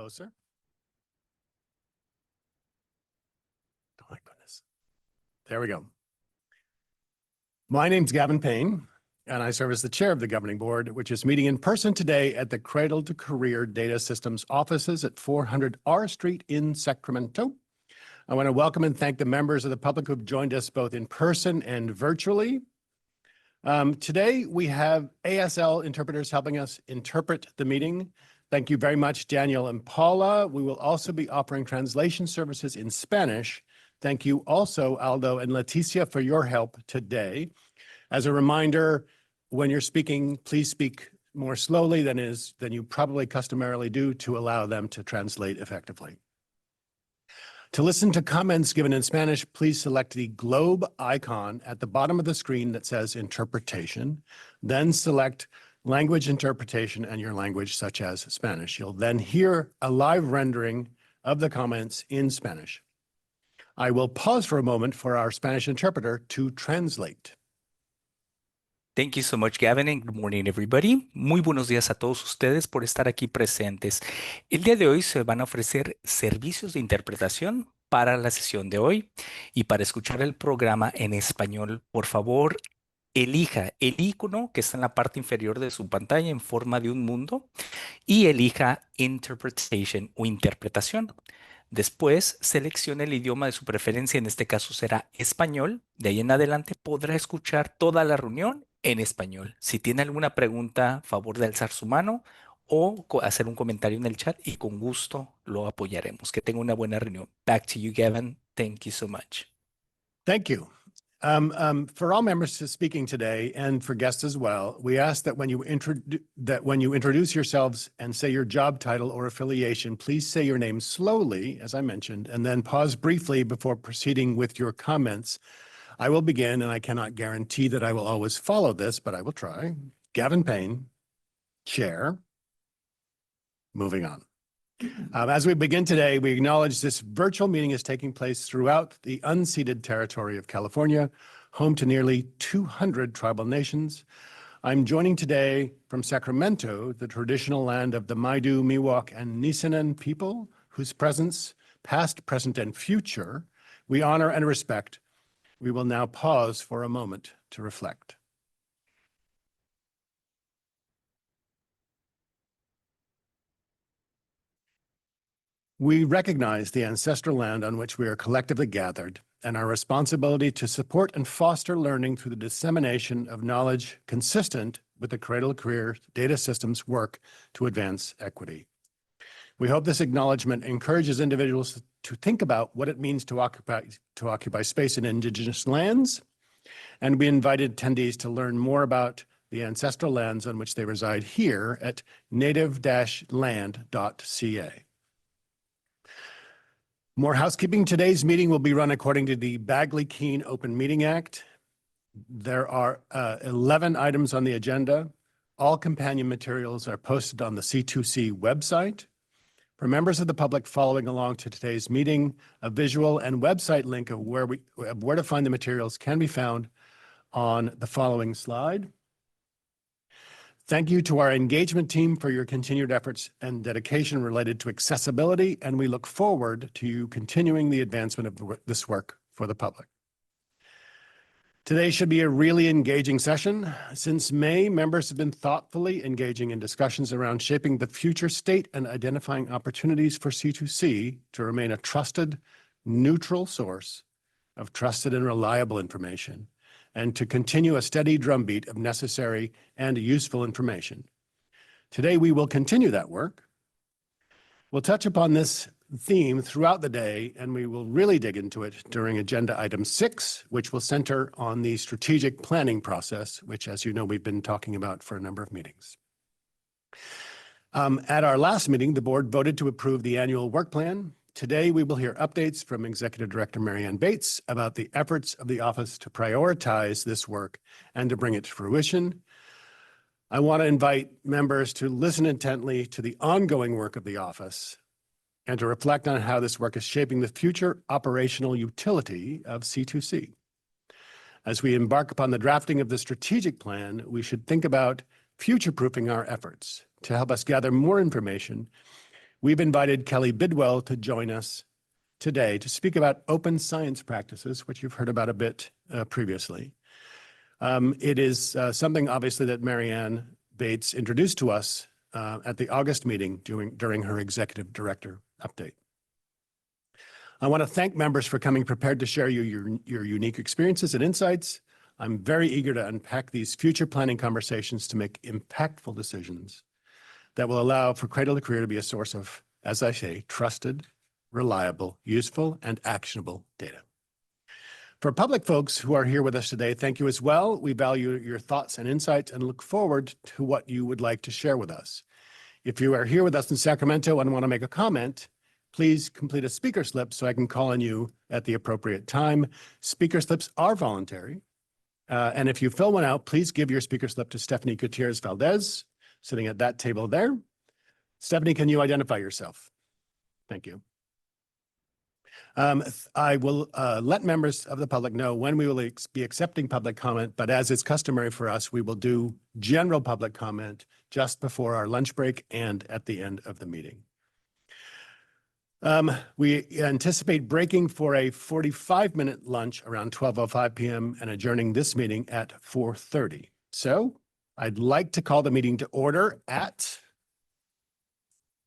Closer. Oh my goodness. There we go. My name's Gavin Payne, and I serve as the chair of the governing board, which is meeting in person today at the Cradle-to-Career Data Systems offices at 400 R Street in Sacramento. I want to welcome and thank the members of the public who've joined us both in person and virtually. Today, we have ASL interpreters helping us interpret the meeting. Thank you very much, Daniel and Paula. We will also be offering translation services in Spanish. Thank you also, Aldo and Leticia, for your help today. As a reminder, when you're speaking, please speak more slowly than you probably customarily do to allow them to translate effectively. To listen to comments given in Spanish, please select the globe icon at the bottom of the screen that says interpretation, then select language interpretation and your language such as Spanish. You'll then hear a live rendering of the comments in Spanish. I will pause for a moment for our Spanish interpreter to translate. Thank you so much, Gavin, and good morning, everybody. Muy buenos días a todos ustedes por estar aquí presentes. El día de hoy se van a ofrecer servicios de interpretación para la sesión de hoy y para escuchar el programa en español, por favor, elija el icono que está en la parte inferior de su pantalla en forma de un mundo y elija Interpretation o interpretación. Después, seleccione el idioma de su preferencia, en este caso será español. De ahí en adelante podrá escuchar toda la reunión en español. Si tiene alguna pregunta, favor de alzar su mano o hacer un comentario en el chat y con gusto lo apoyaremos. Que tenga una buena reunión. Back to you, Gavin. Thank you so much. Thank you. For all members speaking today and for guests as well, we ask that when you introduce yourselves and say your job title or affiliation, please say your name slowly, as I mentioned, and then pause briefly before proceeding with your comments. I will begin, and I cannot guarantee that I will always follow this, but I will try. Gavin Payne, Chair. Moving on. As we begin today, we acknowledge this virtual meeting is taking place throughout the unceded territory of California, home to nearly 200 tribal nations. I'm joining today from Sacramento, the traditional land of the Maidu, Miwok, and Nisenan people, whose presence, past, present, and future, we honor and respect. We will now pause for a moment to reflect. We recognize the ancestral land on which we are collectively gathered and our responsibility to support and foster learning through the dissemination of knowledge consistent with the Cradle-to-Career Data Systems work to advance equity. We hope this acknowledgement encourages individuals to think about what it means to occupy space in Indigenous lands, and we invited attendees to learn more about the ancestral lands on which they reside here at native-land.ca. More housekeeping. Today's meeting will be run according to the Bagley-Keene Open Meeting Act. There are 11 items on the agenda. All companion materials are posted on the C2C website. For members of the public following along to today's meeting, a visual and website link of where to find the materials can be found on the following slide. Thank you to our engagement team for your continued efforts and dedication related to accessibility, and we look forward to you continuing the advancement of this work for the public. Today should be a really engaging session. Since May, members have been thoughtfully engaging in discussions around shaping the future state and identifying opportunities for C2C to remain a trusted, neutral source of trusted and reliable information, and to continue a steady drumbeat of necessary and useful information. Today, we will continue that work. We'll touch upon this theme throughout the day, and we will really dig into it during agenda item 6, which will center on the strategic planning process, which, as you know, we've been talking about for a number of meetings. At our last meeting, the board voted to approve the annual work plan. Today, we will hear updates from Executive Director Marianne Bates about the efforts of the office to prioritize this work and to bring it to fruition. I want to invite members to listen intently to the ongoing work of the office and to reflect on how this work is shaping the future operational utility of C2C. As we embark upon the drafting of the strategic plan, we should think about future-proofing our efforts to help us gather more information. we've invited Kelly Bidwell to join us today to speak about open science practices, which you've heard about a bit previously. It is something, obviously, that Marianne Bates introduced to us at the August meeting during her executive director update. I want to thank members for coming prepared to share your unique experiences and insights. I'm very eager to unpack these future planning conversations to make impactful decisions that will allow for Cradle-to-Career to be a source of, as I say, trusted, reliable, useful, and actionable data. For public folks who are here with us today, thank you as well. We value your thoughts and insights and look forward to what you would like to share with us. If you are here with us in Sacramento and want to make a comment, please complete a speaker slip so I can call on you at the appropriate time. Speaker slips are voluntary. And if you fill one out, please give your speaker slip to Stephanie Gutierrez-Valdez, sitting at that table there. Stephanie, can you identify yourself? Thank you. I will let members of the public know when we will be accepting public comment, but as is customary for us, we will do general public comment just before our lunch break and at the end of the meeting. We anticipate breaking for a 45-minute lunch around 12:05 p.m. and adjourning this meeting at 4:30. So I'd like to call the meeting to order at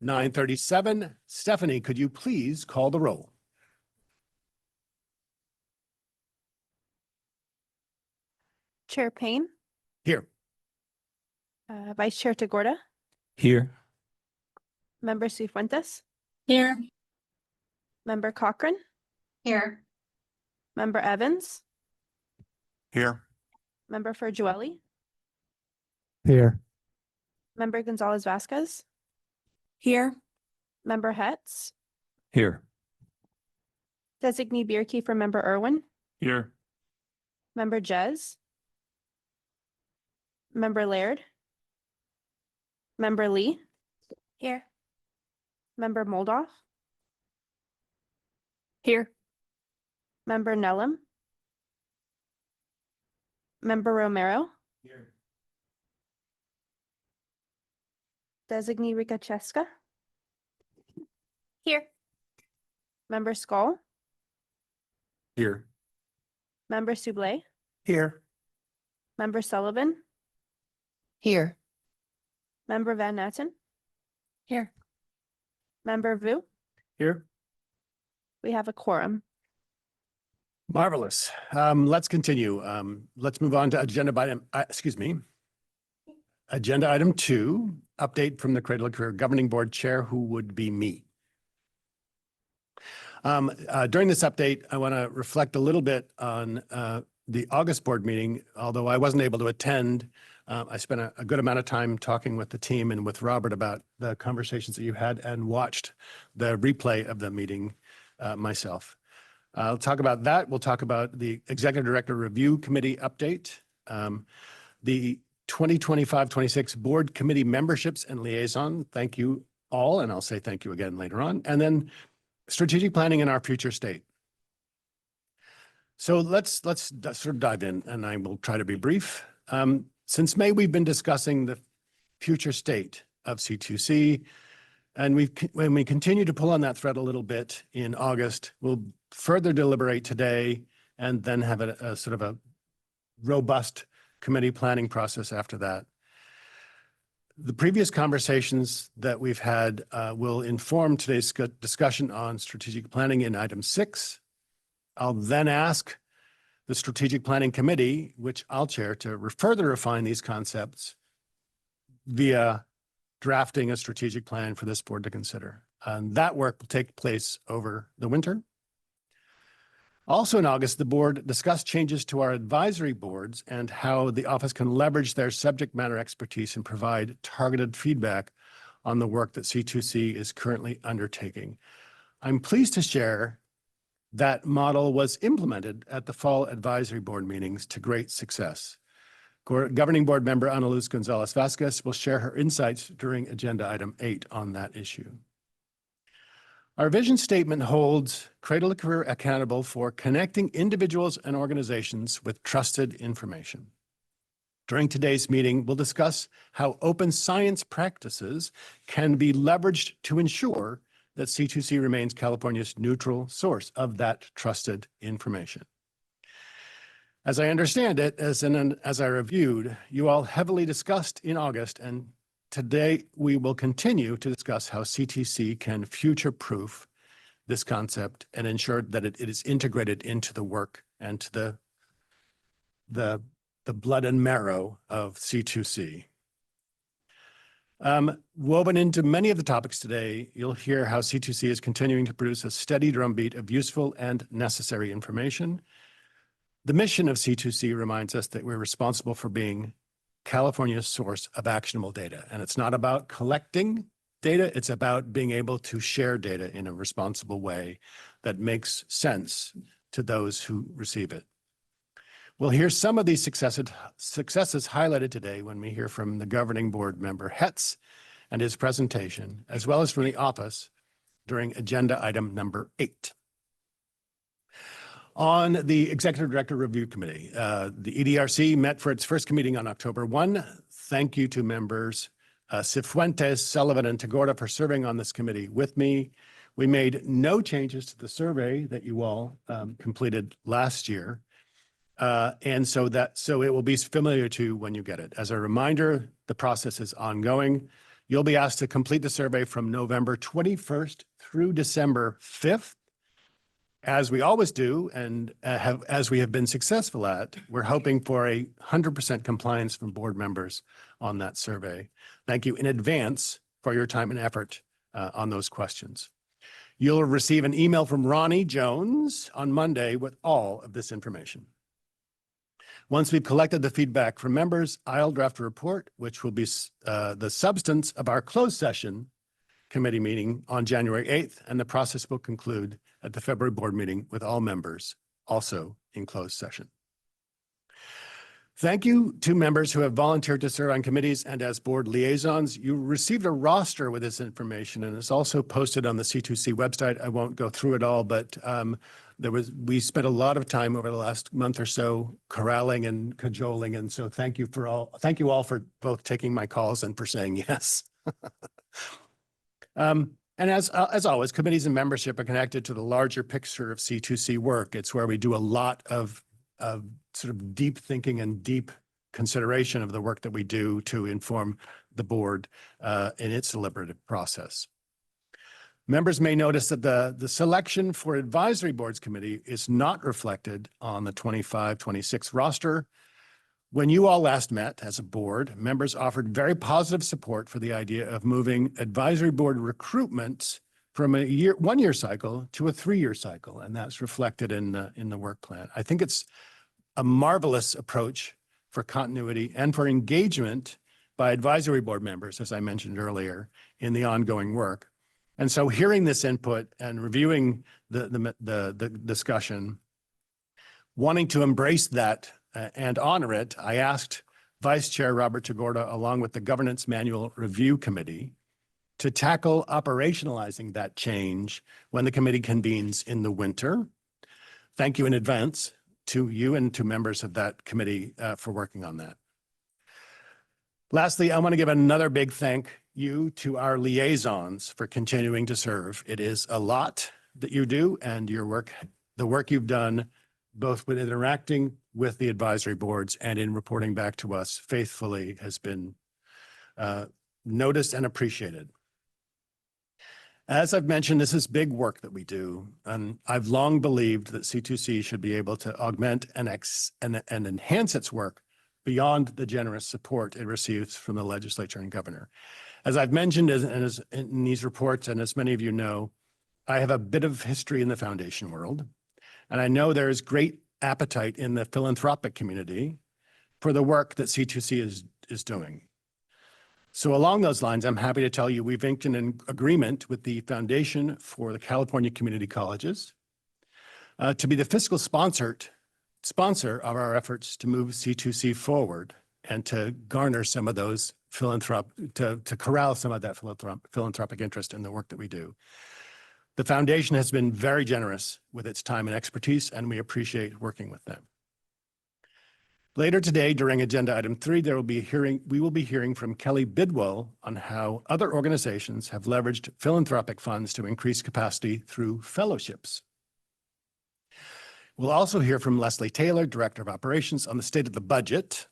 9:37. Stephanie, could you please call the roll? Chair Payne, Here. Vice Chair Tagorda, Here. Member Cifuentes, Here. Member Cochran, Here. Member Evans, Here. Member Ferjueli, Here. Member Gonzalez Vasquez, Here. Member Hetz, Here. Designee Bierke Member Irwin, Here. Member Jez, Member Laird, Member Lee, Here. Member Moldoff, Here. Member Nellum, Member Romero, Here. Designee Rikacheska, Here. Member Skull, Here. Member Soublé, Here. Member Sullivan, Here. Member Van Natten, Here. Member Vu. Here. We have a quorum. Marvelous. Let's continue. Let's move on to agenda item 2, update from the Cradle-to-Career Governing Board Chair, who would be me. During this update, I want to reflect a little bit on the August board meeting. Although I wasn't able to attend, I spent a good amount of time talking with the team and with Robert about the conversations that you had and watched the replay of the meeting myself. I'll talk about that. We'll talk about the Executive Director Review Committee update, the 2025-26 Board Committee memberships and liaison. Thank you all, and I'll say thank you again later on. And then strategic planning in our future state. So let's sort of dive in, and I will try to be brief. Since May, we've been discussing the future state of C2C, and when we continue to pull on that thread a little bit in August, we'll further deliberate today and then have a sort of a robust committee planning process after that. The previous conversations that we've had will inform today's discussion on strategic planning in item 6. I'll then ask the Strategic Planning Committee, which I'll chair, to further refine these concepts via drafting a strategic plan for this board to consider. And that work will take place over the winter. Also in August, the board discussed changes to our advisory boards and how the office can leverage their subject matter expertise and provide targeted feedback on the work that C2C is currently undertaking. I'm pleased to share that model was implemented at the fall advisory board meetings to great success. Governing board member Ana Luz Gonzalez Vasquez will share her insights during agenda item 8 on that issue. Our vision statement holds Cradle-to-Career accountable for connecting individuals and organizations with trusted information. During today's meeting, we'll discuss how open science practices can be leveraged to ensure that C2C remains California's neutral source of that trusted information. As I understand it, as I reviewed, you all heavily discussed in August, and today we will continue to discuss how CTC can future-proof this concept and ensure that it is integrated into the work and to the blood and marrow of C2C. Woven into many of the topics today, you'll hear how C2C is continuing to produce a steady drumbeat of useful and necessary information. The mission of C2C reminds us that we're responsible for being California's source of actionable data. And it's not about collecting data, it's about being able to share data in a responsible way that makes sense to those who receive it. We'll hear some of these successes highlighted today when we hear from the governing board member Hetz and his presentation, as well as from the office during agenda item number 8. On the Executive Director Review Committee, the EDRC met for its first meeting on October 1. Thank you to members Cifuentes, Sullivan, and Tagorda for serving on this committee with me. We made no changes to the survey that you all completed last year. And so it will be familiar to you when you get it. As a reminder, the process is ongoing. You'll be asked to complete the survey from November 21st through December 5th. As we always do, and as we have been successful at, we're hoping for 100% compliance from board members on that survey. Thank you in advance for your time and effort on those questions. You'll receive an email from Ronnie Jones on Monday with all of this information. Once we've collected the feedback from members, I'll draft a report, which will be the substance of our closed session committee meeting on January 8th, and the process will conclude at the February board meeting with all members also in closed session. Thank you to members who have volunteered to serve on committees and as board liaisons. You received a roster with this information, and it's also posted on the C2C website. I won't go through it all, but we spent a lot of time over the last month or so corralling and cajoling, and so thank you all for both taking my calls and for saying yes. And as always, committees and membership are connected to the larger picture of C2C work. It's where we do a lot of sort of deep thinking and deep consideration of the work that we do to inform the board in its deliberative process. Members may notice that the selection for advisory boards committee is not reflected on the 25-26 roster. When you all last met as a board, members offered very positive support for the idea of moving advisory board recruitment from a 1-year cycle to a 3-year cycle, and that's reflected in the work plan. I think it's a marvelous approach for continuity and for engagement by advisory board members, as I mentioned earlier, in the ongoing work. And so hearing this input and reviewing the discussion, wanting to embrace that and honor it, I asked Vice Chair Robert Tagorda, along with the Governance Manual Review Committee, to tackle operationalizing that change when the committee convenes in the winter. Thank you in advance to you and to members of that committee for working on that. Lastly, I want to give another big thank you to our liaisons for continuing to serve. It is a lot that you do, and your work, the work you've done, both with interacting with the advisory boards and in reporting back to us faithfully, has been noticed and appreciated. As I've mentioned, this is big work that we do, and I've long believed that C2C should be able to augment and enhance its work beyond the generous support it receives from the legislature and governor. As I've mentioned in these reports, and as many of you know, I have a bit of history in the foundation world, and I know there is great appetite in the philanthropic community for the work that C2C is doing. So along those lines, I'm happy to tell you we've inked an agreement with the Foundation for the California Community Colleges to be the fiscal sponsor of our efforts to move C2C forward and to garner some of those to corral some of that philanthropic interest in the work that we do. The foundation has been very generous with its time and expertise, and we appreciate working with them. Later today, during agenda item 3, we will be hearing from Kelly Bidwell on how other organizations have leveraged philanthropic funds to increase capacity through fellowships. We'll also hear from Leslie Taylor, Director of Operations, on the state of the budget.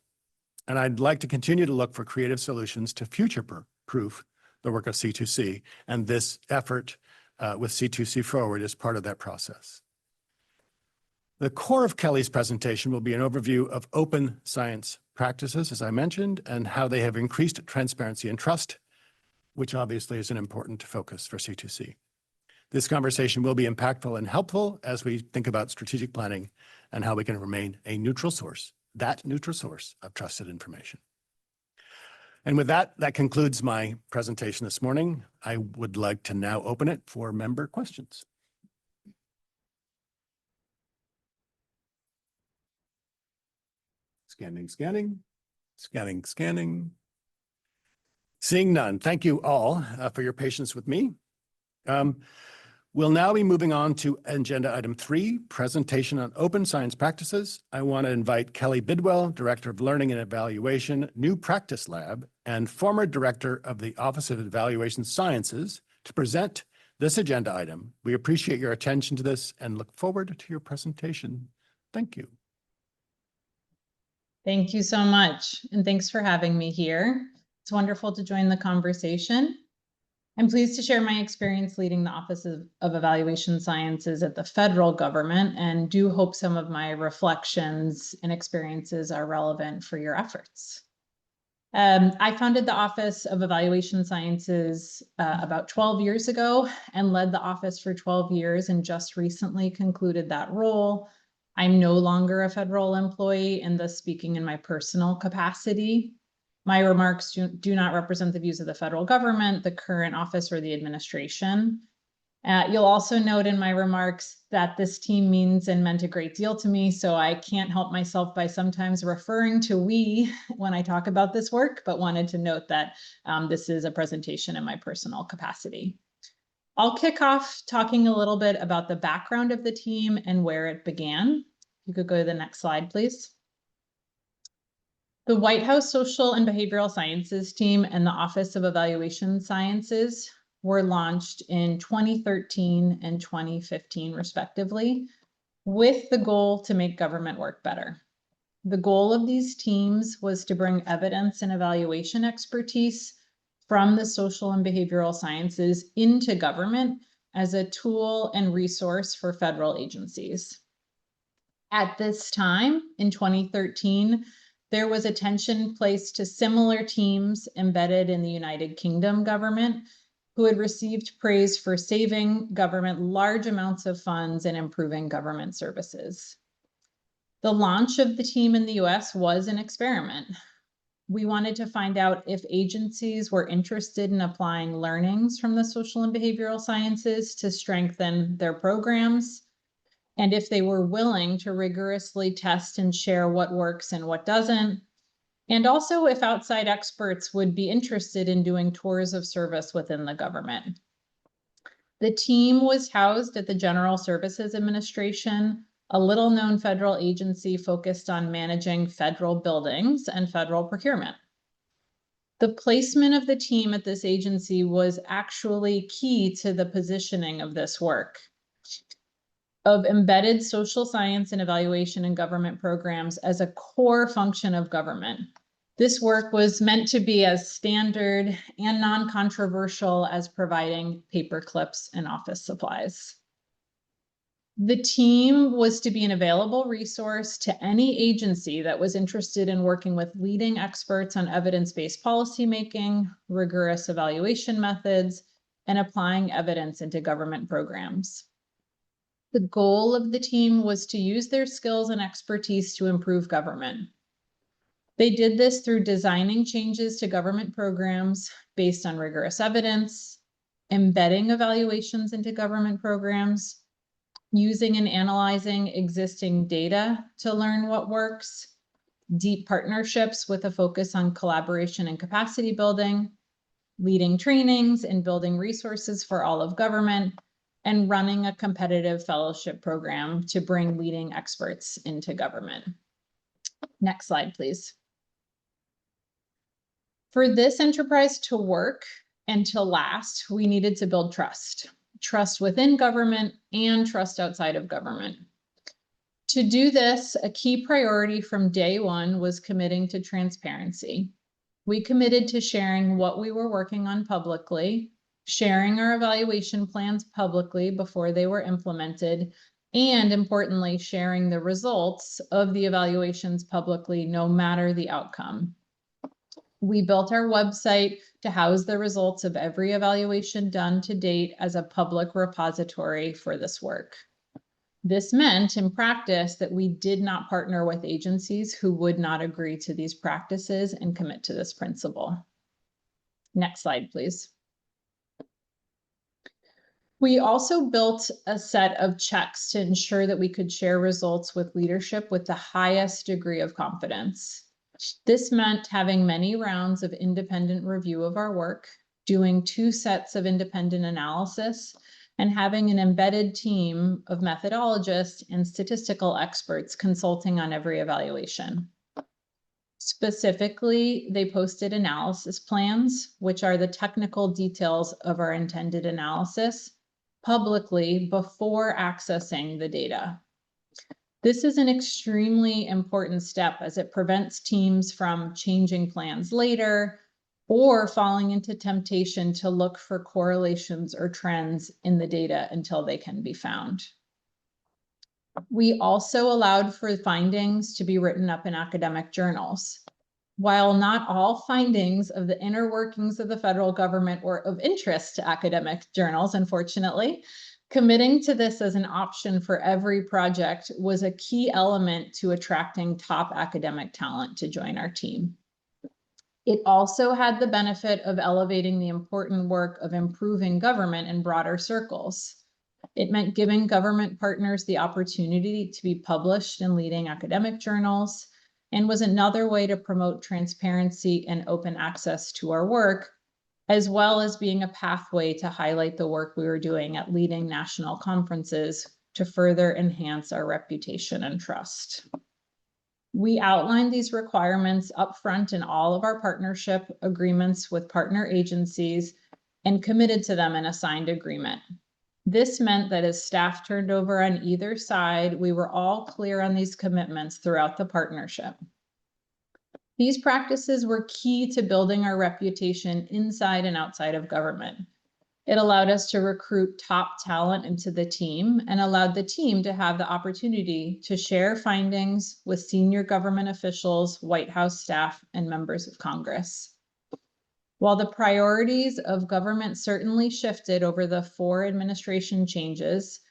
And I'd like to continue to look for creative solutions to future-proof the work of C2C. And this effort with C2C Forward is part of that process. The core of Kelly's presentation will be an overview of open science practices, as I mentioned, and how they have increased transparency and trust, which obviously is an important focus for C2C. This conversation will be impactful and helpful as we think about strategic planning and how we can remain a neutral source, that neutral source of trusted information. And with that, that concludes my presentation this morning. I would like to now open it for member questions. Scanning. Seeing none. Thank you all for your patience with me. We'll now be moving on to agenda item 3, presentation on open science practices. I want to invite Kelly Bidwell, Director of Learning and Evaluation, New Practice Lab, and former Director of the Office of Evaluation Sciences, to present this agenda item. We appreciate your attention to this and look forward to your presentation. Thank you. Thank you so much, and thanks for having me here. It's wonderful to join the conversation. I'm pleased to share my experience leading the Office of Evaluation Sciences at the federal government, and do hope some of my reflections and experiences are relevant for your efforts. I founded the Office of Evaluation Sciences about 12 years ago and led the office for 12 years and just recently concluded that role. I'm no longer a federal employee and thus speaking in my personal capacity. My remarks do not represent the views of the federal government, the current office, or the administration. You'll also note in my remarks that this team means and meant a great deal to me, so I can't help myself by sometimes referring to we when I talk about this work, but wanted to note that this is a presentation in my personal capacity. I'll kick off talking a little bit about the background of the team and where it began. You could go to the next slide, please. The White House Social and Behavioral Sciences team and the Office of Evaluation Sciences were launched in 2013 and 2015, respectively, with the goal to make government work better. The goal of these teams was to bring evidence and evaluation expertise from the social and behavioral sciences into government as a tool and resource for federal agencies. At this time, in 2013, there was attention placed to similar teams embedded in the United Kingdom government who had received praise for saving government large amounts of funds and improving government services. The launch of the team in the US was an experiment. We wanted to find out if agencies were interested in applying learnings from the social and behavioral sciences to strengthen their programs, and if they were willing to rigorously test and share what works and what doesn't, and also if outside experts would be interested in doing tours of service within the government. The team was housed at the General Services Administration, a little-known federal agency focused on managing federal buildings and federal procurement. The placement of the team at this agency was actually key to the positioning of this work of embedded social science and evaluation in government programs as a core function of government. This work was meant to be as standard and non-controversial as providing paper clips and office supplies. The team was to be an available resource to any agency that was interested in working with leading experts on evidence-based policymaking, rigorous evaluation methods, and applying evidence into government programs. The goal of the team was to use their skills and expertise to improve government. They did this through designing changes to government programs based on rigorous evidence, embedding evaluations into government programs, using and analyzing existing data to learn what works, deep partnerships with a focus on collaboration and capacity building, leading trainings and building resources for all of government, and running a competitive fellowship program to bring leading experts into government. Next slide, please. For this enterprise to work and to last, we needed to build trust. Trust within government and trust outside of government. To do this, a key priority from day one was committing to transparency. We committed to sharing what we were working on publicly, sharing our evaluation plans publicly before they were implemented, and importantly, sharing the results of the evaluations publicly, no matter the outcome. We built our website to house the results of every evaluation done to date as a public repository for this work. This meant in practice that we did not partner with agencies who would not agree to these practices and commit to this principle. Next slide, please. We also built a set of checks to ensure that we could share results with leadership with the highest degree of confidence. This meant having many rounds of independent review of our work, doing 2 sets of independent analysis, and having an embedded team of methodologists and statistical experts consulting on every evaluation. Specifically, they posted analysis plans, which are the technical details of our intended analysis, publicly before accessing the data. This is an extremely important step as it prevents teams from changing plans later or falling into temptation to look for correlations or trends in the data until they can be found. We also allowed for findings to be written up in academic journals. While not all findings of the inner workings of the federal government were of interest to academic journals, unfortunately, committing to this as an option for every project was a key element to attracting top academic talent to join our team. It also had the benefit of elevating the important work of improving government in broader circles. It meant giving government partners the opportunity to be published in leading academic journals, and was another way to promote transparency and open access to our work, as well as being a pathway to highlight the work we were doing at leading national conferences to further enhance our reputation and trust. We outlined these requirements upfront in all of our partnership agreements with partner agencies and committed to them in a signed agreement. This meant that as staff turned over on either side, we were all clear on these commitments throughout the partnership. These practices were key to building our reputation inside and outside of government. It allowed us to recruit top talent into the team and allowed the team to have the opportunity to share findings with senior government officials, White House staff, and members of Congress. While the priorities of government certainly shifted over the 4 administration changes,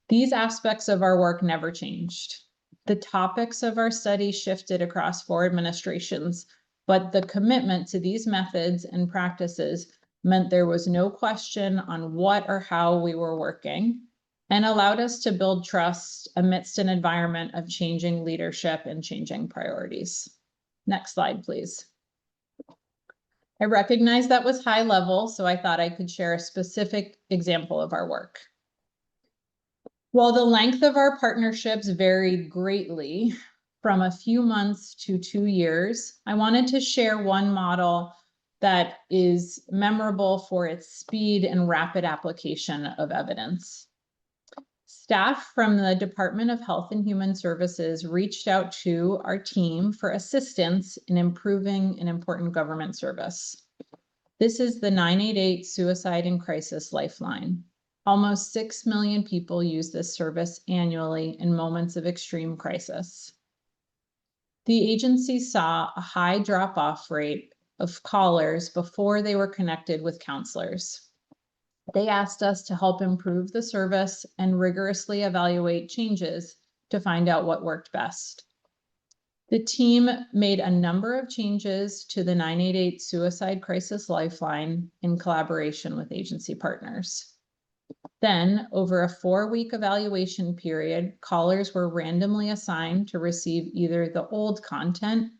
these aspects of our work never changed. The topics of our study shifted across 4 administrations, but the commitment to these methods and practices meant there was no question on what or how we were working, and allowed us to build trust amidst an environment of changing leadership and changing priorities. Next slide, please. I recognize that was high level, so I thought I could share a specific example of our work. While the length of our partnerships varied greatly, from a few months to 2 years, I wanted to share one model that is memorable for its speed and rapid application of evidence. Staff from the Department of Health and Human Services reached out to our team for assistance in improving an important government service. This is the 988 Suicide and Crisis Lifeline. Almost 6 million people use this service annually in moments of extreme crisis. The agency saw a high drop-off rate of callers before they were connected with counselors. They asked us to help improve the service and rigorously evaluate changes to find out what worked best. The team made a number of changes to the 988 Suicide Crisis Lifeline in collaboration with agency partners. Then, over a 4-week evaluation period, callers were randomly assigned to receive either the old content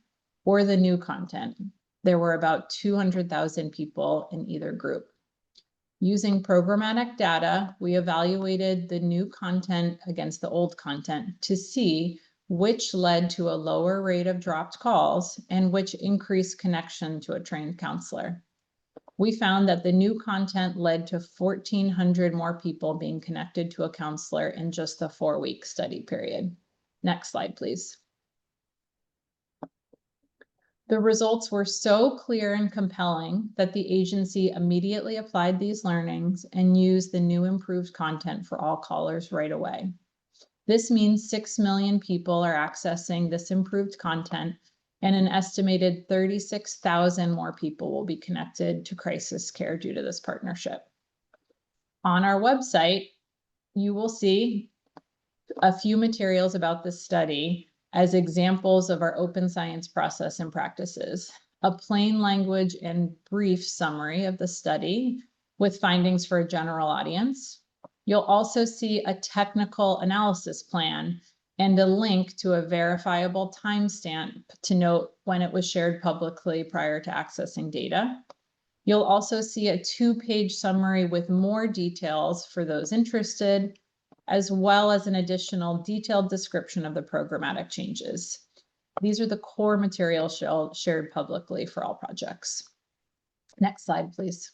or the new content. There were about 200,000 people in either group. Using programmatic data, we evaluated the new content against the old content to see which led to a lower rate of dropped calls and which increased connection to a trained counselor. We found that the new content led to 1,400 more people being connected to a counselor in just the 4-week study period. Next slide, please. The results were so clear and compelling that the agency immediately applied these learnings and used the new improved content for all callers right away. This means 6 million people are accessing this improved content, and an estimated 36,000 more people will be connected to crisis care due to this partnership. On our website, you will see a few materials about this study as examples of our open science process and practices, a plain language and brief summary of the study with findings for a general audience. You'll also see a technical analysis plan and a link to a verifiable timestamp to note when it was shared publicly prior to accessing data. You'll also see a 2-page summary with more details for those interested, as well as an additional detailed description of the programmatic changes. These are the core materials shared publicly for all projects. Next slide, please.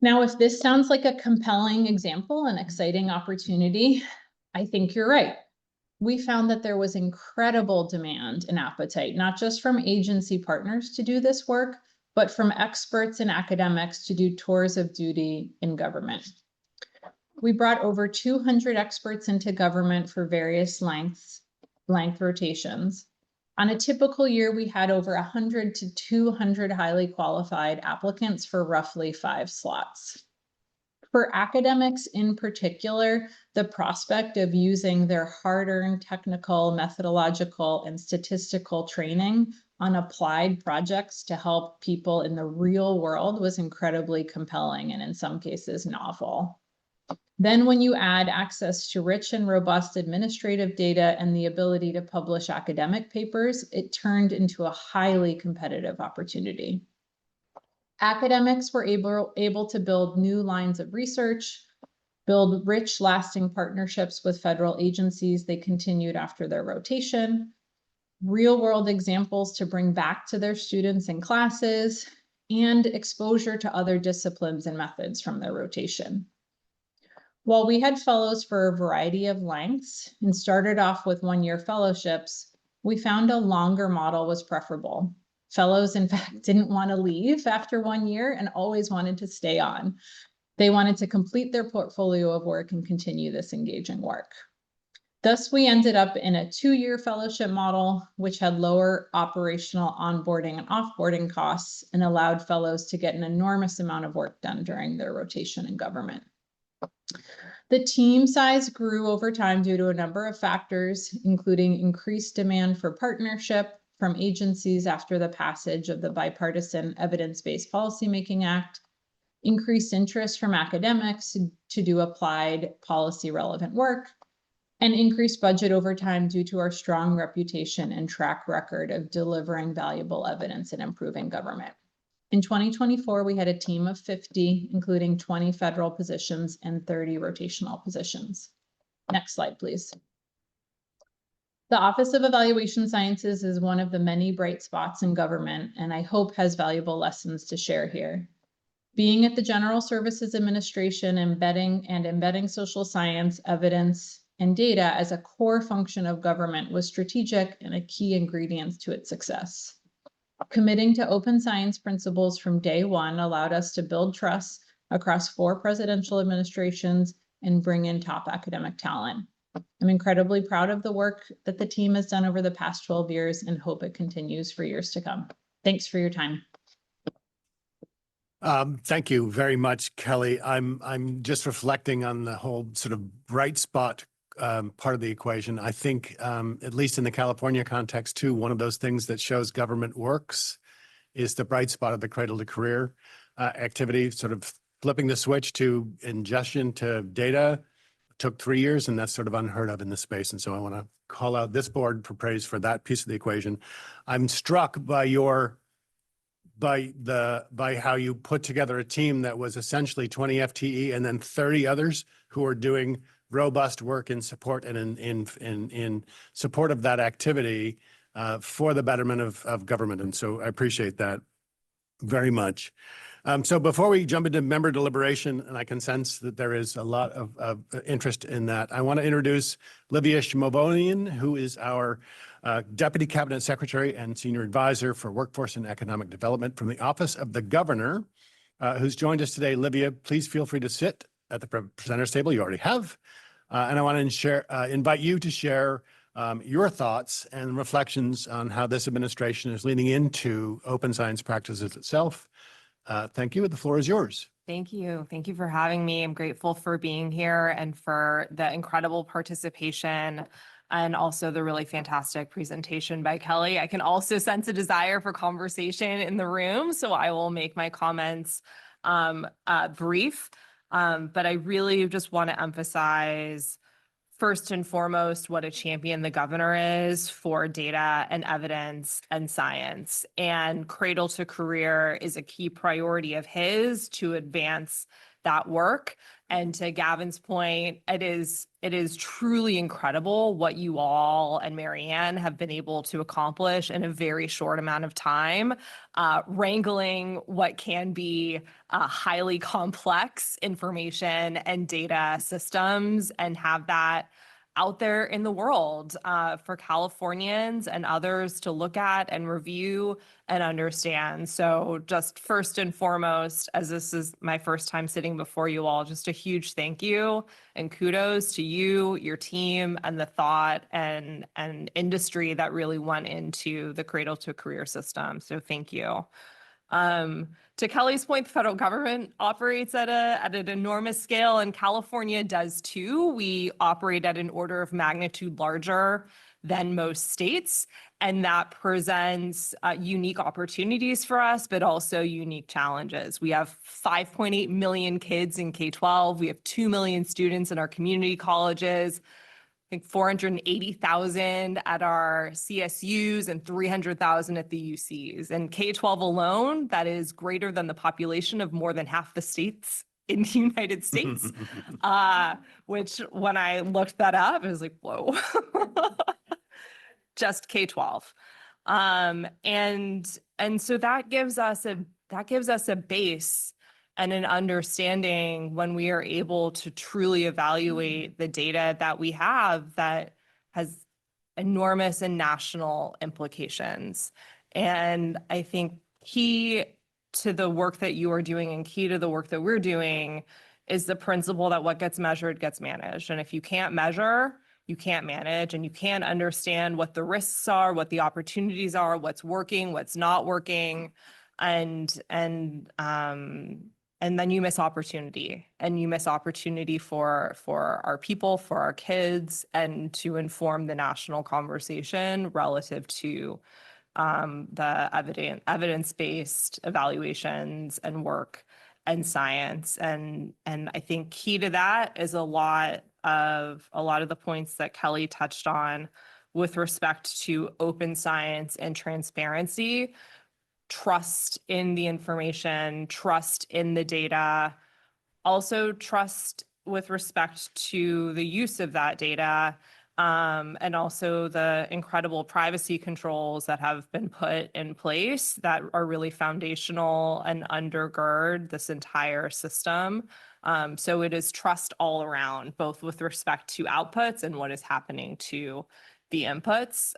Now, if this sounds like a compelling example, an exciting opportunity, I think you're right. We found that there was incredible demand and appetite, not just from agency partners to do this work, but from experts and academics to do tours of duty in government. We brought over 200 experts into government for various length rotations. On a typical year, we had over 100 to 200 highly qualified applicants for roughly 5 slots. For academics in particular, the prospect of using their hard-earned technical, methodological, and statistical training on applied projects to help people in the real world was incredibly compelling and in some cases novel. Then when you add access to rich and robust administrative data and the ability to publish academic papers, it turned into a highly competitive opportunity. Academics were able to build new lines of research, build rich, lasting partnerships with federal agencies they continued after their rotation, real-world examples to bring back to their students and classes, and exposure to other disciplines and methods from their rotation. While we had fellows for a variety of lengths and started off with 1-year fellowships, we found a longer model was preferable. Fellows, in fact, didn't want to leave after 1 year and always wanted to stay on. They wanted to complete their portfolio of work and continue this engaging work. Thus, we ended up in a 2-year fellowship model, which had lower operational onboarding and offboarding costs and allowed fellows to get an enormous amount of work done during their rotation in government. The team size grew over time due to a number of factors, including increased demand for partnership from agencies after the passage of the Bipartisan Evidence-Based Policymaking Act, increased interest from academics to do applied policy relevant work, and increased budget over time due to our strong reputation and track record of delivering valuable evidence and improving government. In 2024, we had a team of 50, including 20 federal positions and 30 rotational positions. Next slide, please. The Office of Evaluation Sciences is one of the many bright spots in government, and I hope has valuable lessons to share here. Being at the General Services Administration, embedding social science, evidence, and data as a core function of government was strategic and a key ingredient to its success. Committing to open science principles from day one allowed us to build trust across 4 presidential administrations and bring in top academic talent. I'm incredibly proud of the work that the team has done over the past 12 years and hope it continues for years to come. Thanks for your time. Thank you very much, Kelly. I'm just reflecting on the whole sort of bright spot part of the equation. I think, at least in the California context too, one of those things that shows government works is the bright spot of the Cradle-to-Career activity, sort of flipping the switch to ingestion to data took 3 years, and that's sort of unheard of in this space. And so I want to call out this board for praise for that piece of the equation. I'm struck by by how you put together a team that was essentially 20 FTE and then 30 others who are doing robust work in support and in support of that activity for the betterment of government. And so I appreciate that very much. So before we jump into member deliberation, and I can sense that there is a lot of interest in that, I want to introduce Livia Shmovonian, who is our Deputy Cabinet Secretary and Senior Advisor for Workforce and Economic Development from the Office of the Governor, who's joined us today. Livia, please feel free to sit at the presenters table. You already have. And I want to invite you to share your thoughts and reflections on how this administration is leaning into open science practices itself. Thank you. The floor is yours. Thank you. Thank you for having me. I'm grateful for being here and for the incredible participation and also the really fantastic presentation by Kelly. I can also sense a desire for conversation in the room, so I will make my comments brief. But I really just want to emphasize first and foremost what a champion the governor is for data and evidence and science. And Cradle-to-Career is a key priority of his to advance that work. And to Gavin's point, it is truly incredible what you all and Marianne have been able to accomplish in a very short amount of time, wrangling what can be highly complex information and data systems and have that out there in the world for Californians and others to look at and review and understand. So just first and foremost, as this is my first time sitting before you all, just a huge thank you and kudos to you, your team, and the thought and industry that really went into the Cradle-to-Career system. So thank you. To Kelly's point, the federal government operates at an enormous scale, and California does too. We operate at an order of magnitude larger than most states, and that presents unique opportunities for us, but also unique challenges. We have 5.8 million kids in K-12. We have 2 million students in our community colleges. I think 480,000 at our CSUs and 300,000 at the UCs. And K-12 alone, that is greater than the population of more than half the states in the United States, which when I looked that up, I was like, whoa, just K-12. And so that gives us a base and an understanding when we are able to truly evaluate the data that we have that has enormous and national implications. And I think key to the work that you are doing and key to the work that we're doing is the principle that what gets measured gets managed. And if you can't measure, you can't manage, and you can't understand what the risks are, what the opportunities are, what's working, what's not working, and then you miss opportunity, and you miss opportunity for our people, for our kids, and to inform the national conversation relative to the evidence-based evaluations and work and science. And I think key to that is a lot of the points that Kelly touched on with respect to open science and transparency. Trust in the information, trust in the data, also trust with respect to the use of that data, and also the incredible privacy controls that have been put in place that are really foundational and undergird this entire system. So it is trust all around, both with respect to outputs and what is happening to the inputs.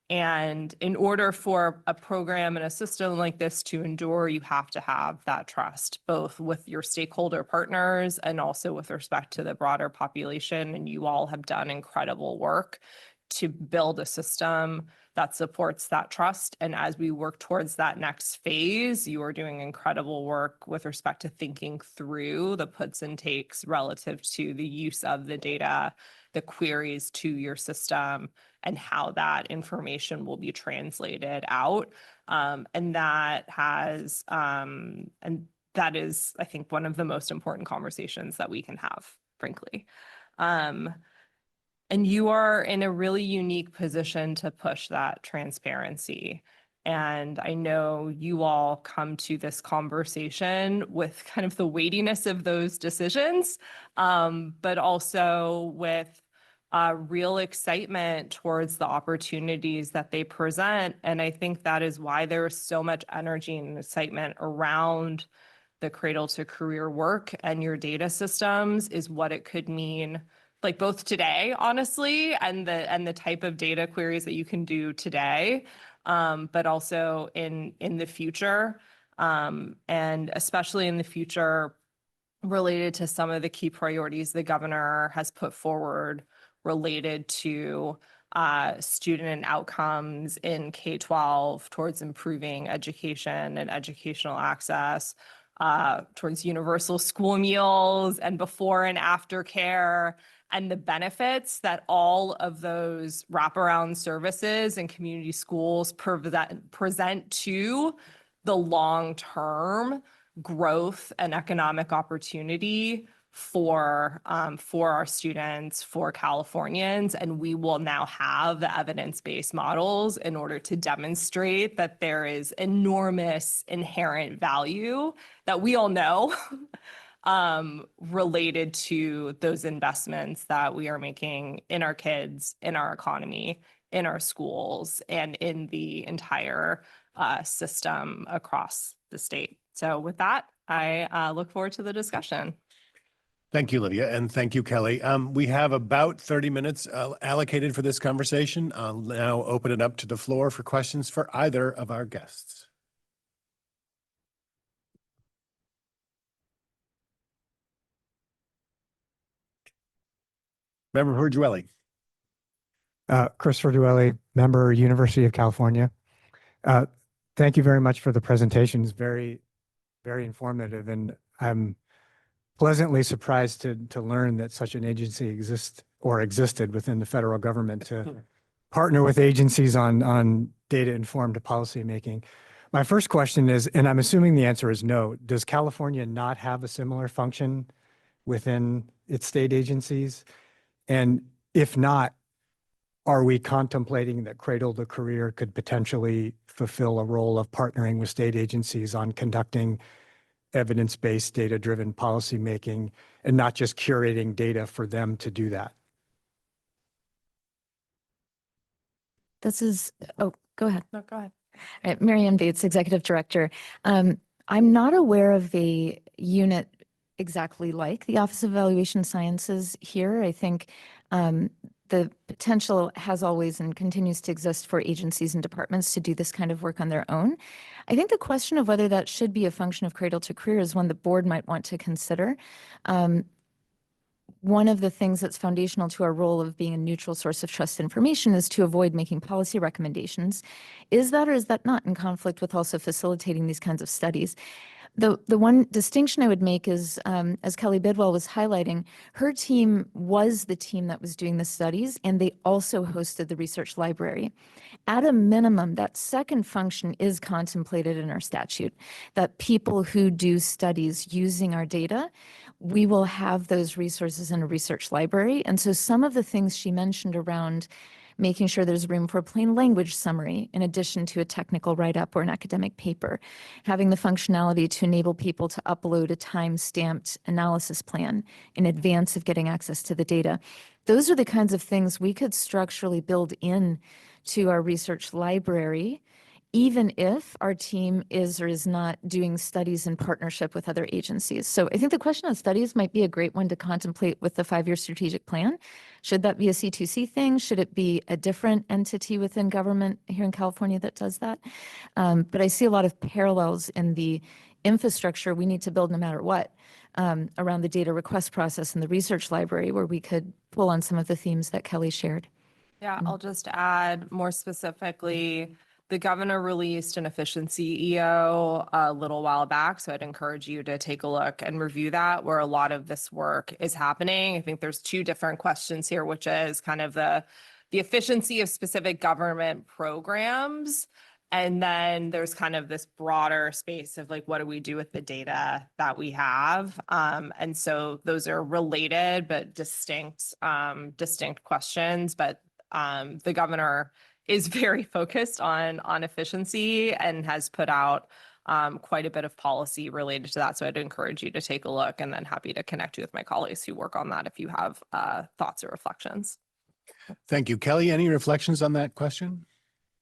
And in order for a program and a system like this to endure, you have to have that trust, both with your stakeholder partners and also with respect to the broader population. And you all have done incredible work to build a system that supports that trust. And as we work towards that next phase, you are doing incredible work with respect to thinking through the puts and takes relative to the use of the data, the queries to your system, and how that information will be translated out. And that is, I think, one of the most important conversations that we can have, frankly. And you are in a really unique position to push that transparency. And I know you all come to this conversation with kind of the weightiness of those decisions, but also with real excitement towards the opportunities that they present. And I think that is why there is so much energy and excitement around the cradle to career work and your data systems is what it could mean, like both today, honestly, and the type of data queries that you can do today, but also in the future, and especially in the future related to some of the key priorities the governor has put forward related to student outcomes in K-12 towards improving education and educational access, towards universal school meals and before and after care, and the benefits that all of those wraparound services and community schools present to the long-term growth and economic opportunity for our students, for Californians, and we will now have the evidence-based models in order to demonstrate that there is enormous inherent value that we all know related to those investments that we are making in our kids, in our economy, in our schools, and in the entire system across the state. So with that, I look forward to the discussion. Thank you, Lydia, and thank you, Kelly. We have about 30 minutes allocated for this conversation. I'll now open it up to the floor for questions for either of our guests. Member Hurjueli. Christopher Duelli, member, University of California. Thank you very much for the presentation. It's very, very informative, and I'm pleasantly surprised to learn that such an agency existed within the federal government to partner with agencies on data-informed policymaking. My first question is, and I'm assuming the answer is no, does California not have a similar function within its state agencies? And if not, are we contemplating that Cradle-to-Career could potentially fulfill a role of partnering with state agencies on conducting evidence-based, data-driven policymaking and not just curating data for them to do that? Go ahead. No, go ahead. All right, Mary Ann Bates, Executive Director. I'm not aware of a unit exactly like the Office of Evaluation Sciences here. I think the potential has always and continues to exist for agencies and departments to do this kind of work on their own. I think the question of whether that should be a function of Cradle to Career is one the board might want to consider. One of the things that's foundational to our role of being a neutral source of trust information is to avoid making policy recommendations. Is that or is that not in conflict with also facilitating these kinds of studies? The one distinction I would make is, as Kelly Bidwell was highlighting, her team was the team that was doing the studies, and they also hosted the research library. At a minimum, that second function is contemplated in our statute, that people who do studies using our data, we will have those resources in a research library. And so some of the things she mentioned around making sure there's room for a plain language summary in addition to a technical write-up or an academic paper, having the functionality to enable people to upload a time-stamped analysis plan in advance of getting access to the data. Those are the kinds of things we could structurally build in to our research library, even if our team is or is not doing studies in partnership with other agencies. So I think the question of studies might be a great one to contemplate with the 5-year strategic plan. Should that be a C2C thing? Should it be a different entity within government here in California that does that? But I see a lot of parallels in the infrastructure we need to build no matter what around the data request process and the research library, where we could pull on some of the themes that Kelly shared. Yeah, I'll just add more specifically, the governor released an efficiency EO a little while back, so I'd encourage you to take a look and review that, where a lot of this work is happening. I think there's two different questions here, which is kind of the efficiency of specific government programs. And then there's kind of this broader space of like, what do we do with the data that we have? And so those are related but distinct questions. But the governor is very focused on efficiency and has put out quite a bit of policy related to that. So I'd encourage you to take a look, and then happy to connect you with my colleagues who work on that if you have thoughts or reflections. Thank you. Kelly, any reflections on that question?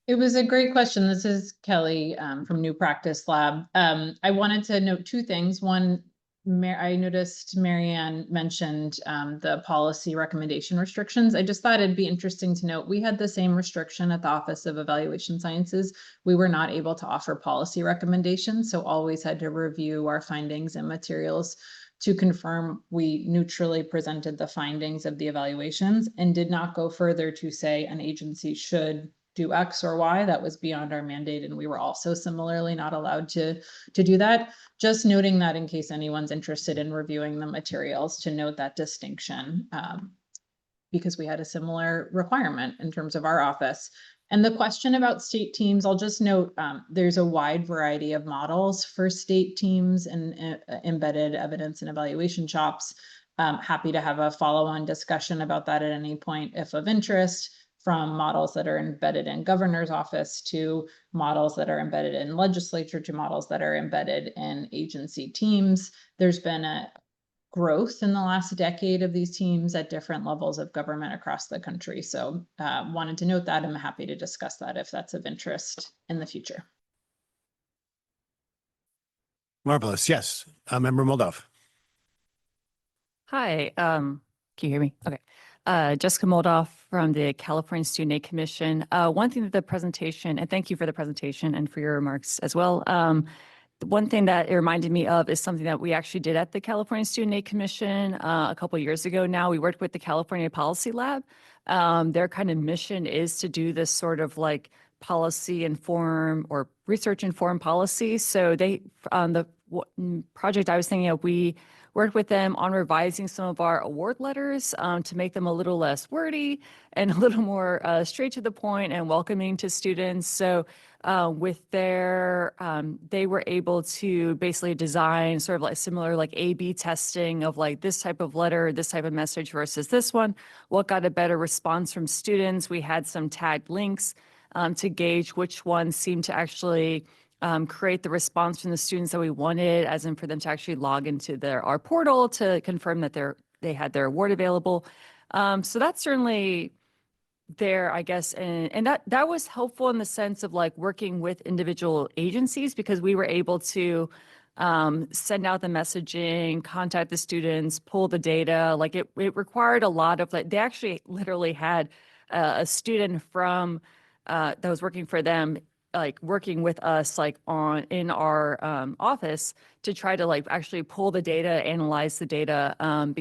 It was a great question. This is Kelly from New Practice Lab. I wanted to note two things. One, I noticed Marianne mentioned the policy recommendation restrictions. I just thought it'd be interesting to note we had the same restriction at the Office of Evaluation Sciences. We were not able to offer policy recommendations, so always had to review our findings and materials to confirm we neutrally presented the findings of the evaluations and did not go further to say an agency should do X or Y. That was beyond our mandate, and we were also similarly not allowed to do that. Just noting that in case anyone's interested in reviewing the materials, to note that distinction, because we had a similar requirement in terms of our office. And the question about state teams, I'll just note there's a wide variety of models for state teams and embedded evidence and evaluation shops. Happy to have a follow-on discussion about that at any point if of interest, from models that are embedded in governor's office to models that are embedded in legislature to models that are embedded in agency teams. There's been a growth in the last decade of these teams at different levels of government across the country. So wanted to note that. I'm happy to discuss that if that's of interest in the future. Marvelous. Yes. Member Moldov. Hi, can you hear me? Okay. Jessica Moldoff from the California Student Aid Commission. One thing that the presentation, and thank you for the presentation and for your remarks as well. One thing that it reminded me of is something that we actually did at the California Student Aid Commission a couple of years ago now. We worked with the California Policy Lab. Their kind of mission is to do this sort of like policy inform or research informed policy. So they, the project I was thinking of, we worked with them on revising some of our award letters to make them a little less wordy and a little more straight to the point and welcoming to students. So with their, they were able to basically design sort of like similar like A/B testing of like this type of letter, this type of message versus this one. What got a better response from students? We had some tagged links to gauge which ones seemed to actually create the response from the students that we wanted, as in for them to actually log into our portal to confirm that they had their award available. So that's certainly there, I guess, and that was helpful in the sense of like working with individual agencies, because we were able to send out the messaging, contact the students, pull the data. Like it required a lot of like, they actually literally had a student from that was working for them, like working with us like in our office to try to like actually pull the data, analyze the data.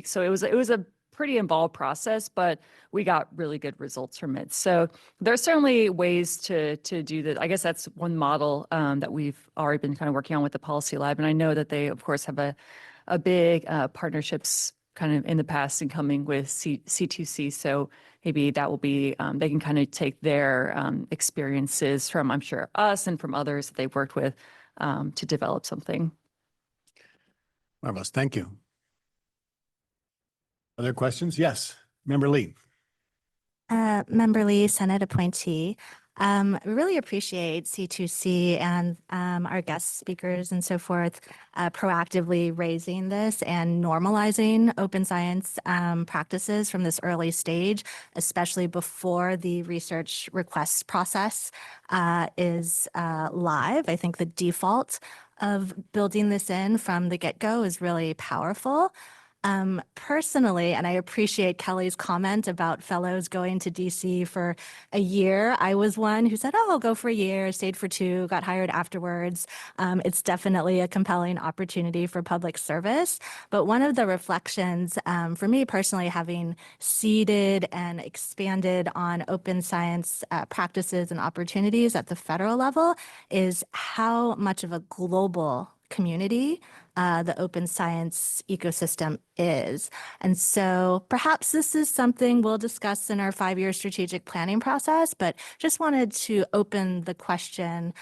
So it was a pretty involved process, but we got really good results from it. So there's certainly ways to do that. I guess that's one model that we've already been kind of working on with the Policy Lab. And I know that they, of course, have a big partnerships kind of in the past and coming with C2C. So maybe that will be, they can kind of take their experiences from, I'm sure, us and from others that they've worked with to develop something. Marvelous. Thank you. Other questions? Yes. Member Lee. Member Lee, Senate appointee. We really appreciate C2C and our guest speakers and so forth proactively raising this and normalizing open science practices from this early stage, especially before the research request process is live. I think the default of building this in from the get-go is really powerful. Personally, and I appreciate Kelly's comment about fellows going to DC for a year. I was one who said, oh, I'll go for a year, stayed for 2, got hired afterwards. It's definitely a compelling opportunity for public service. But one of the reflections for me personally, having seeded and expanded on open science practices and opportunities at the federal level, is how much of a global community the open science ecosystem is. And so perhaps this is something we'll discuss in our 5-year strategic planning process, but just wanted to open the question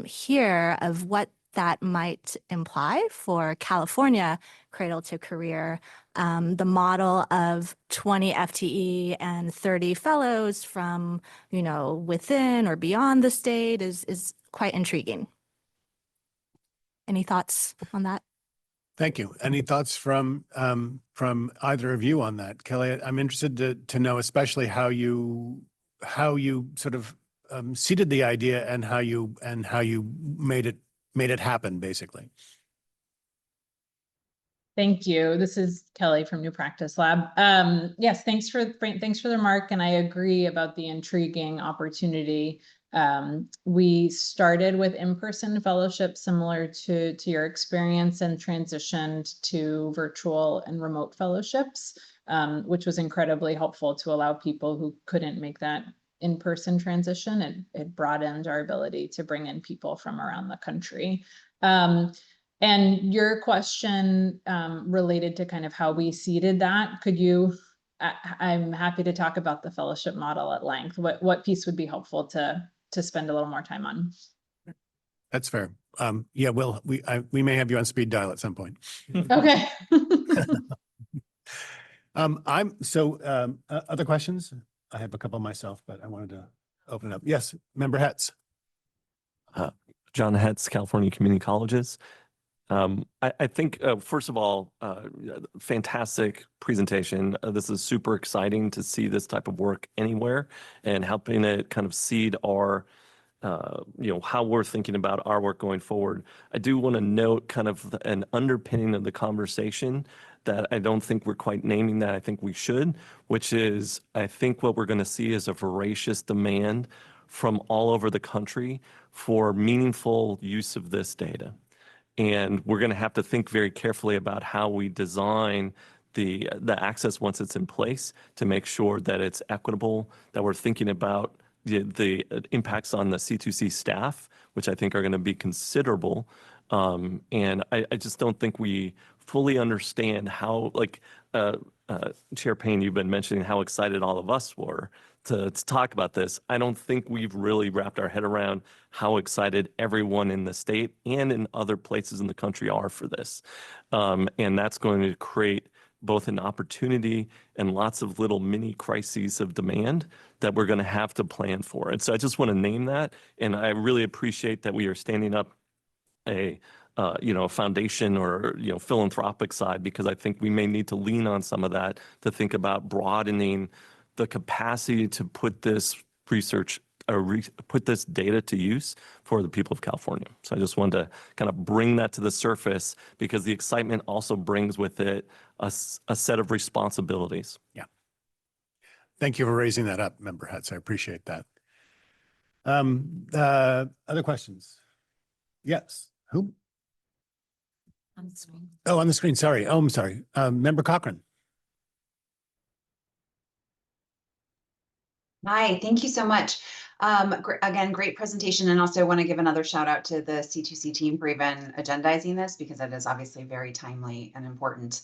here of what that might imply for California Cradle-to-Career. The model of 20 FTE and 30 fellows from, within or beyond the state is quite intriguing. Any thoughts on that? Thank you. Any thoughts from either of you on that? Kelly, I'm interested to know especially how you sort of seeded the idea and how you made it happen, basically. Thank you. This is Kelly from New Practice Lab. Yes, thanks for the remark, and I agree about the intriguing opportunity. We started with in-person fellowship similar to your experience and transitioned to virtual and remote fellowships, which was incredibly helpful to allow people who couldn't make that in-person transition. It broadened our ability to bring in people from around the country. And your question related to kind of how we seeded that, I'm happy to talk about the fellowship model at length. What piece would be helpful to spend a little more time on? That's fair. Yeah, we may have you on speed dial at some point. Okay. Other questions? I have a couple myself, but I wanted to open it up. Yes, Member Hetz. John Hetz, California Community Colleges. I think, first of all, fantastic presentation. This is super exciting to see this type of work anywhere and helping it kind of seed our, how we're thinking about our work going forward. I do want to note kind of an underpinning of the conversation that I don't think we're quite naming that I think we should, which is I think what we're going to see is a voracious demand from all over the country for meaningful use of this data. And we're going to have to think very carefully about how we design the access once it's in place to make sure that it's equitable, that we're thinking about the impacts on the C2C staff, which I think are going to be considerable. And I just don't think we fully understand how, Chair Payne, you've been mentioning how excited all of us were to talk about this. I don't think we've really wrapped our head around how excited everyone in the state and in other places in the country are for this. And that's going to create both an opportunity and lots of little mini crises of demand that we're going to have to plan for. And so I just want to name that. And I really appreciate that we are standing up a foundation or, philanthropic side, because I think we may need to lean on some of that to think about broadening the capacity to put this research or put this data to use for the people of California. So I just wanted to kind of bring that to the surface because the excitement also brings with it a set of responsibilities. Yeah. Thank you for raising that up, Member Hetz. I appreciate that. Other questions? Yes. Who? On the screen. Oh, on the screen. Sorry. Oh, I'm sorry. Member Cochran. Hi, thank you so much. Again, great presentation. And also want to give another shout out to the C2C team for even agendizing this because it is obviously very timely and important.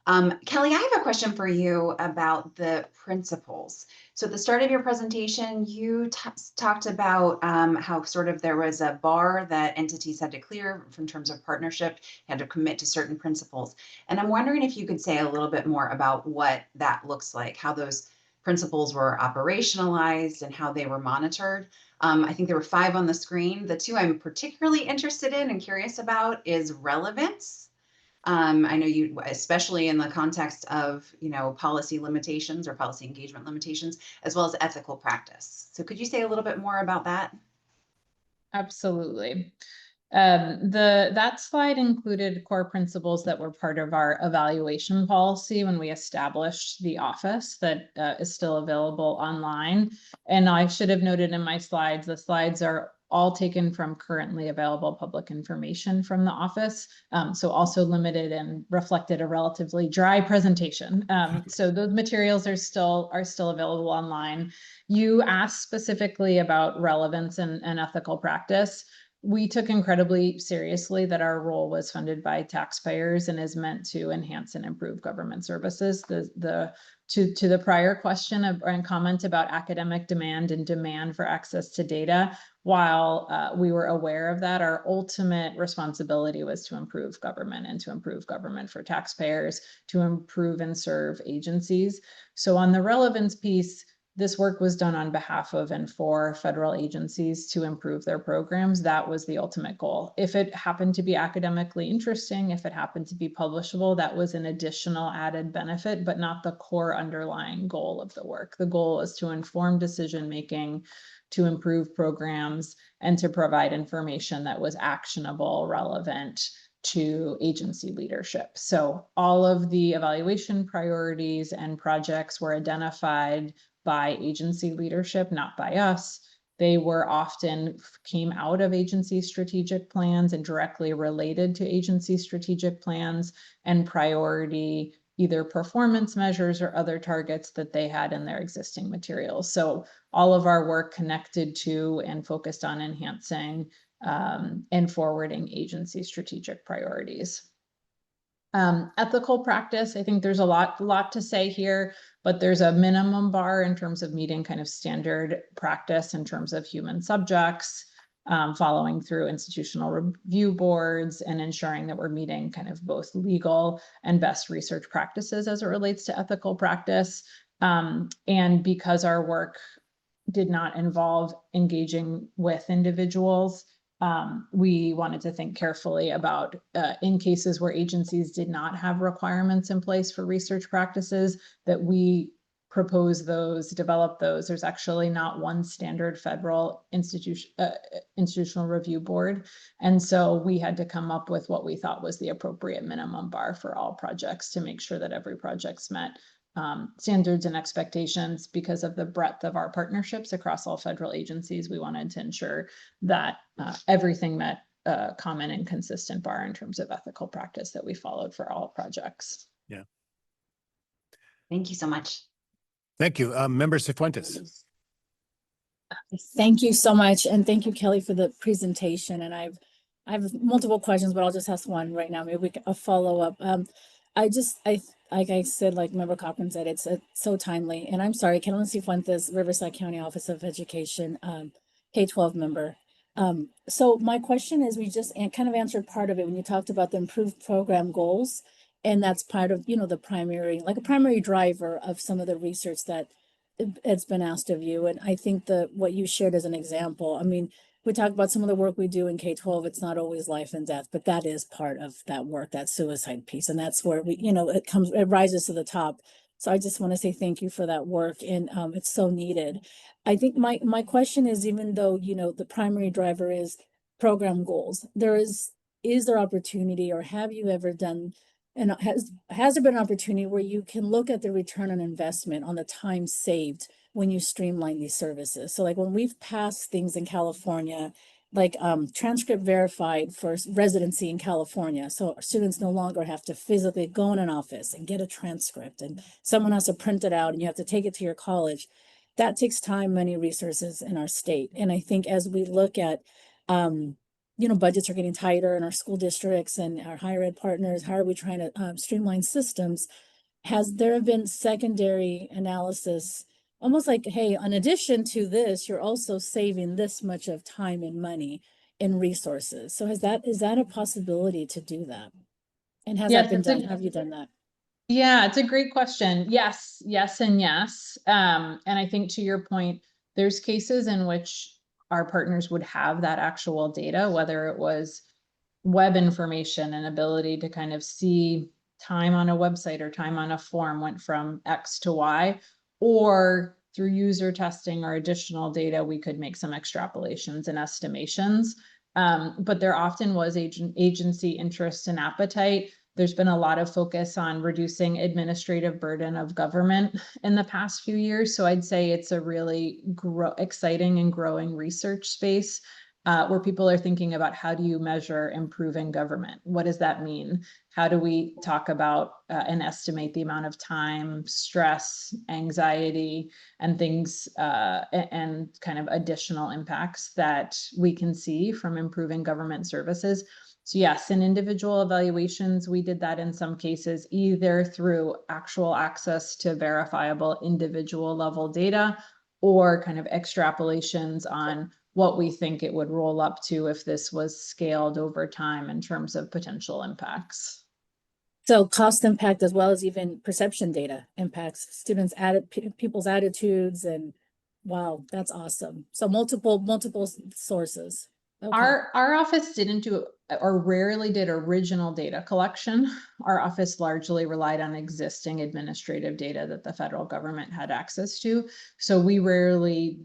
Kelly, I have a question for you about the principles. So at the start of your presentation, you talked about how sort of there was a bar that entities had to clear in terms of partnership, had to commit to certain principles. And I'm wondering if you could say a little bit more about what that looks like, how those principles were operationalized and how they were monitored. I think there were 5 on the screen. The 2 I'm particularly interested in and curious about is relevance. I know you, especially in the context of, policy limitations or policy engagement limitations, as well as ethical practice. So could you say a little bit more about that? Absolutely. That slide included core principles that were part of our evaluation policy when we established the office that is still available online. And I should have noted in my slides, the slides are all taken from currently available public information from the office. So also limited and reflected a relatively dry presentation. So those materials are still available online. You asked specifically about relevance and ethical practice. We took incredibly seriously that our role was funded by taxpayers and is meant to enhance and improve government services. To the prior question and comment about academic demand and demand for access to data, while we were aware of that, our ultimate responsibility was to improve government and to improve government for taxpayers, to improve and serve agencies. So on the relevance piece, this work was done on behalf of and for federal agencies to improve their programs. That was the ultimate goal. If it happened to be academically interesting, if it happened to be publishable, that was an additional added benefit, but not the core underlying goal of the work. The goal is to inform decision-making, to improve programs, and to provide information that was actionable, relevant to agency leadership. So all of the evaluation priorities and projects were identified by agency leadership, not by us. They were often came out of agency strategic plans and directly related to agency strategic plans and priority, either performance measures or other targets that they had in their existing materials. So all of our work connected to and focused on enhancing and forwarding agency strategic priorities. Ethical practice, I think there's a lot to say here, but there's a minimum bar in terms of meeting kind of standard practice in terms of human subjects, following through institutional review boards and ensuring that we're meeting kind of both legal and best research practices as it relates to ethical practice. And because our work did not involve engaging with individuals, we wanted to think carefully about in cases where agencies did not have requirements in place for research practices, that we propose those, develop those. There's actually not one standard federal institutional review board. And so we had to come up with what we thought was the appropriate minimum bar for all projects to make sure that every project's met standards and expectations. Because of the breadth of our partnerships across all federal agencies, we wanted to ensure that everything met a common and consistent bar in terms of ethical practice that we followed for all projects. Yeah. Thank you so much. Thank you. Member Cifuentes. Thank you so much. And thank you, Kelly, for the presentation. And I have multiple questions, but I'll just ask one right now. Maybe a follow-up. Like I said, like Member Cochran said, it's so timely. And I'm sorry, Kelly Cifuentes, Riverside County Office of Education, K-12 member. So my question is, we just kind of answered part of it when you talked about the improved program goals. And that's part of, the primary, like a primary driver of some of the research that it's been asked of you. And I think what you shared as an example, I mean, we talk about some of the work we do in K-12, it's not always life and death, but that is part of that work, that suicide piece. And that's where we, it rises to the top. So I just want to say thank you for that work. And it's so needed. I think my question is, even though, the primary driver is program goals, is there opportunity, or have you ever done, and has there been an opportunity where you can look at the return on investment on the time saved when you streamline these services? So like when we've passed things in California, like transcript verified for residency in California. So students no longer have to physically go in an office and get a transcript, and someone has to print it out and you have to take it to your college. That takes time, money, resources in our state. And I think as we look at, budgets are getting tighter in our school districts and our higher ed partners, how are we trying to streamline systems? Has there been secondary analysis, almost like, hey, in addition to this, you're also saving this much of time and money and resources? So is that a possibility to do that? And has that been done? Have you done that? Yeah, it's a great question. Yes, and yes. And I think to your point, there's cases in which our partners would have that actual data, whether it was web information and ability to kind of see time on a website or time on a form went from X to Y, or through user testing or additional data, we could make some extrapolations and estimations. But there often was agency interest and appetite. There's been a lot of focus on reducing administrative burden of government in the past few years. So I'd say it's a really exciting and growing research space where people are thinking about, how do you measure improving government? What does that mean? How do we talk about and estimate the amount of time, stress, anxiety, and things and kind of additional impacts that we can see from improving government services? So yes, in individual evaluations, we did that in some cases, either through actual access to verifiable individual level data, or kind of extrapolations on what we think it would roll up to if this was scaled over time in terms of potential impacts. So cost impact as well as even perception data impacts students' people's attitudes, and wow, that's awesome. So multiple sources. Okay. Our office didn't do or rarely did original data collection. Our office largely relied on existing administrative data that the federal government had access to. So we rarely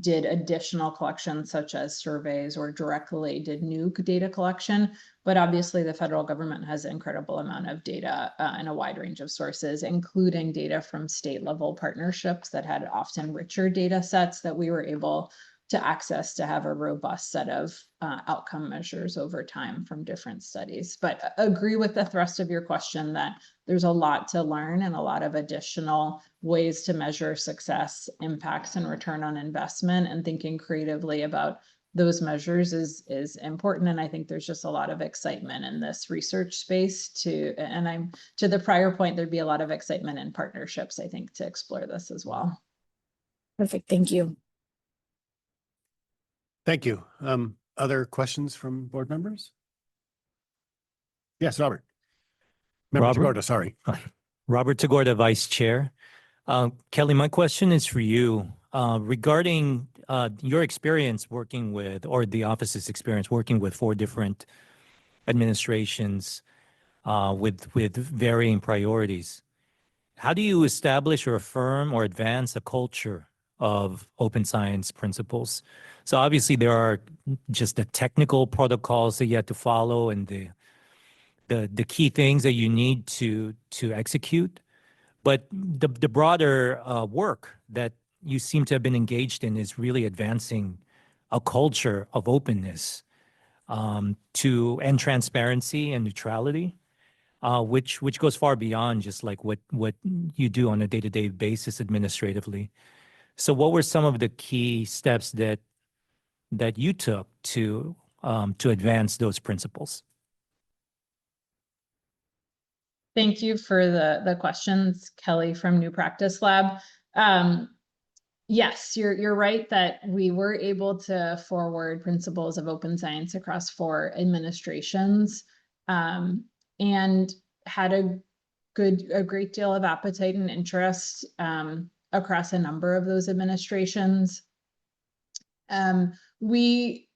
did additional collections such as surveys or directly did new data collection. But obviously the federal government has an incredible amount of data in a wide range of sources, including data from state level partnerships that had often richer data sets that we were able to access to have a robust set of outcome measures over time from different studies. But agree with the thrust of your question that there's a lot to learn and a lot of additional ways to measure success, impacts, and return on investment, and thinking creatively about those measures is important. And I think there's just a lot of excitement in this research space and I'm to the prior point, there'd be a lot of excitement in partnerships, I think, to explore this as well. Perfect. Thank you. Thank you. Other questions from board members? Yes, Robert. Member Robert? Tagorda, sorry. Robert Tagorda, Vice Chair. Kelly, my question is for you regarding your experience working with, or the office's experience working with 4 different administrations with varying priorities. How do you establish or affirm or advance a culture of open science principles? So obviously there are just the technical protocols that you have to follow and the key things that you need to execute. But the broader work that you seem to have been engaged in is really advancing a culture of openness and transparency and neutrality, which goes far beyond just like what you do on a day-to-day basis administratively. So what were some of the key steps that you took to advance those principles? Thank you for the questions, Kelly from New Practice Lab. Yes, you're right that we were able to forward principles of open science across 4 administrations, and had a great deal of appetite and interest across a number of those administrations.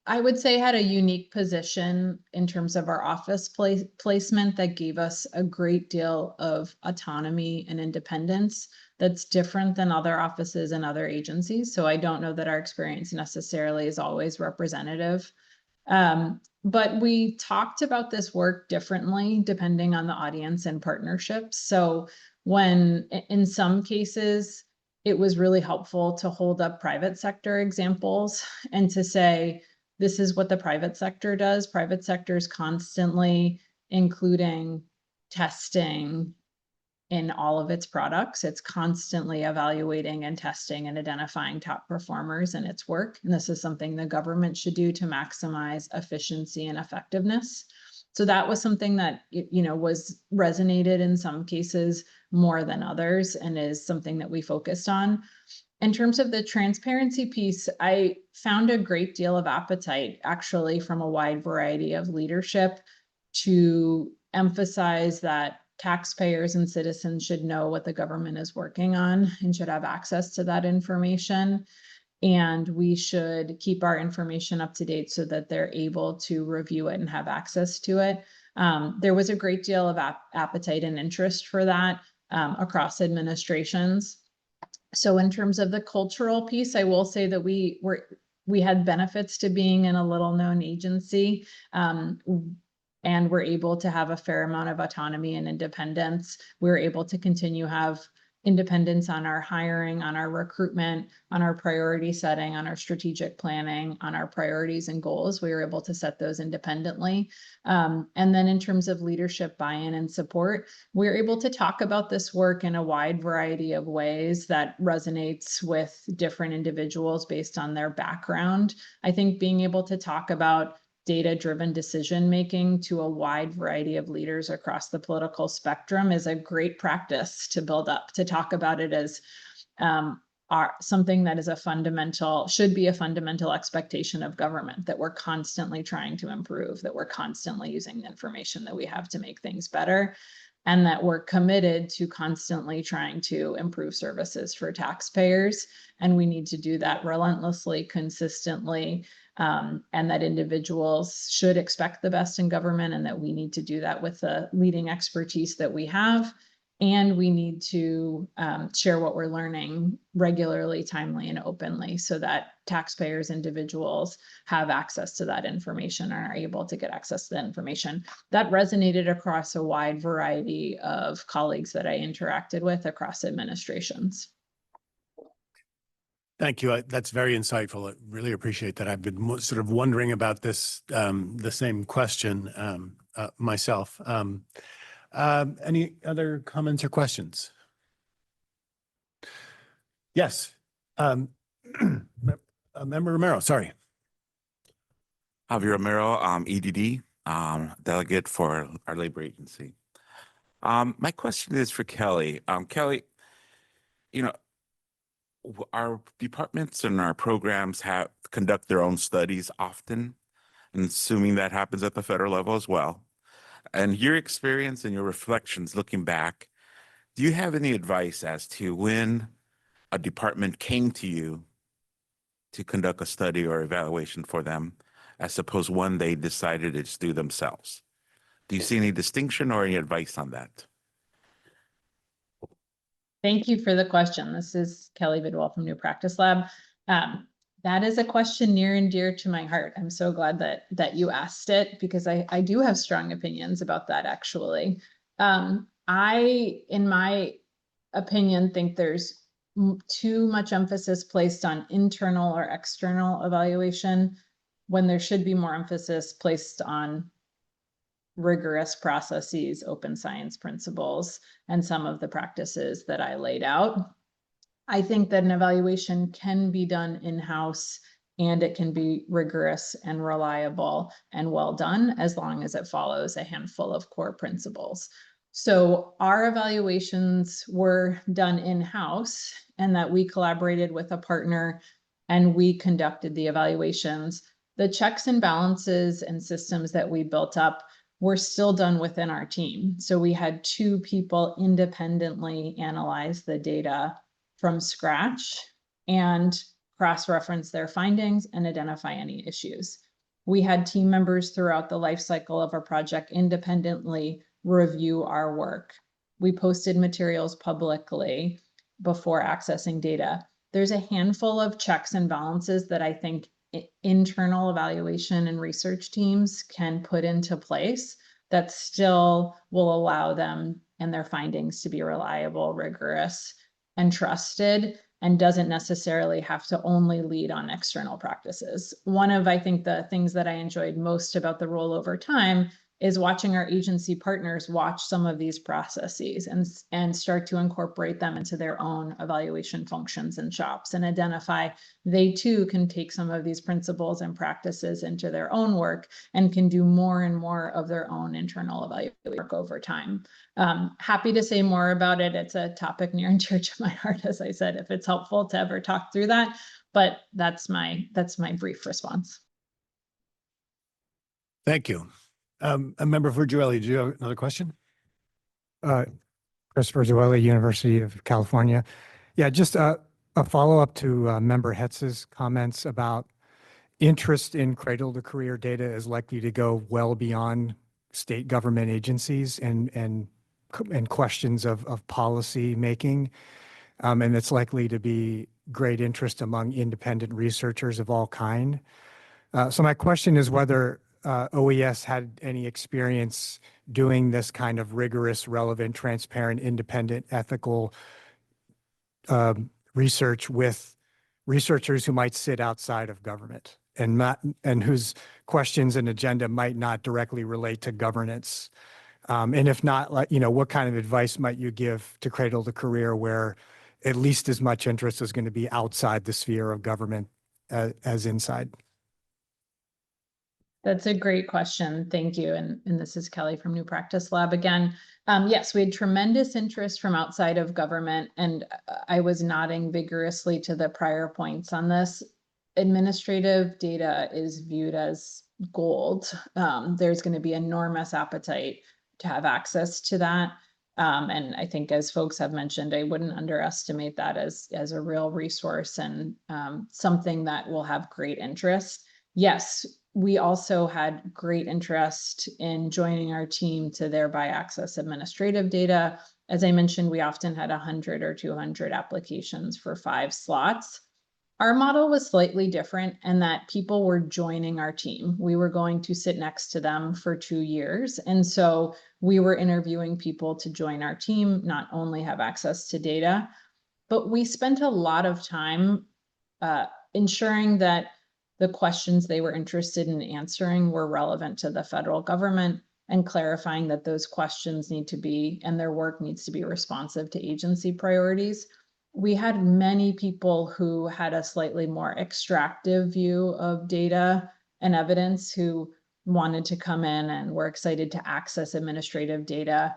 I would say had a unique position in terms of our office placement that gave us a great deal of autonomy and independence that's different than other offices and other agencies. So I don't know that our experience necessarily is always representative. But we talked about this work differently depending on the audience and partnerships. So when in some cases, it was really helpful to hold up private sector examples and to say, this is what the private sector does. Private sector is constantly including testing in all of its products. It's constantly evaluating and testing and identifying top performers in its work. And this is something the government should do to maximize efficiency and effectiveness. So that was something that, was resonated in some cases more than others and is something that we focused on. In terms of the transparency piece, I found a great deal of appetite actually from a wide variety of leadership to emphasize that taxpayers and citizens should know what the government is working on and should have access to that information. And we should keep our information up to date so that they're able to review it and have access to it. There was a great deal of appetite and interest for that across administrations. So in terms of the cultural piece, I will say that we had benefits to being in a little known agency, and we're able to have a fair amount of autonomy and independence. We're able to continue have independence on our hiring, on our recruitment, on our priority setting, on our strategic planning, on our priorities and goals. We were able to set those independently. And then in terms of leadership buy-in and support, we're able to talk about this work in a wide variety of ways that resonates with different individuals based on their background. I think being able to talk about data-driven decision-making to a wide variety of leaders across the political spectrum is a great practice to build up, to talk about it as are something that is should be a fundamental expectation of government, that we're constantly trying to improve, that we're constantly using the information that we have to make things better, and that we're committed to constantly trying to improve services for taxpayers. And we need to do that relentlessly, consistently, and that individuals should expect the best in government, and that we need to do that with the leading expertise that we have. And we need to share what we're learning regularly, timely, and openly, so that taxpayers, individuals have access to that information and are able to get access to that information. That resonated across a wide variety of colleagues that I interacted with across administrations. Thank you. That's very insightful. I really appreciate that. I've been sort of wondering about this, the same question myself. Any other comments or questions? Yes. Member Romero, sorry. Javier Romero, EDD, delegate for our labor agency. My question is for Kelly. Kelly, our departments and our programs conduct their own studies often, and assuming that happens at the federal level as well. And your experience and your reflections looking back, do you have any advice as to when a department came to you to conduct a study or evaluation for them, as opposed to when they decided to just do themselves? Do you see any distinction or any advice on that? Thank you for the question. This is Kelly Bidwell from New Practice Lab. That is a question near and dear to my heart. I'm so glad that you asked it, because I do have strong opinions about that, actually. I, in my opinion, think there's too much emphasis placed on internal or external evaluation, when there should be more emphasis placed on rigorous processes, open science principles, and some of the practices that I laid out. I think that an evaluation can be done in-house, and it can be rigorous and reliable and well done, as long as it follows a handful of core principles. So our evaluations were done in-house, and that we collaborated with a partner and we conducted the evaluations. The checks and balances and systems that we built up were still done within our team. So we had 2 people independently analyze the data from scratch and cross-reference their findings and identify any issues. We had team members throughout the life cycle of our project independently review our work. We posted materials publicly before accessing data. There's a handful of checks and balances that I think internal evaluation and research teams can put into place that still will allow them and their findings to be reliable, rigorous, and trusted, and doesn't necessarily have to only lead on external practices. One of, I think, the things that I enjoyed most about the role over time is watching our agency partners watch some of these processes and start to incorporate them into their own evaluation functions and shops, and identify they too can take some of these principles and practices into their own work and can do more and more of their own internal evaluation work over time. Happy to say more about it. It's a topic near and dear to my heart, as I said, if it's helpful to ever talk through that, but that's my brief response. Thank you. A member for Joelle, do you have another question? Christopher Joelle, University of California. Yeah, just a follow-up to Member Hetz's comments about interest in Cradle-to-Career data is likely to go well beyond state government agencies and questions of policy making. And it's likely to be great interest among independent researchers of all kind. So my question is whether OES had any experience doing this kind of rigorous, relevant, transparent, independent, ethical research with researchers who might sit outside of government and whose questions and agenda might not directly relate to governance. And if not, what kind of advice might you give to Cradle-to-Career, where at least as much interest is going to be outside the sphere of government as inside? That's a great question. Thank you. And this is Kelly from New Practice Lab again. Yes, we had tremendous interest from outside of government, and I was nodding vigorously to the prior points on this. Administrative data is viewed as gold. There's going to be enormous appetite to have access to that. And I think, as folks have mentioned, I wouldn't underestimate that as a real resource and something that will have great interest. Yes, we also had great interest in joining our team to thereby access administrative data. As I mentioned, we often had 100 or 200 applications for 5 slots. Our model was slightly different in that people were joining our team. We were going to sit next to them for 2 years. And so we were interviewing people to join our team, not only have access to data, but we spent a lot of time ensuring that the questions they were interested in answering were relevant to the federal government, and clarifying that those questions need to be, and their work needs to be, responsive to agency priorities. We had many people who had a slightly more extractive view of data and evidence who wanted to come in and were excited to access administrative data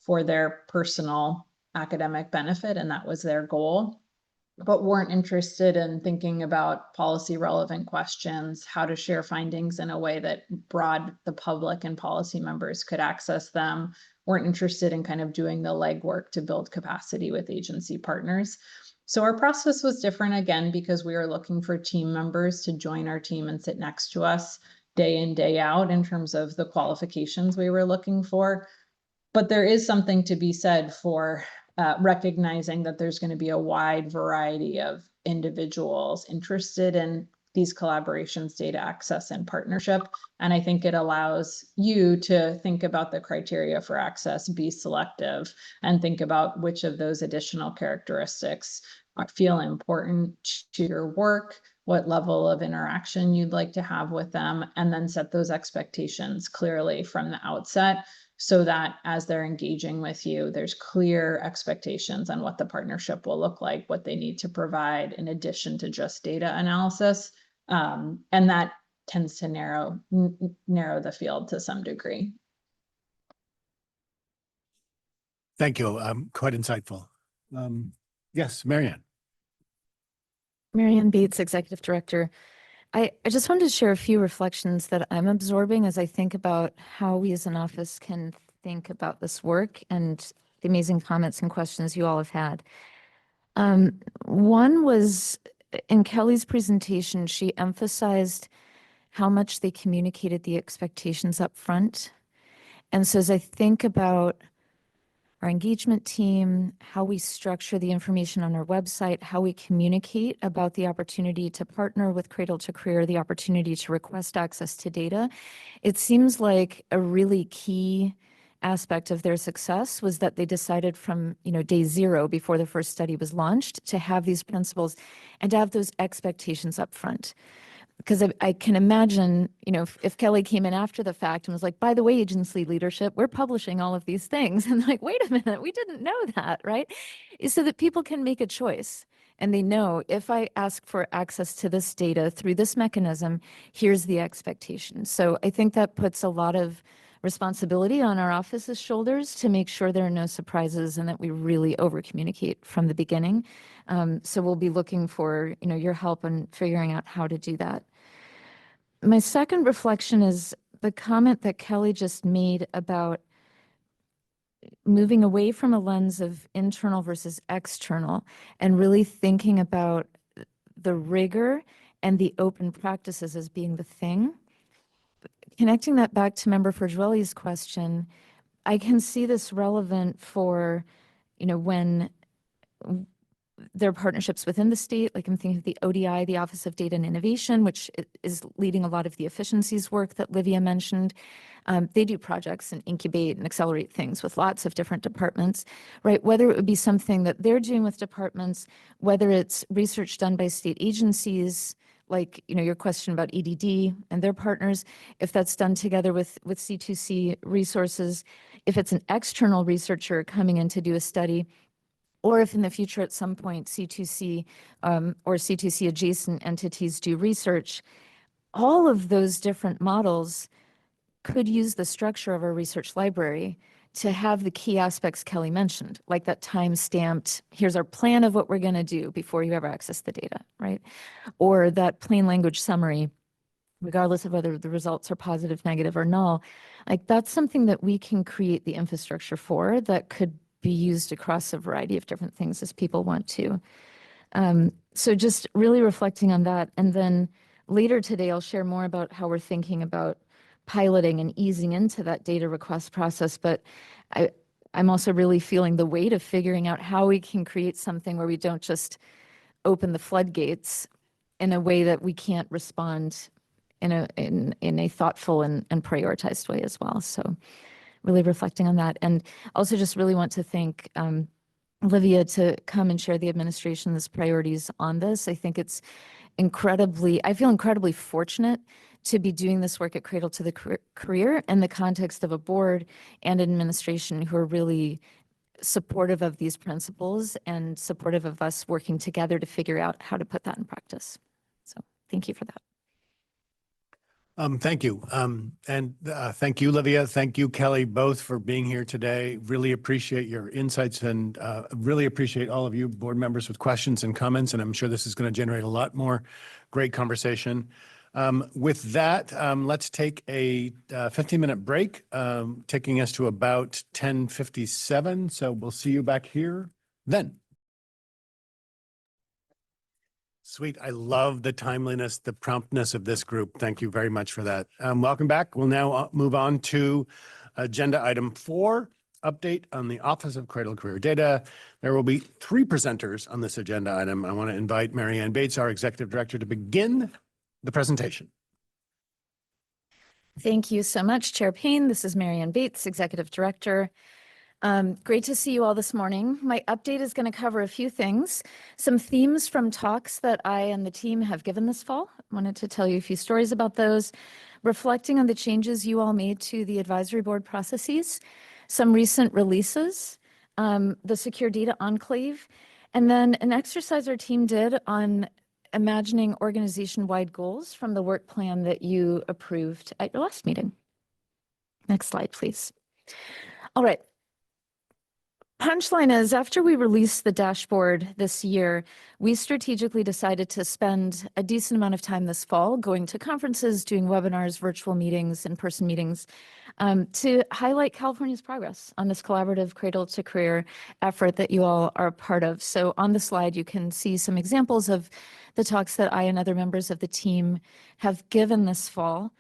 for their personal academic benefit, and that was their goal, but weren't interested in thinking about policy relevant questions, how to share findings in a way that the public and policy members could access them, weren't interested in kind of doing the legwork to build capacity with agency partners. So our process was different, again, because we were looking for team members to join our team and sit next to us day in, day out in terms of the qualifications we were looking for. But there is something to be said for recognizing that there's going to be a wide variety of individuals interested in these collaborations, data access, and partnership. And I think it allows you to think about the criteria for access, be selective, and think about which of those additional characteristics feel important to your work, what level of interaction you'd like to have with them, and then set those expectations clearly from the outset, so that as they're engaging with you, there's clear expectations on what the partnership will look like, what they need to provide in addition to just data analysis. And that tends to narrow the field to some degree. Thank you. Quite insightful. Yes, Marianne. Marianne Bates, Executive Director. I just wanted to share a few reflections that I'm absorbing as I think about how we as an office can think about this work and the amazing comments and questions you all have had. One was in Kelly's presentation, she emphasized how much they communicated the expectations up front. And so as I think about our engagement team, how we structure the information on our website, how we communicate about the opportunity to partner with Cradle-to-Career, the opportunity to request access to data, it seems like a really key aspect of their success was that they decided from day 0 before the first study was launched to have these principles and to have those expectations up front. Because I can imagine, if Kelly came in after the fact and was like, by the way, agency leadership, we're publishing all of these things. And like, wait a minute, we didn't know that, right? So that people can make a choice. And they know, if I ask for access to this data through this mechanism, here's the expectation. So I think that puts a lot of responsibility on our office's shoulders to make sure there are no surprises and that we really over communicate from the beginning. So we'll be looking for your help in figuring out how to do that. My second reflection is the comment that Kelly just made about moving away from a lens of internal versus external and really thinking about the rigor and the open practices as being the thing. Connecting that back to Member Ferjueli's question, I can see this relevant for, when there are partnerships within the state, like I'm thinking of the ODI, the Office of Data and Innovation, which is leading a lot of the efficiencies work that Livia mentioned. They do projects and incubate and accelerate things with lots of different departments, right? Whether it would be something that they're doing with departments, whether it's research done by state agencies, like your question about EDD and their partners, if that's done together with C2C resources, if it's an external researcher coming in to do a study, or if in the future at some point C2C or C2C adjacent entities do research, all of those different models could use the structure of our research library to have the key aspects Kelly mentioned, like that time-stamped, here's our plan of what we're going to do before you ever access the data, right? Or that plain language summary, regardless of whether the results are positive, negative, or null. Like that's something that we can create the infrastructure for that could be used across a variety of different things as people want to. So just really reflecting on that. And then later today, I'll share more about how we're thinking about piloting and easing into that data request process. But I'm also really feeling the weight of figuring out how we can create something where we don't just open the floodgates in a way that we can't respond in a thoughtful and prioritized way as well. So really reflecting on that. And also just really want to thank Olivia to come and share the administration's priorities on this. I think it's I feel incredibly fortunate to be doing this work at Cradle-to-Career in the context of a board and administration who are really supportive of these principles and supportive of us working together to figure out how to put that in practice. So thank you for that. Thank you. Thank you, Olivia. Thank you, Kelly, both for being here today. Really appreciate your insights and really appreciate all of you board members with questions and comments. And I'm sure this is going to generate a lot more great conversation. With that, let's take a 15-minute break, taking us to about 10:57. So we'll see you back here then. Sweet. I love the timeliness, the promptness of this group. Thank you very much for that. Welcome back. We'll now move on to agenda item 4, update on the Office of Cradle-to-Career Data. There will be 3 presenters on this agenda item. I want to invite Mary Ann Bates, our Executive Director, to begin the presentation. Thank you so much, Chair Payne. This is Mary Ann Bates, Executive Director. Great to see you all this morning. My update is going to cover a few things, some themes from talks that I and the team have given this fall. I wanted to tell you a few stories about those, reflecting on the changes you all made to the advisory board processes, some recent releases, the Secure Data Enclave, and then an exercise our team did on imagining organization-wide goals from the work plan that you approved at your last meeting. Next slide, please. All right. Punchline is, after we released the dashboard this year, we strategically decided to spend a decent amount of time this fall going to conferences, doing webinars, virtual meetings, in-person meetings, to highlight California's progress on this collaborative Cradle-to-Career effort that you all are a part of. So on the slide, you can see some examples of the talks that I and other members of the team have given this fall.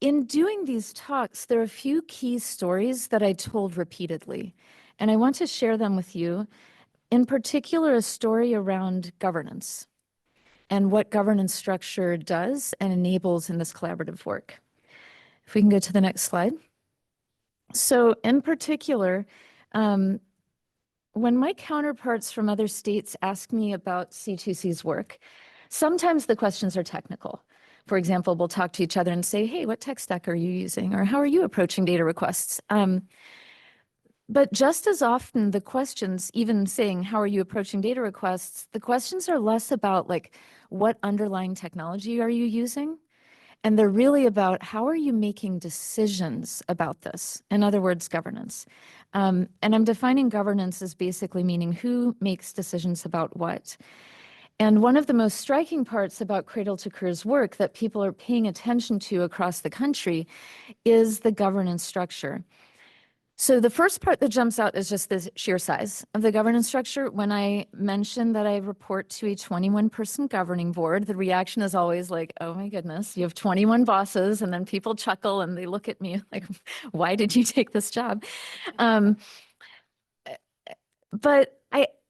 In doing these talks, there are a few key stories that I told repeatedly, and I want to share them with you. In particular, a story around governance and what governance structure does and enables in this collaborative work. If we can go to the next slide. So in particular, when my counterparts from other states ask me about C2C's work, sometimes the questions are technical. For example, we'll talk to each other and say, hey, what tech stack are you using? Or how are you approaching data requests? But just as often, the questions, even saying, how are you approaching data requests? The questions are less about like, what underlying technology are you using? And they're really about, how are you making decisions about this? In other words, governance. And I'm defining governance as basically meaning who makes decisions about what. And one of the most striking parts about Cradle-to-Career's work that people are paying attention to across the country is the governance structure. So the first part that jumps out is just the sheer size of the governance structure. When I mention that I report to a 21-person governing board, the reaction is always like, oh my goodness, you have 21 bosses, and then people chuckle and they look at me like, why did you take this job? But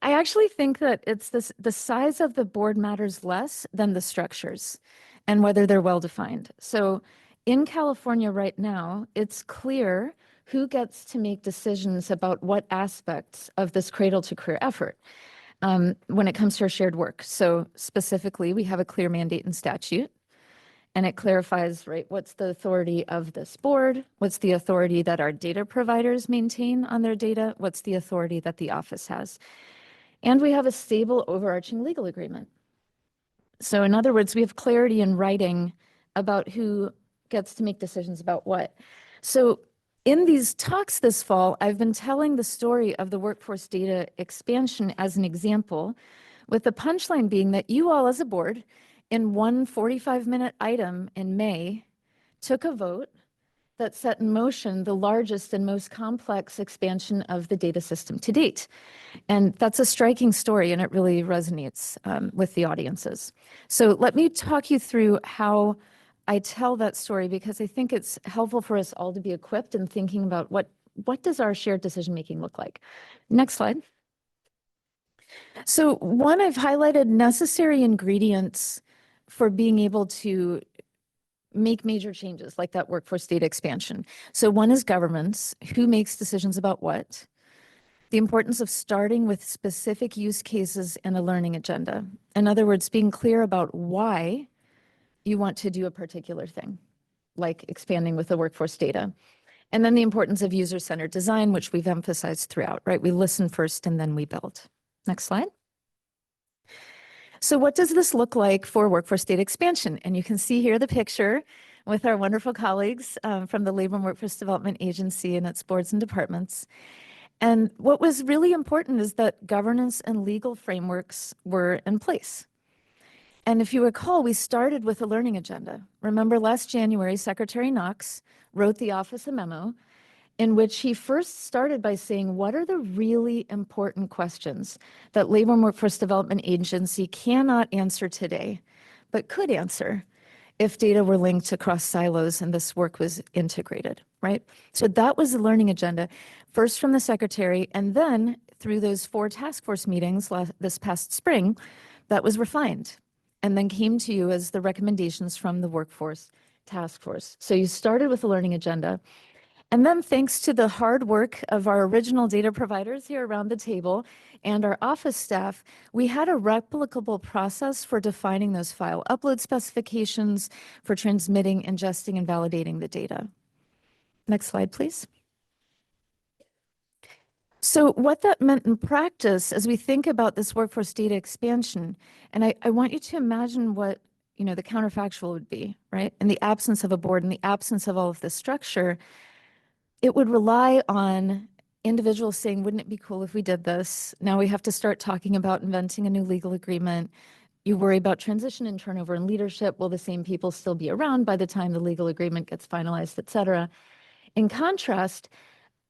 I actually think that it's the size of the board matters less than the structures and whether they're well defined. So in California right now, it's clear who gets to make decisions about what aspects of this Cradle-to-Career effort when it comes to our shared work. So specifically, we have a clear mandate in statute. And it clarifies, right, what's the authority of this board? What's the authority that our data providers maintain on their data? What's the authority that the office has? And we have a stable overarching legal agreement. So in other words, we have clarity in writing about who gets to make decisions about what. So in these talks this fall, I've been telling the story of the workforce data expansion as an example, with the punchline being that you all as a board, in one 45-minute item in May, took a vote that set in motion the largest and most complex expansion of the data system to date. And that's a striking story, and it really resonates with the audiences. So let me talk you through how I tell that story, because I think it's helpful for us all to be equipped in thinking about what does our shared decision-making look like. Next slide. So one, I've highlighted necessary ingredients for being able to make major changes like that workforce data expansion. So one is governance, who makes decisions about what, the importance of starting with specific use cases and a learning agenda. In other words, being clear about why you want to do a particular thing, like expanding with the workforce data. And then the importance of user-centered design, which we've emphasized throughout, right? We listen first and then we build. Next slide. So what does this look like for workforce data expansion? And you can see here the picture with our wonderful colleagues from the Labor and Workforce Development Agency and its boards and departments. And what was really important is that governance and legal frameworks were in place. And if you recall, we started with a learning agenda. Remember last January, Secretary Knox wrote the office a memo in which he first started by saying, what are the really important questions that Labor and Workforce Development Agency cannot answer today, but could answer if data were linked across silos and this work was integrated, right? So that was the learning agenda, first from the secretary, and then through those 4 task force meetings this past spring, that was refined and then came to you as the recommendations from the workforce task force. So you started with a learning agenda. And then thanks to the hard work of our original data providers here around the table and our office staff, we had a replicable process for defining those file upload specifications, for transmitting, ingesting, and validating the data. Next slide, please. So what that meant in practice as we think about this workforce data expansion, and I want you to imagine what the counterfactual would be, right? In the absence of a board, in the absence of all of this structure, it would rely on individuals saying, wouldn't it be cool if we did this? Now we have to start talking about inventing a new legal agreement. You worry about transition and turnover in leadership. Will the same people still be around by the time the legal agreement gets finalized, et cetera? In contrast,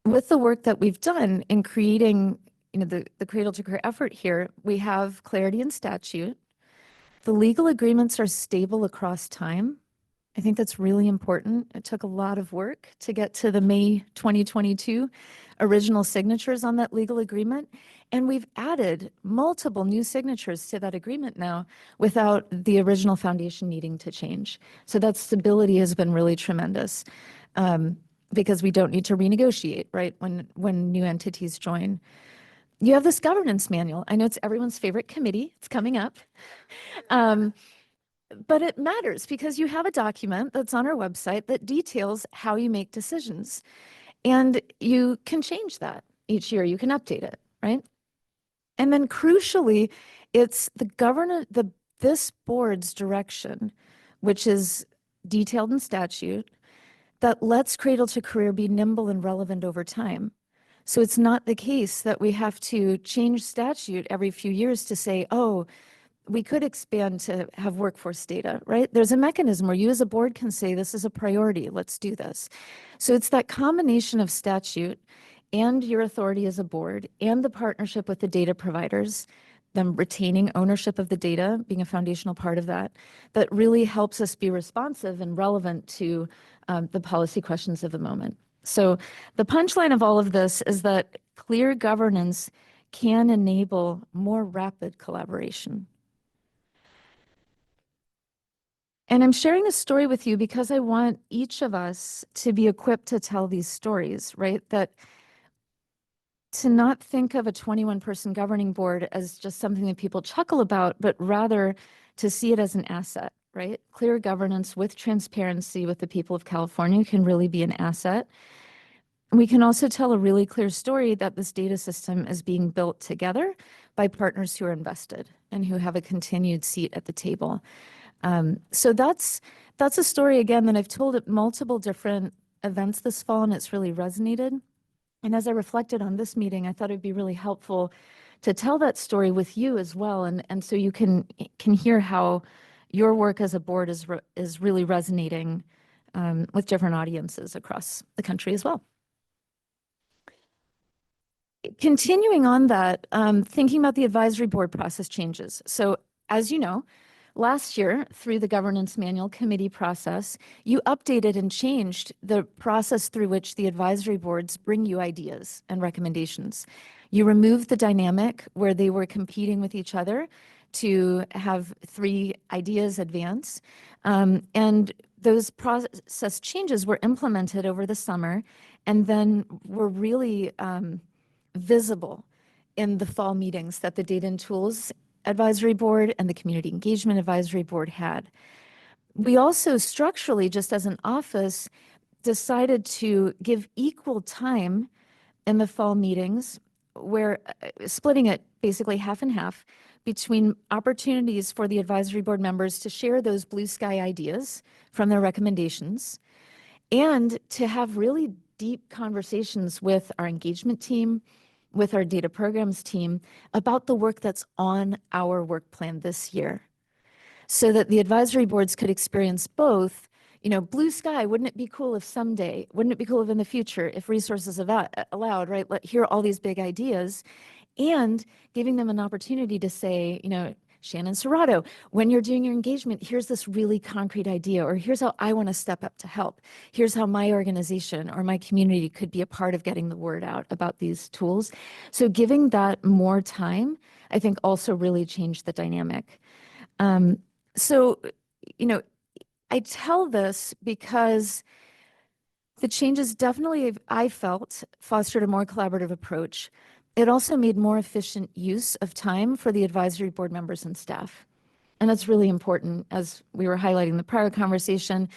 with the work that we've done in creating the Cradle-to-Career effort here, we have clarity in statute. The legal agreements are stable across time. I think that's really important. It took a lot of work to get to the May 2022 original signatures on that legal agreement. And we've added multiple new signatures to that agreement now without the original foundation needing to change. So that stability has been really tremendous because we don't need to renegotiate, right, when new entities join. You have this governance manual. I know it's everyone's favorite committee. It's coming up. But it matters because you have a document that's on our website that details how you make decisions. And you can change that each year. You can update it, right? And then crucially, it's this board's direction, which is detailed in statute, that lets Cradle-to-Career be nimble and relevant over time. So it's not the case that we have to change statute every few years to say, oh, we could expand to have workforce data, right? There's a mechanism where you as a board can say, this is a priority, let's do this. So it's that combination of statute and your authority as a board and the partnership with the data providers, them retaining ownership of the data, being a foundational part of that, that really helps us be responsive and relevant to the policy questions of the moment. So the punchline of all of this is that clear governance can enable more rapid collaboration. And I'm sharing this story with you because I want each of us to be equipped to tell these stories, right? That to not think of a 21-person governing board as just something that people chuckle about, but rather to see it as an asset, right? Clear governance with transparency with the people of California can really be an asset. We can also tell a really clear story that this data system is being built together by partners who are invested and who have a continued seat at the table. So that's a story, again, that I've told at multiple different events this fall, and it's really resonated. And as I reflected on this meeting, I thought it'd be really helpful to tell that story with you as well, and so you can hear how your work as a board is really resonating with different audiences across the country as well. Continuing on that, thinking about the advisory board process changes. So as you know, last year, through the governance manual committee process, you updated and changed the process through which the advisory boards bring you ideas and recommendations. You removed the dynamic where they were competing with each other to have 3 ideas advance. And those process changes were implemented over the summer and then were really visible in the fall meetings that the Data and Tools Advisory Board and the Community Engagement Advisory Board had. We also structurally, just as an office, decided to give equal time in the fall meetings, where splitting it basically half and half between opportunities for the advisory board members to share those blue sky ideas from their recommendations and to have really deep conversations with our engagement team, with our data programs team about the work that's on our work plan this year, so that the advisory boards could experience both, blue sky. Wouldn't it be cool if someday, wouldn't it be cool if in the future, if here's allowed, right? Hear all these big ideas, and giving them an opportunity to say, Shannon Serrato, when you're doing your engagement, here's this really concrete idea, or here's how I want to step up to help. Here's how my organization or my community could be a part of getting the word out about these tools. So giving that more time, I think, also really changed the dynamic. So, I tell this because the changes definitely, I felt, fostered a more collaborative approach. It also made more efficient use of time for the advisory board members and staff. And that's really important. As we were highlighting in the prior conversation,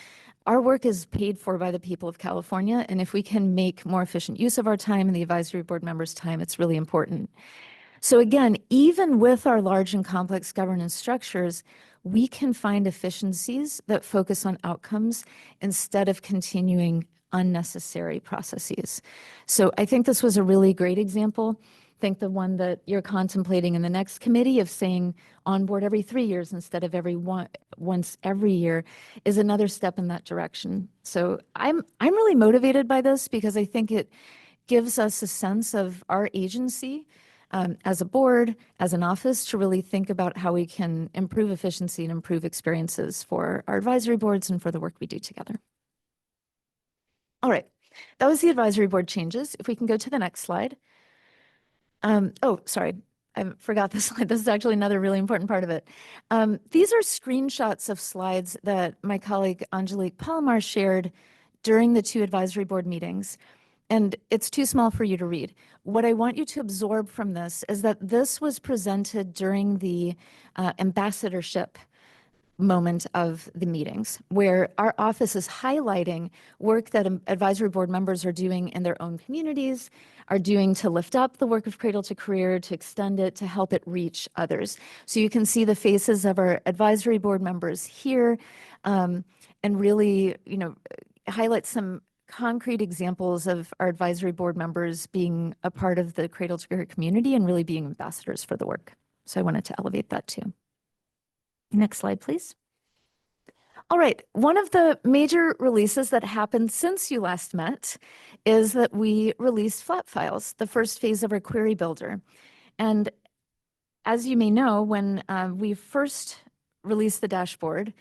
our work is paid for by the people of California. And if we can make more efficient use of our time and the advisory board members' time, it's really important. So again, even with our large and complex governance structures, we can find efficiencies that focus on outcomes instead of continuing unnecessary processes. So I think this was a really great example. I think the one that you're contemplating in the next committee of saying onboard every 3 years instead of once every year is another step in that direction. So I'm really motivated by this because I think it gives us a sense of our agency as a board, as an office, to really think about how we can improve efficiency and improve experiences for our advisory boards and for the work we do together. All right, that was the advisory board changes. If we can go to the next slide. Oh, sorry, I forgot this slide. This is actually another really important part of it. These are screenshots of slides that my colleague Angelique Palomar shared during the 2 advisory board meetings. And it's too small for you to read. What I want you to absorb from this is that this was presented during the ambassadorship moment of the meetings, where our office is highlighting work that advisory board members are doing in their own communities, are doing to lift up the work of Cradle-to-Career, to extend it, to help it reach others. So you can see the faces of our advisory board members here, and really, highlight some concrete examples of our advisory board members being a part of the Cradle-to-Career community and really being ambassadors for the work. So I wanted to elevate that too. Next slide, please. All right, one of the major releases that happened since you last met is that we released flat files, the first phase of our query builder. And as you may know, when we first released the dashboard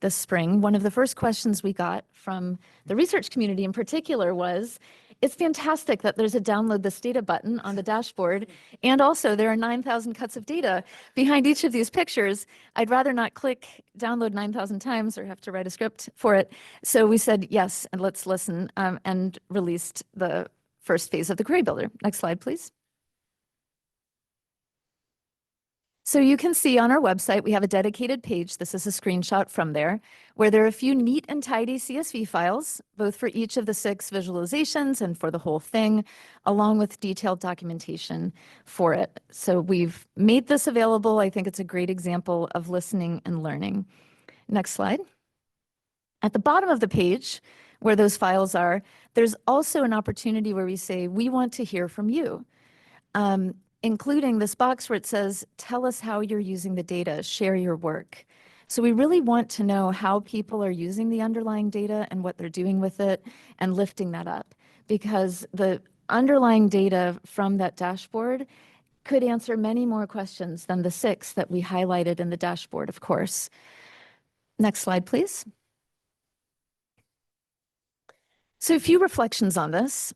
this spring, one of the first questions we got from the research community in particular was, it's fantastic that there's a download this data button on the dashboard. And also there are 9,000 cuts of data behind each of these pictures. I'd rather not click download 9,000 times or have to write a script for it. So we said, yes, and let's listen, and released the first phase of the query builder. Next slide, please. So you can see on our website, we have a dedicated page. This is a screenshot from there, where there are a few neat and tidy CSV files, both for each of the 6 visualizations and for the whole thing, along with detailed documentation for it. So we've made this available. I think it's a great example of listening and learning. Next slide. At the bottom of the page, where those files are, there's also an opportunity where we say, we want to hear from you. Including this box where it says, tell us how you're using the data, share your work. So we really want to know how people are using the underlying data and what they're doing with it and lifting that up, because the underlying data from that dashboard could answer many more questions than the 6 that we highlighted in the dashboard, of course. Next slide, please. So a few reflections on this.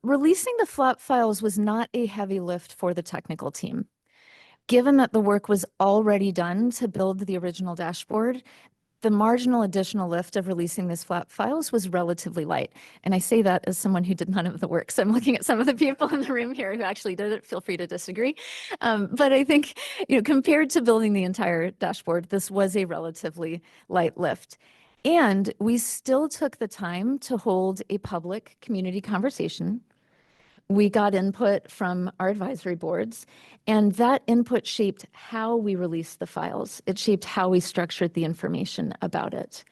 Releasing the flat files was not a heavy lift for the technical team. Given that the work was already done to build the original dashboard, the marginal additional lift of releasing these flat files was relatively light. And I say that as someone who did none of the work. So I'm looking at some of the people in the room here who actually did it. Feel free to disagree. But I think, compared to building the entire dashboard, this was a relatively light lift. And we still took the time to hold a public community conversation. We got input from our advisory boards, and that input shaped how we released the files. It shaped how we structured the information about it.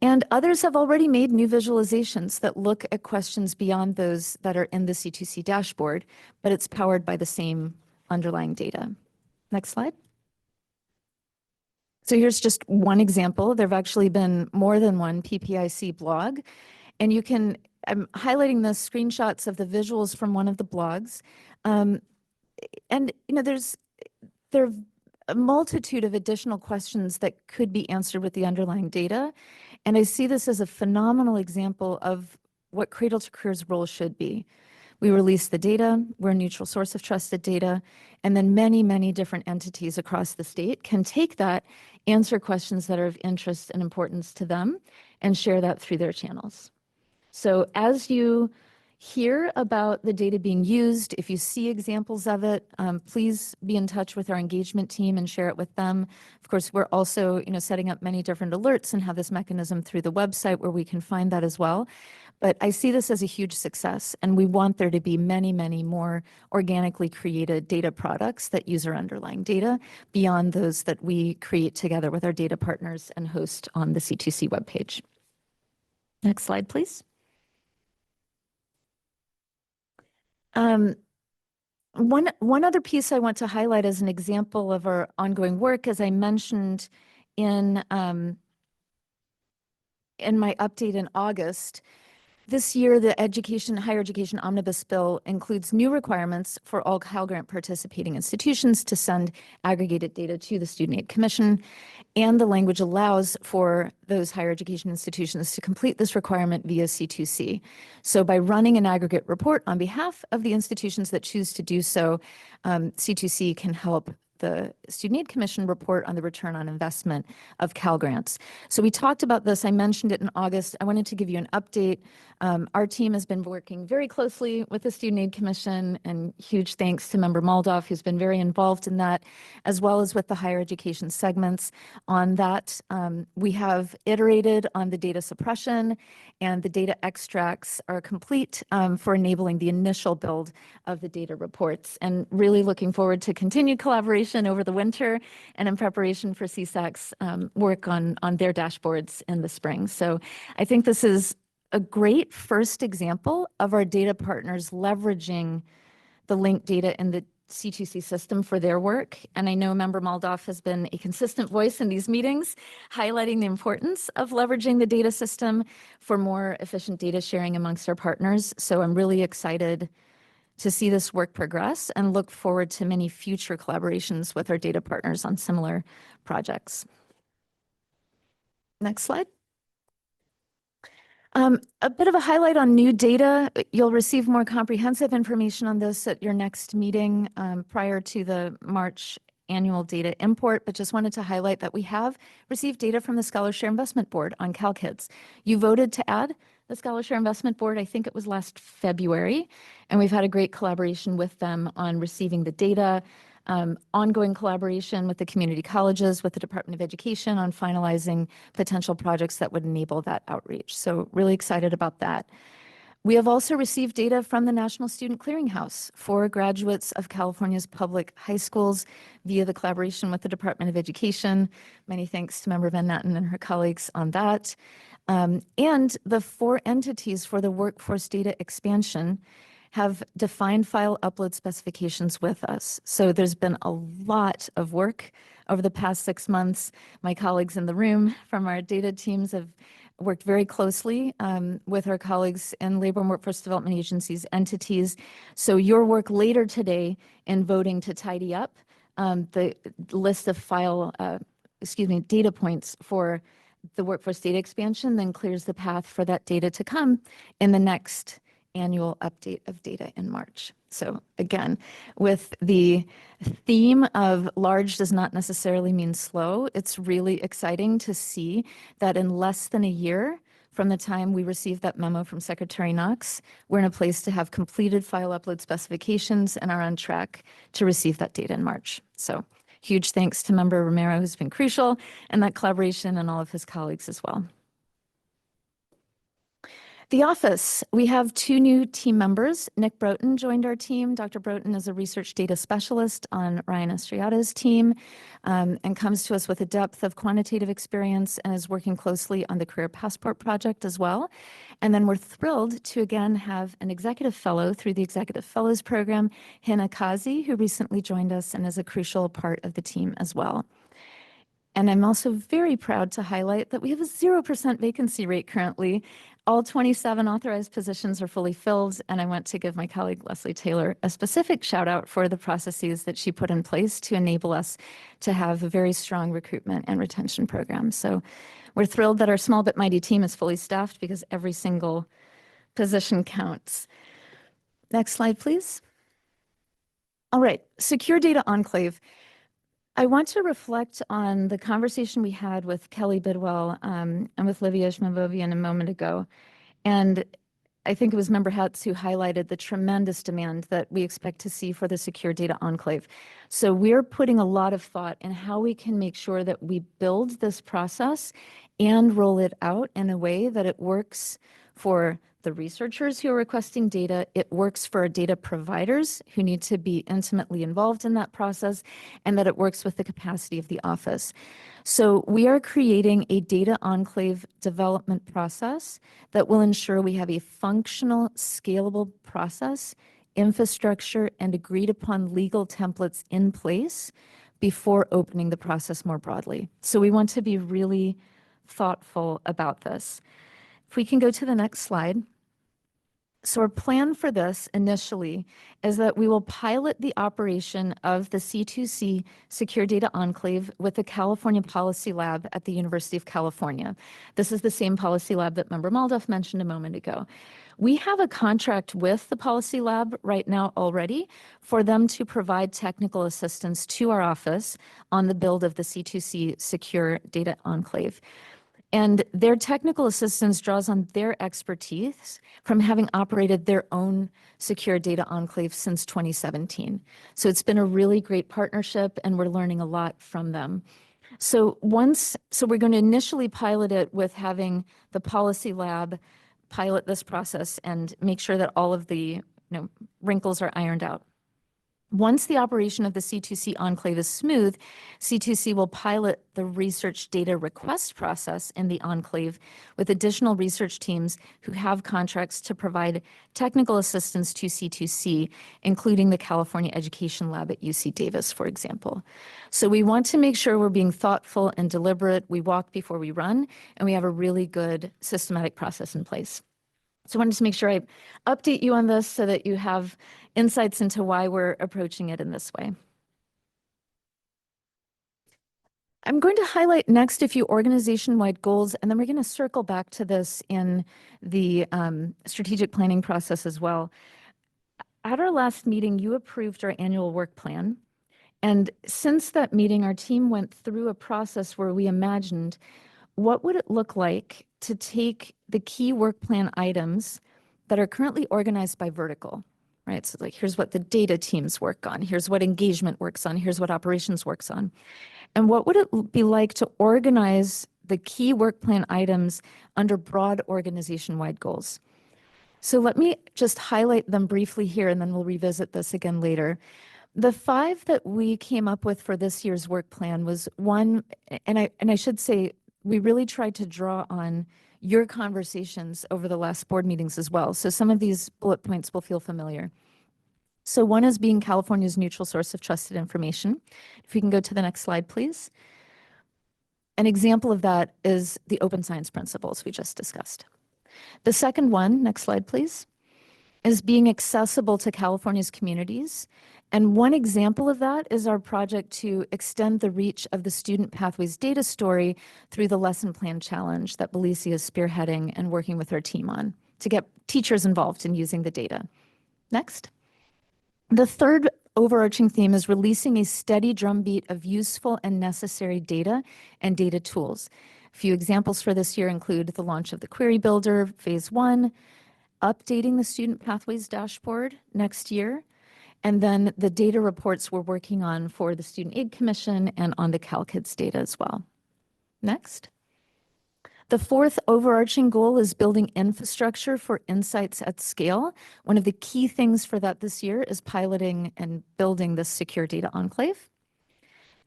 And others have already made new visualizations that look at questions beyond those that are in the C2C dashboard, but it's powered by the same underlying data. Next slide. So here's just one example. There have actually been more than one PPIC blog, and I'm highlighting the screenshots of the visuals from one of the blogs. And there are a multitude of additional questions that could be answered with the underlying data. And I see this as a phenomenal example of what Cradle-to-Career's role should be. We release the data, we're a neutral source of trusted data, and then many, many different entities across the state can take that, answer questions that are of interest and importance to them, and share that through their channels. So as you hear about the data being used, if you see examples of it, please be in touch with our engagement team and share it with them. Of course, we're also setting up many different alerts and have this mechanism through the website where we can find that as well. But I see this as a huge success, and we want there to be many, many more organically created data products that use our underlying data beyond those that we create together with our data partners and host on the C2C webpage. Next slide, please. One other piece I want to highlight as an example of our ongoing work, as I mentioned in my update in August, this year, the Higher Education Omnibus Bill includes new requirements for all Cal Grant participating institutions to send aggregated data to the Student Aid Commission, and the language allows for those higher education institutions to complete this requirement via C2C. So by running an aggregate report on behalf of the institutions that choose to do so, C2C can help the Student Aid Commission report on the return on investment of Cal Grants. So we talked about this. I mentioned it in August. I wanted to give you an update. Our team has been working very closely with the Student Aid Commission, and huge thanks to Member Moldoff, who's been very involved in that, as well as with the higher education segments on that. We have iterated on the data suppression, and the data extracts are complete for enabling the initial build of the data reports, and really looking forward to continued collaboration over the winter and in preparation for CSAC's work on their dashboards in the spring. So I think this is a great first example of our data partners leveraging the linked data in the C2C system for their work. And I know Member Moldoff has been a consistent voice in these meetings, highlighting the importance of leveraging the data system for more efficient data sharing amongst our partners. So I'm really excited to see this work progress and look forward to many future collaborations with our data partners on similar projects. Next slide. A bit of a highlight on new data. You'll receive more comprehensive information on this at your next meeting prior to the March annual data import, but just wanted to highlight that we have received data from the Scholarshare Investment Board on CalKids. You voted to add the Scholarshare Investment Board, I think it was last February, and we've had a great collaboration with them on receiving the data. ongoing collaboration with the community colleges, with the Department of Education on finalizing potential projects that would enable that outreach. So really excited about that. We have also received data from the National Student Clearinghouse for graduates of California's public high schools via the collaboration with the Department of Education. Many thanks to Member Van Natten and her colleagues on that. And the 4 entities for the workforce data expansion have defined file upload specifications with us. So there's been a lot of work over the past 6 months. My colleagues in the room from our data teams have worked very closely with our colleagues in labor and workforce development agencies entities. So your work later today in voting to tidy up the list of data points for the workforce data expansion then clears the path for that data to come in the next annual update of data in March. So again, with the theme of large does not necessarily mean slow, it's really exciting to see that in less than a year from the time we received that memo from Secretary Knox, we're in a place to have completed file upload specifications and are on track to receive that data in March. So huge thanks to Member Romero, who's been crucial in that collaboration, and all of his colleagues as well. The office, we have 2 new team members. Nick Broughton joined our team. Dr. Broughton is a research data specialist on Ryan Estriada's team and comes to us with a depth of quantitative experience and is working closely on the Career Passport project as well. And then we're thrilled to again have an executive fellow through the Executive Fellows Program, Hina Kazi, who recently joined us and is a crucial part of the team as well. And I'm also very proud to highlight that we have a 0% vacancy rate currently. All 27 authorized positions are fully filled, and I want to give my colleague Leslie Taylor a specific shout out for the processes that she put in place to enable us to have a very strong recruitment and retention program. So we're thrilled that our small but mighty team is fully staffed because every single position counts. Next slide, please. All right, Secure Data Enclave. I want to reflect on the conversation we had with Kelly Bidwell and with Livia Shmavovian a moment ago. And I think it was Member Hetz who highlighted the tremendous demand that we expect to see for the Secure Data Enclave. So we're putting a lot of thought in how we can make sure that we build this process and roll it out in a way that it works for the researchers who are requesting data, it works for our data providers who need to be intimately involved in that process, and that it works with the capacity of the office. So we are creating a data enclave development process that will ensure we have a functional, scalable process, infrastructure, and agreed upon legal templates in place before opening the process more broadly. So we want to be really thoughtful about this. If we can go to the next slide. So our plan for this initially is that we will pilot the operation of the C2C Secure Data Enclave with the California Policy Lab at the University of California. This is the same policy lab that Member Maldoff mentioned a moment ago. We have a contract with the Policy Lab right now already for them to provide technical assistance to our office on the build of the C2C Secure Data Enclave. And their technical assistance draws on their expertise from having operated their own secure data enclave since 2017. So it's been a really great partnership, and we're learning a lot from them. So we're going to initially pilot it with having the Policy Lab pilot this process and make sure that all of the wrinkles are ironed out. Once the operation of the C2C enclave is smooth, C2C will pilot the research data request process in the enclave with additional research teams who have contracts to provide technical assistance to C2C, including the California Education Lab at UC Davis, for example. So we want to make sure we're being thoughtful and deliberate. We walk before we run, and we have a really good systematic process in place. So I wanted to make sure I update you on this so that you have insights into why we're approaching it in this way. I'm going to highlight next a few organization-wide goals, and then we're going to circle back to this in the strategic planning process as well. At our last meeting, you approved our annual work plan. And since that meeting, our team went through a process where we imagined what would it look like to take the key work plan items that are currently organized by vertical. right? So like, here's what the data teams work on. Here's what engagement works on. Here's what operations works on. And what would it be like to organize the key work plan items under broad organization-wide goals? So let me just highlight them briefly here, and then we'll revisit this again later. The 5 that we came up with for this year's work plan was one, and I should say, we really tried to draw on your conversations over the last board meetings as well. So some of these bullet points will feel familiar. So one is being California's neutral source of trusted information. If we can go to the next slide, please. An example of that is the open science principles we just discussed. The second one, next slide, please, is being accessible to California's communities. And one example of that is our project to extend the reach of the Student Pathways data story through the Lesson Plan Challenge that Belisi is spearheading and working with our team on to get teachers involved in using the data. Next. The third overarching theme is releasing a steady drumbeat of useful and necessary data and data tools. A few examples for this year include the launch of the Query Builder, Phase 1, updating the Student Pathways dashboard next year, and then the data reports we're working on for the Student Aid Commission and on the CalKids data as well. Next. The fourth overarching goal is building infrastructure for insights at scale. One of the key things for that this year is piloting and building this secure data enclave.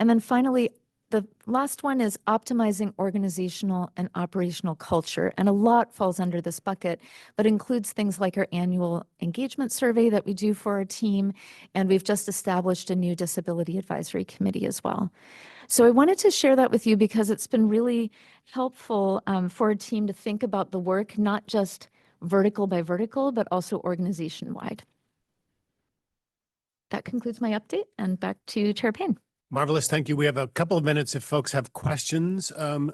And then finally, the last one is optimizing organizational and operational culture. And a lot falls under this bucket, but includes things like our annual engagement survey that we do for our team. And we've just established a new disability advisory committee as well. So I wanted to share that with you because it's been really helpful for a team to think about the work, not just vertical by vertical, but also organization-wide. That concludes my update, and back to Chair Payne. Marvelous. Thank you. We have a couple of minutes if folks have questions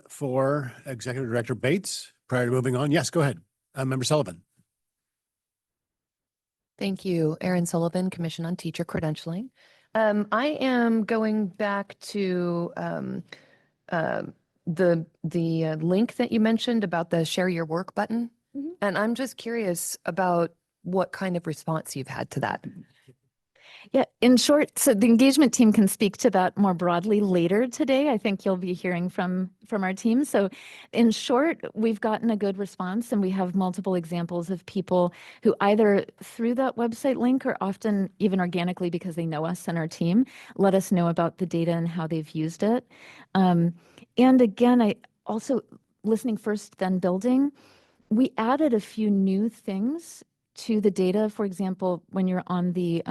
for Executive Director Bates prior to moving on. Yes, go ahead. Member Sullivan. Thank you. Erin Sullivan, Commission on Teacher Credentialing. I am going back to the link that you mentioned about the share your work button. And I'm just curious about what kind of response you've had to that. Yeah, in short, so the engagement team can speak to that more broadly later today. I think you'll be hearing from our team. So in short, we've gotten a good response, and we have multiple examples of people who either through that website link or often even organically because they know us and our team, let us know about the data and how they've used it. And again, I also, listening first, then building, we added a few new things to the data. For example, when you're on the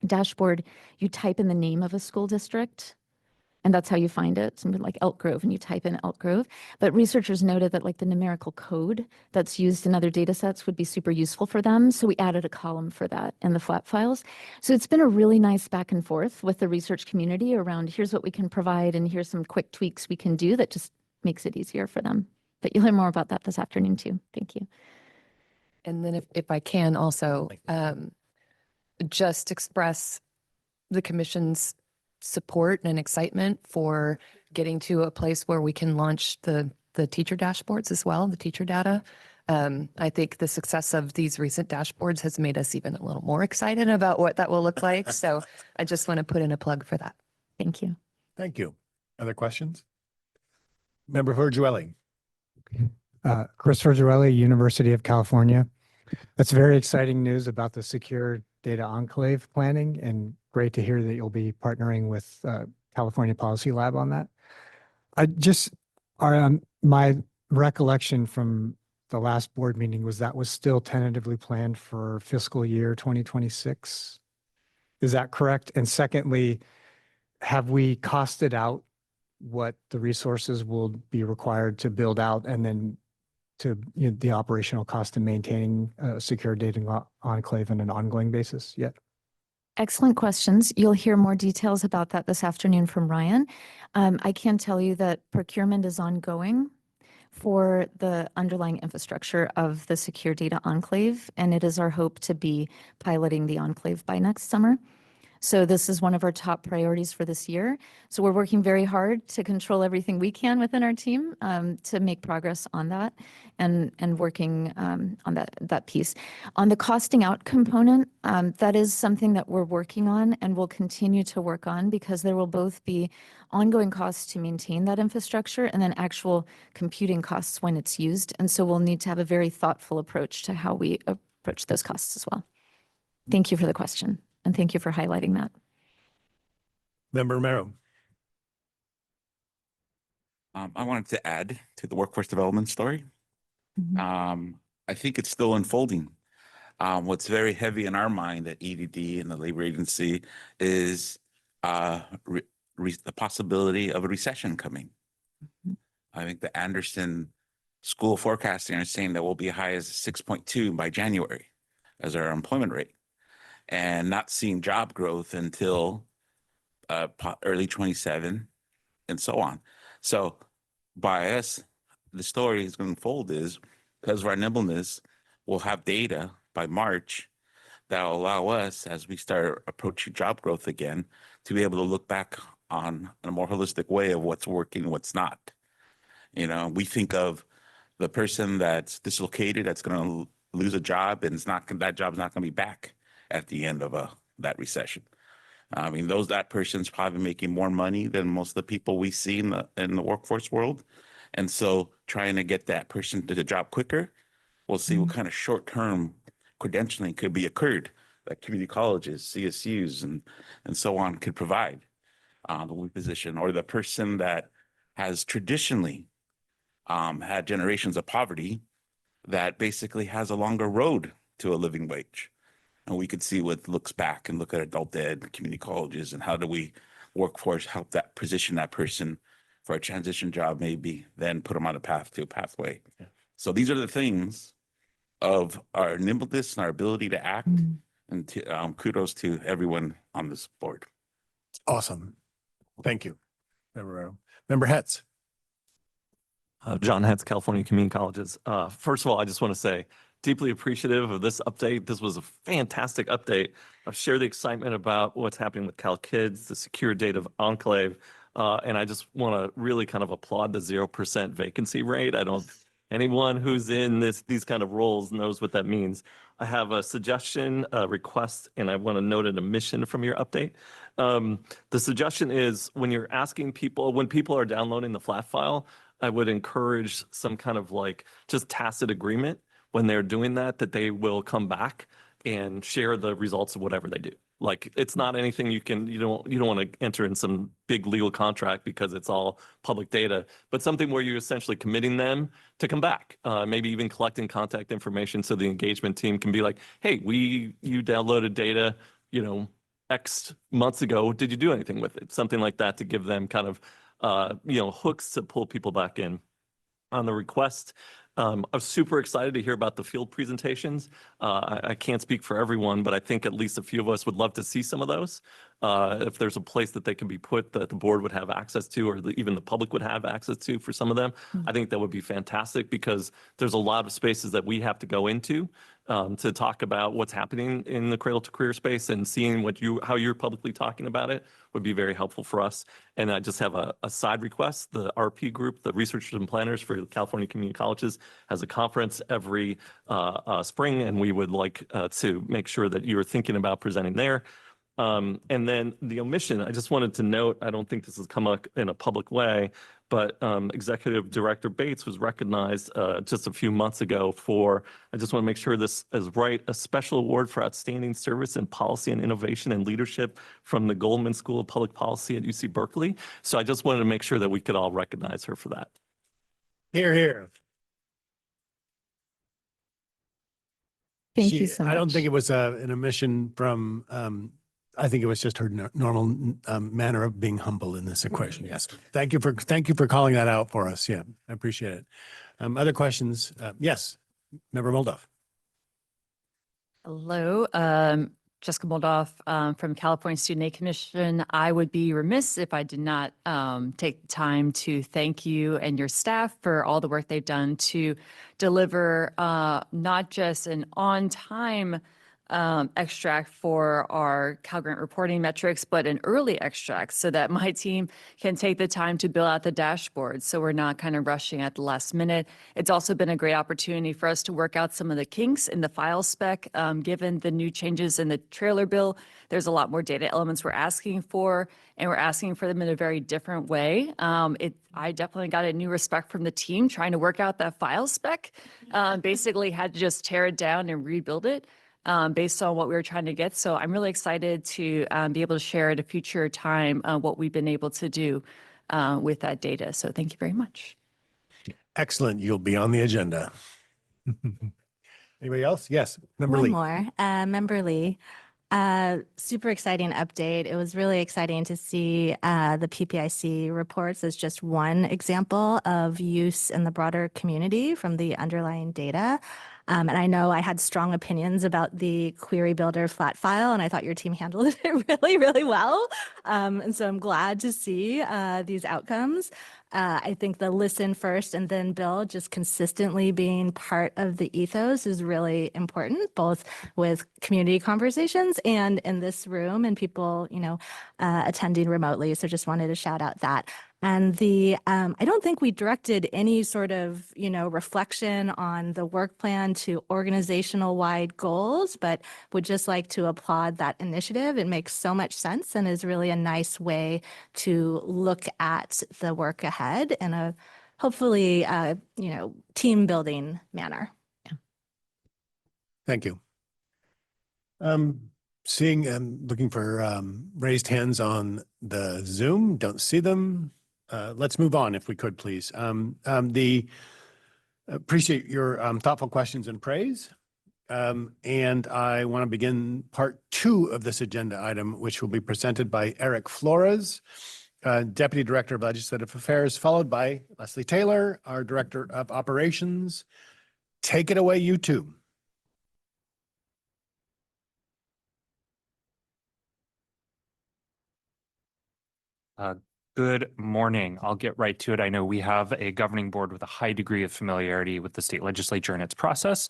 dashboard, you type in the name of a school district, and that's how you find it. Something like Elk Grove, and you type in Elk Grove. But researchers noted that like the numerical code that's used in other data sets would be super useful for them. So we added a column for that in the flat files. So it's been a really nice back and forth with the research community around here's what we can provide and here's some quick tweaks we can do that just makes it easier for them. But you'll hear more about that this afternoon too. Thank you. And then if I can also just express the Commission's support and excitement for getting to a place where we can launch the teacher dashboards as well, the teacher data. I think the success of these recent dashboards has made us even a little more excited about what that will look like. So I just want to put in a plug for that. Thank you. Thank you. Other questions? Member Virtuelli. Chris Virtuelli, University of California. That's very exciting news about the secure data enclave planning, and great to hear that you'll be partnering with California Policy Lab on that. I just, my recollection from the last board meeting was that was still tentatively planned for fiscal year 2026. Is that correct? And secondly, have we costed out what the resources will be required to build out, and then to the operational cost of maintaining a secure data enclave on an ongoing basis yet? Excellent questions. You'll hear more details about that this afternoon from Ryan. I can tell you that procurement is ongoing for the underlying infrastructure of the secure data enclave, and it is our hope to be piloting the enclave by next summer. So this is one of our top priorities for this year. So we're working very hard to control everything we can within our team to make progress on that and working on that piece. On the costing out component, that is something that we're working on and will continue to work on because there will both be ongoing costs to maintain that infrastructure and then actual computing costs when it's used. And so we'll need to have a very thoughtful approach to how we approach those costs as well. Thank you for the question. And thank you for highlighting that. Member Romero. I wanted to add to the workforce development story. Mhm. I think it's still unfolding. What's very heavy in our mind at EDD and the labor agency is the possibility of a recession coming. I think the Anderson School of Forecasting are saying that we'll be high as 6.2 by January as our employment rate, and not seeing job growth until early 27 and so on. So by us, the story is going to unfold is because of our nimbleness, we'll have data by March that will allow us, as we start approaching job growth again, to be able to look back on a more holistic way of what's working and what's not. You know, we think of the person that's dislocated, that's going to lose a job, and that job's not going to be back at the end of that recession. I mean, that person's probably making more money than most of the people we see in the workforce world. And so trying to get that person to the job quicker, we'll see what kind of short-term credentialing could be occurred that community colleges, CSUs, and so on could provide the weak position, or the person that has traditionally had generations of poverty that basically has a longer road to a living wage. And we could see what looks back and look at adult ed, community colleges, and how do we workforce help that position that person for a transition job, maybe then put them on a pathway. Yeah. So these are the things of our nimbleness and our ability to act. And kudos to everyone on this board. Awesome. Thank you. Member Hetz. John Hetz, California Community Colleges. First of all, I just want to say, deeply appreciative of this update. This was a fantastic update. I've shared the excitement about what's happening with Cal Kids, the secure date of Enclave, and I just want to really kind of applaud the 0% vacancy rate. Anyone who's in these kind of roles knows what that means. I have a suggestion, a request, and I want to note an omission from your update. The suggestion is when you're asking people, when people are downloading the flat file, I would encourage some kind of just tacit agreement when they're doing that they will come back and share the results of whatever they do. It's not anything you don't want to enter in some big legal contract because it's all public data, but something where you're essentially committing them to come back, maybe even collecting contact information so the engagement team can be like, hey, you downloaded data, X months ago. Did you do anything with it? Something like that to give them kind of, hooks to pull people back in. On the request, I was super excited to hear about the field presentations. I can't speak for everyone, but I think at least a few of us would love to see some of those. If there's a place that they can be put that the board would have access to, or even the public would have access to for some of them, I think that would be fantastic because there's a lot of spaces that we have to go into to talk about what's happening in the Cradle-to-Career space, and seeing how you're publicly talking about it would be very helpful for us. And I just have a side request. The RP group, the Researchers and Planners for California Community Colleges, has a conference every spring, and we would like to make sure that you are thinking about presenting there. And then the omission, I just wanted to note, I don't think this has come up in a public way, but Executive Director Bates was recognized just a few months ago I just want to make sure this is right, a special award for outstanding service in policy and innovation and leadership from the Goldman School of Public Policy at UC Berkeley. So I just wanted to make sure that we could all recognize her for that. Hear, hear. Thank you so much. I don't think it was an omission from, I think it was just her normal manner of being humble in this equation. Yes. Thank you for calling that out for us. Yeah, I appreciate it. Other questions? Yes, Member Moldoff. Hello, Jessica Moldoff from California Student Aid Commission. I would be remiss if I did not take the time to thank you and your staff for all the work they've done to deliver not just an on-time extract for our Cal Grant reporting metrics, but an early extract so that my team can take the time to build out the dashboard. So we're not kind of rushing at the last minute. It's also been a great opportunity for us to work out some of the kinks in the file spec. Given the new changes in the trailer bill, there's a lot more data elements we're asking for, and we're asking for them in a very different way. I definitely got a new respect from the team trying to work out that file spec. Basically had to just tear it down and rebuild it. Based on what we were trying to get. So I'm really excited to be able to share at a future time what we've been able to do with that data. So thank you very much. Excellent. You'll be on the agenda. Anybody else? Yes, Member One Lee. more, Member Lee. Super exciting update. It was really exciting to see the PPIC reports as just one example of use in the broader community from the underlying data. And I know I had strong opinions about the query builder flat file, and I thought your team handled it really, really well. And so I'm glad to see these outcomes. I think the listen first and then build, just consistently being part of the ethos is really important, both with community conversations and in this room and people, attending remotely. So just wanted to shout out that. And I don't think we directed any sort of, reflection on the work plan to organizational wide goals, but would just like to applaud that initiative. It makes so much sense and is really a nice way to look at the work ahead in a hopefully, team building manner. Thank you. Looking for raised hands on the Zoom. Don't see them. Let's move on if we could, please. Appreciate your thoughtful questions and praise. And I want to begin part 2 of this agenda item, which will be presented by Eric Flores, Deputy Director of Legislative Affairs, followed by Leslie Taylor, our Director of Operations. Take it away, you two. Good morning. I'll get right to it. I know we have a governing board with a high degree of familiarity with the state legislature and its process.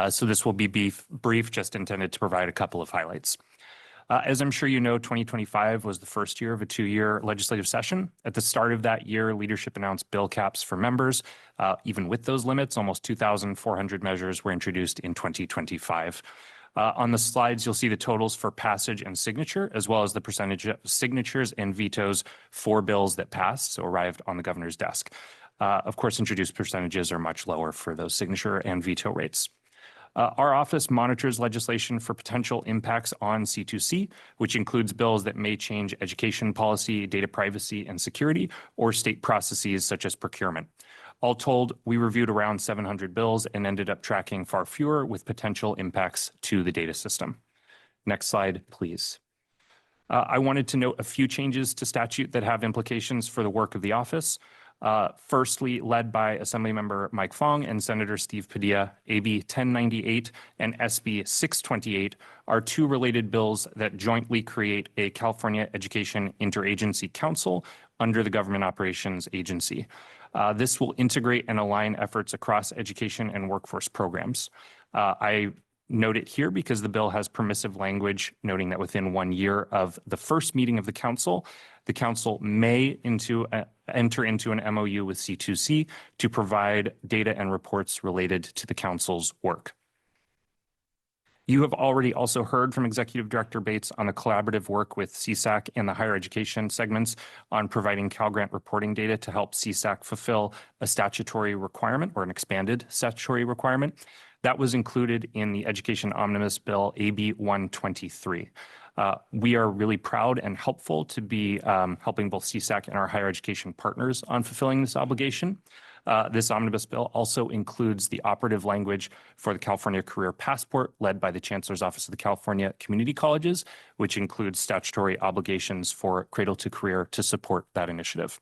So this will be brief, just intended to provide a couple of highlights. As I'm sure you know, 2025 was the first year of a 2-year legislative session. At the start of that year, leadership announced bill caps for members. Even with those limits, almost 2,400 measures were introduced in 2025. On the slides, you'll see the totals for passage and signature, as well as the percentage of signatures and vetoes for bills that passed, so arrived on the governor's desk. Of course, introduced percentages are much lower for those signature and veto rates. Our office monitors legislation for potential impacts on C2C, which includes bills that may change education policy, data privacy and security, or state processes such as procurement. All told, we reviewed around 700 bills and ended up tracking far fewer with potential impacts to the data system. Next slide, please. I wanted to note a few changes to statute that have implications for the work of the office. Firstly, led by Assemblymember Mike Fong and Senator Steve Padilla, AB 1098 and SB 628 are 2 related bills that jointly create a California Education Interagency Council under the Government Operations Agency. This will integrate and align efforts across education and workforce programs. I note it here because the bill has permissive language noting that within 1 year of the first meeting of the council may enter into an MOU with C2C to provide data and reports related to the council's work. You have already also heard from Executive Director Bates on the collaborative work with CSAC and the higher education segments on providing Cal Grant reporting data to help CSAC fulfill a statutory requirement or an expanded statutory requirement. That was included in the Education Omnibus Bill AB 123. We are really proud and helpful to be helping both CSAC and our higher education partners on fulfilling this obligation. This omnibus bill also includes the operative language for the California Career Passport led by the Chancellor's Office of the California Community Colleges, which includes statutory obligations for Cradle-to-Career to support that initiative.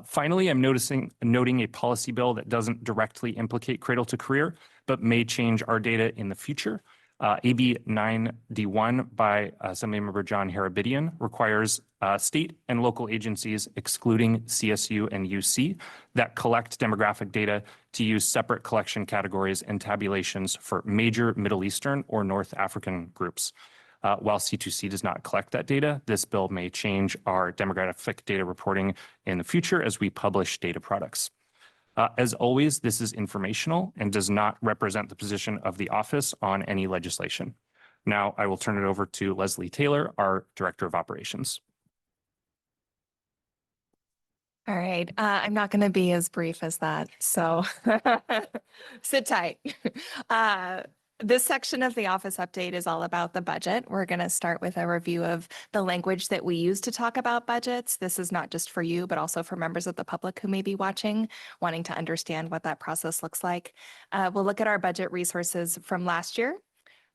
Finally, I'm noting a policy bill that doesn't directly implicate Cradle-to-Career, but may change our data in the future. AB 9D1 by Assemblymember John Harabidian requires state and local agencies, excluding CSU and UC, that collect demographic data to use separate collection categories and tabulations for major Middle Eastern or North African groups. While C2C does not collect that data, this bill may change our demographic data reporting in the future as we publish data products. As always, this is informational and does not represent the position of the office on any legislation. Now I will turn it over to Leslie Taylor, our Director of Operations. All right, I'm not going to be as brief as that, so sit tight. This section of the office update is all about the budget. We're going to start with a review of the language that we use to talk about budgets. This is not just for you, but also for members of the public who may be watching, wanting to understand what that process looks like. We'll look at our budget resources from last year,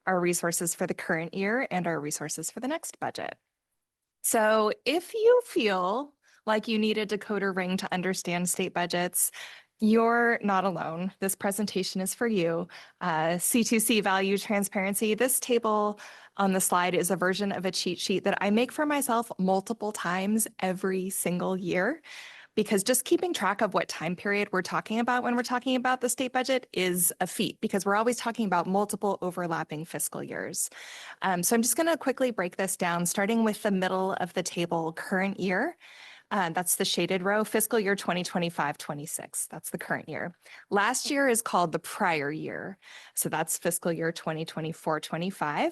our resources for the current year, and our resources for the next budget. So if you feel like you need a decoder ring to understand state budgets, you're not alone. This presentation is for you. C2C value transparency. This table on the slide is a version of a cheat sheet that I make for myself multiple times every single year, because just keeping track of what time period we're talking about when we're talking about the state budget is a feat, because we're always talking about multiple overlapping fiscal years. So I'm just going to quickly break this down, starting with the middle of the table, current year. That's the shaded row, fiscal year 2025-26. That's the current year. Last year is called the prior year. So that's fiscal year 2024-25.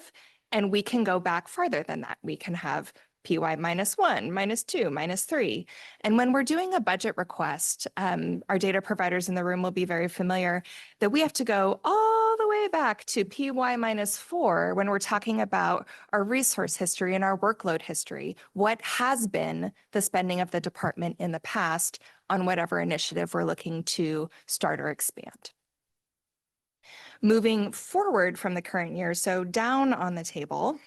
And we can go back farther than that. We can have PY -1, -2, -3. And when we're doing a budget request, our data providers in the room will be very familiar that we have to go all the way back to PY -4 when we're talking about our resource history and our workload history. What has been the spending of the department in the past on whatever initiative we're looking to start or expand. Moving forward from the current year, so down on the table,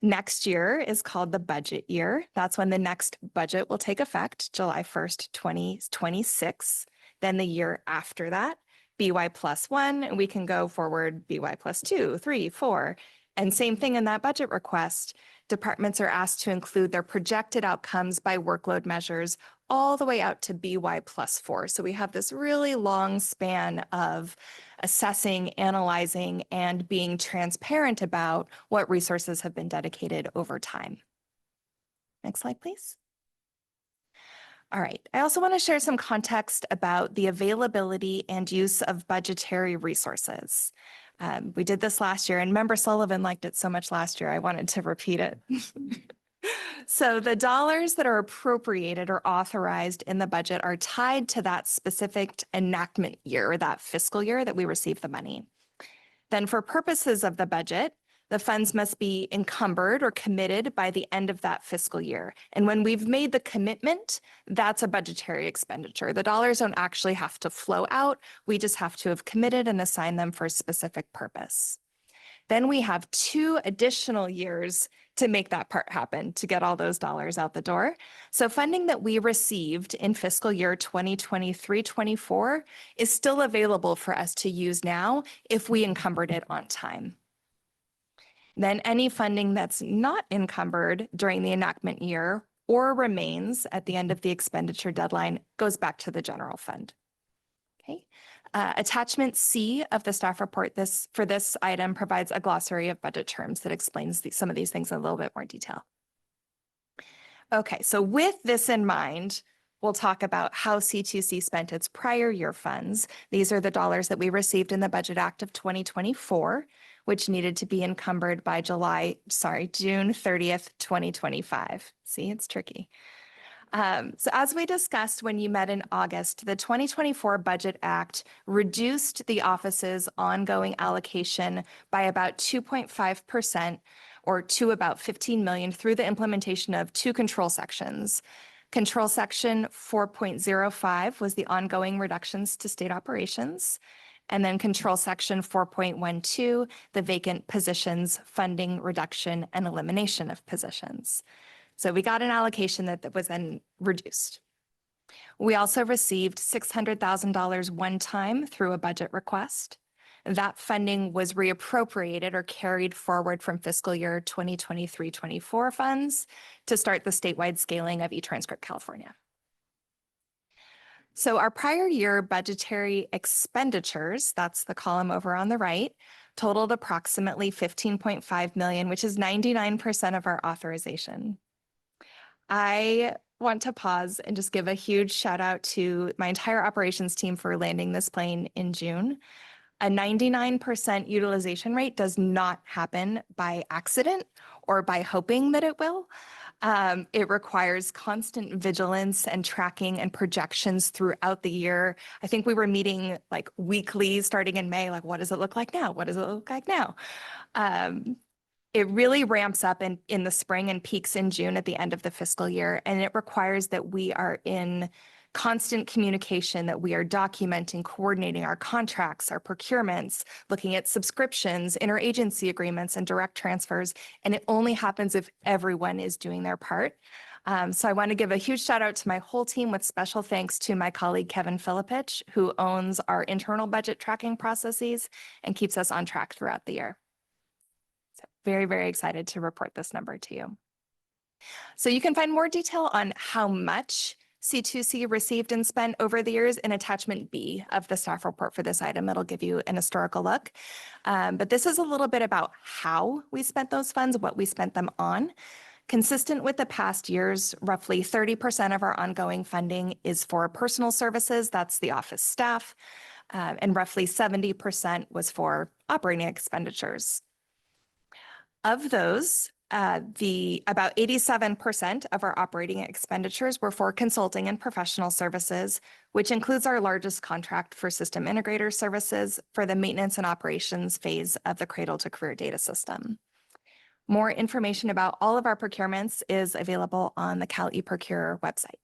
next year is called the budget year. That's when the next budget will take effect, July 1st, 2026. Then the year after that, BY +1, and we can go forward BY +2, 3, 4. And same thing in that budget request. Departments are asked to include their projected outcomes by workload measures all the way out to BY +4. So we have this really long span of assessing, analyzing, and being transparent about what resources have been dedicated over time. Next slide, please. All right, I also want to share some context about the availability and use of budgetary resources. We did this last year, and Member Sullivan liked it so much last year, I wanted to repeat it. So the dollars that are appropriated or authorized in the budget are tied to that specific enactment year, or that fiscal year that we receive the money. Then for purposes of the budget, the funds must be encumbered or committed by the end of that fiscal year. And when we've made the commitment, that's a budgetary expenditure. The dollars don't actually have to flow out. We just have to have committed and assigned them for a specific purpose. Then we have 2 additional years to make that part happen, to get all those dollars out the door. So funding that we received in fiscal year 2023-24 is still available for us to use now if we encumbered it on time. Then any funding that's not encumbered during the enactment year or remains at the end of the expenditure deadline goes back to the general fund. Okay. Attachment C of the staff report for this item provides a glossary of budget terms that explains some of these things in a little bit more detail. Okay, so with this in mind, we'll talk about how C2C spent its prior year funds. These are the dollars that we received in the Budget Act of 2024, which needed to be encumbered by June 30th, 2025. See, it's tricky. So as we discussed when you met in August, the 2024 Budget Act reduced the office's ongoing allocation by about 2.5%, or to about 15 million, through the implementation of 2 control sections. Control section 4.05 was the ongoing reductions to state operations. And then control section 4.12, the vacant positions, funding reduction and elimination of positions. So we got an allocation that was then reduced. We also received $600,000 one time through a budget request. that funding was reappropriated or carried forward from fiscal year 2023-24 funds to start the statewide scaling of eTranscript California. So our prior year budgetary expenditures, that's the column over on the right, totaled approximately 15.5 million, which is 99% of our authorization. I want to pause and just give a huge shout out to my entire operations team for landing this plane in June. A 99% utilization rate does not happen by accident or by hoping that it will. It requires constant vigilance and tracking and projections throughout the year. I think we were meeting like weekly starting in May, like, what does it look like now? What does it look like now? It really ramps up in the spring and peaks in June at the end of the fiscal year. And it requires that we are in constant communication, that we are documenting, coordinating our contracts, our procurements, looking at subscriptions, interagency agreements, and direct transfers. And it only happens if everyone is doing their part. So I want to give a huge shout out to my whole team with special thanks to my colleague, Kevin Filipich, who owns our internal budget tracking processes and keeps us on track throughout the year. So very, very excited to report this number to you. So you can find more detail on how much C2C received and spent over the years in attachment B of the staff report for this item. It'll give you an historical look. But this is a little bit about how we spent those funds, what we spent them on. Consistent with the past years, roughly 30% of our ongoing funding is for personal services, that's the office staff, and roughly 70% was for operating expenditures. Of those, about 87% of our operating expenditures were for consulting and professional services, which includes our largest contract for system integrator services for the maintenance and operations phase of the Cradle-to-Career data system. More information about all of our procurements is available on the Cal eProcure website.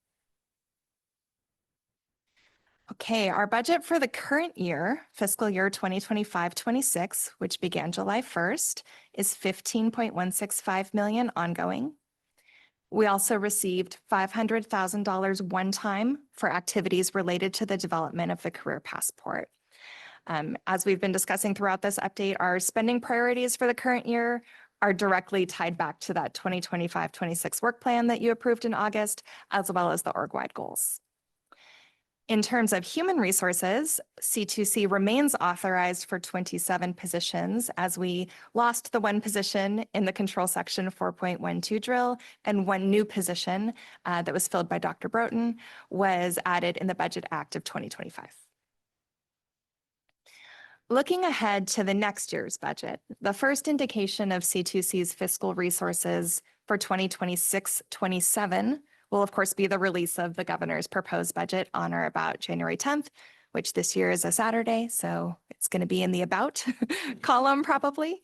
Okay, our budget for the current year, fiscal year 2025-26, which began July 1st, is $15.165 million ongoing. We also received $500,000 one time for activities related to the development of the Career Passport. As we've been discussing throughout this update, our spending priorities for the current year are directly tied back to that 2025-26 work plan that you approved in August, as well as the org-wide goals. In terms of human resources, C2C remains authorized for 27 positions as we lost the one position in the control section 4.12 drill, and one new position that was filled by Dr. Broughton was added in the Budget Act of 2025. Looking ahead to the next year's budget, the first indication of C2C's fiscal resources for 2026-27 will, of course, be the release of the governor's proposed budget on or about January 10th, which this year is a Saturday, so it's going to be in the about column probably.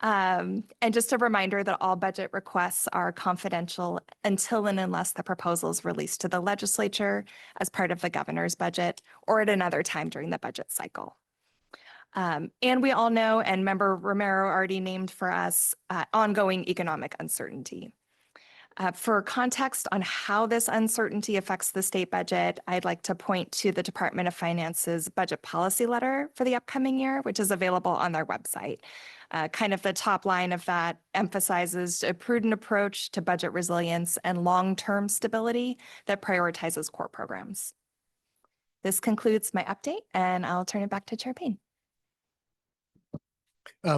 And just a reminder that all budget requests are confidential until and unless the proposal is released to the legislature as part of the governor's budget or at another time during the budget cycle. And we all know, and Member Romero already named for us, ongoing economic uncertainty. For context on how this uncertainty affects the state budget, I'd like to point to the Department of Finance's budget policy letter for the upcoming year, which is available on their website. Kind of the top line of that emphasizes a prudent approach to budget resilience and long-term stability that prioritizes core programs. This concludes my update, and I'll turn it back to Chair Payne.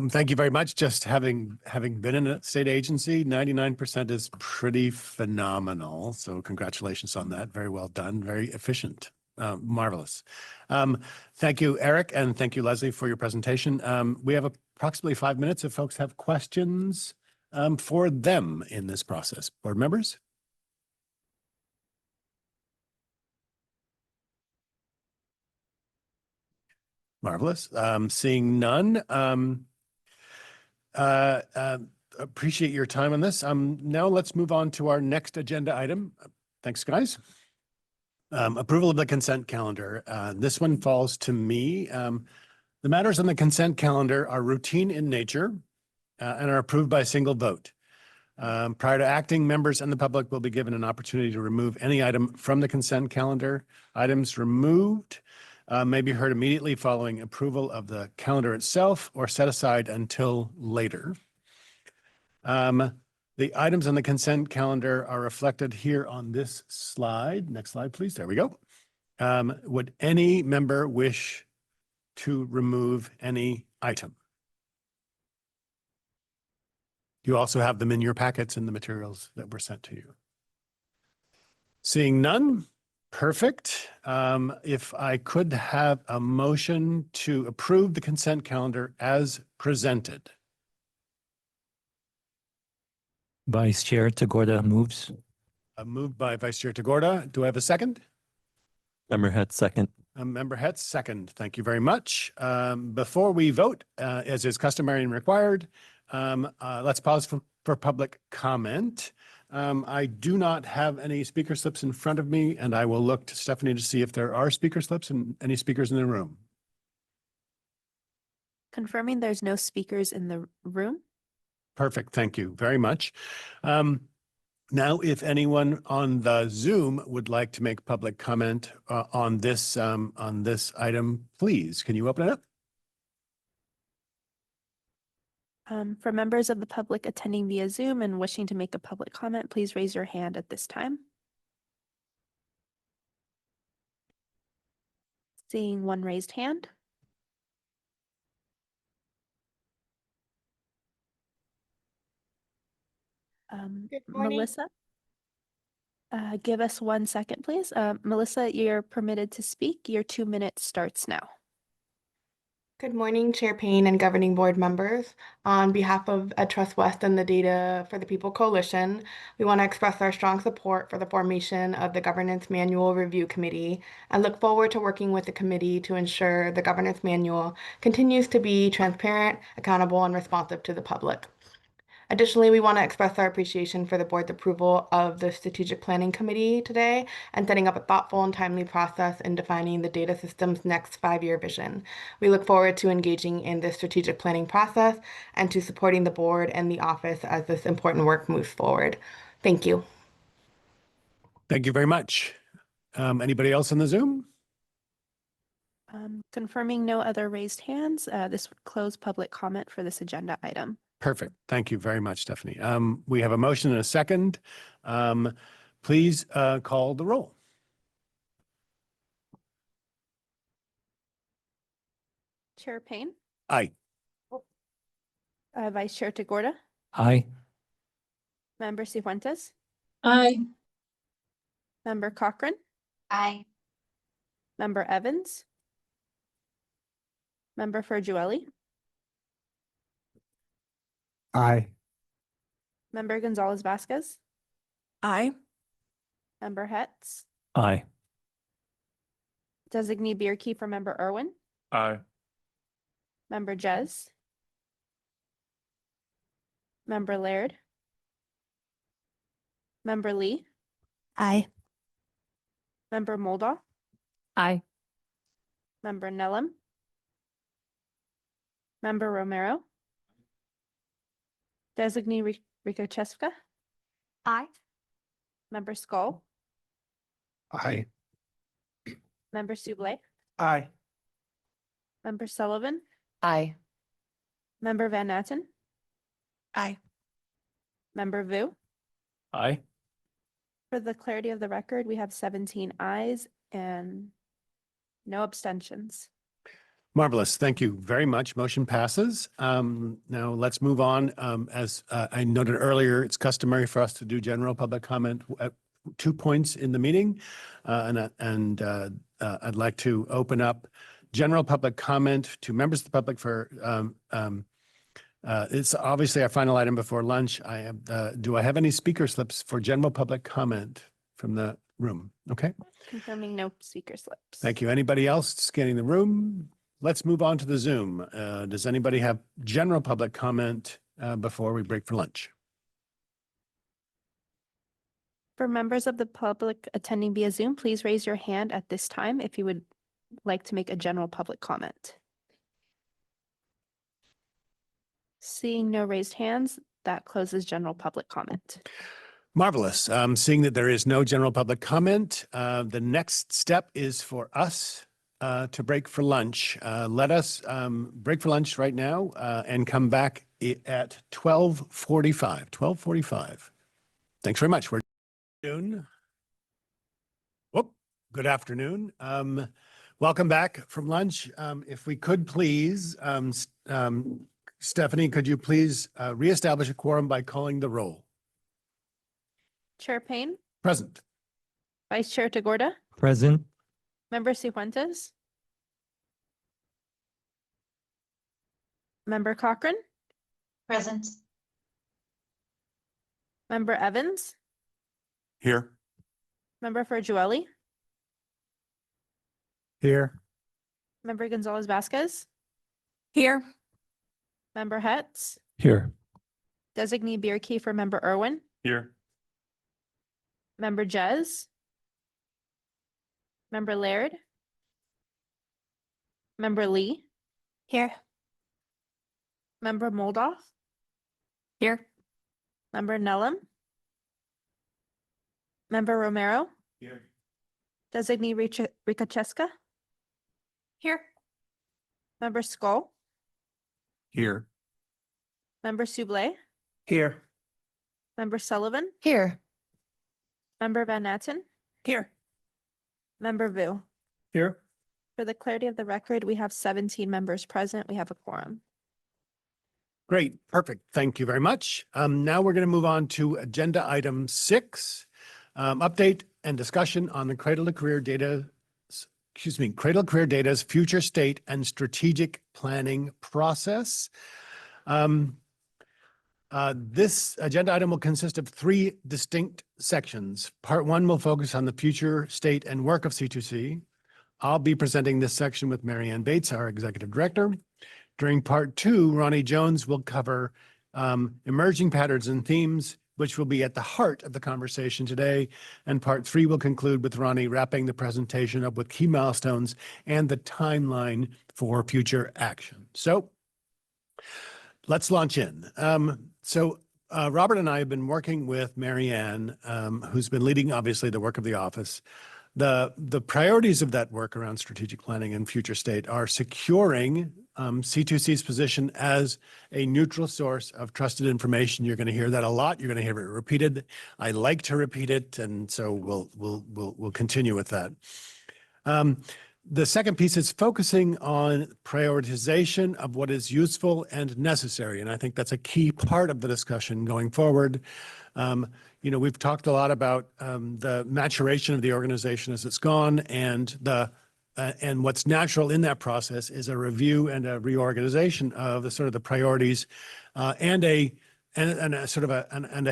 Thank you very much. Just having been in a state agency, 99% is pretty phenomenal. So congratulations on that. Very well done. Very efficient. Marvelous. Thank you, Eric, and thank you, Leslie, for your presentation. We have approximately 5 minutes if folks have questions for them in this process. Board members? Marvelous. Seeing none. Appreciate your time on this. Now let's move on to our next agenda item. Thanks, guys. Approval of the consent calendar. This one falls to me. The matters on the consent calendar are routine in nature and are approved by a single vote. Prior to acting, members and the public will be given an opportunity to remove any item from the consent calendar. Items removed may be heard immediately following approval of the calendar itself or set aside until later. The items on the consent calendar are reflected here on this slide. Next slide, please. There we go. Would any member wish to remove any item? You also have them in your packets and the materials that were sent to you. Seeing none, perfect. If I could have a motion to approve the consent calendar as presented. Vice Chair Tagorda moves. Moved by Vice Chair Tagorda. Do I have a second? Member Hetz, second. Member Hetz, second. Thank you very much. Before we vote, as is customary and required, let's pause for public comment. I do not have any speaker slips in front of me, and I will look to Stephanie to see if there are speaker slips and any speakers in the room. Confirming there's no speakers in the room. Perfect. Thank you very much. Now, if anyone on the Zoom would like to make public comment on this item, please, can you open it up? For members of the public attending via Zoom and wishing to make a public comment, please raise your hand at this time. Seeing one raised hand. Good morning. Melissa, give us 1 second, please. Melissa, you're permitted to speak. Your 2 minutes starts now. Good morning, Chair Payne and governing board members. On behalf of Trust West and the Data for the People Coalition, we want to express our strong support for the formation of the Governance Manual Review Committee and look forward to working with the committee to ensure the governance manual continues to be transparent, accountable, and responsive to the public. Additionally, we want to express our appreciation for the board's approval of the Strategic Planning Committee today and setting up a thoughtful and timely process in defining the data system's next 5-year vision. We look forward to engaging in this strategic planning process and to supporting the board and the office as this important work moves forward. Thank you. Thank you very much. Anybody else in the Zoom? Confirming no other raised hands, this would close public comment for this agenda item. Perfect. Thank you very much, Stephanie. We have a motion and a second. Please call the roll. Chair Payne, Aye. Vice Chair Tagorda, Aye. Member Cifuentes, Aye. Member Cochran, Aye. Member Evans, Member Ferjueli, Aye. Member Gonzalez Vasquez, Aye. Member Hetz, Aye. Designee Bierkey Member Irwin, Aye. Member Jez, Member Laird, Member Lee, Aye. Member Moldoff, Aye. Member Nellum, Member Romero, Designee Rikochevska, Aye. Member Skull, Aye. Member Sublé, Aye. Member Sullivan, Aye. Member Van Natten, Aye. Member Vu. Aye. For the clarity of the record, we have 17 ayes and no abstentions. Marvelous. Thank you very much. Motion passes. Now let's move on. As I noted earlier, it's customary for us to do general public comment at 2 points in the meeting. I'd like to open up general public comment to members of the public for, it's obviously our final item before lunch. Do I have any speaker slips for general public comment from the room? Okay. Confirming no speaker slips. Thank you. Anybody else scanning the room? Let's move on to the Zoom. Does anybody have general public comment before we break for lunch? For members of the public attending via Zoom, please raise your hand at this time if you would like to make a general public comment. Seeing no raised hands, that closes general public comment. Marvelous. Seeing that there is no general public comment, the next step is for us to break for lunch. Let us break for lunch right now and come back at 12:45. 12:45. Thanks very much. We're noon. Whoop. Good afternoon. Welcome back from lunch. If we could please, Stephanie, could you please reestablish a quorum by calling the roll? Chair Payne, Present. Vice Chair Tagorda, Present. Member Cifuentes, Member Cochran, Present. Member Evans, Here. Member Fargiueli, Here. Member Gonzalez Vasquez, Here. Member Hetz, Here. Designee Beer Kiefer, Member Irwin, Here. Member Jez, Member Laird, Member Lee, Here. Member Moldoff, Here. Member Nellum, Member Romero, Here. Designee Rikacheska, Here. Member Skull, Here. Member Sublé, Here. Member Sullivan, Here. Member Van Natten, Here. Member Vu. Here. For the clarity of the record, we have 17 members present. We have a quorum. Great, perfect. Thank you very much. Now we're going to move on to agenda item 6, update and discussion on the Cradle-to-Career Data's future state and strategic planning process. This agenda item will consist of 3 distinct sections. Part 1 will focus on the future state and work of C2C. I'll be presenting this section with Marianne Bates, our executive director. During part 2, Ronnie Jones will cover emerging patterns and themes, which will be at the heart of the conversation today. And part 3 will conclude with Ronnie wrapping the presentation up with key milestones and the timeline for future action. So let's launch in. Robert and I have been working with Marianne, who's been leading, obviously, the work of the office. The priorities of that work around strategic planning and future state are securing C2C's position as a neutral source of trusted information. You're going to hear that a lot. You're going to hear it repeated. I like to repeat it, and so we'll continue with that. The second piece is focusing on prioritization of what is useful and necessary, and I think that's a key part of the discussion going forward. We've talked a lot about the maturation of the organization as it's gone, and what's natural in that process is a review and a reorganization of the priorities, and a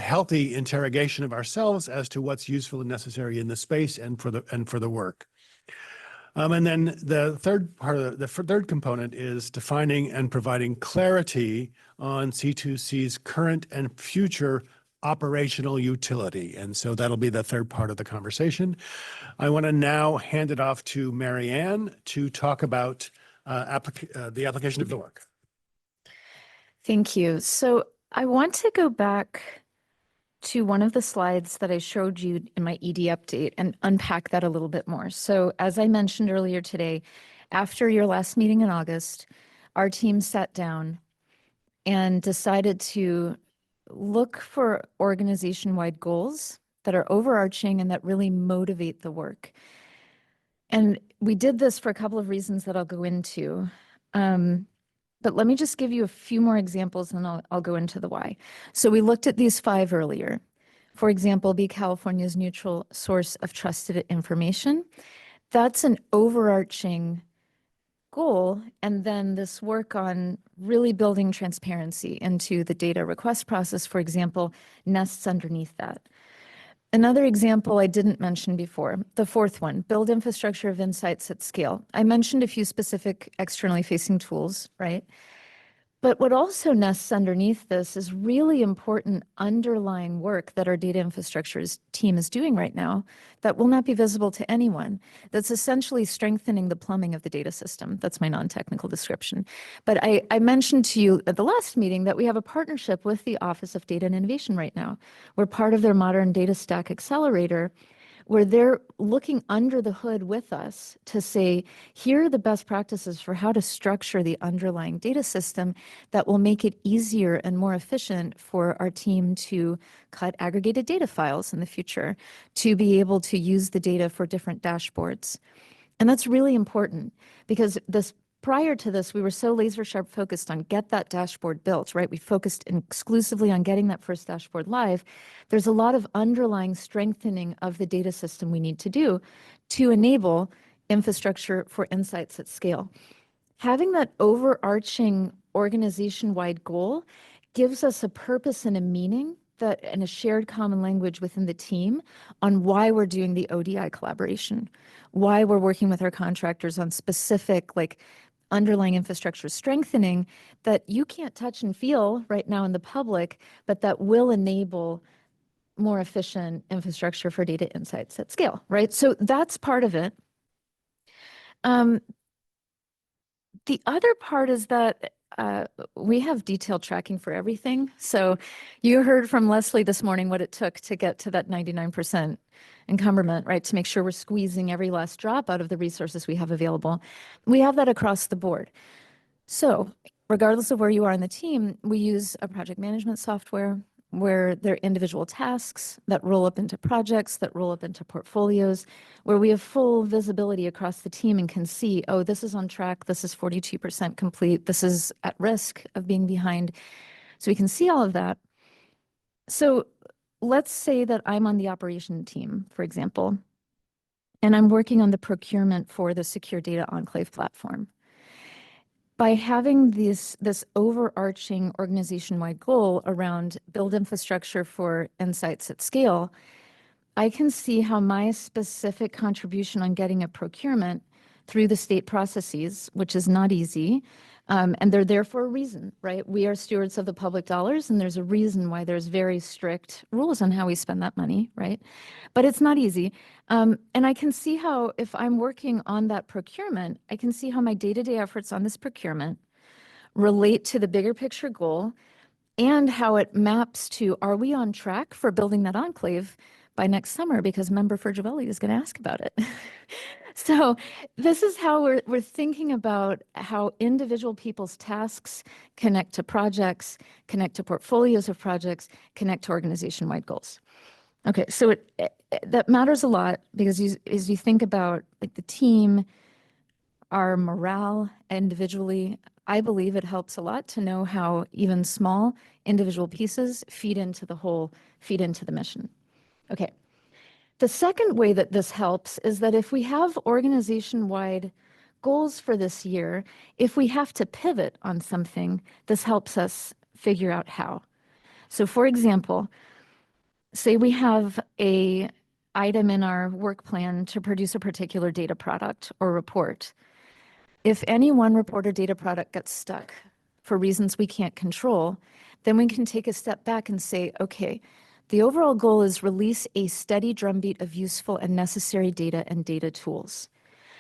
healthy interrogation of ourselves as to what's useful and necessary in the space and for the work. And then the third component is defining and providing clarity on C2C's current and future operational utility. And so that'll be the third part of the conversation. I want to now hand it off to Marianne to talk about the application of the work. Thank you. So I want to go back to one of the slides that I showed you in my ED update and unpack that a little bit more. So as I mentioned earlier today, after your last meeting in August, our team sat down and decided to look for organization-wide goals that are overarching and that really motivate the work. And we did this for a couple of reasons that I'll go into. But let me just give you a few more examples and I'll go into the why. So we looked at these 5 earlier. For example, be California's neutral source of trusted information. That's an overarching goal. And then this work on really building transparency into the data request process, for example, nests underneath that. Another example I didn't mention before, the 4th one, build infrastructure of insights at scale. I mentioned a few specific externally facing tools, right? But what also nests underneath this is really important underlying work that our data infrastructures team is doing right now that will not be visible to anyone. That's essentially strengthening the plumbing of the data system. That's my non-technical description. But I mentioned to you at the last meeting that we have a partnership with the Office of Data and Innovation right now. We're part of their Modern Data Stack Accelerator, where they're looking under the hood with us to say, here are the best practices for how to structure the underlying data system that will make it easier and more efficient for our team to cut aggregated data files in the future, to be able to use the data for different dashboards. And that's really important because prior to this, we were so laser sharp focused on get that dashboard built, right? We focused exclusively on getting that first dashboard live. There's a lot of underlying strengthening of the data system we need to do to enable infrastructure for insights at scale. Having that overarching organization-wide goal gives us a purpose and a meaning and a shared common language within the team on why we're doing the ODI collaboration, why we're working with our contractors on specific underlying infrastructure strengthening that you can't touch and feel right now in the public, but that will enable more efficient infrastructure for data insights at scale, right? So that's part of it. The other part is that we have detailed tracking for everything. So you heard from Leslie this morning what it took to get to that 99% encumberment, right? To make sure we're squeezing every last drop out of the resources we have available. We have that across the board. So regardless of where you are in the team, we use a project management software where there are individual tasks that roll up into projects, that roll up into portfolios, where we have full visibility across the team and can see, oh, this is on track, this is 42% complete, this is at risk of being behind. So we can see all of that. So let's say that I'm on the operation team, for example, and I'm working on the procurement for the Secure Data Enclave platform. By having this overarching organization-wide goal around build infrastructure for insights at scale, I can see how my specific contribution on getting a procurement through the state processes, which is not easy, and they're there for a reason, right? We are stewards of the public dollars, and there's a reason why there's very strict rules on how we spend that money, right? But it's not easy. And I can see how if I'm working on that procurement, I can see how my day-to-day efforts on this procurement relate to the bigger picture goal and how it maps to, are we on track for building that enclave by next summer? Because Member Fergivelli is going to ask about it. So this is how we're thinking about how individual people's tasks connect to projects, connect to portfolios of projects, connect to organization-wide goals. Okay, so that matters a lot because as you think about the team, our morale individually, I believe it helps a lot to know how even small individual pieces feed into the whole, feed into the mission. Okay. The second way that this helps is that if we have organization-wide goals for this year, if we have to pivot on something, this helps us figure out how. So for example, say we have an item in our work plan to produce a particular data product or report. If any one report or data product gets stuck for reasons we can't control, then we can take a step back and say, okay, the overall goal is release a steady drumbeat of useful and necessary data and data tools.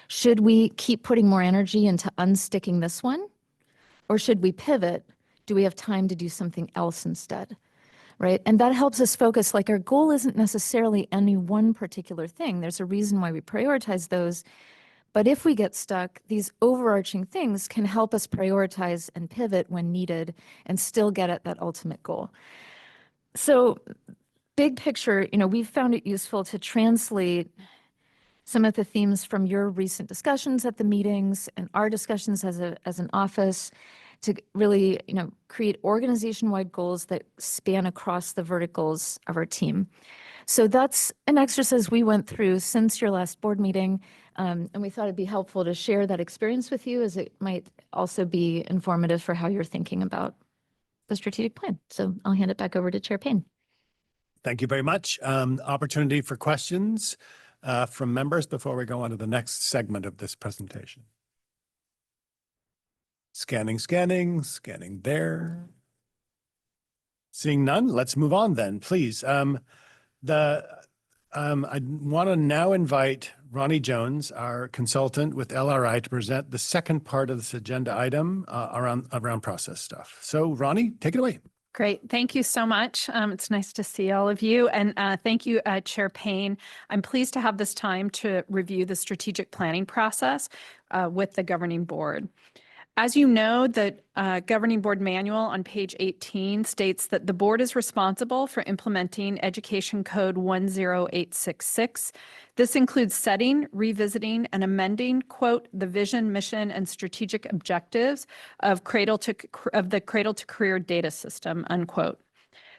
Should we keep putting more energy into unsticking this one? Or should we pivot? Do we have time to do something else instead? Right? And that helps us focus, like our goal isn't necessarily any one particular thing. There's a reason why we prioritize those. But if we get stuck, these overarching things can help us prioritize and pivot when needed and still get at that ultimate goal. So big picture, we've found it useful to translate some of the themes from your recent discussions at the meetings and our discussions as an office to really, create organization-wide goals that span across the verticals of our team. So that's an exercise we went through since your last board meeting, and we thought it'd be helpful to share that experience with you as it might also be informative for how you're thinking about the strategic plan. So I'll hand it back over to Chair Payne. Thank you very much. Opportunity for questions from members before we go on to the next segment of this presentation. Scanning there. Seeing none, let's move on then, please. I want to now invite Ronnie Jones, our consultant with LRI, to present the second part of this agenda item around process stuff. So Ronnie, take it away. Great. Thank you so much. It's nice to see all of you. And thank you, Chair Payne. I'm pleased to have this time to review the strategic planning process with the governing board. As you know, the governing board manual on page 18 states that the board is responsible for implementing Education Code 10866. This includes setting, revisiting, and amending, quote, the vision, mission, and strategic objectives of the Cradle-to-Career data system, unquote.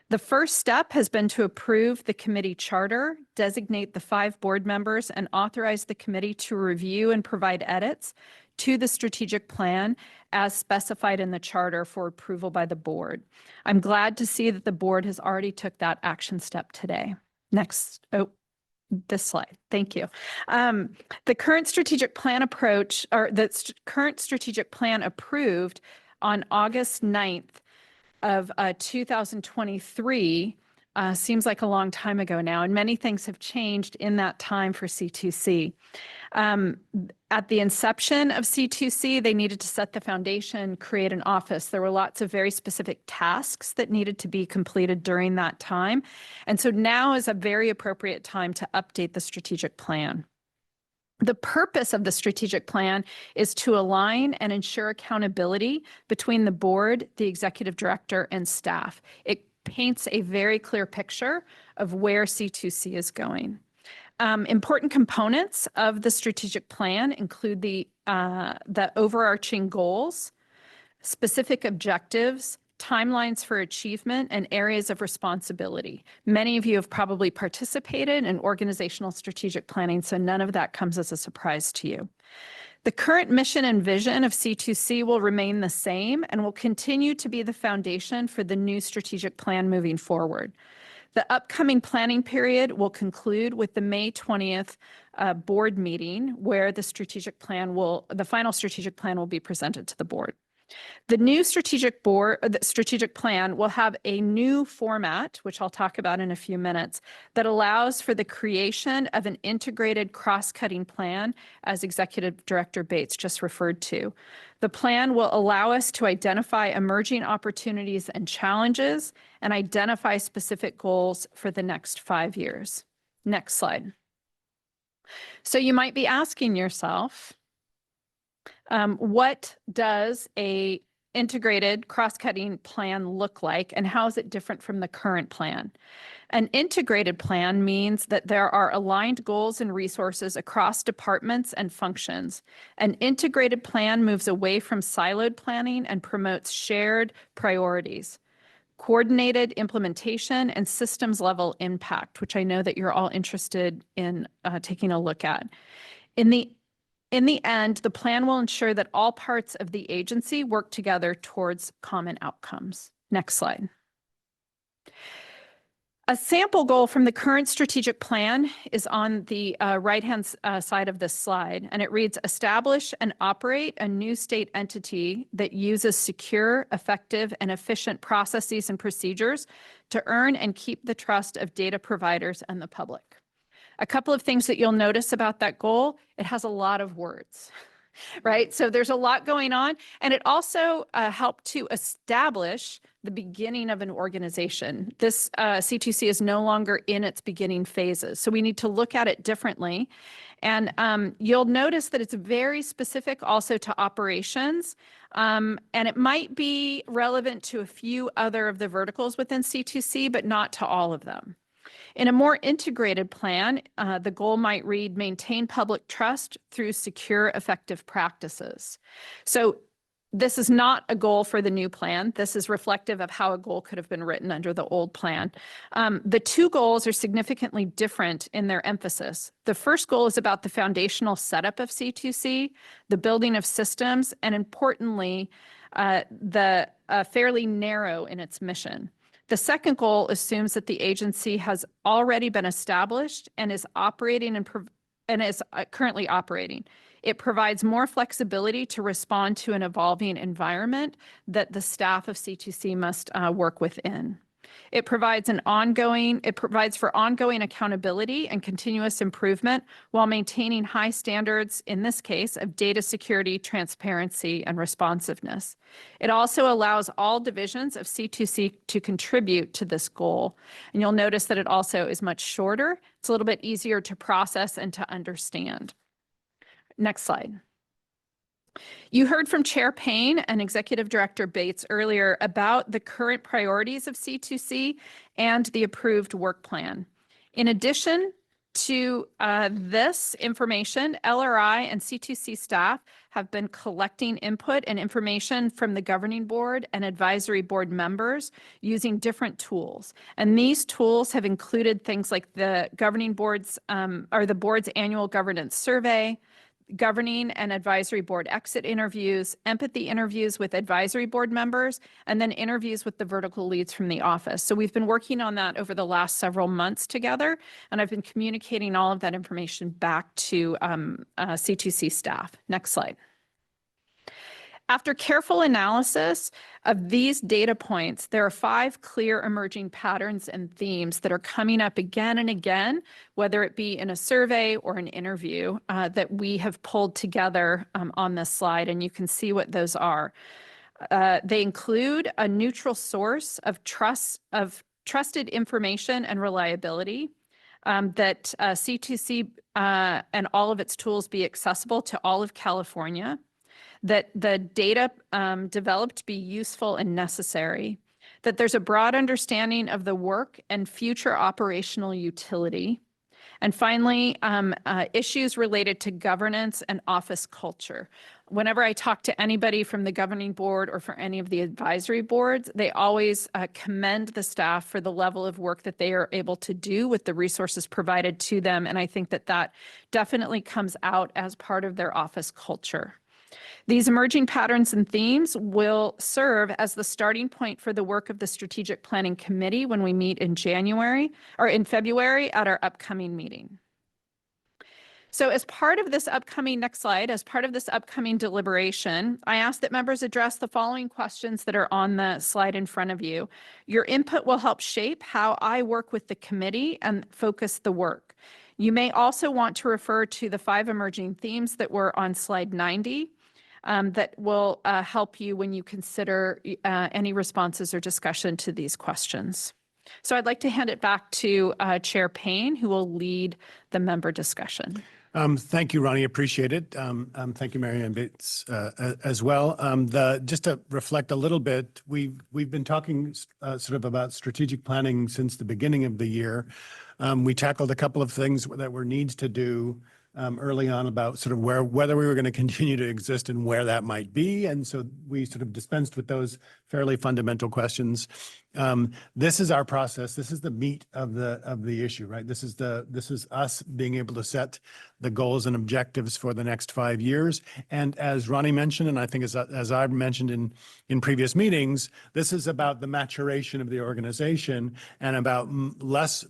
The first step has been to approve the committee charter, designate the 5 board members, and authorize the committee to review and provide edits to the strategic plan as specified in the charter for approval by the board. I'm glad to see that the board has already took that action step today. Next, this slide. Thank you. The current strategic plan approach, or the current strategic plan approved on August 9th of 2023 seems like a long time ago now, and many things have changed in that time for C2C. At the inception of C2C, they needed to set the foundation, create an office. There were lots of very specific tasks that needed to be completed during that time. And so now is a very appropriate time to update the strategic plan. The purpose of the strategic plan is to align and ensure accountability between the board, the executive director, and staff. It paints a very clear picture of where C2C is going. Important components of the strategic plan include the overarching goals, specific objectives, timelines for achievement, and areas of responsibility. Many of you have probably participated in organizational strategic planning, so none of that comes as a surprise to you. The current mission and vision of C2C will remain the same and will continue to be the foundation for the new strategic plan moving forward. The upcoming planning period will conclude with the May 20th board meeting, where the final strategic plan will be presented to the board. The new strategic plan will have a new format, which I'll talk about in a few minutes, that allows for the creation of an integrated cross-cutting plan, as Executive Director Bates just referred to. The plan will allow us to identify emerging opportunities and challenges and identify specific goals for the next 5 years. Next slide. So you might be asking yourself, what does a integrated cross-cutting plan look like, and how is it different from the current plan? An integrated plan means that there are aligned goals and resources across departments and functions. An integrated plan moves away from siloed planning and promotes shared priorities, coordinated implementation, and systems level impact, which I know that you're all interested in taking a look at. In the end, the plan will ensure that all parts of the agency work together towards common outcomes. Next slide. A sample goal from the current strategic plan is on the right-hand side of this slide, and it reads, establish and operate a new state entity that uses secure, effective, and efficient processes and procedures to earn and keep the trust of data providers and the public. A couple of things that you'll notice about that goal, it has a lot of words, right? So there's a lot going on, and it also helped to establish the beginning of an organization. This C2C is no longer in its beginning phases, so we need to look at it differently. And you'll notice that it's very specific also to operations, and it might be relevant to a few other of the verticals within C2C, but not to all of them. In a more integrated plan, the goal might read, maintain public trust through secure, effective practices. So this is not a goal for the new plan. This is reflective of how a goal could have been written under the old plan. The two goals are significantly different in their emphasis. The first goal is about the foundational setup of C2C, the building of systems, and importantly, fairly narrow in its mission. The second goal assumes that the agency has already been established and is operating and is currently operating. It provides more flexibility to respond to an evolving environment that the staff of C2C must work within. It provides for ongoing accountability and continuous improvement while maintaining high standards, in this case, of data security, transparency, and responsiveness. It also allows all divisions of C2C to contribute to this goal. And you'll notice that it also is much shorter. It's a little bit easier to process and to understand. Next slide. You heard from Chair Payne and Executive Director Bates earlier about the current priorities of C2C and the approved work plan. In addition to this information, LRI and C2C staff have been collecting input and information from the governing board and advisory board members using different tools. And these tools have included things like the governing board's or the board's annual governance survey, governing and advisory board exit interviews, empathy interviews with advisory board members, and then interviews with the vertical leads from the office. So we've been working on that over the last several months together, and I've been communicating all of that information back to C2C staff. Next slide. After careful analysis of these data points, there are 5 clear emerging patterns and themes that are coming up again and again, whether it be in a survey or an interview that we have pulled together on this slide, and you can see what those are. They include a neutral source of trusted information and reliability, that C2C and all of its tools be accessible to all of California, that the data developed be useful and necessary, that there's a broad understanding of the work and future operational utility, and finally, issues related to governance and office culture. Whenever I talk to anybody from the governing board or for any of the advisory boards, they always commend the staff for the level of work that they are able to do with the resources provided to them. And I think that that definitely comes out as part of their office culture. These emerging patterns and themes will serve as the starting point for the work of the Strategic Planning Committee when we meet in February at our upcoming meeting. So as part of this upcoming, next slide, as part of this upcoming deliberation, I ask that members address the following questions that are on the slide in front of you. Your input will help shape how I work with the committee and focus the work. You may also want to refer to the 5 emerging themes that were on slide 90. That will help you when you consider any responses or discussion to these questions. So I'd like to hand it back to Chair Payne, who will lead the member discussion. Thank you, Ronnie. Appreciate it. Thank you, Mary Ann Bates, as well. Just to reflect a little bit, we've been talking sort of about strategic planning since the beginning of the year. We tackled a couple of things that were needs to do early on about sort of whether we were going to continue to exist and where that might be. And so we sort of dispensed with those fairly fundamental questions. This is our process. This is the meat of the issue, right? This is us being able to set the goals and objectives for the next 5 years. And as Ronnie mentioned, and I think as I've mentioned in previous meetings, this is about the maturation of the organization and about less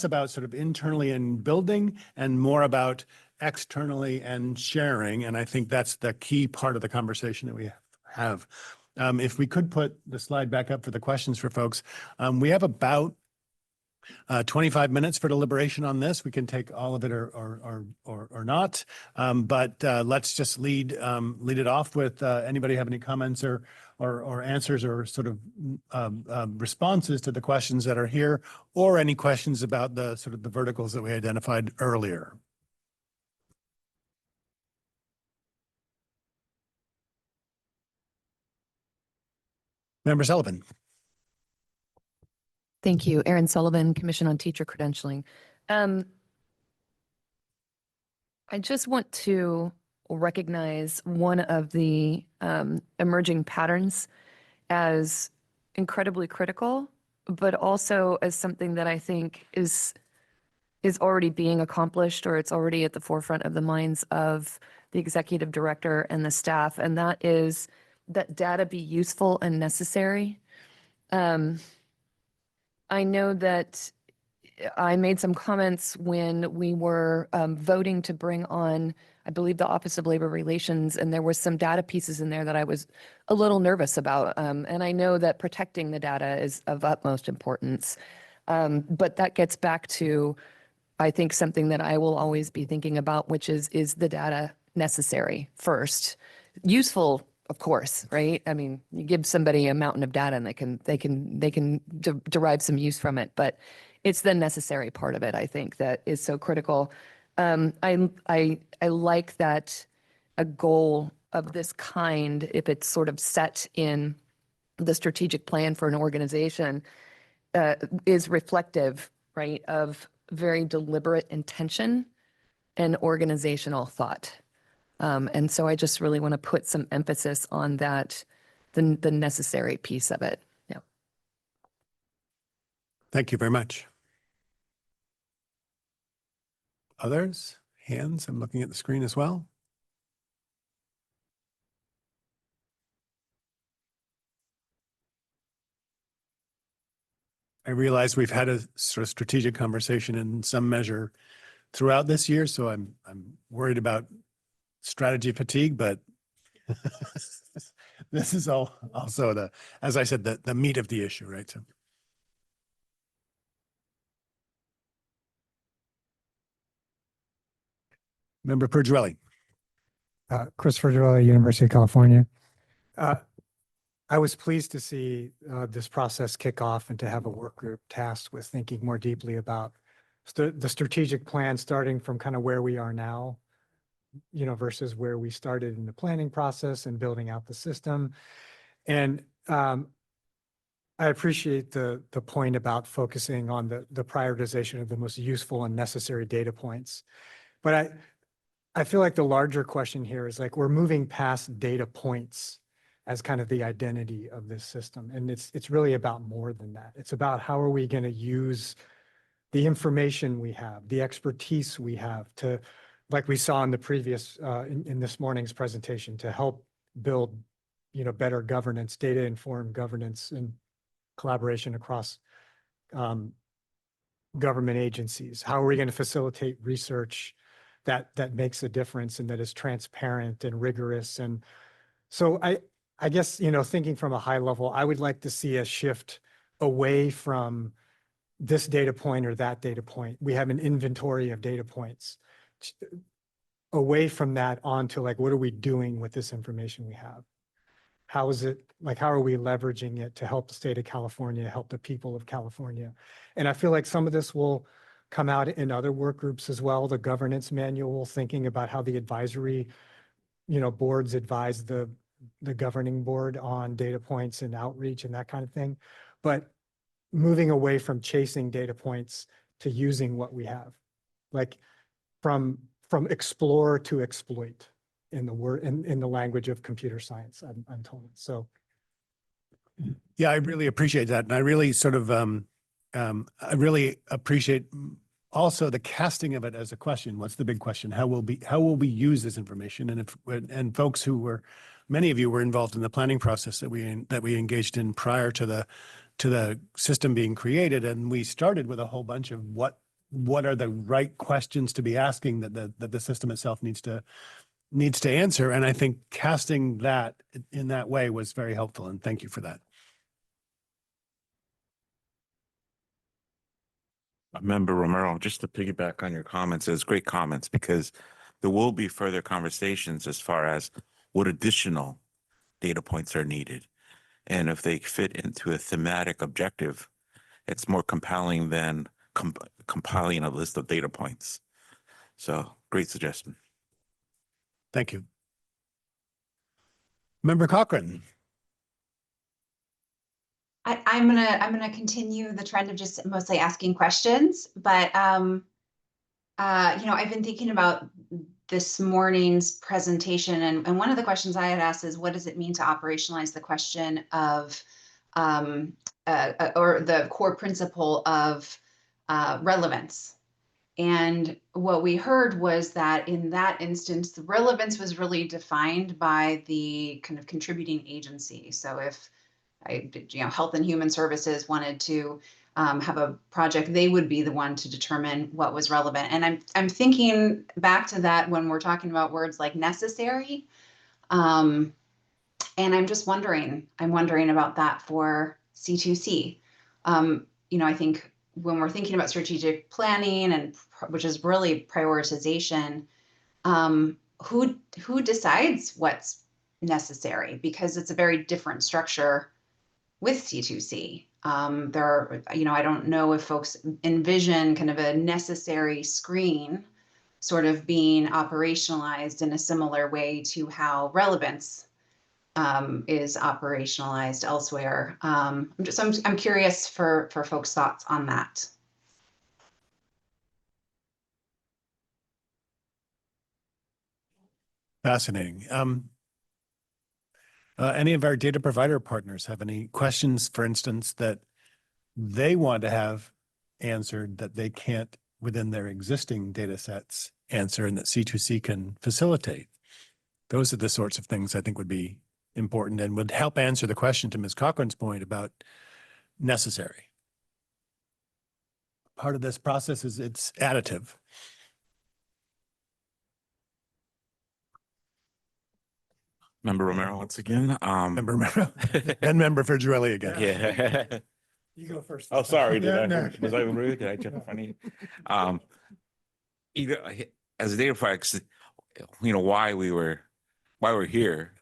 about sort of internally and building and more about externally and sharing. And I think that's the key part of the conversation that we have. If we could put the slide back up for the questions for folks. We have about 25 minutes for deliberation on this. We can take all of it or not. But let's just lead it off with anybody have any comments or answers or sort of responses to the questions that are here, or any questions about the sort of the verticals that we identified earlier. Member Sullivan. Thank you. Erin Sullivan, Commission on Teacher Credentialing. I just want to recognize one of the emerging patterns as incredibly critical, but also as something that I think is already being accomplished, or it's already at the forefront of the minds of the executive director and the staff, and that is that data be useful and necessary. I know that I made some comments when we were voting to bring on, I believe, the Office of Labor Relations, and there was some data pieces in there that I was a little nervous about. And I know that protecting the data is of utmost importance. But that gets back to, I think, something that I will always be thinking about, which is the data necessary first? Useful, of course, right? I mean, you give somebody a mountain of data and they can derive some use from it, but it's the necessary part of it, I think, that is so critical. I like that a goal of this kind, if it's sort of set in the strategic plan for an organization, is reflective, right, of very deliberate intention and organizational thought. And so I just really want to put some emphasis on that, the necessary piece of it. Yeah. Thank you very much. Others? Hands? I'm looking at the screen as well. I realize we've had a sort of strategic conversation in some measure throughout this year, so I'm worried about strategy fatigue, but this is also the, as I said, the meat of the issue, right? So. Member Pergirelli. Christopher Pergirelli, University of California. I was pleased to see this process kick off and to have a work group tasked with thinking more deeply about the strategic plan, starting from kind of where we are now, you know, versus where we started in the planning process and building out the system. And I appreciate the point about focusing on the prioritization of the most useful and necessary data points. But I feel like the larger question here is like, we're moving past data points as kind of the identity of this system. And it's really about more than that. It's about how are we going to use the information we have, the expertise we have to, like we saw in the previous, in this morning's presentation, to help build, you know, better governance, data-informed governance and collaboration across government agencies. How are we going to facilitate research that makes a difference and that is transparent and rigorous? And so I guess, you know, thinking from a high level, I would like to see a shift away from this data point or that data point. We have an inventory of data points. Away from that onto like, what are we doing with this information we have? How is it, like, how are we leveraging it to help the state of California, help the people of California? And I feel like some of this will come out in other work groups as well, the governance manual, thinking about how the advisory, you know, boards advise the governing board on data points and outreach and that kind of thing. But moving away from chasing data points to using what we have, like from explore to exploit in the word, in the language of computer science, I'm told. So. Yeah, I really appreciate that. And I really sort of, I really appreciate also the casting of it as a question. What's the big question? How will we use this information? And folks who were, many of you were involved in the planning process that we engaged in prior to the system being created. And we started with a whole bunch of what are the right questions to be asking that the system itself needs to answer. And I think casting that in that way was very helpful. And thank you for that. Member Romero, just to piggyback on your comments, it's great comments because there will be further conversations as far as what additional data points are needed. And if they fit into a thematic objective, it's more compelling than compiling a list of data points. So great suggestion. Thank you. Member Cochran. I'm gonna continue the trend of just mostly asking questions, but you know, I've been thinking about this morning's presentation, and one of the questions I had asked is, what does it mean to operationalize the question of or the core principle of relevance? And what we heard was that in that instance, the relevance was really defined by the kind of contributing agency. So if you know, Health and Human Services wanted to have a project, they would be the one to determine what was relevant. And I'm thinking back to that when we're talking about words like necessary. And I'm just wondering, about that for C2C. I think when we're thinking about strategic planning and which is really prioritization, who decides what's necessary? Because it's a very different structure with C2C. There are, I don't know if folks envision kind of a necessary screen sort of being operationalized in a similar way to how relevance is operationalized elsewhere. I'm curious for folks' thoughts on that. Fascinating. Any of our data provider partners have any questions, for instance, that they want to have answered that they can't within their existing data sets answer and that C2C can facilitate? Those are the sorts of things I think would be important and would help answer the question to Ms. Cochran's point about necessary. Part of this process is it's additive. Member Romero once again. Member Romero and Member Fedrelli again. Yeah. You go first. Oh, sorry. Yeah, Was I rude? Did I jump in front of you? As a data provider, why we're here.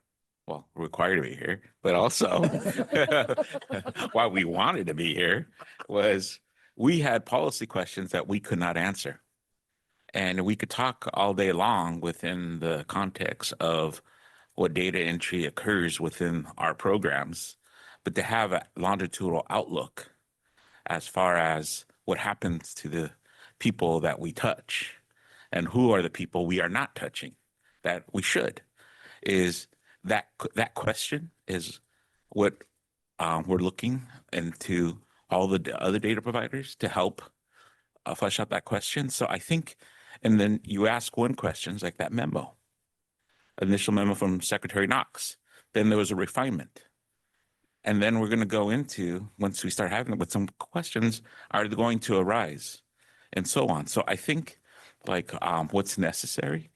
Well, we're required to be here, but also why we wanted to be here was we had policy questions that we could not answer. And we could talk all day long within the context of what data entry occurs within our programs, but to have a longitudinal outlook as far as what happens to the people that we touch and who are the people we are not touching that we should, is that question is what we're looking into all the other data providers to help flesh out that question. So I think, and then you ask one question, like that memo, initial memo from Secretary Knox. Then there was a refinement. And then we're going to go into, once we start having it with some questions, are they going to arise and so on. So I think like what's necessary,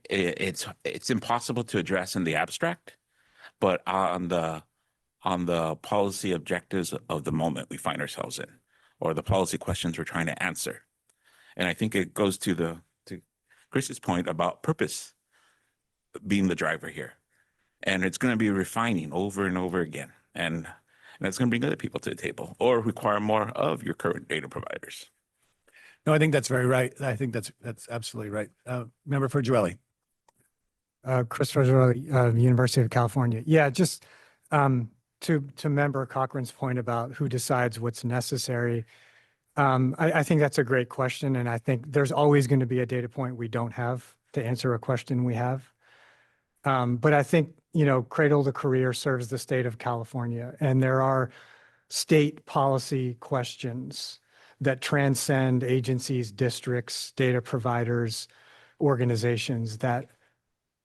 it's impossible to address in the abstract, but on the policy objectives of the moment we find ourselves in, or the policy questions we're trying to answer. And I think it goes to Chris's point about purpose being the driver here. And it's going to be refining over and over again. And that's going to bring other people to the table or require more of your current data providers. No, I think that's very right. I think that's absolutely right. Member Fedrelli. Chris Fedrelli, University of California. Yeah, just to Member Cochran's point about who decides what's necessary. I think that's a great question. And I think there's always going to be a data point we don't have to answer a question we have. But I think, Cradle-to-Career serves the state of California, and there are state policy questions that transcend agencies, districts, data providers, organizations that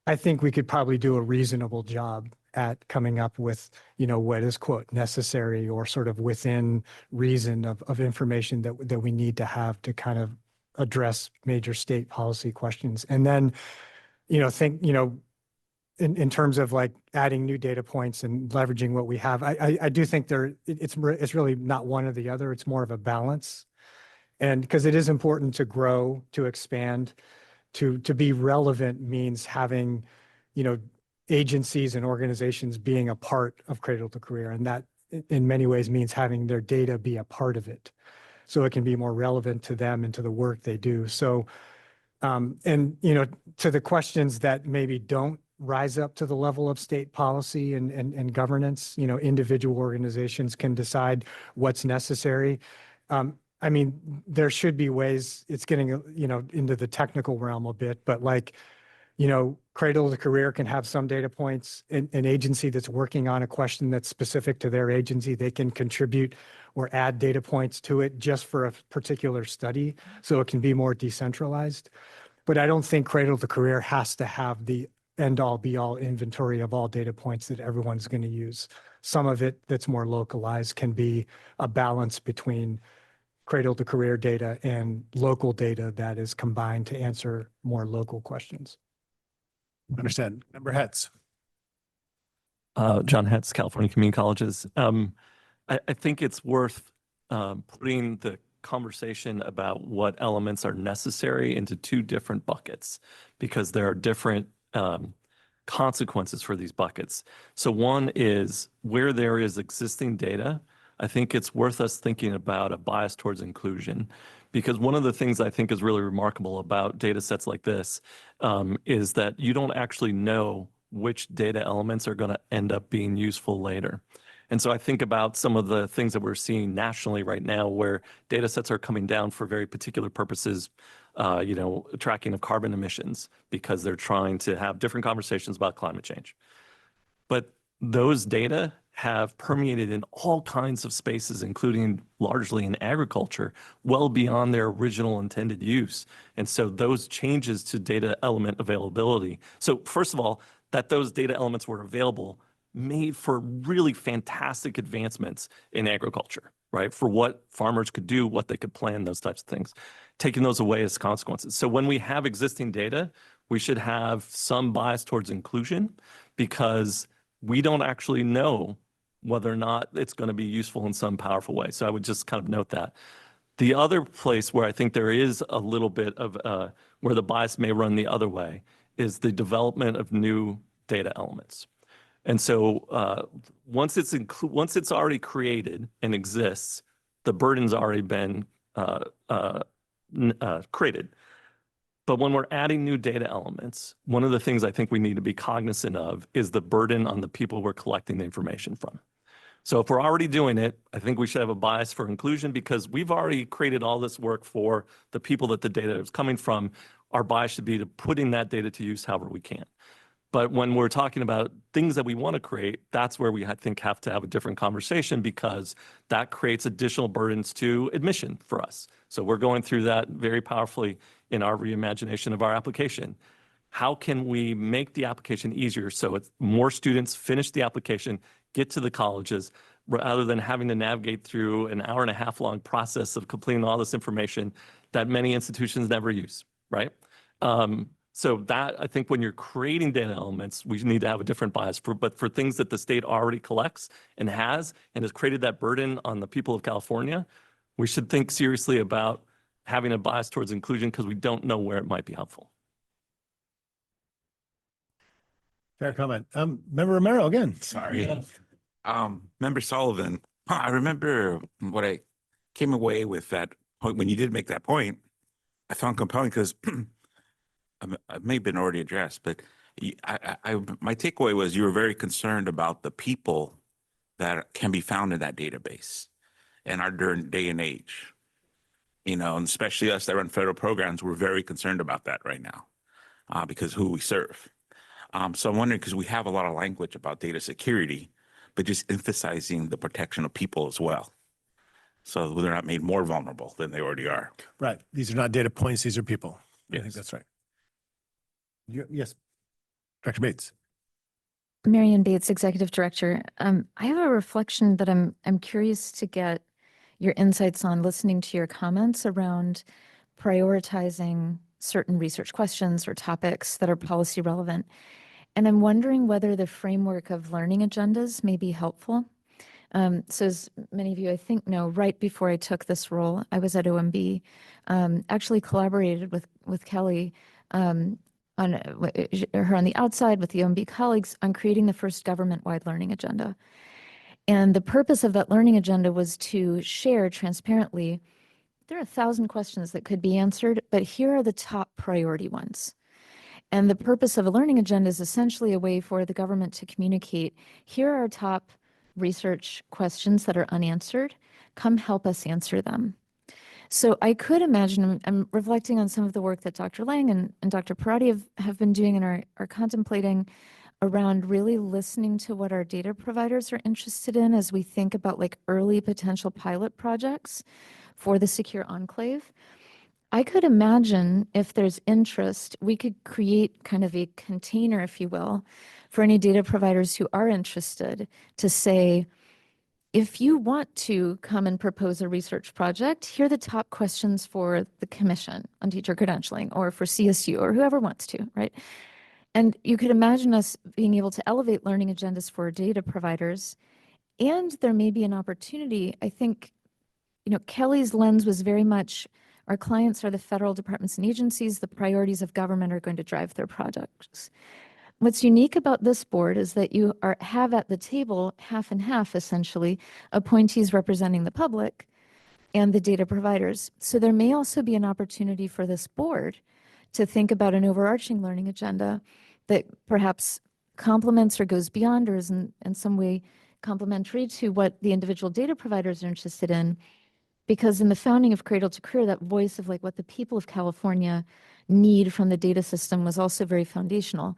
I think we could probably do a reasonable job at coming up with, what is, quote, necessary or sort of within reason of information that we need to have to kind of address major state policy questions. And then, in terms of like adding new data points and leveraging what we have, I do think it's really not one or the other. It's more of a balance. And because it is important to grow, to expand, to be relevant means having, agencies and organizations being a part of Cradle-to-Career. And that in many ways means having their data be a part of it, so it can be more relevant to them and to the work they do. So, to the questions that maybe don't rise up to the level of state policy and governance, individual organizations can decide what's necessary. There should be ways, it's getting, into the technical realm a bit, but like, Cradle-to-Career can have some data points. An agency that's working on a question that's specific to their agency, they can contribute or add data points to it just for a particular study, so it can be more decentralized. But I don't think Cradle-to-Career has to have the end all be all inventory of all data points that everyone's going to use. Some of it that's more localized can be a balance between Cradle-to-Career data and local data that is combined to answer more local questions. Understand. Member Hetz. John Hetz, California Community Colleges. I think it's worth putting the conversation about what elements are necessary into two different buckets, because there are different consequences for these buckets. So one is where there is existing data, I think it's worth us thinking about a bias towards inclusion, because one of the things I think is really remarkable about data sets like this is that you don't actually know which data elements are going to end up being useful later. And so I think about some of the things that we're seeing nationally right now where data sets are coming down for very particular purposes, tracking of carbon emissions, because they're trying to have different conversations about climate change. But those data have permeated in all kinds of spaces, including largely in agriculture, well beyond their original intended use. And so those changes to data element availability. So first of all, that those data elements were available made for really fantastic advancements in agriculture, right? For what farmers could do, what they could plan, those types of things. Taking those away as consequences. So when we have existing data, we should have some bias towards inclusion, because we don't actually know whether or not it's going to be useful in some powerful way. So I would just kind of note that. The other place where I think there is a little bit of where the bias may run the other way is the development of new data elements. And so once it's already created and exists, the burden's already been created. But when we're adding new data elements, one of the things I think we need to be cognizant of is the burden on the people we're collecting the information from. So if we're already doing it, I think we should have a bias for inclusion, because we've already created all this work for the people that the data is coming from. Our bias should be to putting that data to use however we can. But when we're talking about things that we want to create, that's where we, I think, have to have a different conversation, because that creates additional burdens to admission for us. So we're going through that very powerfully in our reimagination of our application. How can we make the application easier so it's more students finish the application, get to the colleges, rather than having to navigate through an hour-and-a-half long process of completing all this information that many institutions never use, right? So that, I think, when you're creating data elements, we need to have a different bias but for things that the state already collects and has created that burden on the people of California, we should think seriously about having a bias towards inclusion, because we don't know where it might be helpful. Fair comment. Member Romero again. Sorry. Member Sullivan, I remember what I came away with that point when you did make that point. I found compelling because it may have been already addressed, but my takeaway was you were very concerned about the people that can be found in that database in our day and age. And especially us that run federal programs, we're very concerned about that right now because who we serve. So I'm wondering, because we have a lot of language about data security, but just emphasizing the protection of people as well, so they're not made more vulnerable than they already are. Right. These are not data points. These are people. Yes. I think that's right. Yes. Dr. Bates. Marian Bates, Executive Director. I have a reflection that I'm curious to get your insights on, listening to your comments around prioritizing certain research questions or topics that are policy relevant. And I'm wondering whether the framework of learning agendas may be helpful. So as many of you, I think, know, right before I took this role, I was at OMB, actually collaborated with Kelly on her on the outside with the OMB colleagues on creating the first government-wide learning agenda. And the purpose of that learning agenda was to share transparently, there are 1,000 questions that could be answered, but here are the top priority ones. And the purpose of a learning agenda is essentially a way for the government to communicate, here are our top research questions that are unanswered, come help us answer them. So I could imagine, I'm reflecting on some of the work that Dr. Lang and Dr. Parati have been doing and are contemplating around really listening to what our data providers are interested in as we think about like early potential pilot projects for the secure enclave. I could imagine if there's interest, we could create kind of a container, if you will, for any data providers who are interested to say, if you want to come and propose a research project, here are the top questions for the Commission on Teacher Credentialing or for CSU or whoever wants to, right? And you could imagine us being able to elevate learning agendas for data providers. And there may be an opportunity, I think, Kelly's lens was very much our clients are the federal departments and agencies, the priorities of government are going to drive their projects. What's unique about this board is that you have at the table half and half, essentially, appointees representing the public and the data providers. So there may also be an opportunity for this board to think about an overarching learning agenda that perhaps complements or goes beyond or is in some way complementary to what the individual data providers are interested in. Because in the founding of Cradle-to-Career, that voice of like what the people of California need from the data system was also very foundational.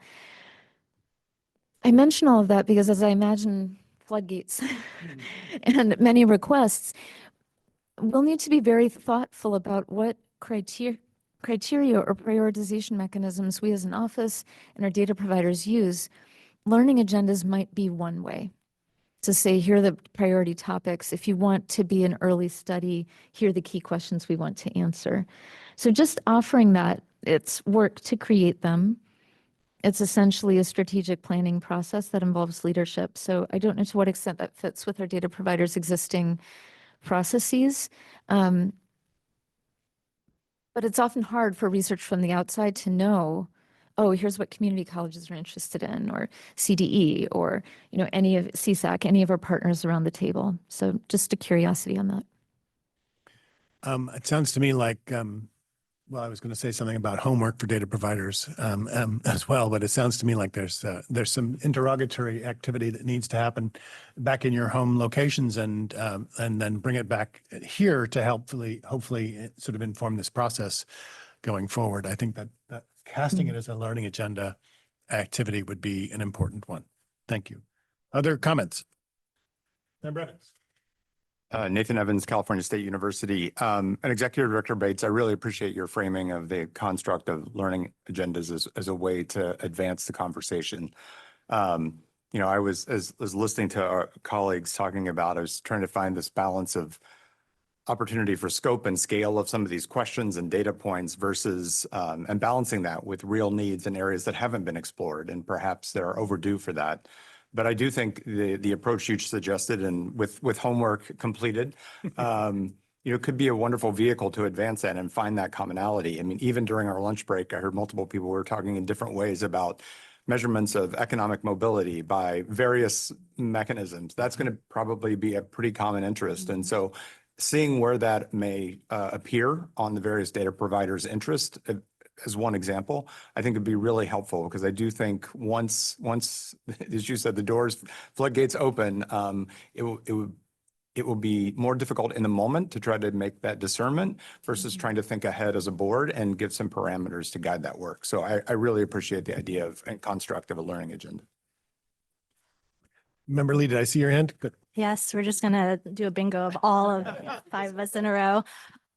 I mention all of that because as I imagine floodgates and many requests, we'll need to be very thoughtful about what criteria or prioritization mechanisms we as an office and our data providers use. Learning agendas might be one way to say, here are the priority topics. If you want to be an early study, here are the key questions we want to answer. So just offering that, it's work to create them. It's essentially a strategic planning process that involves leadership. So I don't know to what extent that fits with our data providers' existing processes. But it's often hard for research from the outside to know, oh, here's what community colleges are interested in, or CDE, or any of CSAC, any of our partners around the table. So just a curiosity on that. It sounds to me like, well, I was going to say something about homework for data providers as well, but it sounds to me like there's some interrogatory activity that needs to happen back in your home locations and then bring it back here to hopefully sort of inform this process going forward. I think that casting it as a learning agenda activity would be an important one. Thank you. Other comments? Member Evans. Nathan Evans, California State University. And Executive Director Bates, I really appreciate your framing of the construct of learning agendas as a way to advance the conversation. I was listening to our colleagues talking about, I was trying to find this balance of opportunity for scope and scale of some of these questions and data points versus and balancing that with real needs in areas that haven't been explored and perhaps they're overdue for that. But I do think the approach you suggested and with homework completed, could be a wonderful vehicle to advance that and find that commonality. I mean, even during our lunch break, I heard multiple people were talking in different ways about measurements of economic mobility by various mechanisms. That's going to probably be a pretty common interest. And so seeing where that may appear on the various data providers' interest as one example, I think would be really helpful because I do think once, as you said, the doors, floodgates open, it will be more difficult in the moment to try to make that discernment versus trying to think ahead as a board and give some parameters to guide that work. So I really appreciate the idea of and construct of a learning agenda. Member Lee, did I see your hand? Good. Yes, we're just going to do a bingo of all of 5 of us in a row.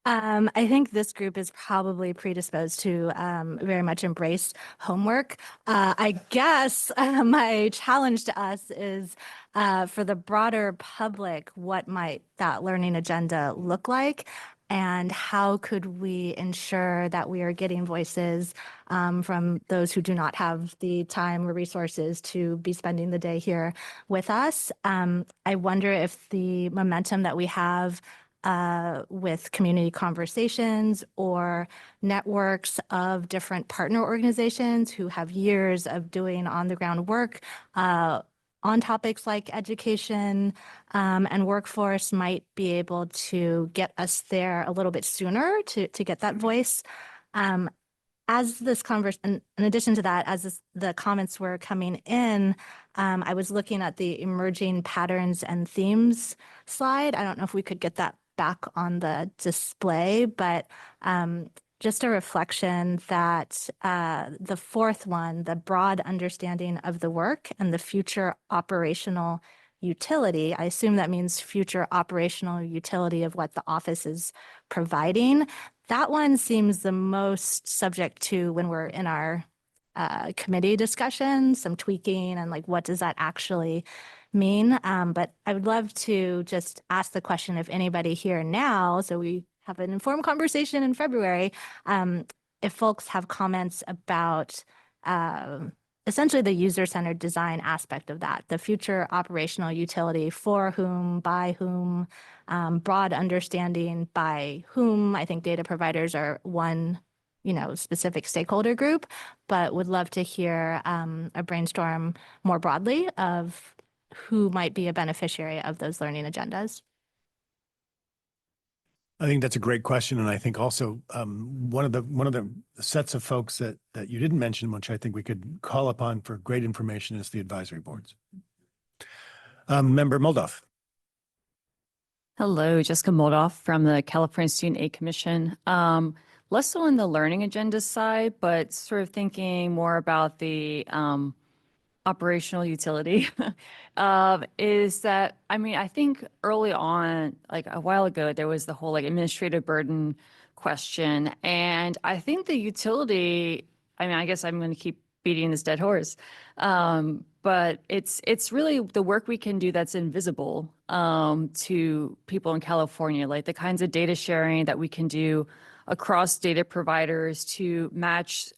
I think this group is probably predisposed to very much embrace homework. I guess my challenge to us is for the broader public, what might that learning agenda look like? And how could we ensure that we are getting voices from those who do not have the time or resources to be spending the day here with us? I wonder if the momentum that we have with community conversations or networks of different partner organizations who have years of doing on the ground work on topics like education and workforce might be able to get us there a little bit sooner to get that voice. As this conversation, in addition to that, as the comments were coming in, I was looking at the emerging patterns and themes slide. I don't know if we could get that back on the display, but just a reflection that the fourth one, the broad understanding of the work and the future operational utility. I assume that means future operational utility of what the office is providing. That one seems the most subject to when we're in our committee discussions, some tweaking and like what does that actually mean? But I would love to just ask the question if anybody here now, so we have an informed conversation in February, if folks have comments about essentially the user-centered design aspect of that, the future operational utility, for whom, by whom, broad understanding by whom. I think data providers are one, specific stakeholder group, but would love to hear a brainstorm more broadly of who might be a beneficiary of those learning agendas. I think that's a great question. And I think also one of the sets of folks that you didn't mention, which I think we could call upon for great information, is the advisory boards. Member Moldoff. Hello, Jessica Moldoff from the California Student Aid Commission. Less so on the learning agenda side, but sort of thinking more about the operational utility is that, I think early on, like a while ago, there was the whole like administrative burden question. And I think the utility, I guess I'm going to keep beating this dead horse. But it's really the work we can do that's invisible to people in California, like the kinds of data sharing that we can do across data providers to match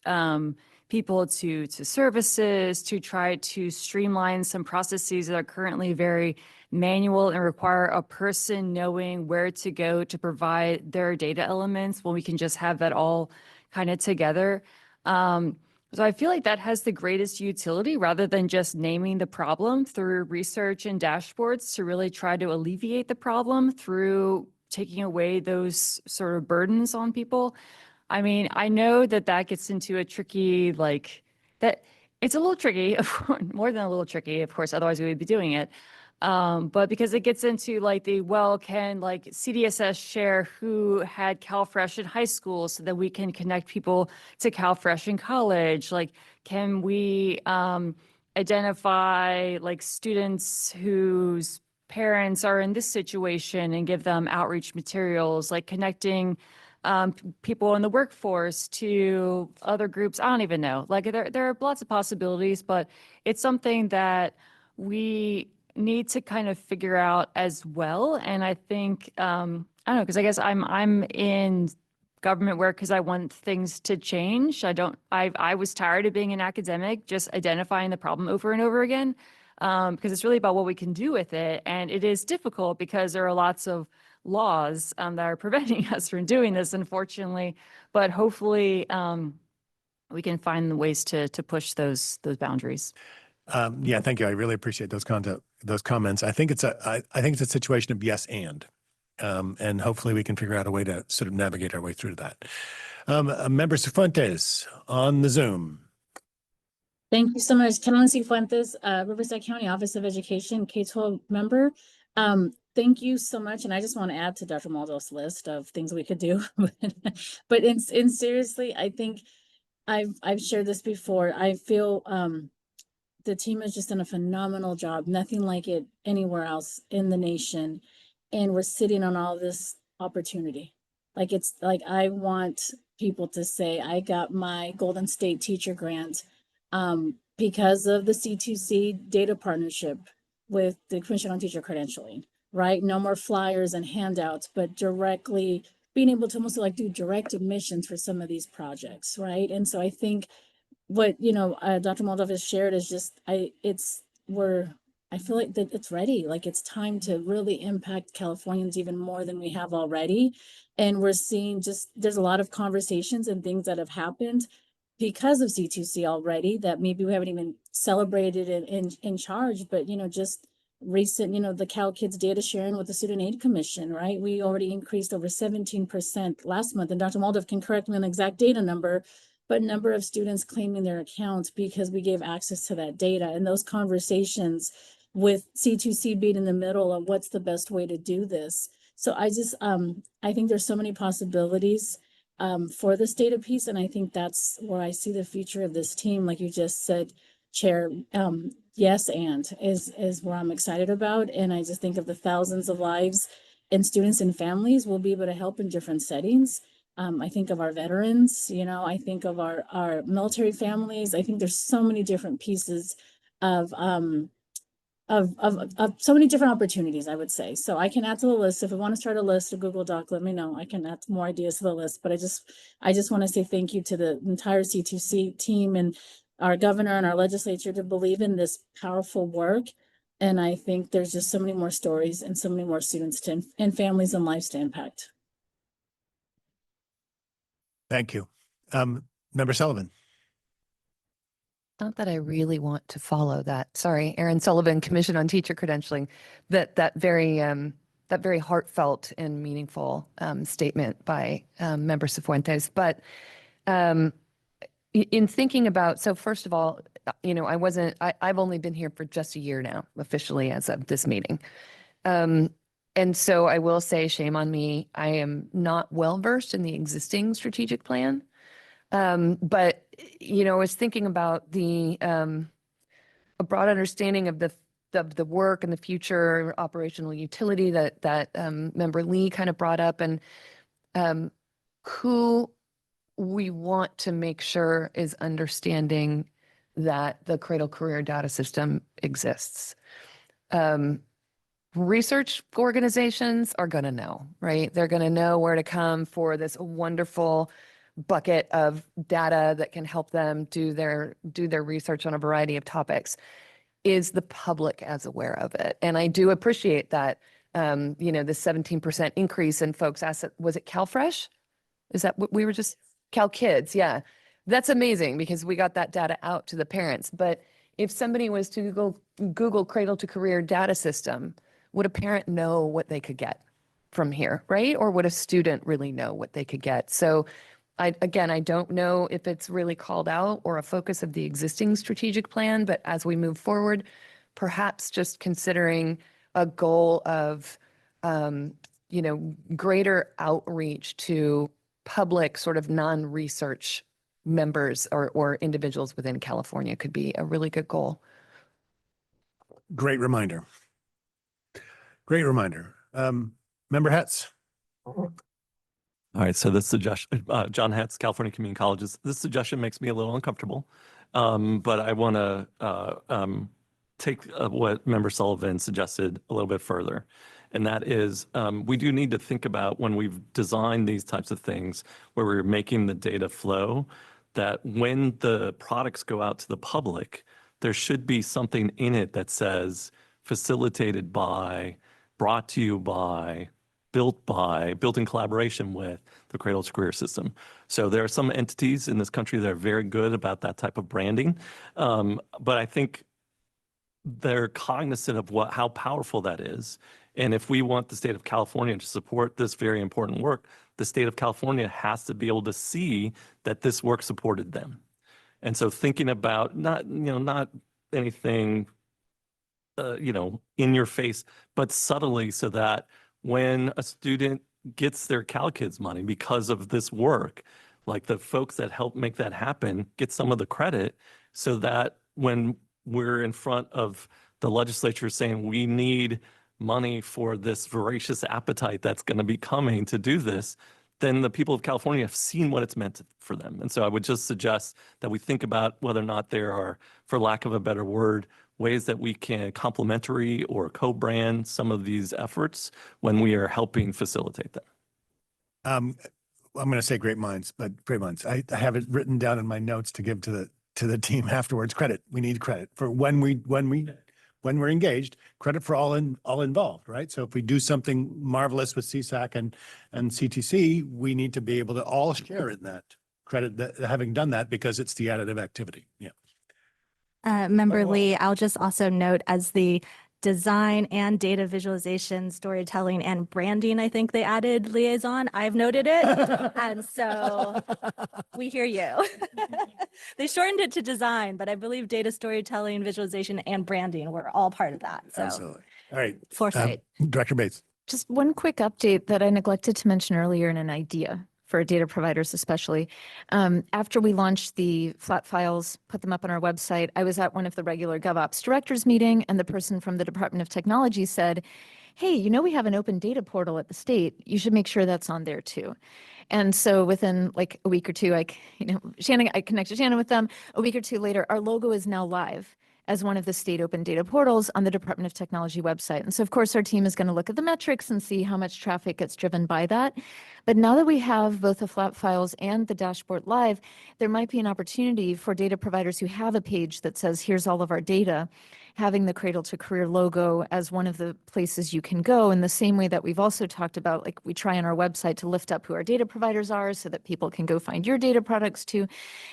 people to services, to try to streamline some processes that are currently very manual and require a person knowing where to go to provide their data elements when we can just have that all kind of together. So I feel like that has the greatest utility rather than just naming the problem through research and dashboards to really try to alleviate the problem through taking away those sort of burdens on people. I know that gets into a tricky, it's a little tricky, more than a little tricky, of course, otherwise we would be doing it. But because it gets into can CDSS share who had CalFresh in high school so that we can connect people to CalFresh in college? Like, can we identify students whose parents are in this situation and give them outreach materials, like connecting people in the workforce to other groups? I don't even know. There are lots of possibilities, but it's something that we need to kind of figure out as well. And I think, I don't know, because I guess I'm in government work because I want things to change. I was tired of being an academic, just identifying the problem over and over again, because it's really about what we can do with it. And it is difficult because there are lots of laws that are preventing us from doing this, unfortunately. But hopefully we can find the ways to push those boundaries. Yeah, thank you. I really appreciate those comments. I think it's a situation of yes and hopefully we can figure out a way to sort of navigate our way through that. Member Cifuentes on the Zoom. Thank you so much. Carolyn Cifuentes, Riverside County Office of Education, K-12 member. Thank you so much. And I just want to add to Dr. Moldoff's list of things we could do. But in seriously, I think I've shared this before. I feel the team has just done a phenomenal job. Nothing like it anywhere else in the nation. And we're sitting on all this opportunity. It's like, I want people to say, I got my Golden State Teacher Grant because of the C2C data partnership with the Commission on Teacher Credentialing, right? No more flyers and handouts, but directly being able to almost do direct admissions for some of these projects, right? And so I think what Dr. Moldoff has shared is just I feel like that it's ready. It's time to really impact Californians even more than we have already. And we're seeing there's a lot of conversations and things that have happened because of C2C already that maybe we haven't even celebrated in charge, but just recent, the Cal Kids data sharing with the Student Aid Commission, right? We already increased over 17% last month, and Dr. Moldoff can correct me on the exact data number, but number of students claiming their accounts because we gave access to that data. And those conversations with C2C being in the middle of what's the best way to do this. So I think there's so many possibilities for this data piece. And I think that's where I see the future of this team. Like you just said, Chair, yes, and is where I'm excited about. And I just think of the thousands of lives and students and families we'll be able to help in different settings. I think of our veterans, you know, I think of our military families. I think there's so many different pieces of so many different opportunities, I would say. So I can add to the list. If we want to start a list, a Google Doc, let me know. I can add more ideas to the list. But I just want to say thank you to the entire C2C team and our governor and our legislature to believe in this powerful work. And I think there's just so many more stories and so many more students and families and lives to impact. Thank you. Member Sullivan. Not that I really want to follow that. Sorry, Erin Sullivan, Commission on Teacher Credentialing. That very heartfelt and meaningful statement by Member Cifuentes. But in thinking about, so first of all, you know, I've only been here for just a year now, officially as of this meeting. And so I will say, shame on me, I am not well versed in the existing strategic plan. But, you know, I was thinking about a broad understanding of the work and the future operational utility that Member Lee kind of brought up, and who we want to make sure is understanding that the Cradle-to-Career data system exists. Research organizations are going to know, right? They're going to know where to come for this wonderful bucket of data that can help them do their research on a variety of topics. Is the public as aware of it? And I do appreciate that, you know, the 17% increase in folks asked, was it CalFresh? Is that what we were just, CalKids? Yeah, that's amazing because we got that data out to the parents. But if somebody was to Google Cradle-to-Career data system, would a parent know what they could get from here, right? Or would a student really know what they could get? So I don't know if it's really called out or a focus of the existing strategic plan, but as we move forward, perhaps just considering a goal of, you know, greater outreach to public sort of non-research members or individuals within California could be a really good goal. Great reminder. Great reminder. Member Hetz. All right, so this suggestion, John Hetz, California Community Colleges, this suggestion makes me a little uncomfortable, but I want to take what Member Sullivan suggested a little bit further. And that is, we do need to think about when we've designed these types of things where we're making the data flow, that when the products go out to the public, there should be something in it that says facilitated by, brought to you by, built in collaboration with the Cradle-to-Career system. So there are some entities in this country that are very good about that type of branding. But I think they're cognizant of how powerful that is. And if we want the state of California to support this very important work, the state of California has to be able to see that this work supported them. And so thinking about not anything, in your face, but subtly, so that when a student gets their CalKids money because of this work, like the folks that help make that happen get some of the credit, so that when we're in front of the legislature saying we need money for this voracious appetite that's going to be coming to do this, then the people of California have seen what it's meant for them. And so I would just suggest that we think about whether or not there are, for lack of a better word, ways that we can complementary or co-brand some of these efforts when we are helping facilitate them. I'm going to say great minds, but great minds. I have it written down in my notes to give to the team afterwards. Credit. We need credit for when we're engaged. Credit for all involved, right? So if we do something marvelous with CSAC and CTC, we need to be able to all share in that credit, that having done that, because it's the additive activity. Yeah. Member Lee, I'll just also note, as the design and data visualization, storytelling and branding, I think they added liaison. I've noted it. And so we hear you. They shortened it to design, but I believe data, storytelling, visualization, and branding were all part of that. So Absolutely. All right. Foresight. Director Bates. Just one quick update that I neglected to mention earlier, in an idea for data providers especially. After we launched the flat files, put them up on our website, I was at one of the regular GovOps directors meeting, and the person from the Department of Technology said, hey, you know, we have an open data portal at the state. You should make sure that's on there too. And so within like a week or two, I connected Shannon with them. A week or two later, our logo is now live as one of the state open data portals on the Department of Technology website. And so of course our team is going to look at the metrics and see how much traffic gets driven by that. But now that we have both the flat files and the dashboard live, there might be an opportunity for data providers who have a page that says, here's all of our data, having the Cradle-to-Career logo as one of the places you can go, in the same way that we've also talked about, like we try on our website to lift up who our data providers are so that people can go find your data products too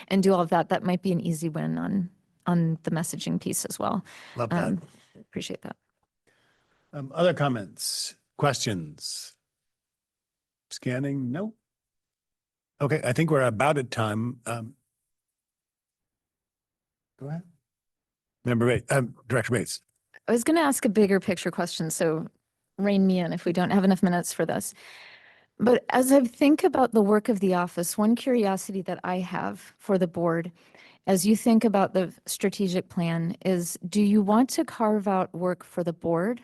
and do all of that. That might be an easy win on the messaging piece as well. Love that. Appreciate that. Other comments, questions? Scanning, no? Okay, I think we're about at time. Go ahead. Director Bates. I was going to ask a bigger picture question, so rein me in if we don't have enough minutes for this. But as I think about the work of the office, one curiosity that I have for the board, as you think about the strategic plan, is do you want to carve out work for the board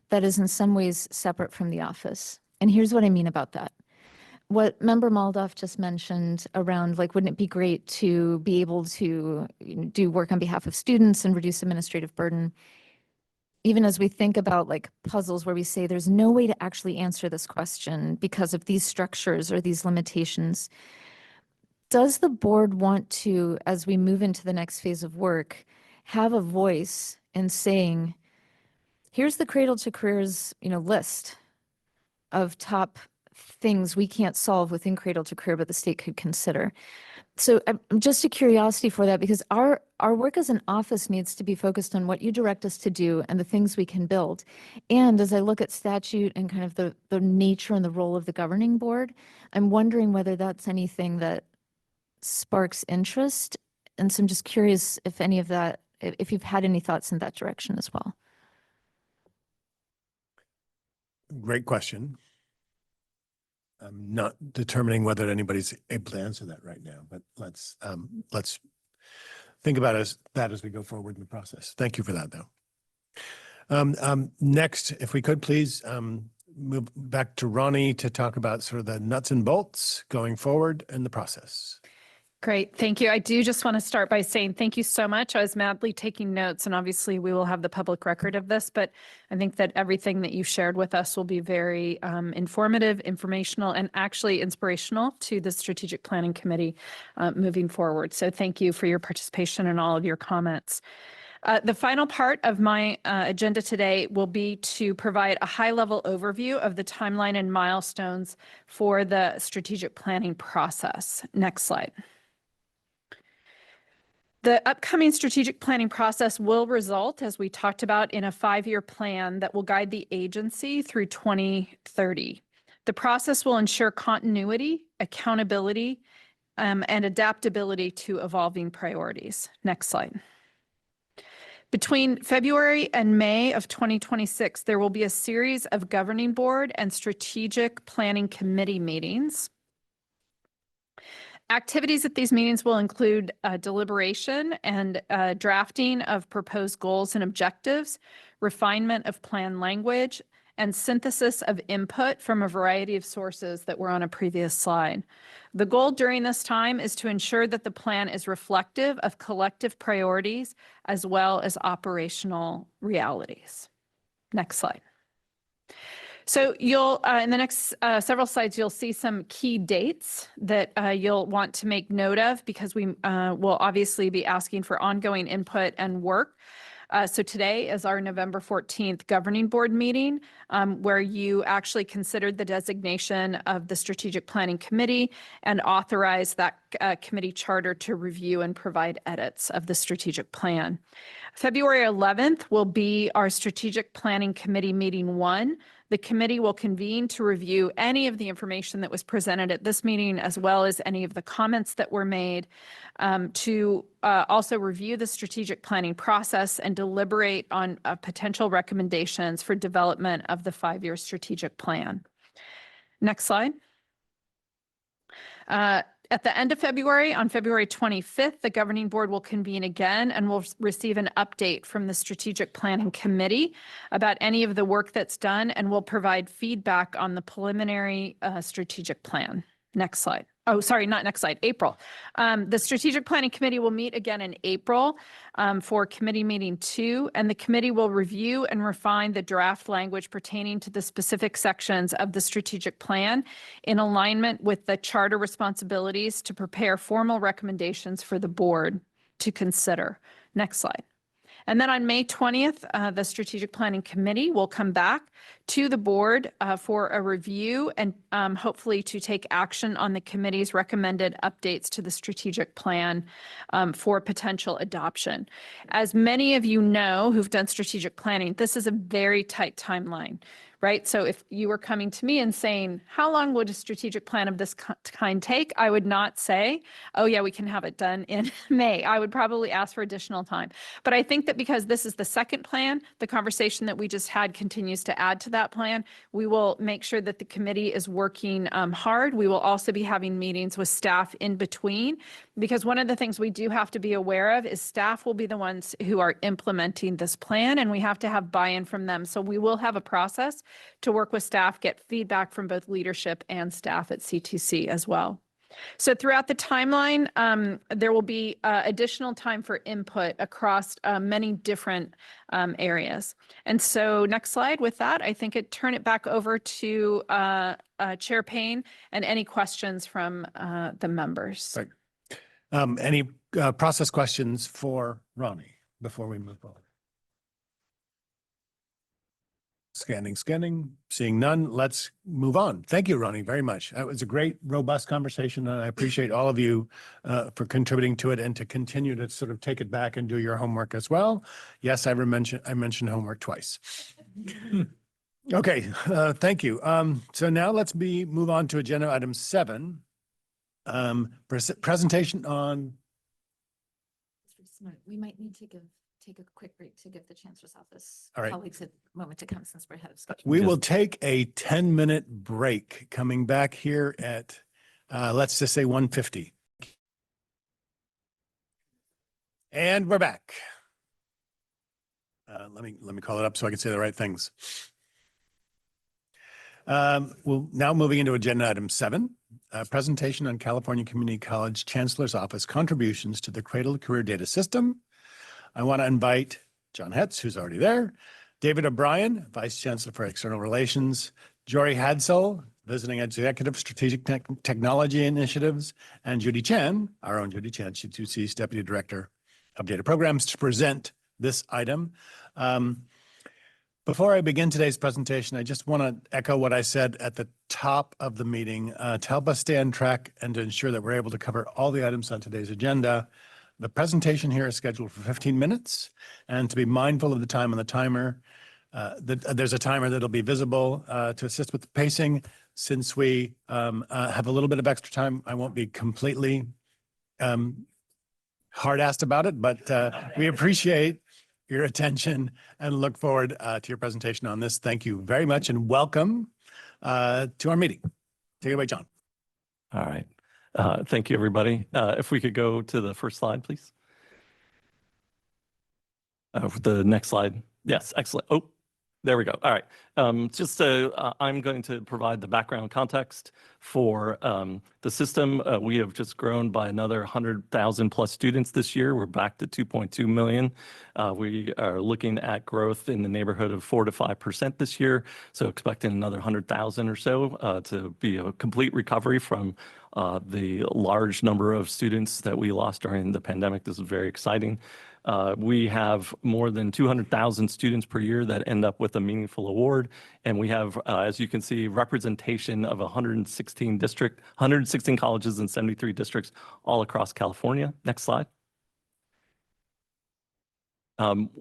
that is in some ways separate from the office? And here's what I mean about that. What Member Moldoff just mentioned around, like, wouldn't it be great to be able to do work on behalf of students and reduce administrative burden? Even as we think about like puzzles where we say there's no way to actually answer this question because of these structures or these limitations, does the board want to, as we move into the next phase of work, have a voice in saying, here's the Cradle-to-Career's, list of top things we can't solve within Cradle-to-Career, but the state could consider? So just a curiosity for that, because our work as an office needs to be focused on what you direct us to do and the things we can build. And as I look at statute and kind of the nature and the role of the governing board, I'm wondering whether that's anything that sparks interest. And so I'm just curious if any of that, if you've had any thoughts in that direction as well. Great question. I'm not determining whether anybody's able to answer that right now, but let's think about that as we go forward in the process. Thank you for that, though. Next, if we could please move back to Ronnie to talk about sort of the nuts and bolts going forward in the process. Great. Thank you. I do just want to start by saying thank you so much. I was madly taking notes, and obviously we will have the public record of this, but I think that everything that you shared with us will be very informative, informational, and actually inspirational to the Strategic Planning Committee moving forward. So thank you for your participation and all of your comments. The final part of my agenda today will be to provide a high-level overview of the timeline and milestones for the strategic planning process. Next slide. The upcoming strategic planning process will result, as we talked about, in a 5-year plan that will guide the agency through 2030. The process will ensure continuity, accountability, and adaptability to evolving priorities. Next slide. Between February and May of 2026, there will be a series of governing board and strategic planning committee meetings. Activities at these meetings will include deliberation and drafting of proposed goals and objectives, refinement of plan language, and synthesis of input from a variety of sources that were on a previous slide. The goal during this time is to ensure that the plan is reflective of collective priorities as well as operational realities. Next slide. So you'll, in the next several slides, you'll see some key dates that you'll want to make note of, because we will obviously be asking for ongoing input and work. So today is our November 14th governing board meeting, where you actually considered the designation of the Strategic Planning Committee and authorized that committee charter to review and provide edits of the strategic plan. February 11th will be our Strategic Planning Committee meeting 1. The committee will convene to review any of the information that was presented at this meeting, as well as any of the comments that were made, to also review the strategic planning process and deliberate on potential recommendations for development of the 5-year strategic plan. Next slide. At the end of February, on February 25th, the governing board will convene again and will receive an update from the strategic planning committee about any of the work that's done, and will provide feedback on the preliminary strategic plan. Next slide. Oh, sorry, not next slide, April. The strategic planning committee will meet again in April for committee meeting 2, and the committee will review and refine the draft language pertaining to the specific sections of the strategic plan in alignment with the charter responsibilities to prepare formal recommendations for the board to consider. Next slide. And then on May 20th, the Strategic Planning Committee will come back to the board for a review and hopefully to take action on the committee's recommended updates to the strategic plan for potential adoption. As many of you know who've done strategic planning, this is a very tight timeline, right? So if you were coming to me and saying, how long would a strategic plan of this kind take? I would not say, oh yeah, we can have it done in May. I would probably ask for additional time. But I think that because this is the second plan, the conversation that we just had continues to add to that plan. We will make sure that the committee is working hard. We will also be having meetings with staff in between, because one of the things we do have to be aware of is staff will be the ones who are implementing this plan, and we have to have buy-in from them. So we will have a process to work with staff, get feedback from both leadership and staff at C2C as well. So throughout the timeline, there will be additional time for input across many different areas. And so next slide. With that, I think turn it back over to Chair Payne and any questions from the members. Right. Any process questions for Ronnie before we move on? Scanning, seeing none, let's move on. Thank you, Ronnie, very much. It was a great, robust conversation, and I appreciate all of you for contributing to it and to continue to sort of take it back and do your homework as well. Yes, I mentioned homework twice. Okay, thank you. So now let's move on to agenda item 7, presentation on. We might need to take a quick break to give the Chancellor's Office All right. colleagues a moment to come, since we're ahead of schedule. We will take a 10-minute break, coming back here at, let's just say 1:50. And we're back. Let me call it up so I can say the right things. We'll now moving into agenda item 7, presentation on California Community College Chancellor's Office contributions to the Cradle-to-Career data system. I want to invite John Hetz, who's already there, David O'Brien, Vice Chancellor for External Relations, Jory Hadsell, Visiting Executive Strategic Technology Initiatives, and Judy Chan, our own Judy Chan, C2C's Deputy Director of Data Programs, to present this item. Before I begin today's presentation, I just want to echo what I said at the top of the meeting to help us stay on track and to ensure that we're able to cover all the items on today's agenda. The presentation here is scheduled for 15 minutes, and to be mindful of the time on the timer, there's a timer that'll be visible to assist with the pacing. Since we have a little bit of extra time, I won't be completely hard-assed about it, but we appreciate your attention and look forward to your presentation on this. Thank you very much and welcome to our meeting. Take it away, John. All right. Thank you, everybody. If we could go to the first slide, please. The next slide. Yes, excellent. Oh, there we go. All right. I'm going to provide the background context for the system. We have just grown by another 100,000 plus students this year. We're back to 2.2 million. We are looking at growth in the neighborhood of 4 to 5% this year. So expecting another 100,000 or so to be a complete recovery from the large number of students that we lost during the pandemic. This is very exciting. We have more than 200,000 students per year that end up with a meaningful award. And we have, as you can see, representation of 116 colleges and 73 districts all across California. Next slide.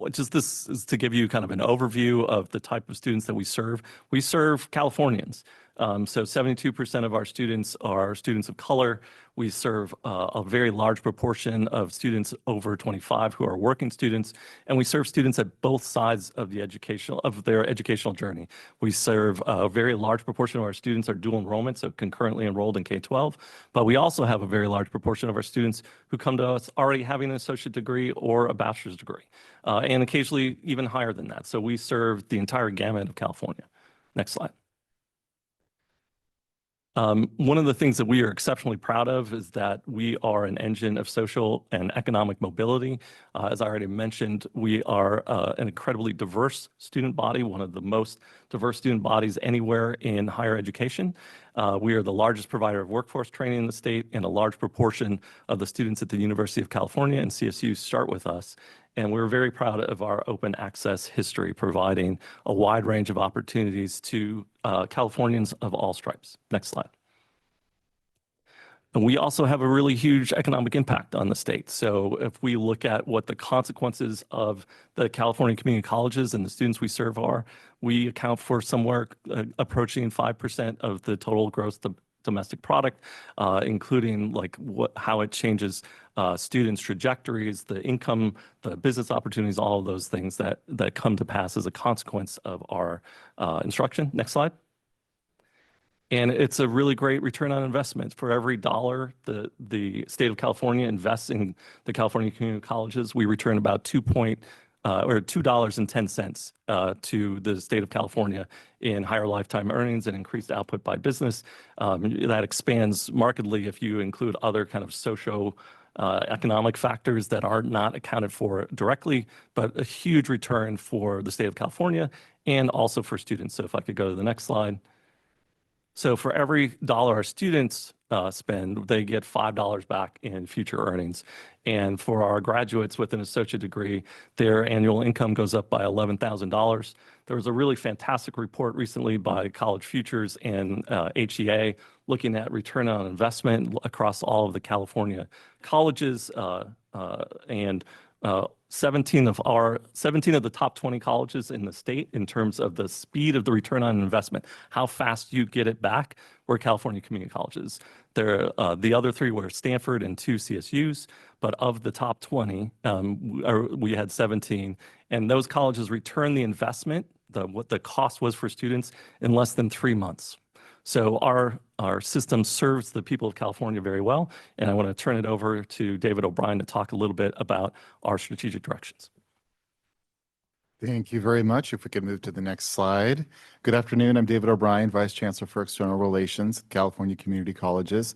This is to give you kind of an overview of the type of students that we serve. We serve Californians. So 72% of our students are students of color. We serve a very large proportion of students over 25 who are working students, and we serve students at both sides of their educational journey. We serve a very large proportion of our students are dual enrollment, so concurrently enrolled in K-12, but we also have a very large proportion of our students who come to us already having an associate degree or a bachelor's degree, and occasionally even higher than that. So we serve the entire gamut of California. Next slide. One of the things that we are exceptionally proud of is that we are an engine of social and economic mobility. As I already mentioned, we are an incredibly diverse student body, one of the most diverse student bodies anywhere in higher education. We are the largest provider of workforce training in the state, and a large proportion of the students at the University of California and CSU start with us. And we're very proud of our open access history, providing a wide range of opportunities to Californians of all stripes. Next slide. And we also have a really huge economic impact on the state. So if we look at what the consequences of the California community colleges and the students we serve are, we account for somewhere approaching 5% of the total gross domestic product, including like how it changes students' trajectories, the income, the business opportunities, all of those things that come to pass as a consequence of our instruction. Next slide. And it's a really great return on investment. For every dollar the state of California invests in the California community colleges, we return about $2.10 to the state of California in higher lifetime earnings and increased output by business. That expands markedly if you include other kind of economic factors that are not accounted for directly, but a huge return for the state of California and also for students. So if I could go to the next slide. So for every dollar our students spend, they get $5 back in future earnings. And for our graduates with an associate degree, their annual income goes up by $11,000. There was a really fantastic report recently by College Futures and HEA looking at return on investment across all of the California colleges, and 17 of the top 20 colleges in the state in terms of the speed of the return on investment, how fast you get it back, were California community colleges. The other three were Stanford and 2 CSUs, but of the top 20, we had 17, and those colleges returned the investment, what the cost was for students, in less than 3 months. So our system serves the people of California very well, and I want to turn it over to David O'Brien to talk a little bit about our strategic directions. Thank you very much. If we could move to the next slide. Good afternoon. I'm David O'Brien, Vice Chancellor for External Relations, California Community Colleges.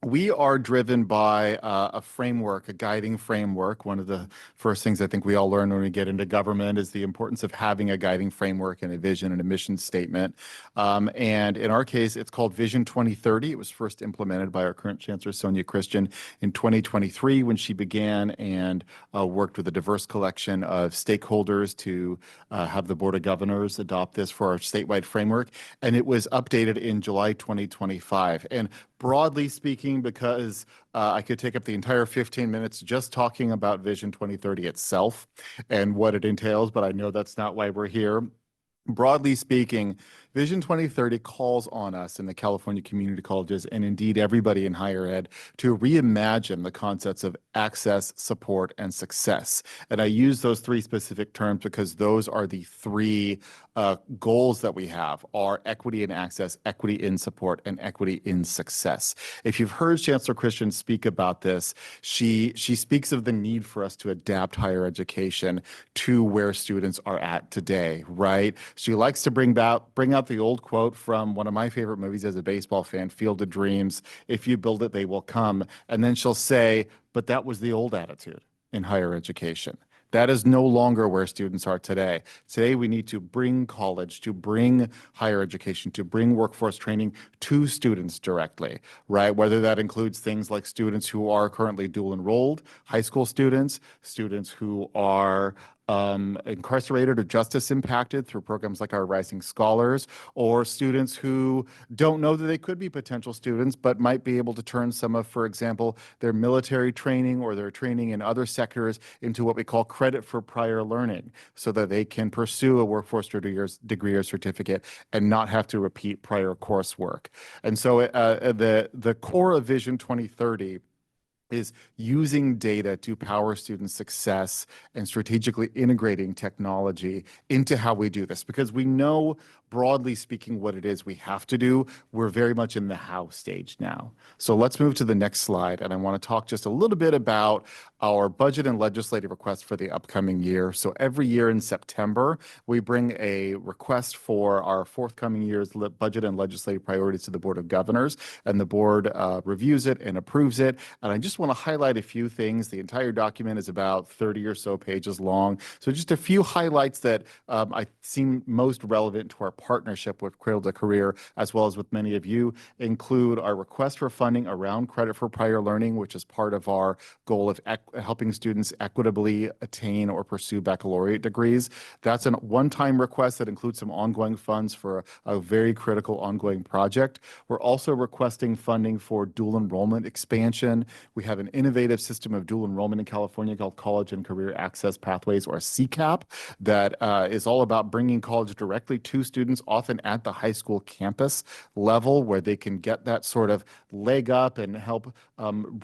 We are driven by a framework, a guiding framework. One of the first things I think we all learn when we get into government is the importance of having a guiding framework and a vision and a mission statement. And in our case, it's called Vision 2030. It was first implemented by our current Chancellor, Sonia Christian, in 2023 when she began and worked with a diverse collection of stakeholders to have the Board of Governors adopt this for our statewide framework. And it was updated in July 2025. And broadly speaking, because I could take up the entire 15 minutes just talking about Vision 2030 itself and what it entails, but I know that's not why we're here. Broadly speaking, Vision 2030 calls on us in the California community colleges and indeed everybody in higher ed to reimagine the concepts of access, support, and success. And I use those three specific terms because those are the three goals that we have are equity in access, equity in support, and equity in success. If you've heard Chancellor Christian speak about this, she speaks of the need for us to adapt higher education to where students are at today, right? She likes to bring out the old quote from one of my favorite movies as a baseball fan, Field of Dreams, if you build it, they will come. And then she'll say, but that was the old attitude in higher education. That is no longer where students are today. Today, we need to bring college, to bring higher education, to bring workforce training to students directly, right? Whether that includes things like students who are currently dual enrolled, high school students, students who are incarcerated or justice impacted through programs like our Rising Scholars, or students who don't know that they could be potential students, but might be able to turn some of, for example, their military training or their training in other sectors into what we call credit for prior learning, so that they can pursue a workforce degree or certificate and not have to repeat prior coursework. And so the core of Vision 2030 is using data to power student success and strategically integrating technology into how we do this, because we know, broadly speaking, what it is we have to do. We're very much in the how stage now. So let's move to the next slide. And I want to talk just a little bit about our budget and legislative requests for the upcoming year. So every year in September, we bring a request for our forthcoming year's budget and legislative priorities to the Board of Governors, and the board reviews it and approves it. And I just want to highlight a few things. The entire document is about 30 or so pages long. So just a few highlights that I seem most relevant to our partnership with Cradle-to-Career, as well as with many of you, include our request for funding around credit for prior learning, which is part of our goal of helping students equitably attain or pursue baccalaureate degrees. That's a one-time request that includes some ongoing funds for a very critical ongoing project. We're also requesting funding for dual enrollment expansion. We have an innovative system of dual enrollment in California called College and Career Access Pathways, or CCAP, that is all about bringing college directly to students, often at the high school campus level, where they can get that sort of leg up and help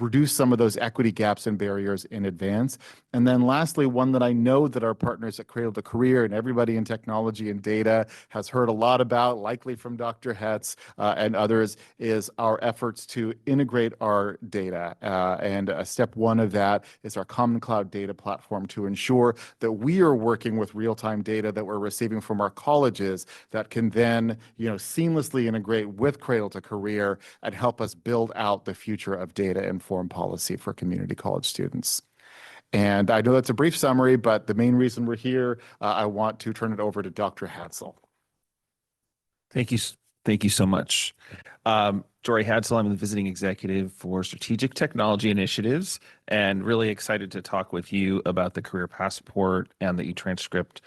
reduce some of those equity gaps and barriers in advance. And then lastly, one that I know that our partners at Cradle-to-Career and everybody in technology and data has heard a lot about, likely from Dr. Hetz and others, is our efforts to integrate our data. And step one of that is our Common Cloud Data Platform, to ensure that we are working with real-time data that we're receiving from our colleges that can then, seamlessly integrate with Cradle-to-Career and help us build out the future of data-informed policy for community college students. And I know that's a brief summary, but the main reason we're here, I want to turn it over to Dr. Hadsell. Thank you. Thank you so much. Jory Hadsell, I'm the visiting executive for strategic technology initiatives, and really excited to talk with you about the career passport and the e-transcript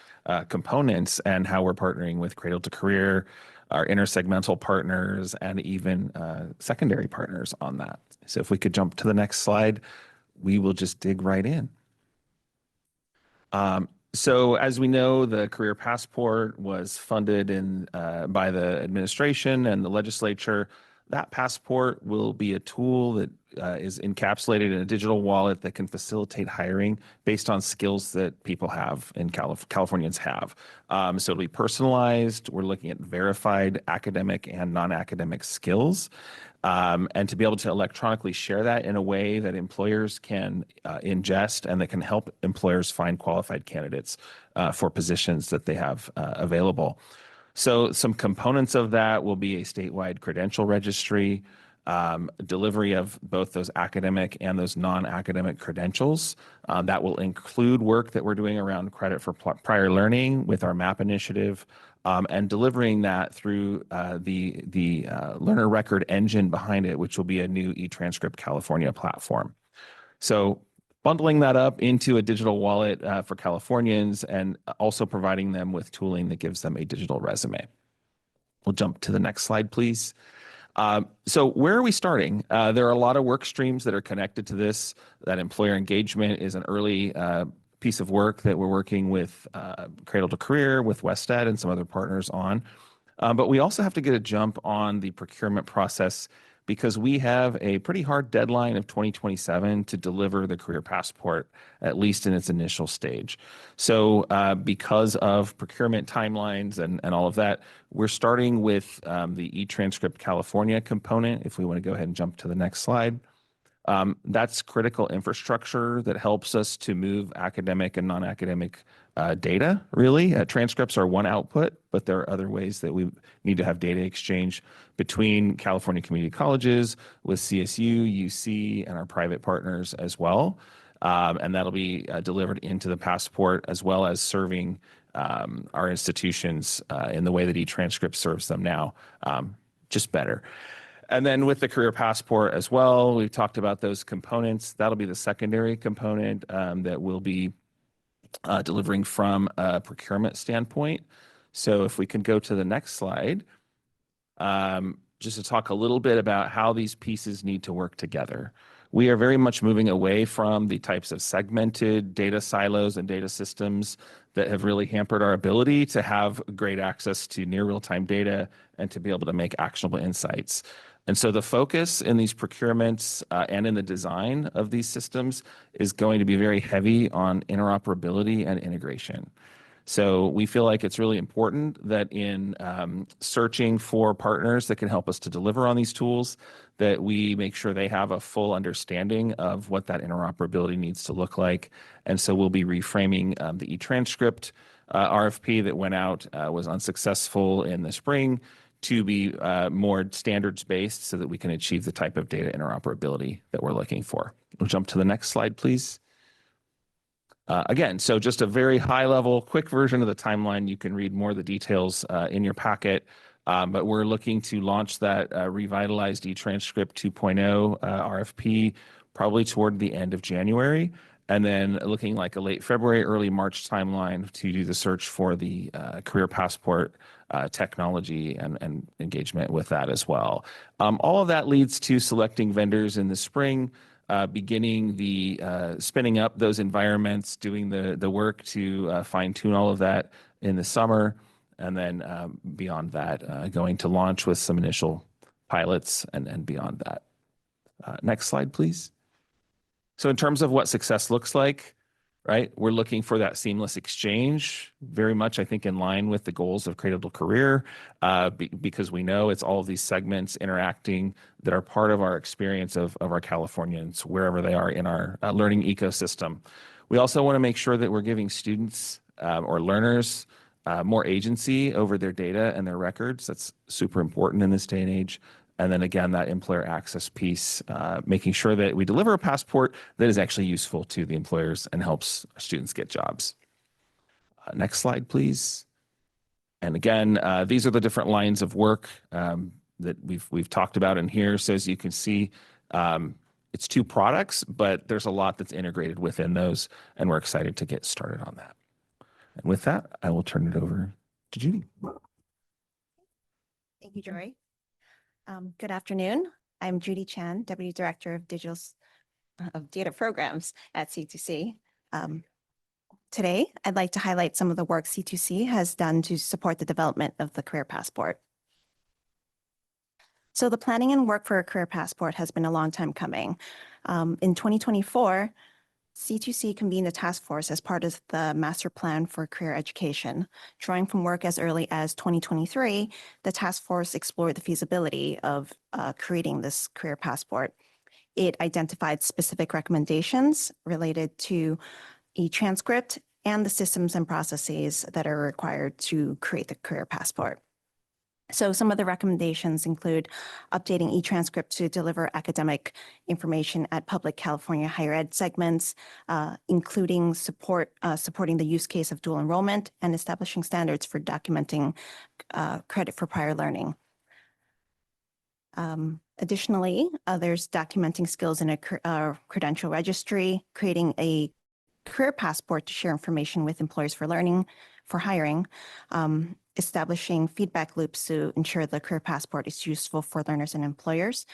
components, and how we're partnering with Cradle-to-Career, our intersegmental partners, and even secondary partners on that. So if we could jump to the next slide, we will just dig right in. So as we know, the career passport was funded by the administration and the legislature. That passport will be a tool that is encapsulated in a digital wallet that can facilitate hiring based on skills that people have and Californians have. So it'll be personalized. We're looking at verified academic and non-academic skills. And to be able to electronically share that in a way that employers can ingest, and that can help employers find qualified candidates for positions that they have available. So some components of that will be a statewide credential registry, delivery of both those academic and those non-academic credentials. That will include work that we're doing around credit for prior learning with our MAP initiative, and delivering that through the learner record engine behind it, which will be a new eTranscript California platform. So bundling that up into a digital wallet for Californians, and also providing them with tooling that gives them a digital resume. We'll jump to the next slide, please. So where are we starting? There are a lot of work streams that are connected to this. That employer engagement is an early piece of work that we're working with Cradle-to-Career, with WestEd, and some other partners on. But we also have to get a jump on the procurement process, because we have a pretty hard deadline of 2027 to deliver the career passport, at least in its initial stage. So because of procurement timelines and all of that, we're starting with the eTranscript California component. If we want to go ahead and jump to the next slide. That's critical infrastructure that helps us to move academic and non-academic data, really. Transcripts are one output, but there are other ways that we need to have data exchange between California community colleges, with CSU, UC, and our private partners as well. And that'll be delivered into the passport, as well as serving our institutions in the way that eTranscript serves them now, just better. And then with the career passport as well, we've talked about those components. That'll be the secondary component that we'll be delivering from a procurement standpoint. So if we can go to the next slide, just to talk a little bit about how these pieces need to work together. We are very much moving away from the types of segmented data silos and data systems that have really hampered our ability to have great access to near real-time data and to be able to make actionable insights. And so the focus in these procurements and in the design of these systems is going to be very heavy on interoperability and integration. So we feel like it's really important that in searching for partners that can help us to deliver on these tools, that we make sure they have a full understanding of what that interoperability needs to look like. And so we'll be reframing the e-transcript RFP that went out, was unsuccessful in the spring, to be more standards-based so that we can achieve the type of data interoperability that we're looking for. We'll jump to the next slide, please. Again, so just a very high-level, quick version of the timeline. You can read more of the details in your packet, but we're looking to launch that revitalized e-transcript 2.0 RFP probably toward the end of January, and then looking like a late February, early March timeline to do the search for the career passport technology and engagement with that as well. All of that leads to selecting vendors in the spring, beginning the spinning up those environments, doing the work to fine tune all of that in the summer, and then beyond that, going to launch with some initial pilots and beyond that. Next slide, please. So in terms of what success looks like, right, we're looking for that seamless exchange, very much, I think, in line with the goals of Cradle-to-Career, because we know it's all of these segments interacting that are part of our experience of our Californians, wherever they are in our learning ecosystem. We also want to make sure that we're giving students or learners more agency over their data and their records. That's super important in this day and age. And then again, that employer access piece, making sure that we deliver a passport that is actually useful to the employers and helps our students get jobs. Next slide, please. And again, these are the different lines of work that we've talked about in here. So as you can see, it's 2 products, but there's a lot that's integrated within those, and we're excited to get started on that. And with that, I will turn it over to Judy. Thank you, Joy. Good afternoon. I'm Judy Chan, Deputy Director of Data Programs at C2C. Today, I'd like to highlight some of the work C2C has done to support the development of the Career Passport. So the planning and work for a Career Passport has been a long time coming. In 2024, C2C convened a task force as part of the Master Plan for Career Education. Drawing from work as early as 2023, the task force explored the feasibility of creating this Career Passport. It identified specific recommendations related to e-transcript and the systems and processes that are required to create the Career Passport. So some of the recommendations include updating e-transcript to deliver academic information at public California higher ed segments, including supporting the use case of dual enrollment and establishing standards for documenting credit for prior learning. Additionally, there's documenting skills in a credential registry, creating a career passport to share information with employers for learning, for hiring, establishing feedback loops to ensure the career passport is useful for learners and employers.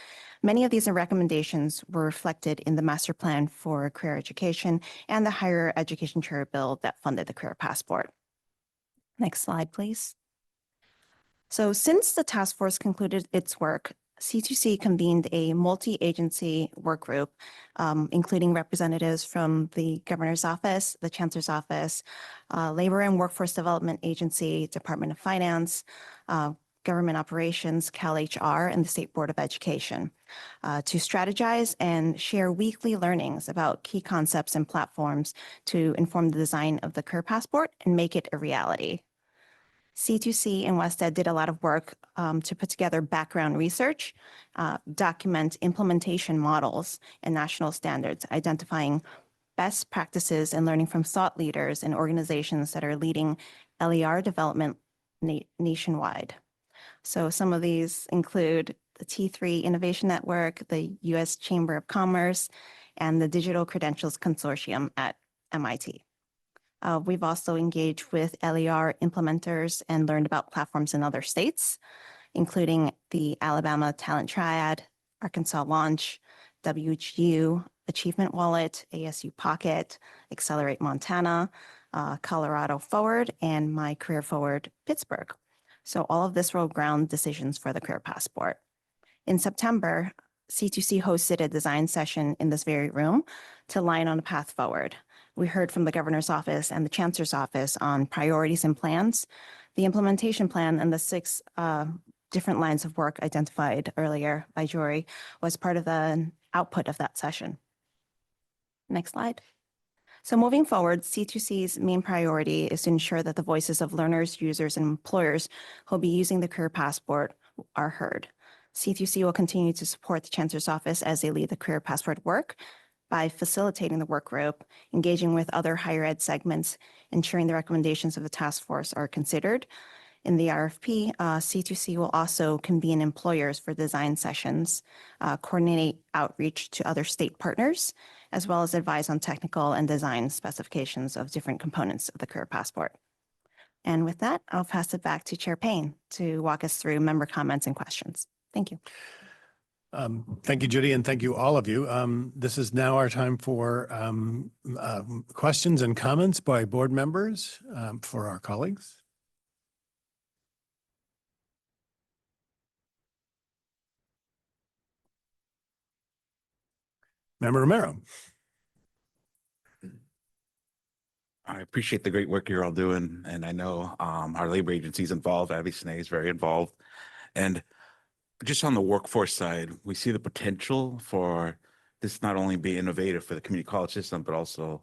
Many of these recommendations were reflected in the Master Plan for Career Education and the Higher Education Chair Bill that funded the Career Passport. Next slide, please. So since the task force concluded its work, C2C convened a multi-agency work group, including representatives from the Governor's Office, the Chancellor's Office, Labor and Workforce Development Agency, Department of Finance, Government Operations, CalHR, and the State Board of Education, to strategize and share weekly learnings about key concepts and platforms to inform the design of the Career Passport and make it a reality. C2C and WestEd did a lot of work to put together background research, document implementation models and national standards, identifying best practices and learning from thought leaders and organizations that are leading LER development nationwide. So some of these include the T3 Innovation Network, the U.S. Chamber of Commerce, and the Digital Credentials Consortium at MIT. We've also engaged with LER implementers and learned about platforms in other states, including the Alabama Talent Triad, Arkansas Launch, WGU Achievement Wallet, ASU Pocket, Accelerate Montana, Colorado Forward, and My Career Forward Pittsburgh. So all of this will ground decisions for the Career Passport. In September, C2C hosted a design session in this very room to align on a path forward. We heard from the governor's office and the chancellor's office on priorities and plans. The implementation plan and the 6 different lines of work identified earlier by Jory was part of the output of that session. Next slide. So moving forward, C2C's main priority is to ensure that the voices of learners, users, and employers who will be using the Career Passport are heard. C2C will continue to support the Chancellor's Office as they lead the Career Passport work by facilitating the work group, engaging with other higher ed segments, ensuring the recommendations of the task force are considered. In the RFP, C2C will also convene employers for design sessions, coordinate outreach to other state partners, as well as advise on technical and design specifications of different components of the Career Passport. And with that, I'll pass it back to Chair Payne to walk us through member comments and questions. Thank you. Thank you, Judy, and thank you, all of you. This is now our time for questions and comments by board members for our colleagues. Member Romero. I appreciate the great work you're all doing, and I know our labor agency is involved. Abby Snee is very involved, and just on the workforce side, we see the potential for this not only be innovative for the community college system, but also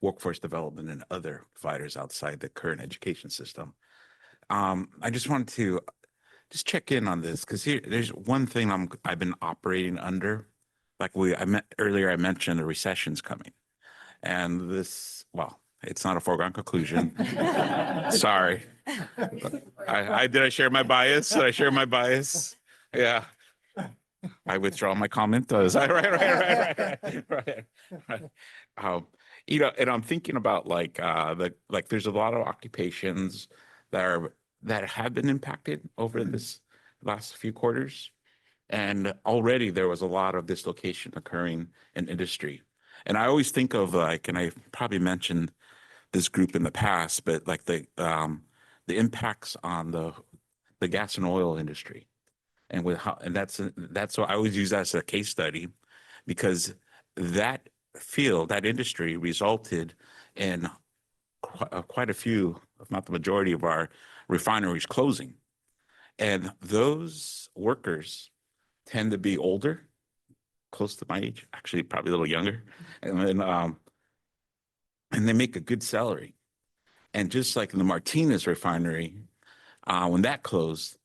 workforce development and other providers outside the current education system. I just wanted to just check in on this because there's one thing I've been operating under. Like earlier, I mentioned the recession's coming, and this, well, it's not a foregone conclusion. Sorry. Did I share my bias? Did I share my bias? Yeah. I withdraw my comment. Right. You know, and I'm thinking about like there's a lot of occupations that have been impacted over this last few quarters. And already there was a lot of dislocation occurring in industry. And I always think of like, and I probably mentioned this group in the past, but like the impacts on the gas and oil industry. And with how, and that's what I always use that as a case study, because that field, that industry resulted in quite a few, if not the majority of our refineries closing. And those workers tend to be older, close to my age, actually probably a little younger. And they make a good salary. And just like the Martinez refinery, when that closed,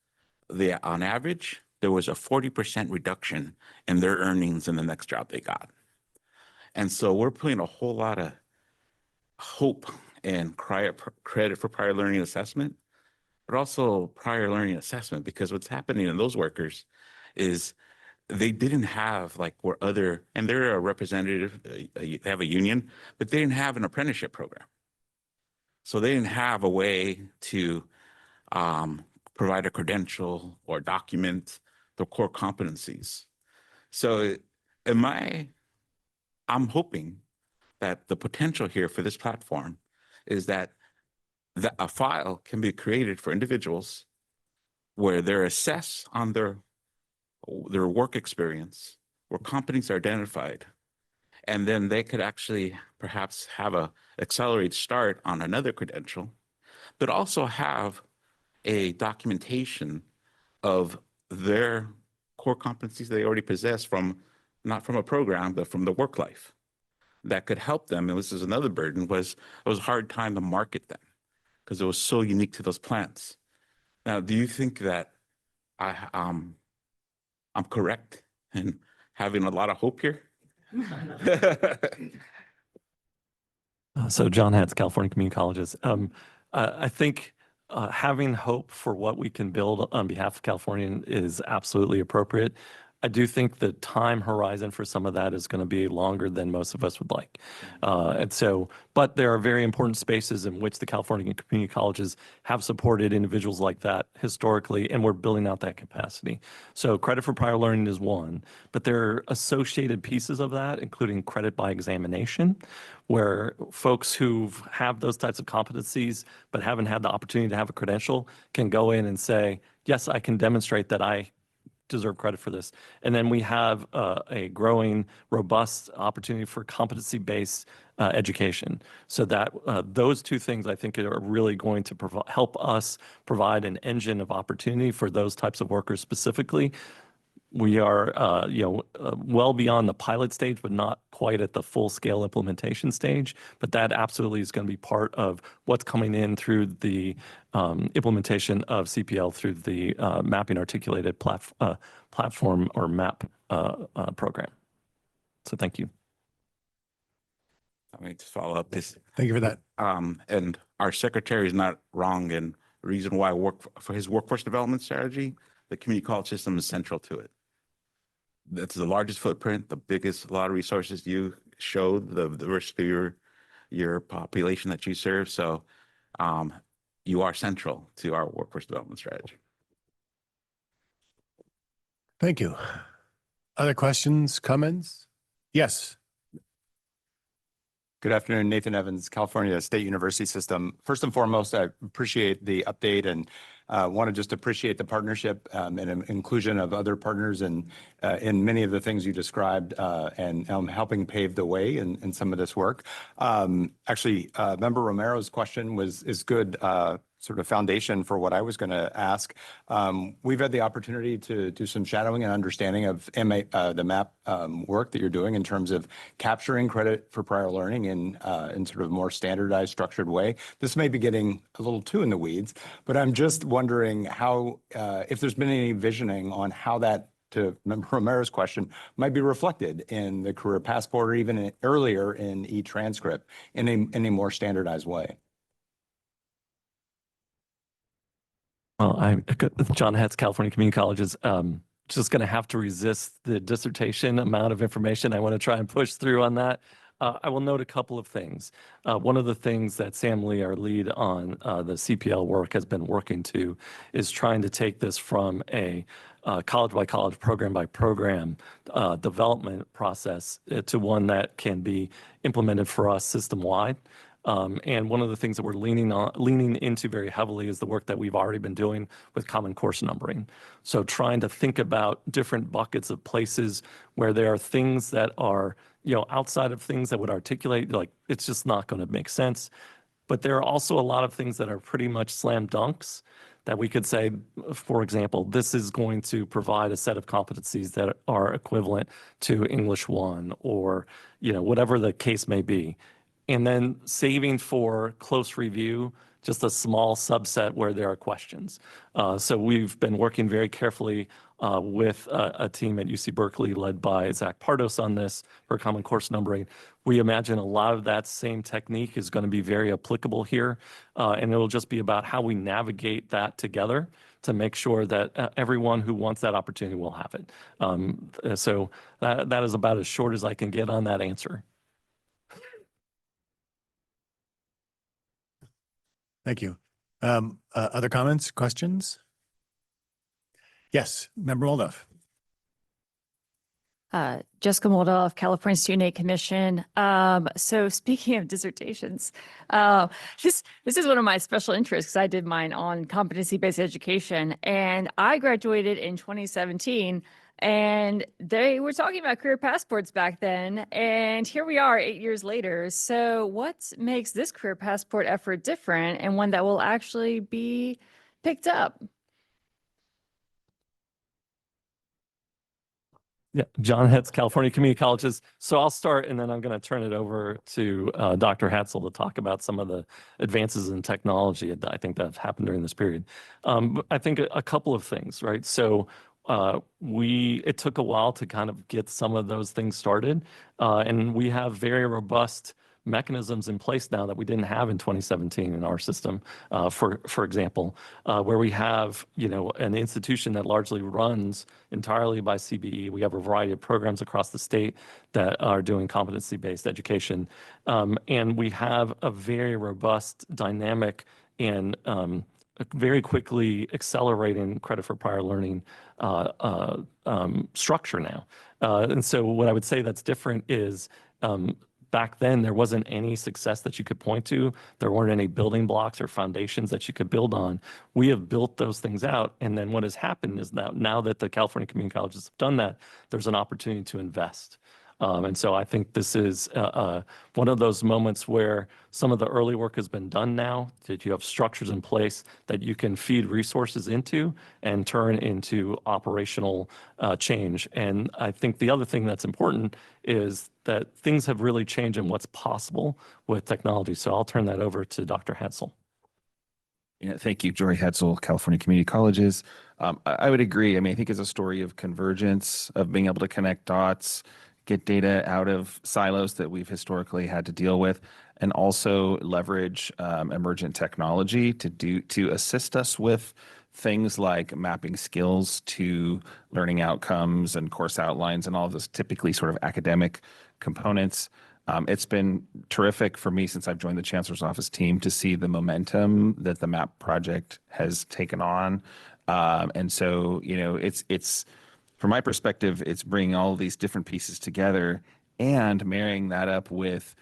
on average, there was a 40% reduction in their earnings in the next job they got. And so we're putting a whole lot of hope and credit for prior learning assessment, but also prior learning assessment, because what's happening in those workers is they didn't have like where other, and they're a representative, they have a union, but they didn't have an apprenticeship program. So they didn't have a way to provide a credential or document the core competencies. So I'm hoping that the potential here for this platform is that a file can be created for individuals where they're assessed on their work experience, where competencies are identified, and then they could actually perhaps have a accelerated start on another credential, but also have a documentation of their core competencies they already possess from, not from a program, but from the work life that could help them. And this is another burden, it was a hard time to market them because it was so unique to those plants. Now, do you think that I'm correct in having a lot of hope here? So John Hatz, California Community Colleges. I think having hope for what we can build on behalf of California is absolutely appropriate. I do think the time horizon for some of that is going to be longer than most of us would like. And so, but there are very important spaces in which the California community colleges have supported individuals like that historically, and we're building out that capacity. So credit for prior learning is one, but there are associated pieces of that, including credit by examination, where folks who have those types of competencies but haven't had the opportunity to have a credential can go in and say, yes, I can demonstrate that I deserve credit for this. And then we have a growing, robust opportunity for competency-based education. So that those two things I think are really going to help us provide an engine of opportunity for those types of workers specifically. We are, well beyond the pilot stage, but not quite at the full-scale implementation stage. But that absolutely is going to be part of what's coming in through the implementation of CPL through the Mapping Articulated Platform or MAP program. So thank you. Let me just follow up this. Thank you for that. And our secretary is not wrong in the reason why for his workforce development strategy, the community college system is central to it. That's the largest footprint, the biggest, a lot of resources. You showed the diversity of your population that you serve. So you are central to our workforce development strategy. Thank you. Other questions, comments? Yes. Good afternoon, Nathan Evans, California State University System. First and foremost, I appreciate the update and want to just appreciate the partnership and inclusion of other partners in many of the things you described and helping pave the way in some of this work. Actually, Member Romero's question is good sort of foundation for what I was going to ask. We've had the opportunity to do some shadowing and understanding of the MAP work that you're doing in terms of capturing credit for prior learning in sort of more standardized, structured way. This may be getting a little too in the weeds, but I'm just wondering how, if there's been any visioning on how that, to Member Romero's question, might be reflected in the career passport or even earlier in e-transcript in a more standardized way. Well, John Hetz, California Community Colleges, just going to have to resist the dissertation amount of information I want to try and push through on that. I will note a couple of things. One of the things that Sam Lee, our lead on the CPL work, has been working to is trying to take this from a college by college, program by program development process to one that can be implemented for us system-wide. And one of the things that we're leaning into very heavily is the work that we've already been doing with common course numbering. So trying to think about different buckets of places where there are things that are, outside of things that would articulate, like it's just not going to make sense. But there are also a lot of things that are pretty much slam dunks that we could say, for example, this is going to provide a set of competencies that are equivalent to English 1 or, whatever the case may be. And then saving for close review, just a small subset where there are questions. So we've been working very carefully with a team at UC Berkeley led by Zach Pardos on this for common course numbering. We imagine a lot of that same technique is going to be very applicable here. And it'll just be about how we navigate that together to make sure that everyone who wants that opportunity will have it. So that is about as short as I can get on that answer. Thank you. Other comments, questions? Yes, Member Moldoff. Jessica Moldoff, California Student Aid Commission. So speaking of dissertations, this is one of my special interests because I did mine on competency-based education, and I graduated in 2017. And they were talking about career passports back then, and here we are 8 years later. So what makes this career passport effort different and one that will actually be picked up? Yeah, John Hetz, California Community Colleges. So I'll start, and then I'm going to turn it over to Dr. Hatzel to talk about some of the advances in technology that I think that have happened during this period. I think a couple of things, right? So it took a while to kind of get some of those things started, and we have very robust mechanisms in place now that we didn't have in 2017 in our system, for example, where we have, an institution that largely runs entirely by CBE. We have a variety of programs across the state that are doing competency-based education. And we have a very robust, dynamic, and very quickly accelerating credit for prior learning structure now. And so what I would say that's different is back then there wasn't any success that you could point to. There weren't any building blocks or foundations that you could build on. We have built those things out. And then what has happened is that now that the California community colleges have done that, there's an opportunity to invest. And so I think this is one of those moments where some of the early work has been done now, that you have structures in place that you can feed resources into and turn into operational change. And I think the other thing that's important is that things have really changed in what's possible with technology. So I'll turn that over to Dr. Hetzel. Yeah, thank you, Jory Hetzel, California Community Colleges. I would agree. I mean, I think it's a story of convergence, of being able to connect dots, get data out of silos that we've historically had to deal with, and also leverage emergent technology to assist us with things like mapping skills to learning outcomes and course outlines and all of those typically sort of academic components. It's been terrific for me since I've joined the Chancellor's Office team to see the momentum that the MAP project has taken on. And so, it's from my perspective, it's bringing all of these different pieces together and marrying that up with,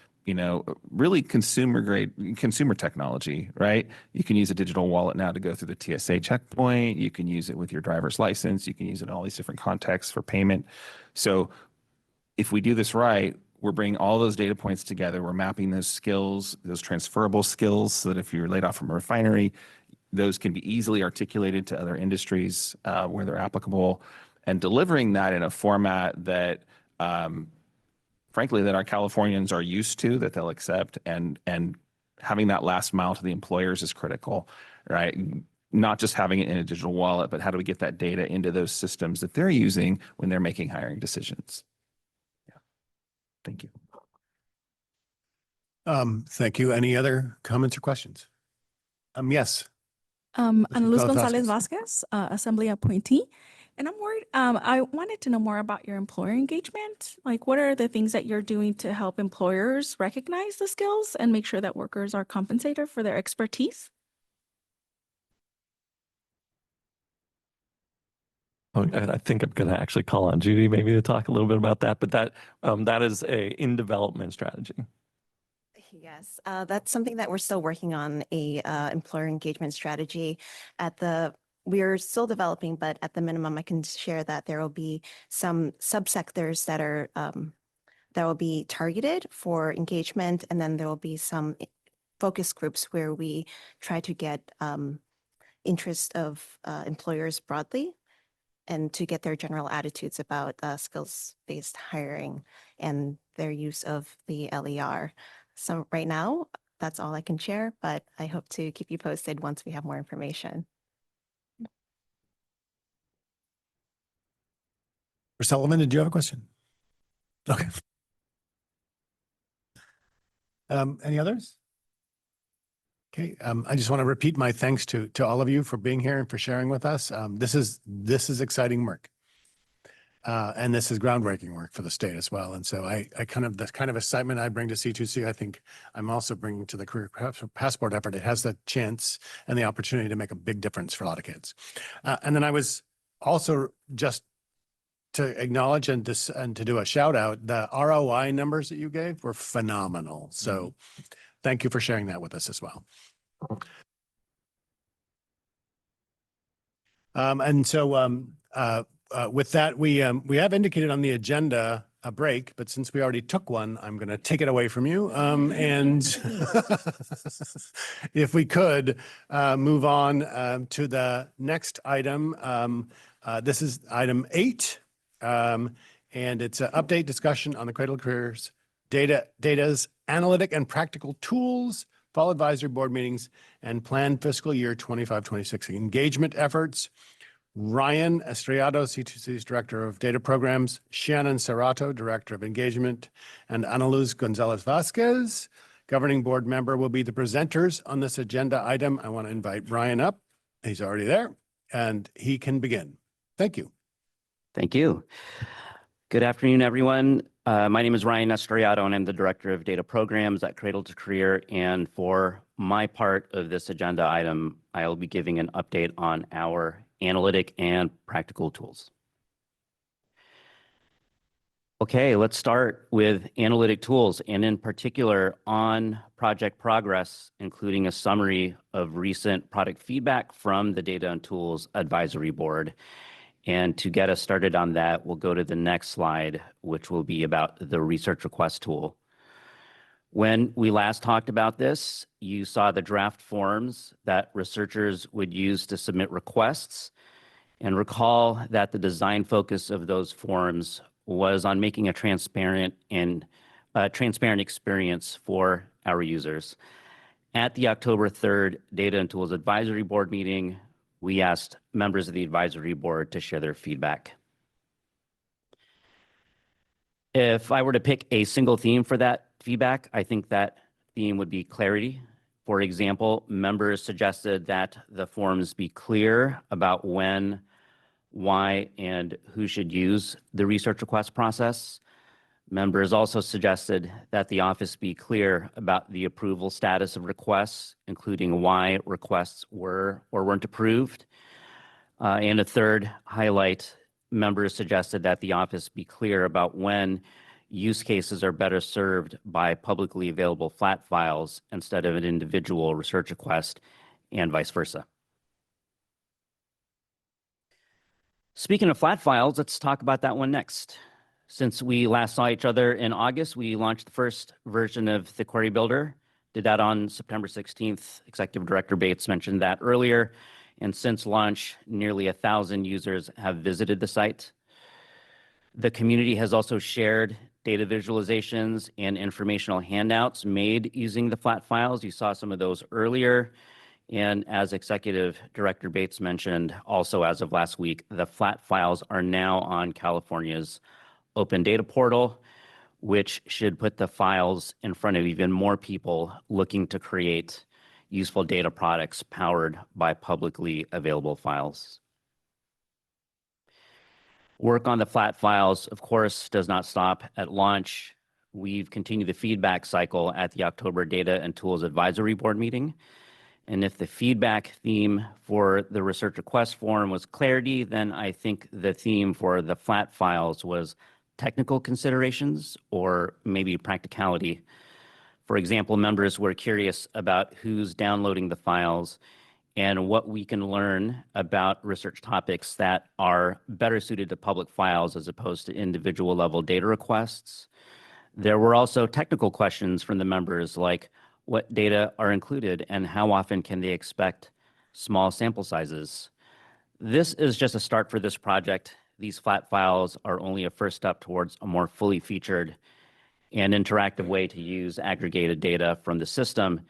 really consumer technology, right? You can use a digital wallet now to go through the TSA checkpoint. You can use it with your driver's license. You can use it in all these different contexts for payment. So if we do this right, we're bringing all those data points together. We're mapping those skills, those transferable skills, so that if you're laid off from a refinery, those can be easily articulated to other industries where they're applicable, and delivering that in a format that, frankly, that our Californians are used to, that they'll accept, and having that last mile to the employers is critical, right? Not just having it in a digital wallet, but how do we get that data into those systems that they're using when they're making hiring decisions? Yeah. Thank you. Thank you. Any other comments or questions? Yes. Ana Luz Gonzalez Gonzalez Vasquez, Assembly appointee. And I'm worried, I wanted to know more about your employer engagement. Like, what are the things that you're doing to help employers recognize the skills and make sure that workers are compensated for their expertise? I think I'm going to actually call on Judy maybe to talk a little bit about that, but that is a in development strategy. Yes, that's something that we're still working on, a employer engagement strategy. We're still developing, but at the minimum, I can share that there will be some subsectors that are that will be targeted for engagement, and then there will be some focus groups where we try to get interest of employers broadly, and to get their general attitudes about skills-based hiring and their use of the LER. So right now, that's all I can share, but I hope to keep you posted once we have more information. Sullivan, did you have a question? Okay. Any others? Okay, I just want to repeat my thanks to all of you for being here and for sharing with us. This is exciting work. And this is groundbreaking work for the state as well. And so the kind of excitement I bring to C2C, I think I'm also bringing to the Career Passport effort. It has the chance and the opportunity to make a big difference for a lot of kids. And then I was also just to acknowledge and to do a shout out, the ROI numbers that you gave were phenomenal. So thank you for sharing that with us as well. And so with that, we have indicated on the agenda a break, but since we already took one, I'm going to take it away from you. And if we could move on to the next item. This is item 8. And it's an update discussion on the Cradle-to-Career's data's analytic and practical tools, fall advisory board meetings, and planned fiscal year 25-26 engagement efforts. Ryan Estrellado, C2C's Director of Data Programs, Shannon Serrato, Director of Engagement, and Ana Luz Gonzalez Vasquez, Governing Board Member, will be the presenters on this agenda item. I want to invite Brian up. He's already there, and he can begin. Thank you. Thank you. Good afternoon, everyone. My name is Ryan Estrellado, and I'm the Director of Data Programs at Cradle-to-Career. And for my part of this agenda item, I will be giving an update on our analytic and practical tools. Okay, let's start with analytic tools, and in particular on project progress, including a summary of recent product feedback from the Data and Tools Advisory Board. And to get us started on that, we'll go to the next slide, which will be about the research request tool. When we last talked about this, you saw the draft forms that researchers would use to submit requests. And recall that the design focus of those forms was on making a transparent experience for our users. At the October 3rd Data and Tools Advisory Board meeting, we asked members of the advisory board to share their feedback. If I were to pick a single theme for that feedback, I think that theme would be clarity. For example, members suggested that the forms be clear about when, why, and who should use the research request process. Members also suggested that the office be clear about the approval status of requests, including why requests were or weren't approved. And a third highlight, members suggested that the office be clear about when use cases are better served by publicly available flat files instead of an individual research request, and vice versa. Speaking of flat files, let's talk about that one next. Since we last saw each other in August, we launched the first version of the Query Builder. Did that on September 16th. Executive Director Bates mentioned that earlier. And since launch, nearly 1,000 users have visited the site. The community has also shared data visualizations and informational handouts made using the flat files. You saw some of those earlier. And as Executive Director Bates mentioned, also as of last week, the flat files are now on California's Open Data Portal, which should put the files in front of even more people looking to create useful data products powered by publicly available files. Work on the flat files, of course, does not stop at launch. We've continued the feedback cycle at the October Data and Tools Advisory Board meeting. And if the feedback theme for the research request form was clarity, then I think the theme for the flat files was technical considerations or maybe practicality. For example, members were curious about who's downloading the files and what we can learn about research topics that are better suited to public files as opposed to individual level data requests. There were also technical questions from the members like what data are included and how often can they expect small sample sizes. This is just a start for this project. These flat files are only a first step towards a more fully featured and interactive way to use aggregated data from the system.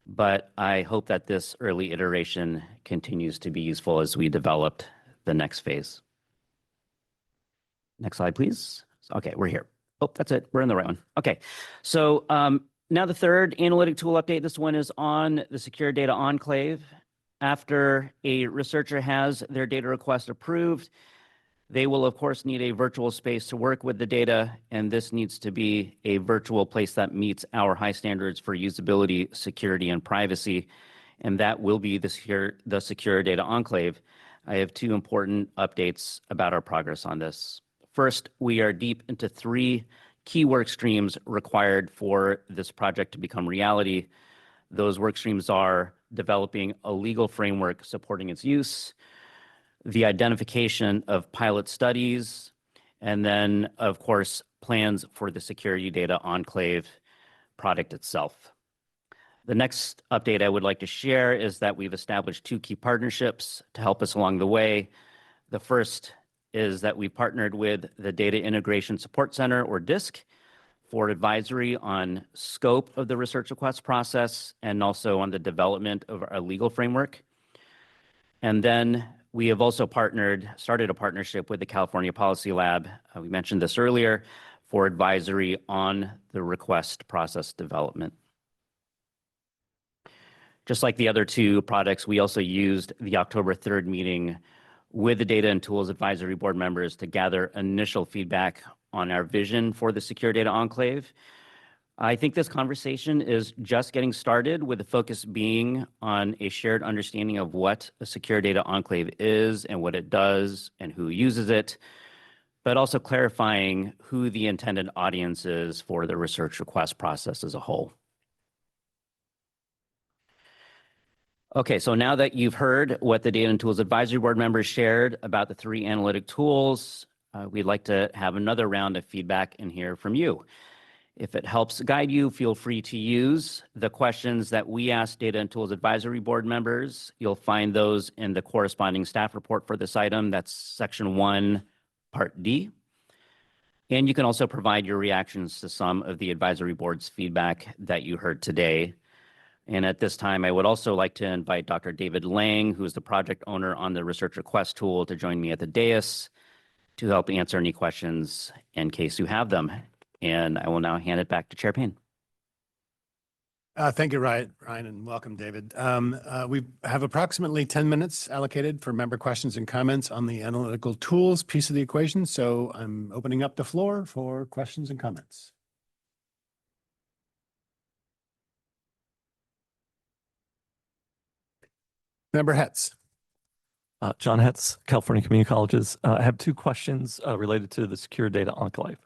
But I hope that this early iteration continues to be useful as we develop the next phase. Next slide, please. Okay, we're here. Oh, that's it. We're in the right one. Okay, so now the third analytic tool update. This one is on the Secure Data Enclave. After a researcher has their data request approved, they will, of course, need a virtual space to work with the data, and this needs to be a virtual place that meets our high standards for usability, security, and privacy, and that will be the Secure Data Enclave. I have two important updates about our progress on this. First, we are deep into 3 key work streams required for this project to become reality. Those work streams are developing a legal framework supporting its use, the identification of pilot studies, and then, of course, plans for the Security Data Enclave product itself. The next update I would like to share is that we've established 2 key partnerships to help us along the way. The first is that we partnered with the Data Integration Support Center, or DISC, for advisory on scope of the research request process and also on the development of our legal framework. And then We have also started a partnership with the California Policy Lab. We mentioned this earlier, for advisory on the request process development. Just like the other two products, we also used the October 3rd meeting with the Data and Tools Advisory Board members to gather initial feedback on our vision for the Secure Data Enclave. I think this conversation is just getting started, with the focus being on a shared understanding of what a Secure Data Enclave is and what it does and who uses it, but also clarifying who the intended audience is for the research request process as a whole. Okay, so now that you've heard what the Data and Tools Advisory Board members shared about the 3 analytic tools, we'd like to have another round of feedback and hear from you. If it helps guide you, feel free to use the questions that we asked Data and Tools Advisory Board members. You'll find those in the corresponding staff report for this item. That's section 1, part D. And you can also provide your reactions to some of the advisory board's feedback that you heard today. And at this time, I would also like to invite Dr. David Lang, who is the project owner on the research request tool, to join me at the dais to help answer any questions in case you have them. And I will now hand it back to Chair Payne. Thank you, Ryan, and welcome, David. We have approximately 10 minutes allocated for member questions and comments on the analytical tools piece of the equation. So I'm opening up the floor for questions and comments. Member Hetz. John Hetz, California Community Colleges. I have 2 questions related to the Secure Data Enclave.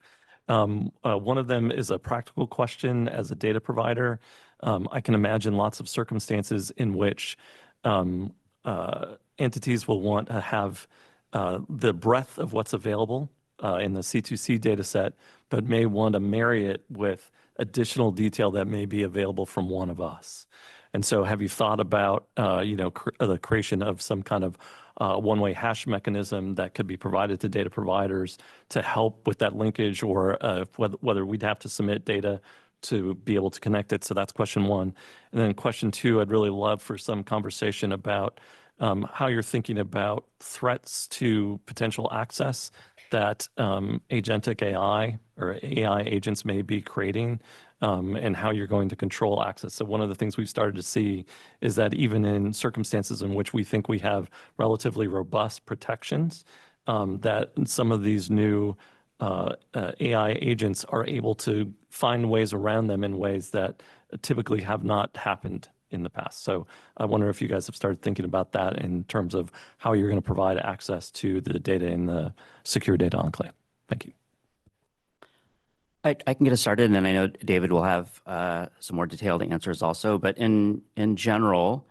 One of them is a practical question as a data provider. I can imagine lots of circumstances in which entities will want to have the breadth of what's available in the C2C data set, but may want to marry it with additional detail that may be available from one of us. And so have you thought about, the creation of some kind of one-way hash mechanism that could be provided to data providers to help with that linkage, or whether we'd have to submit data to be able to connect it? So that's question 1. And then question 2, I'd really love for some conversation about how you're thinking about threats to potential access that agentic AI or AI agents may be creating, and how you're going to control access. So one of the things we've started to see is that even in circumstances in which we think we have relatively robust protections, that some of these new AI agents are able to find ways around them in ways that typically have not happened in the past. So I wonder if you guys have started thinking about that in terms of how you're going to provide access to the data in the Secure Data Enclave. Thank you. I can get us started, and then I know David will have some more detailed answers also. But in general,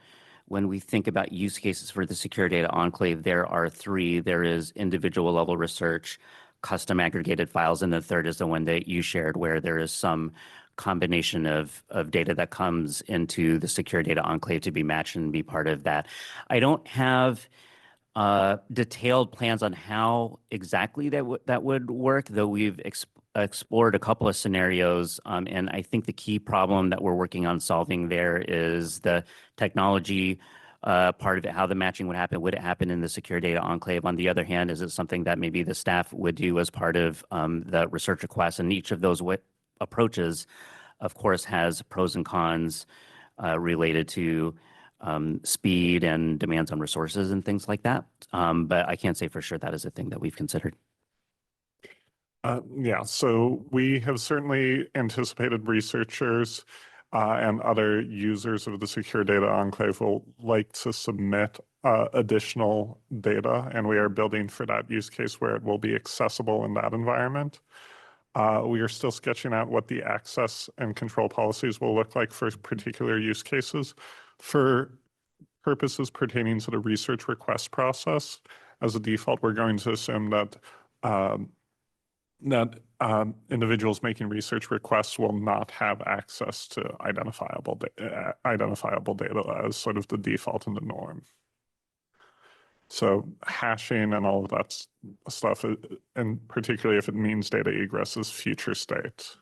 when we think about use cases for the Secure Data Enclave, there are 3. There is individual level research, custom aggregated files, and the third is the one that you shared, where there is some combination of data that comes into the Secure Data Enclave to be matched and be part of that. I don't have detailed plans on how exactly that would work, though we've explored a couple of scenarios. And I think the key problem that we're working on solving there is the technology part of it, how the matching would happen. Would it happen in the Secure Data Enclave? On the other hand, is it something that maybe the staff would do as part of the research request? And each of those approaches, of course, has pros and cons related to speed and demands on resources and things like that. But I can't say for sure that is a thing that we've considered. Yeah, so we have certainly anticipated researchers and other users of the Secure Data Enclave will like to submit additional data, and we are building for that use case where it will be accessible in that environment. We are still sketching out what the access and control policies will look like for particular use cases. For purposes pertaining to the research request process, as a default, we're going to assume that individuals making research requests will not have access to identifiable data as sort of the default and the norm. So hashing and all of that stuff, and particularly if it means data egress, is future state.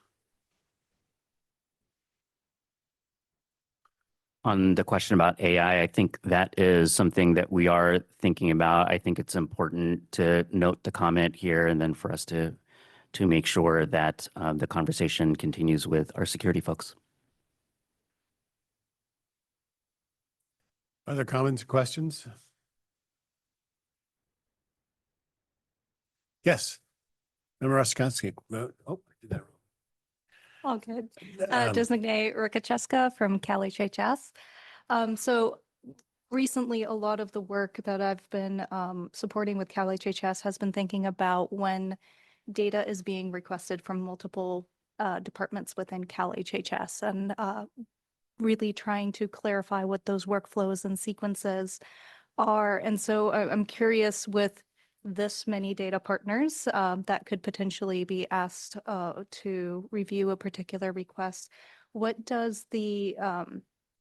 On the question about AI, I think that is something that we are thinking about. I think it's important to note the comment here and then for us to make sure that the conversation continues with our security folks. Other comments, questions? Yes. Member Ostrowski. Oh, I did that wrong. All good. Um, Designate Rikacheska from Cal HHS. So recently, a lot of the work that I've been supporting with Cal HHS has been thinking about when data is being requested from multiple departments within Cal HHS and really trying to clarify what those workflows and sequences are. And so I'm curious with this many data partners that could potentially be asked to review a particular request. What does the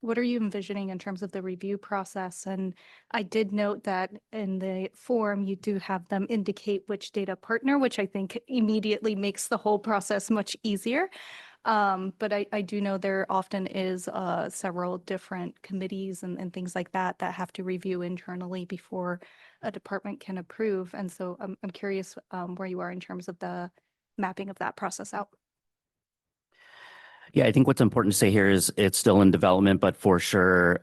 what are you envisioning in terms of the review process? And I did note that in the form, you do have them indicate which data partner, which I think immediately makes the whole process much easier. But I do know there often is several different committees and things like that that have to review internally before a department can approve. And so I'm curious where you are in terms of the mapping of that process out. Yeah, I think what's important to say here is it's still in development, but for sure,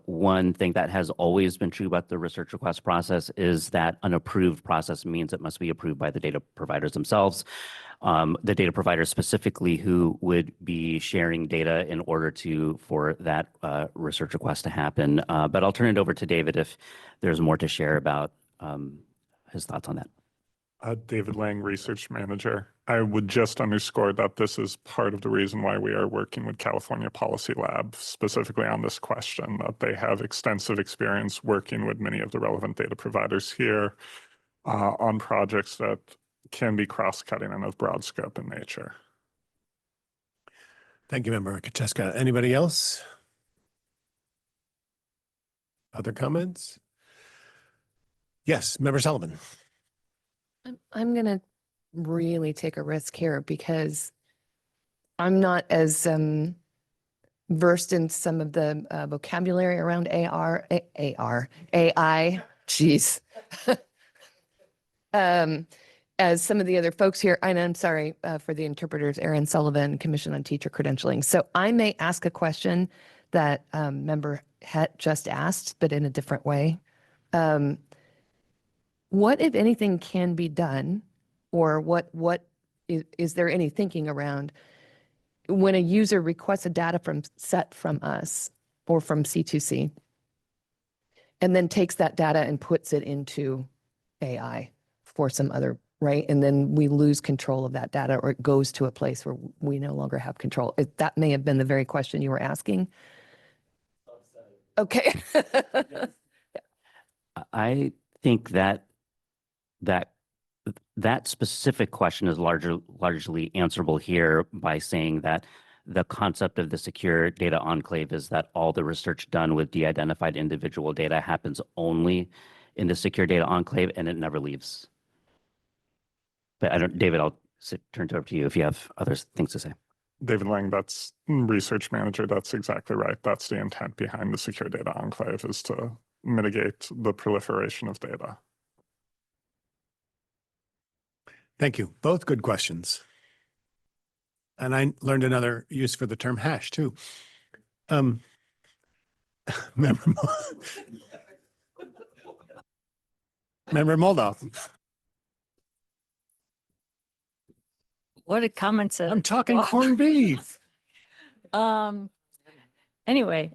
one thing that has always been true about the research request process is that an approved process means it must be approved by the data providers themselves. The data providers specifically who would be sharing data in order for that research request to happen. But I'll turn it over to David if there's more to share about his thoughts on that. David Lang, Research Manager. I would just underscore that this is part of the reason why we are working with California Policy Lab, specifically on this question, that they have extensive experience working with many of the relevant data providers here on projects that can be cross-cutting and of broad scope in nature. Thank you, Member Kacheska. Anybody else? Other comments? Yes, Member Sullivan. I'm going to really take a risk here because I'm not as versed in some of the vocabulary around AI, geez, as some of the other folks here. And I'm sorry for the interpreters, Aaron Sullivan, Commission on Teacher Credentialing. So I may ask a question that Member Het just asked, but in a different way. What, if anything, can be done, or what is there any thinking around when a user requests a data set from us or from C2C, and then takes that data and puts it into AI for some other, right? And then we lose control of that data, or it goes to a place where we no longer have control. That may have been the very question you were asking. Okay. I think that specific question is largely answerable here by saying that the concept of the secure data enclave is that all the research done with de-identified individual data happens only in the secure data enclave and it never leaves. But David, I'll turn it over to you if you have other things to say. David Lang, that's Research Manager. That's exactly right. That's the intent behind the secure data enclave, is to mitigate the proliferation of data. Thank you. Both good questions. And I learned another use for the term hash too. Member Moldoff. What a comment. I'm talking corned beef. Anyway,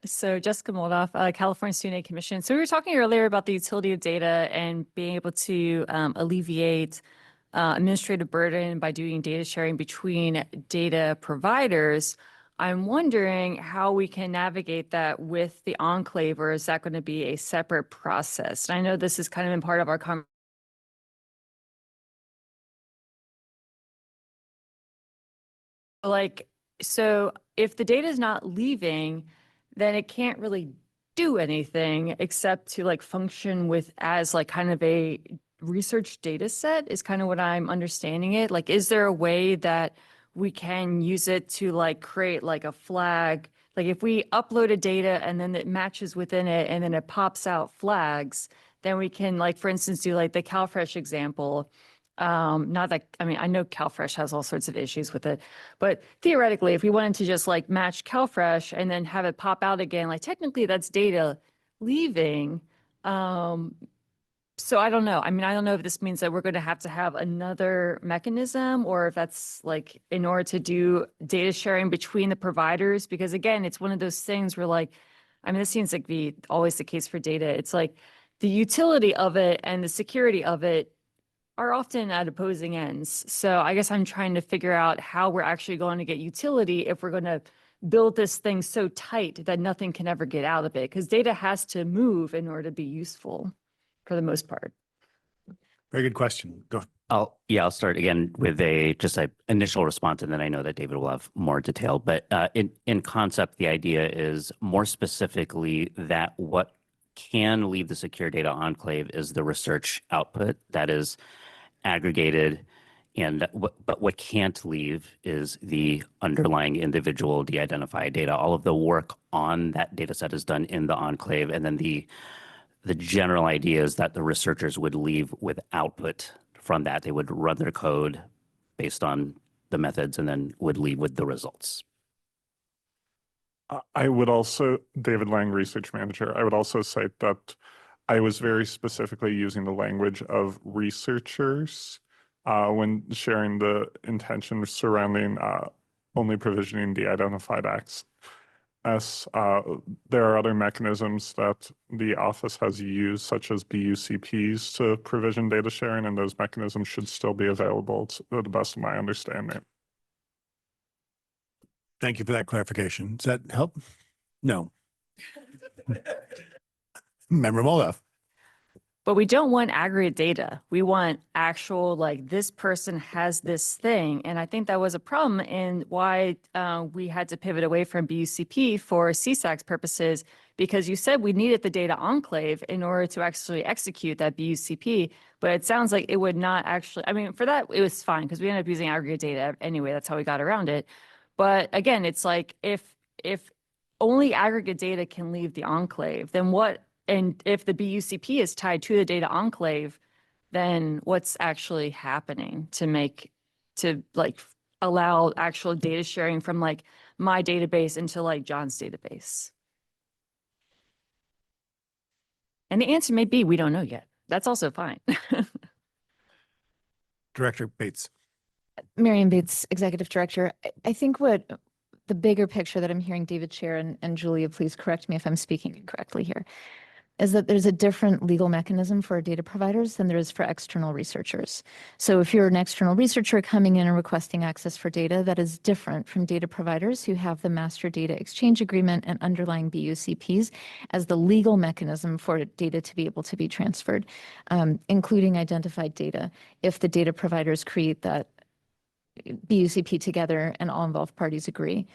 so Jessica Moldoff, California Student Aid Commission. So we were talking earlier about the utility of data and being able to alleviate administrative burden by doing data sharing between data providers. I'm wondering how we can navigate that with the enclave, or is that going to be a separate process? And I know this has kind of been part of our conversation. So if the data is not leaving, then it can't really do anything except to function as kind of a research data set is kind of what I'm understanding it. Is there a way that we can use it to create a flag, Like if we uploaded data and then it matches within it and then it pops out flags, then we can, like, for instance, do like the CalFresh example. Not that, I mean, I know CalFresh has all sorts of issues with it, but theoretically, if we wanted to just like match CalFresh and then have it pop out again, like technically that's data leaving. So I don't know. I mean, I don't know if this means that we're going to have another mechanism, or if that's like in order to do data sharing between the providers, because again, it's one of those things where like, I mean, this seems like always the case for data. It's like the utility of it and the security of it are often at opposing ends. So I guess I'm trying to figure out how we're actually going to get utility if we're going to build this thing so tight that nothing can ever get out of it, because data has to move in order to be useful for the most part. Very good question. Go. I'll start again with just a initial response, and then I know that David will have more detail. But in concept, the idea is more specifically that what can leave the secure data enclave is the research output that is aggregated, but what can't leave is the underlying individual de-identified data. All of the work on that data set is done in the enclave, and then the general idea is that the researchers would leave with output from that. They would run their code based on the methods and then would leave with the results. I would also, David Lang, research manager, I would also cite that I was very specifically using the language of researchers when sharing the intention surrounding only provisioning de-identified access. There are other mechanisms that the office has used, such as BUCPs, to provision data sharing, and those mechanisms should still be available to the best of my understanding. Thank you for that clarification. Does that help? No. Member Moldoff. But we don't want aggregate data. We want actual, like, this person has this thing. And I think that was a problem in why we had to pivot away from BUCP for CSAC's purposes, because you said we needed the data enclave in order to actually execute that BUCP. But it sounds like it would not actually, I mean, for that, it was fine because we ended up using aggregate data anyway. That's how we got around it. But again, it's like if only aggregate data can leave the enclave, then what? And if the BUCP is tied to the data enclave, then what's actually happening to allow actual data sharing from like my database into like John's database? And the answer may be, we don't know yet. That's also fine. Director Bates. Marion Bates, Executive Director. I think what the bigger picture that I'm hearing David share, and Julia, please correct me if I'm speaking incorrectly here, is that there's a different legal mechanism for data providers than there is for external researchers. So if you're an external researcher coming in and requesting access for data, that is different from data providers who have the master data exchange agreement and underlying BUCPs as the legal mechanism for data to be able to be transferred, including identified data, if the data providers create that BUCP together and all involved parties agree.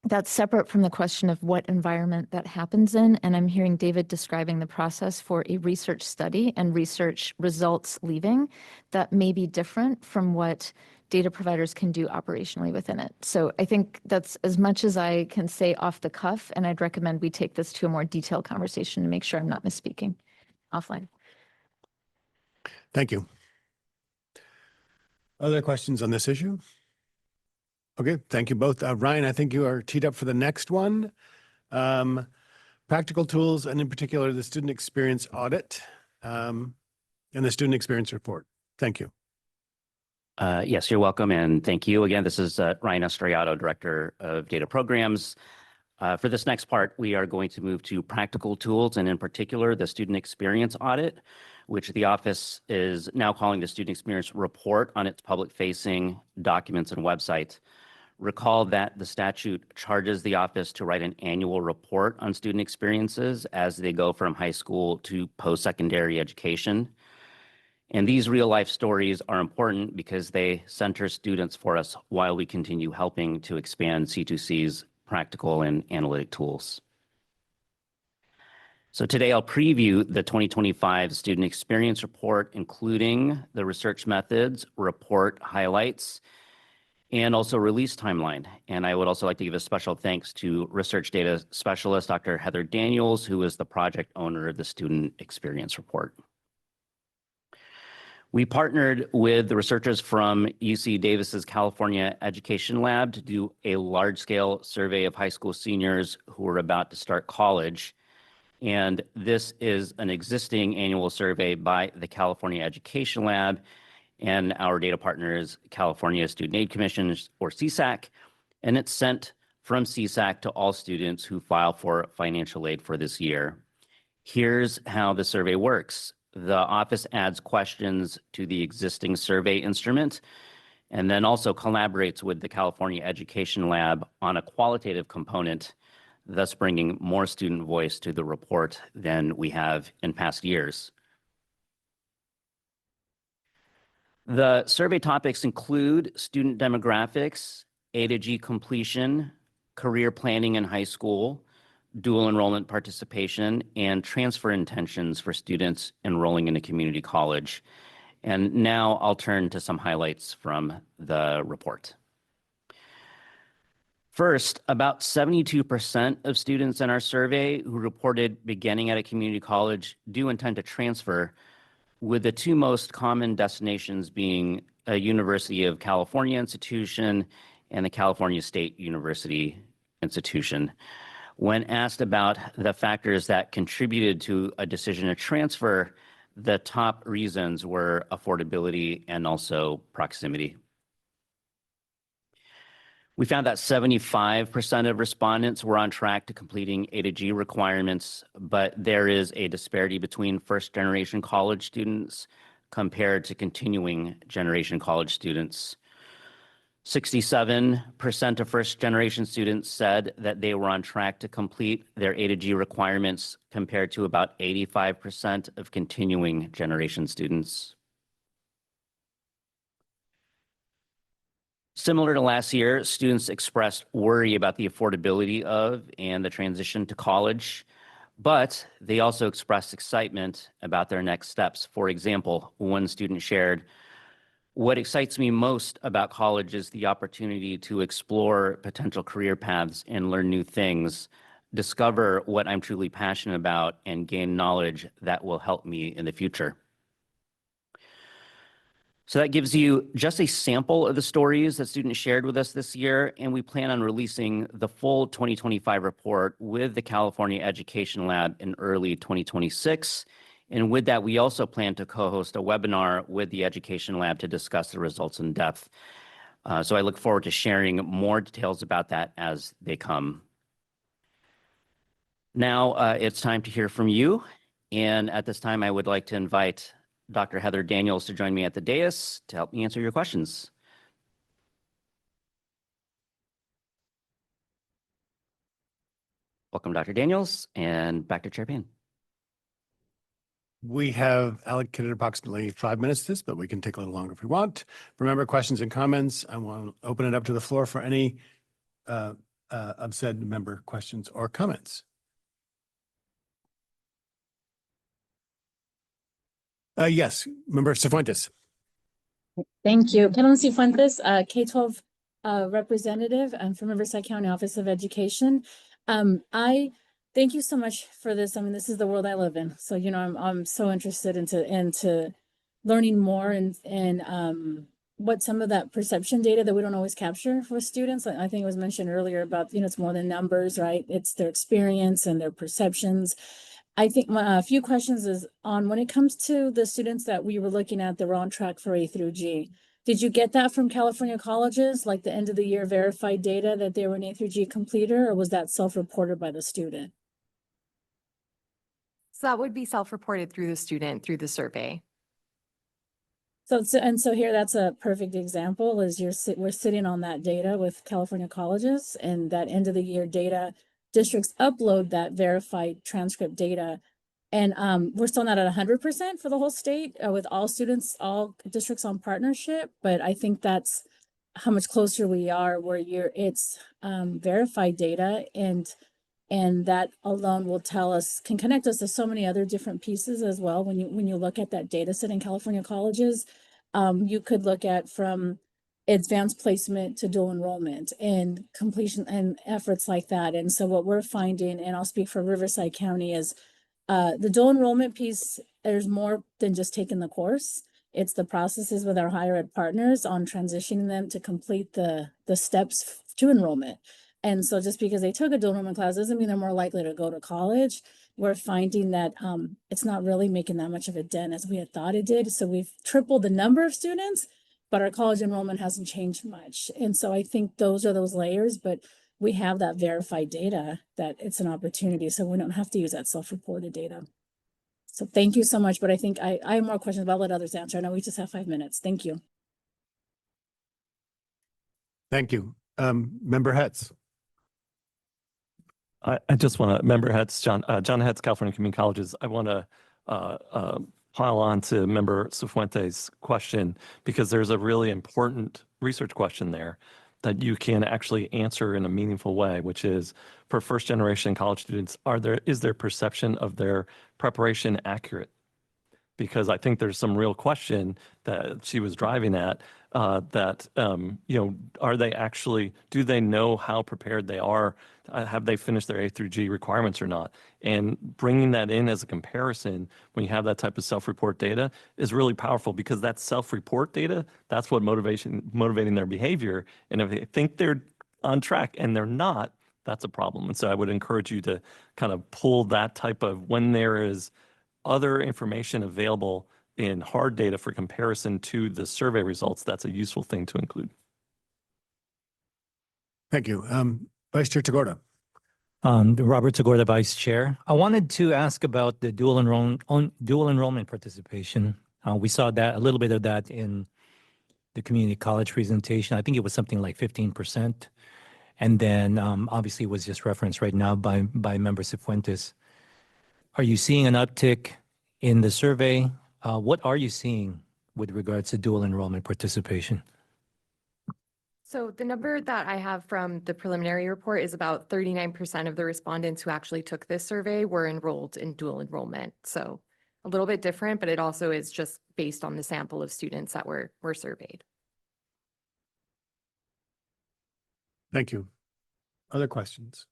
That's separate from the question of what environment that happens in. And I'm hearing David describing the process for a research study and research results leaving that may be different from what data providers can do operationally within it. So I think that's as much as I can say off the cuff, and I'd recommend we take this to a more detailed conversation to make sure I'm not misspeaking offline. Thank you. Other questions on this issue? Okay, thank you both. Ryan, I think you are teed up for the next one. Practical tools, and in particular, the student experience audit and the student experience report. Thank you. Yes, you're welcome, and thank you. Again, this is Ryan Estriato, Director of Data Programs. For this next part, we are going to move to practical tools, and in particular, the student experience audit, which the office is now calling the student experience report on its public-facing documents and website. Recall that the statute charges the office to write an annual report on student experiences as they go from high school to post-secondary education. And these real-life stories are important because they center students for us while we continue helping to expand C2C's practical and analytic tools. So today I'll preview the 2025 Student Experience Report, including the research methods, report highlights, and also release timeline. And I would also like to give a special thanks to research data specialist, Dr. Heather Daniels, who is the project owner of the student experience report. We partnered with the researchers from UC Davis's California Education Lab to do a large-scale survey of high school seniors who are about to start college. And this is an existing annual survey by the California Education Lab, and our data partner is California Student Aid Commission, or CSAC, and it's sent from CSAC to all students who file for financial aid for this year. Here's how the survey works. The office adds questions to the existing survey instrument and then also collaborates with the California Education Lab on a qualitative component, thus bringing more student voice to the report than we have in past years. The survey topics include student demographics, A to G completion, career planning in high school, dual enrollment participation, and transfer intentions for students enrolling in a community college. And now I'll turn to some highlights from the report. First, about 72% of students in our survey who reported beginning at a community college do intend to transfer, with the two most common destinations being a University of California institution and the California State University institution. When asked about the factors that contributed to a decision to transfer, the top reasons were affordability and also proximity. We found that 75% of respondents were on track to completing A to G requirements, but there is a disparity between first-generation college students compared to continuing generation college students. 67% of first-generation students said that they were on track to complete their A to G requirements, compared to about 85% of continuing generation students. Similar to last year, students expressed worry about the affordability of and the transition to college, but they also expressed excitement about their next steps. For example, one student shared, "What excites me most about college is the opportunity to explore potential career paths and learn new things, discover what I'm truly passionate about, and gain knowledge that will help me in the future." So that gives you just a sample of the stories that students shared with us this year, and we plan on releasing the full 2025 report with the California Education Lab in early 2026. And with that, we also plan to co-host a webinar with the Education Lab to discuss the results in depth. So I look forward to sharing more details about that as they come. Now it's time to hear from you. And at this time, I would like to invite Dr. Heather Daniels to join me at the dais to help me answer your questions. Welcome, Dr. Daniels, and back to Chair Payne. We have allocated approximately 5 minutes to this, but we can take a little longer if we want. Remember, questions and comments, I want to open it up to the floor for any of said member questions or comments. Yes, Member Cifuentes. Thank you. Carolyn Cifuentes, K-12 representative. I'm from Riverside County Office of Education. I thank you so much for this. I mean, this is the world I live in. So, you know, I'm so interested into learning more and what some of that perception data that we don't always capture for students. I think it was mentioned earlier about, you know, it's more than numbers, right? It's their experience and their perceptions. I think a few questions is on when it comes to the students that we were looking at that were on track for A through G. Did you get that from California colleges, like the end of the year verified data that they were an A through G completer, or was that self-reported by the student? So that would be self-reported through the student, through the survey. So here, that's a perfect example is we're sitting on that data with California colleges, and that end of the year data, districts upload that verified transcript data. And we're still not at 100% for the whole state with all students, all districts on partnership. But I think that's how much closer we are where it's verified data, and that alone will tell us, can connect us to so many other different pieces as well. When you look at that data set in California colleges, you could look at from advanced placement to dual enrollment and completion and efforts like that. And so what we're finding, and I'll speak for Riverside County, is the dual enrollment piece, there's more than just taking the course. It's the processes with our higher ed partners on transitioning them to complete the steps to enrollment. And so just because they took a dual enrollment class doesn't mean they're more likely to go to college. We're finding that it's not really making that much of a dent as we had thought it did. So we've tripled the number of students, but our college enrollment hasn't changed much. And so I think those are those layers, but we have that verified data that it's an opportunity. So we don't have to use that self-reported data. So thank you so much. But I think I have more questions, but I'll let others answer. I know we just have 5 minutes. Thank you. Thank you. Member Hetz. I just want to, Member Hetz, John Hetz, California Community Colleges. I want to pile on to Member Cifuentes' question, because there's a really important research question there that you can actually answer in a meaningful way, which is, for first generation college students, is their perception of their preparation accurate? Because I think there's some real question that she was driving at, that, are they actually, do they know how prepared they are? Have they finished their A through G requirements or not? And bringing that in as a comparison when you have that type of self-report data is really powerful, because that self-report data, that's what motivating their behavior. And if they think they're on track and they're not, that's a problem. And so I would encourage you to kind of pull that type of, when there is other information available in hard data for comparison to the survey results, that's a useful thing to include. Thank you. Vice Chair Tagorda. Robert Tagorda, Vice Chair. I wanted to ask about the dual enrollment participation. We saw that a little bit of that in the community college presentation. I think it was something like 15%. And then obviously it was just referenced right now by Member Cifuentes. Are you seeing an uptick in the survey? What are you seeing with regards to dual enrollment participation? So the number that I have from the preliminary report is about 39% of the respondents who actually took this survey were enrolled in dual enrollment. So a little bit different, but it also is just based on the sample of students that were surveyed. Thank you. Other questions?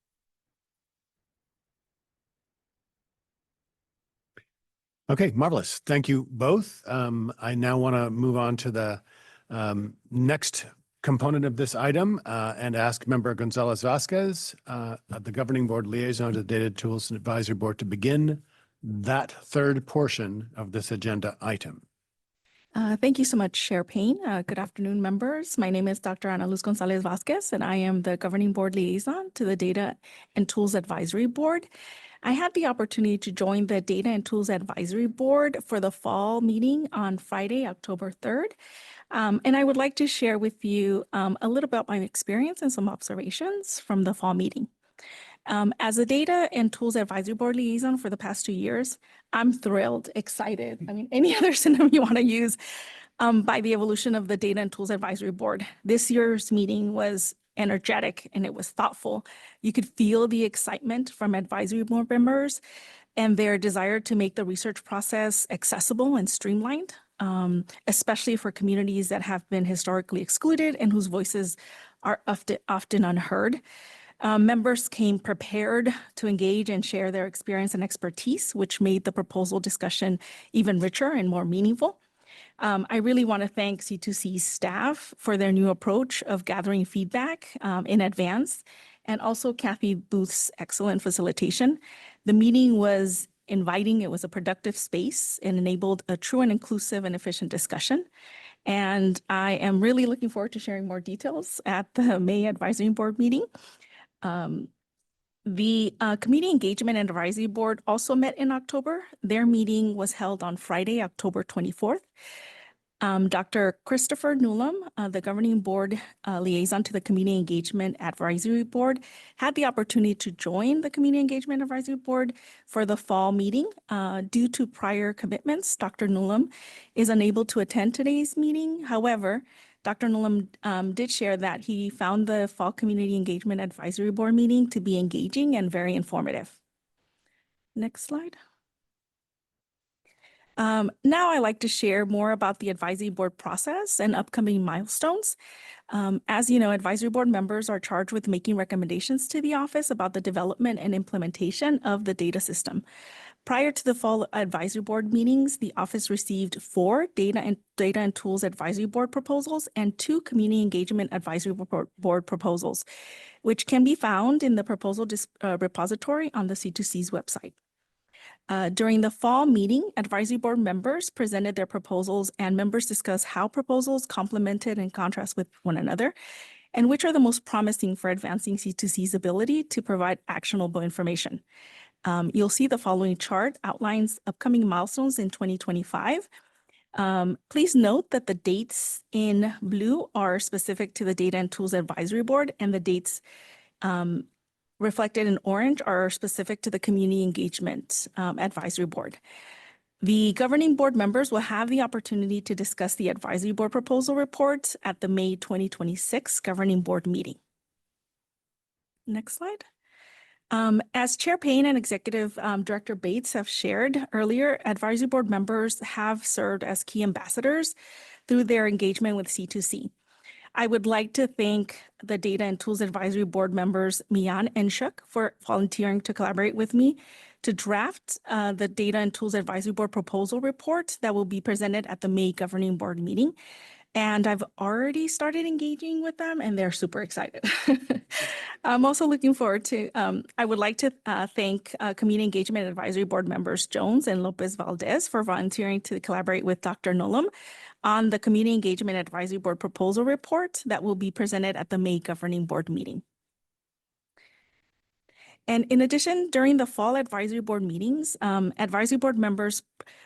Okay, marvelous. Thank you both. I now want to move on to the next component of this item and ask Member Gonzalez Vasquez, the Governing Board Liaison to the Data Tools and Advisory Board, to begin that third portion of this agenda item. Thank you so much, Chair Payne. Good afternoon, members. My name is Dr. Ana Luz Gonzalez Vasquez, and I am the Governing Board Liaison to the Data and Tools Advisory Board. I had the opportunity to join the Data and Tools Advisory Board for the fall meeting on Friday, October 3rd. And I would like to share with you a little about my experience and some observations from the fall meeting. As a Data and Tools Advisory Board Liaison for the past 2 years, I'm thrilled, excited. I mean, any other synonym you want to use by the evolution of the Data and Tools Advisory Board. This year's meeting was energetic and it was thoughtful. You could feel the excitement from advisory board members and their desire to make the research process accessible and streamlined, especially for communities that have been historically excluded and whose voices are often unheard. Members came prepared to engage and share their experience and expertise, which made the proposal discussion even richer and more meaningful. I really want to thank C2C's staff for their new approach of gathering feedback in advance, and also Kathy Booth's excellent facilitation. The meeting was inviting, it was a productive space, and enabled a true and inclusive and efficient discussion. And I am really looking forward to sharing more details at the May Advisory Board meeting. The Community Engagement and Advisory Board also met in October. Their meeting was held on Friday, October 24th. Dr. Christopher Newlam, the Governing Board Liaison to the Community Engagement Advisory Board, had the opportunity to join the Community Engagement Advisory Board for the fall meeting. Due to prior commitments, Dr. Newlam is unable to attend today's meeting. However, Dr. Newlam did share that he found the Fall Community Engagement Advisory Board meeting to be engaging and very informative. Next slide. Now I'd like to share more about the advisory board process and upcoming milestones. As you know, advisory board members are charged with making recommendations to the office about the development and implementation of the data system. Prior to the fall advisory board meetings, the office received 4 data and tools advisory board proposals and 2 community engagement advisory board proposals, which can be found in the proposal repository on the C2C's website. During the fall meeting, advisory board members presented their proposals and members discussed how proposals complemented and contrast with one another and which are the most promising for advancing C2C's ability to provide actionable information. You'll see the following chart outlines upcoming milestones in 2025. Please note that the dates in blue are specific to the Data and Tools Advisory Board, and the dates reflected in orange are specific to the Community Engagement Advisory Board. The governing board members will have the opportunity to discuss the advisory board proposal report at the May 2026 governing board meeting. Next slide. As Chair Payne and Executive Director Bates have shared earlier, advisory board members have served as key ambassadors through their engagement with C2C. I would like to thank the Data and Tools Advisory Board members, Mian and Shuk, for volunteering to collaborate with me to draft the Data and Tools Advisory Board proposal report that will be presented at the May governing board meeting. And I've already started engaging with them and they're super excited. I'm also looking forward to, I would like to thank Community Engagement Advisory Board members Jones and Lopez Valdez for volunteering to collaborate with Dr. Nolam on the Community Engagement Advisory Board proposal report that will be presented at the May governing board meeting. And in addition, during the fall advisory board meetings, advisory board members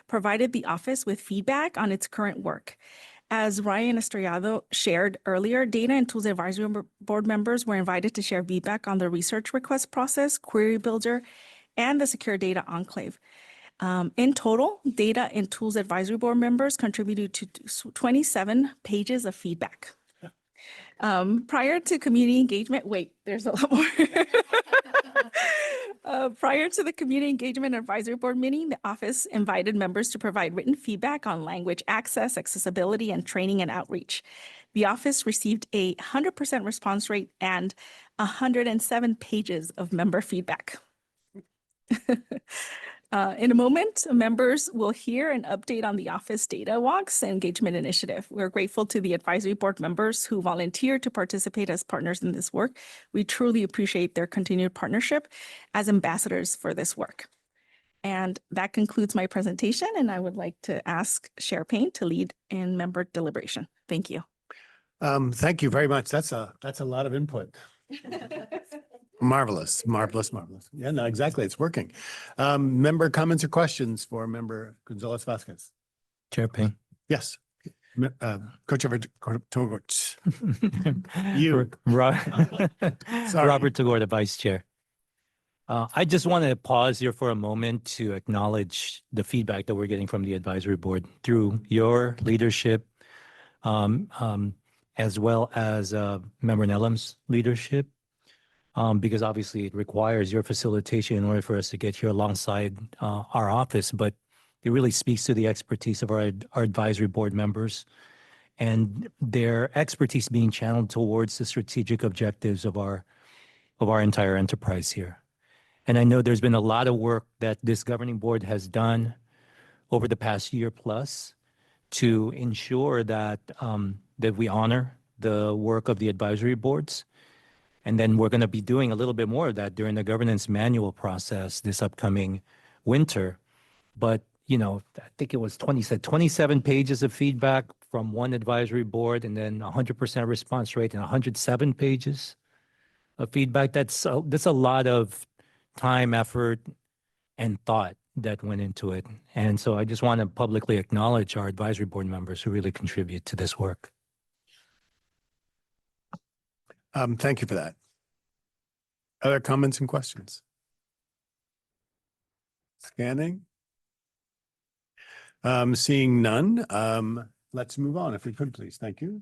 provided the office with feedback on its current work. As Ryan Estrellado shared earlier, Data and Tools Advisory Board members were invited to share feedback on the research request process, Query Builder, and the Secure Data Enclave. In total, Data and Tools Advisory Board members contributed to 27 pages of feedback. Prior to community engagement, wait, there's a lot more. Prior to the Community Engagement Advisory Board meeting, the office invited members to provide written feedback on language access, accessibility, and training and outreach. The office received a 100% response rate and 107 pages of member feedback. In a moment, members will hear an update on the office data walks and engagement initiative. We're grateful to the advisory board members who volunteered to participate as partners in this work. We truly appreciate their continued partnership as ambassadors for this work. And that concludes my presentation, and I would like to ask Chair Payne to lead in member deliberation. Thank you. Thank you very much. That's a lot of input. Marvelous, marvelous, marvelous. Yeah, no, exactly. It's working. Member comments or questions for Member Gonzalez Vasquez? Chair Payne. Yes. Co-Chair Togort. You. Sorry. Robert Tagore, the Vice Chair. I just want to pause here for a moment to acknowledge the feedback that we're getting from the advisory board through your leadership, as well as Member Nellam's leadership. Because obviously it requires your facilitation in order for us to get here alongside our office, but it really speaks to the expertise of our advisory board members and their expertise being channeled towards the strategic objectives of our entire enterprise here. And I know there's been a lot of work that this governing board has done over the past year plus to ensure that that we honor the work of the advisory boards. And then we're going to be doing a little bit more of that during the governance manual process this upcoming winter. But, you know, I think it was 27 pages of feedback from one advisory board and then 100% response rate and 107 pages of feedback. That's a lot of time, effort, and thought that went into it. And so I just want to publicly acknowledge our advisory board members who really contribute to this work. Thank you for that. Other comments and questions? Scanning. Seeing none, let's move on if we could, please. Thank you.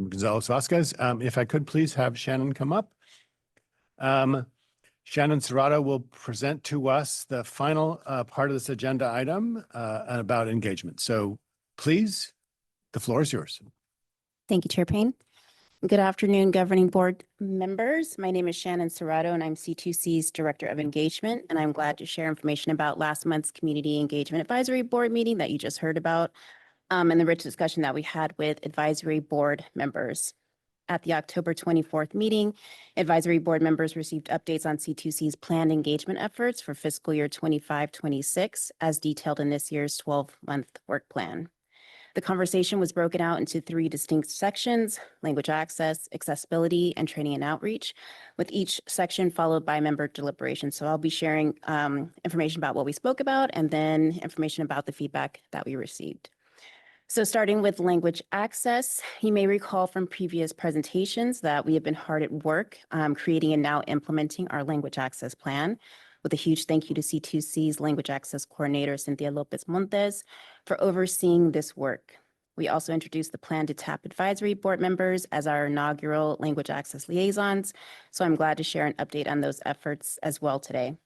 Gonzalez Vasquez, if I could please have Shannon come up. Shannon Serrato will present to us the final part of this agenda item about engagement. So please, the floor is yours. Thank you, Chair Payne. Good afternoon, Governing Board members. My name is Shannon Serrato, and I'm C2C's Director of Engagement, and I'm glad to share information about last month's Community Engagement Advisory Board meeting that you just heard about, and the rich discussion that we had with Advisory Board members. At the October 24th meeting, Advisory Board members received updates on C2C's planned engagement efforts for fiscal year 25-26, as detailed in this year's 12-month work plan. The conversation was broken out into 3 distinct sections: language access, accessibility, and training and outreach, with each section followed by member deliberation. So I'll be sharing information about what we spoke about and then information about the feedback that we received. So starting with language access, you may recall from previous presentations that we have been hard at work creating and now implementing our language access plan, with a huge thank you to C2C's language access coordinator, Cynthia Lopez Montes, for overseeing this work. We also introduced the plan to tap advisory board members as our inaugural language access liaisons. So I'm glad to share an update on those efforts as well today.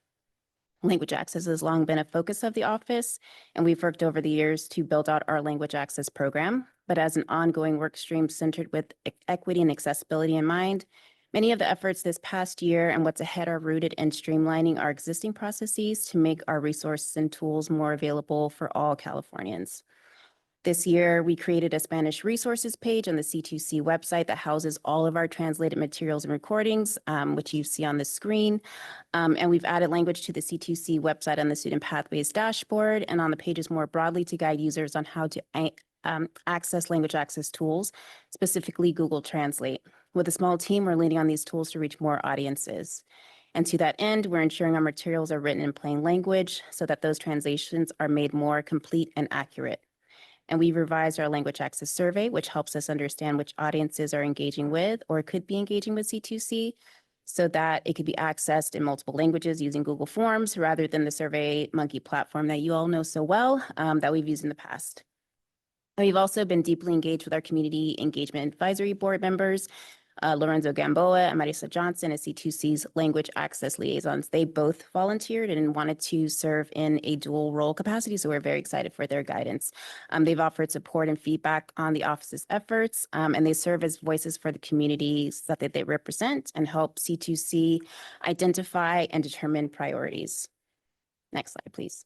Language access has long been a focus of the office, and we've worked over the years to build out our language access program. But as an ongoing work stream centered with equity and accessibility in mind, many of the efforts this past year and what's ahead are rooted in streamlining our existing processes to make our resources and tools more available for all Californians. This year, we created a Spanish resources page on the C2C website that houses all of our translated materials and recordings, which you see on the screen. And we've added language to the C2C website on the Student Pathways dashboard and on the pages more broadly to guide users on how to access language access tools, specifically Google Translate. With a small team, we're leaning on these tools to reach more audiences. And to that end, we're ensuring our materials are written in plain language so that those translations are made more complete and accurate. And we revised our language access survey, which helps us understand which audiences are engaging with or could be engaging with C2C, so that it could be accessed in multiple languages using Google Forms rather than the SurveyMonkey platform that you all know so well that we've used in the past. And we've also been deeply engaged with our Community Engagement Advisory Board members, Lorenzo Gamboa and Marisa Johnson as C2C's language access liaisons. They both volunteered and wanted to serve in a dual role capacity, so we're very excited for their guidance. They've offered support and feedback on the office's efforts, and they serve as voices for the communities that they represent and help C2C identify and determine priorities. Next slide, please.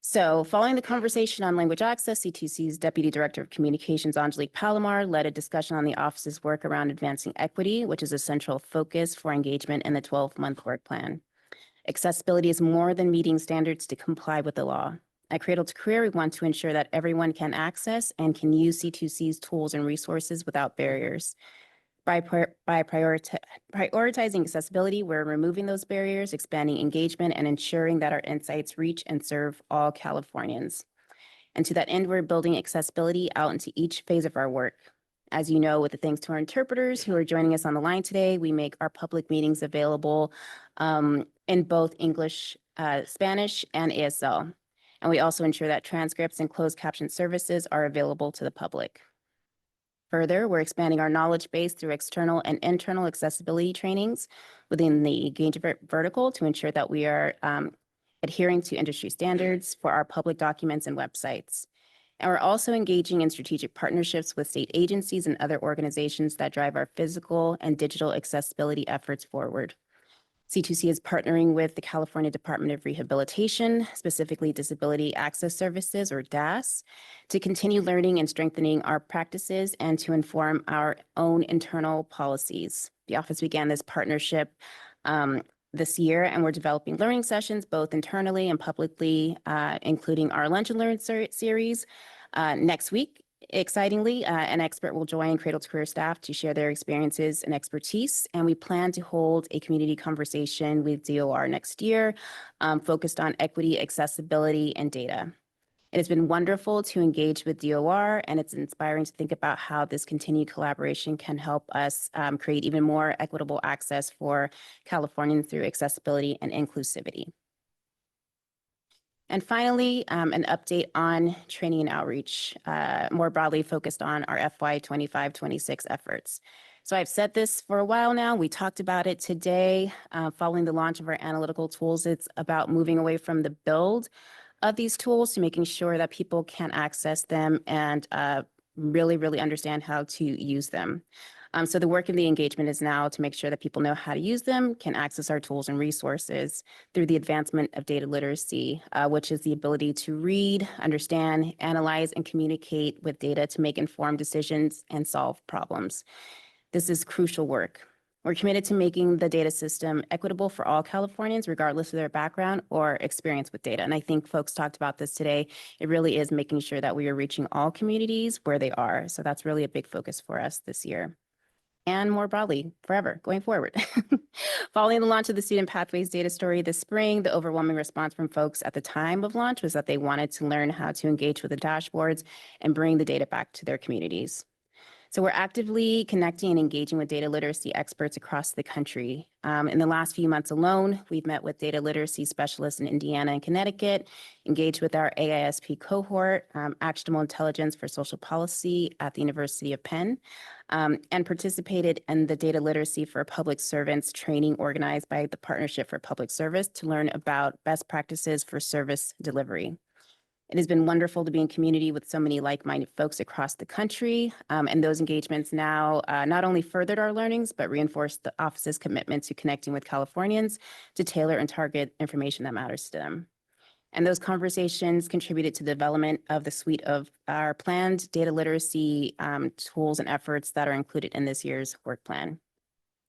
So following the conversation on language access, C2C's Deputy Director of Communications, Angelique Palomar, led a discussion on the office's work around advancing equity, which is a central focus for engagement in the 12-month work plan. Accessibility is more than meeting standards to comply with the law. At Cradle-to-Career, we want to ensure that everyone can access and can use C2C's tools and resources without barriers. By prioritizing accessibility, we're removing those barriers, expanding engagement, and ensuring that our insights reach and serve all Californians. And to that end, we're building accessibility out into each phase of our work. As you know, with the thanks to our interpreters who are joining us on the line today, we make our public meetings available in both English, Spanish, and ASL. And we also ensure that transcripts and closed caption services are available to the public. Further, we're expanding our knowledge base through external and internal accessibility trainings within the engagement vertical to ensure that we are adhering to industry standards for our public documents and websites. And we're also engaging in strategic partnerships with state agencies and other organizations that drive our physical and digital accessibility efforts forward. C2C is partnering with the California Department of Rehabilitation, specifically Disability Access Services, or DAS, to continue learning and strengthening our practices and to inform our own internal policies. The office began this partnership this year, and we're developing learning sessions both internally and publicly, including our Lunch and Learn series. Next week, excitingly, an expert will join Cradle-to-Career staff to share their experiences and expertise, and we plan to hold a community conversation with DOR next year, focused on equity, accessibility, and data. It has been wonderful to engage with DOR, and it's inspiring to think about how this continued collaboration can help us create even more equitable access for Californians through accessibility and inclusivity. And finally, an update on training and outreach, more broadly focused on our FY 25-26 efforts. So I've said this for a while now. We talked about it today. Following the launch of our analytical tools, it's about moving away from the build of these tools to making sure that people can access them and really understand how to use them. So the work in the engagement is now to make sure that people know how to use them, can access our tools and resources through the advancement of data literacy, which is the ability to read, understand, analyze, and communicate with data to make informed decisions and solve problems. This is crucial work. We're committed to making the data system equitable for all Californians, regardless of their background or experience with data. And I think folks talked about this today. It really is making sure that we are reaching all communities where they are. So that's really a big focus for us this year. And more broadly, forever, going forward. Following the launch of the Student Pathways data story this spring, the overwhelming response from folks at the time of launch was that they wanted to learn how to engage with the dashboards and bring the data back to their communities. So we're actively connecting and engaging with data literacy experts across the country. In the last few months alone, we've met with data literacy specialists in Indiana and Connecticut, engaged with our AISP cohort, Actionable Intelligence for Social Policy at the University of Penn, and participated in the Data Literacy for Public Servants training organized by the Partnership for Public Service to learn about best practices for service delivery. It has been wonderful to be in community with so many like-minded folks across the country, and those engagements now not only furthered our learnings, but reinforced the office's commitment to connecting with Californians to tailor and target information that matters to them. And those conversations contributed to the development of the suite of our planned data literacy tools and efforts that are included in this year's work plan.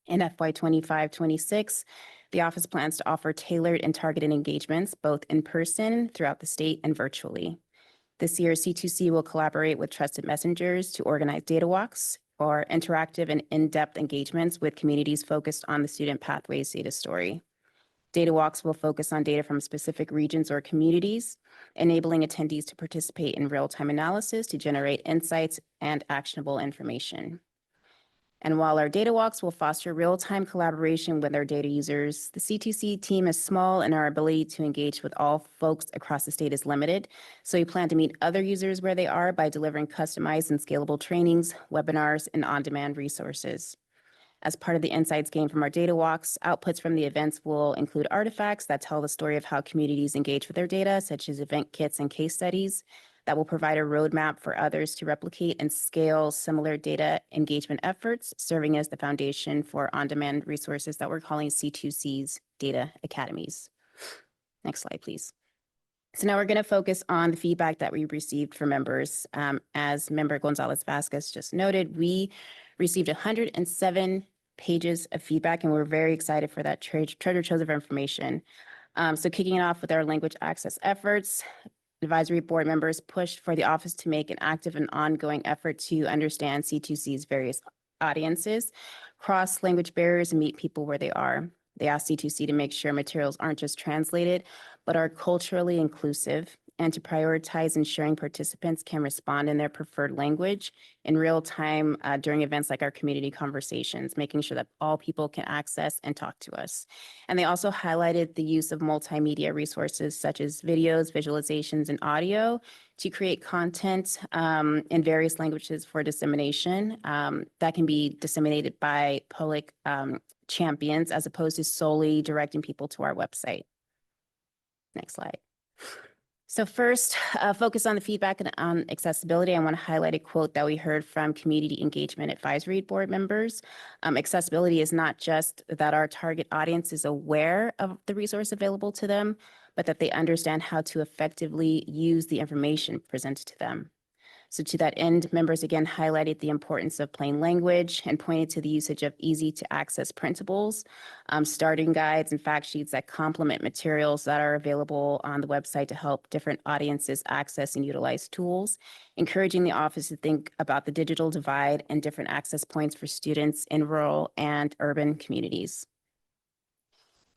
In FY 25-26, the office plans to offer tailored and targeted engagements, both in person throughout the state and virtually. This year, C2C will collaborate with trusted messengers to organize data walks or interactive and in-depth engagements with communities focused on the Student Pathways data story. Data walks will focus on data from specific regions or communities, enabling attendees to participate in real-time analysis to generate insights and actionable information. And while our data walks will foster real-time collaboration with our data users, the C2C team is small and our ability to engage with all folks across the state is limited. So we plan to meet other users where they are by delivering customized and scalable trainings, webinars, and on-demand resources. As part of the insights gained from our data walks, outputs from the events will include artifacts that tell the story of how communities engage with their data, such as event kits and case studies, that will provide a roadmap for others to replicate and scale similar data engagement efforts, serving as the foundation for on-demand resources that we're calling C2C's Data Academies. Next slide, please. So now we're going to focus on the feedback that we received from members. As Member Gonzalez-Vasquez just noted, we received 107 pages of feedback, and we're very excited for that treasure trove of information. So kicking it off with our language access efforts, advisory board members pushed for the office to make an active and ongoing effort to understand C2C's various audiences, cross language barriers, and meet people where they are. They asked C2C to make sure materials aren't just translated, but are culturally inclusive, and to prioritize ensuring participants can respond in their preferred language in real time during events like our community conversations, making sure that all people can access and talk to us. And they also highlighted the use of multimedia resources such as videos, visualizations, and audio to create content in various languages for dissemination that can be disseminated by public champions as opposed to solely directing people to our website. Next slide. So first, focus on the feedback and on accessibility. I want to highlight a quote that we heard from Community Engagement Advisory Board members. Accessibility is not just that our target audience is aware of the resource available to them, but that they understand how to effectively use the information presented to them. So to that end, members again highlighted the importance of plain language and pointed to the usage of easy to access printables, starting guides and fact sheets that complement materials that are available on the website to help different audiences access and utilize tools, encouraging the office to think about the digital divide and different access points for students in rural and urban communities.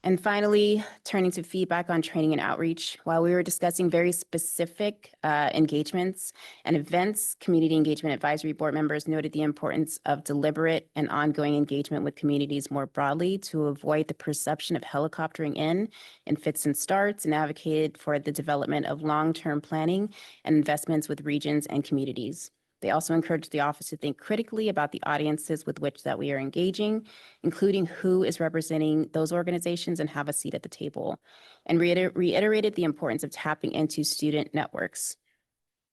And finally, turning to feedback on training and outreach. While we were discussing very specific engagements and events, Community Engagement Advisory Board members noted the importance of deliberate and ongoing engagement with communities more broadly to avoid the perception of helicoptering in fits and starts, and advocated for the development of long-term planning and investments with regions and communities. They also encouraged the office to think critically about the audiences with which that we are engaging, including who is representing those organizations and have a seat at the table, and reiterated the importance of tapping into student networks.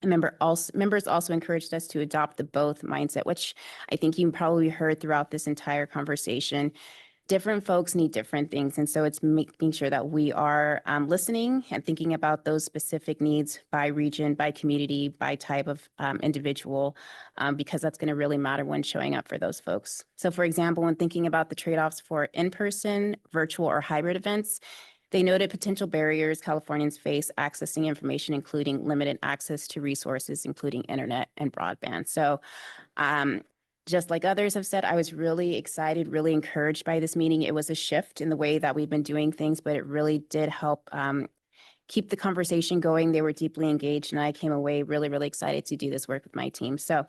Members also encouraged us to adopt the both mindset, which I think you probably heard throughout this entire conversation. Different folks need different things. And so it's making sure that we are listening and thinking about those specific needs by region, by community, by type of individual, because that's going to really matter when showing up for those folks. So for example, when thinking about the trade-offs for in-person, virtual, or hybrid events, they noted potential barriers Californians face accessing information, including limited access to resources, including internet and broadband. So just like others have said, I was really excited, really encouraged by this meeting. It was a shift in the way that we've been doing things, but it really did help keep the conversation going. They were deeply engaged, and I came away really, really excited to do this work with my team. So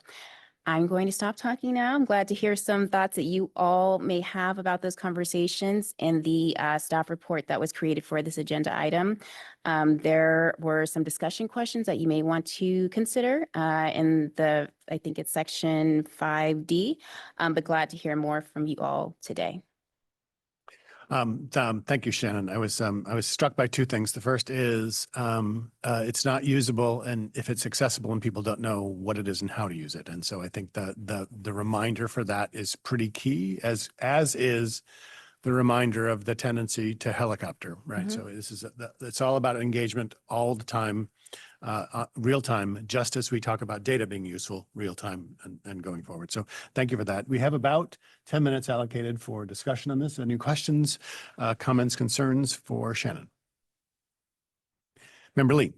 I'm going to stop talking now. I'm glad to hear some thoughts that you all may have about those conversations in the staff report that was created for this agenda item. There were some discussion questions that you may want to consider in the, I think it's section 5D, but glad to hear more from you all today. Thank you, Shannon. I was struck by two things. The first is it's not usable, and if it's accessible and people don't know what it is and how to use it. And so I think the reminder for that is pretty key, as is the reminder of the tendency to helicopter, right? Mhm. So this is it's all about engagement all the time, real time, just as we talk about data being useful real time and going forward. So thank you for that. We have about 10 minutes allocated for discussion on this. Any questions, comments, concerns for Shannon? Member Lee.